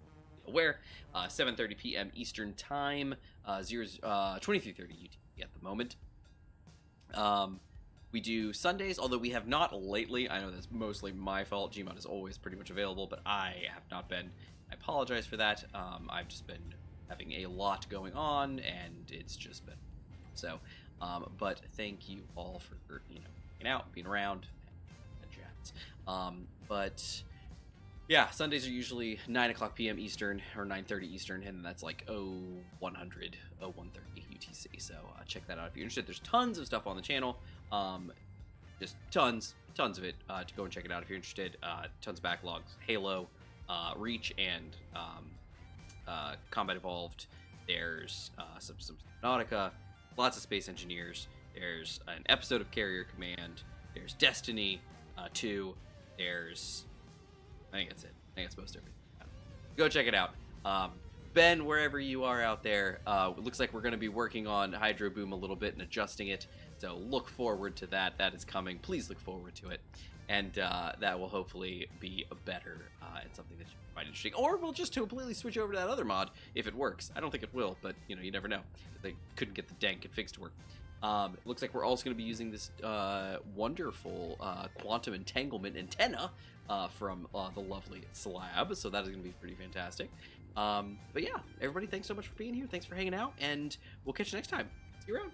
aware. 7:30 p.m. Eastern Time. 23:30 UTC at the moment. We do Sundays, although we have not lately. I know that's mostly my fault. Gmod is always pretty much available, but I have not been. I apologize for that. I've just been having a lot going on, and it's just been so. But thank you all for hanging out, being around, and chats. But yeah, Sundays are usually 9:00 p.m. Eastern or 9:30 Eastern, and that's like 0130 UTC. So check that out if you're interested. There's tons of stuff on the channel. Just tons of it. To go and check it out if you're interested. Tons of backlogs, Halo, Reach, and Combat Evolved. There's some Nautica, lots of Space Engineers. There's an episode of Carrier Command. There's Destiny 2. There's, I think that's it. I think that's most everything. Go check it out. Ben, wherever you are out there, it looks like we're going to be working on Hydro Boom a little bit and adjusting it. So look forward to that. That is coming. Please look forward to it. And that will hopefully be a better and something that you find interesting. Or we'll just completely switch over to that other mod if it works. I don't think it will, but you never know. They couldn't get the dang configs to work. It looks like we're also going to be using this wonderful quantum entanglement antenna from the lovely Slab. So that is going to be pretty fantastic. But yeah, everybody, thanks so much for being here. Thanks for hanging out, and we'll catch you next time. See you around.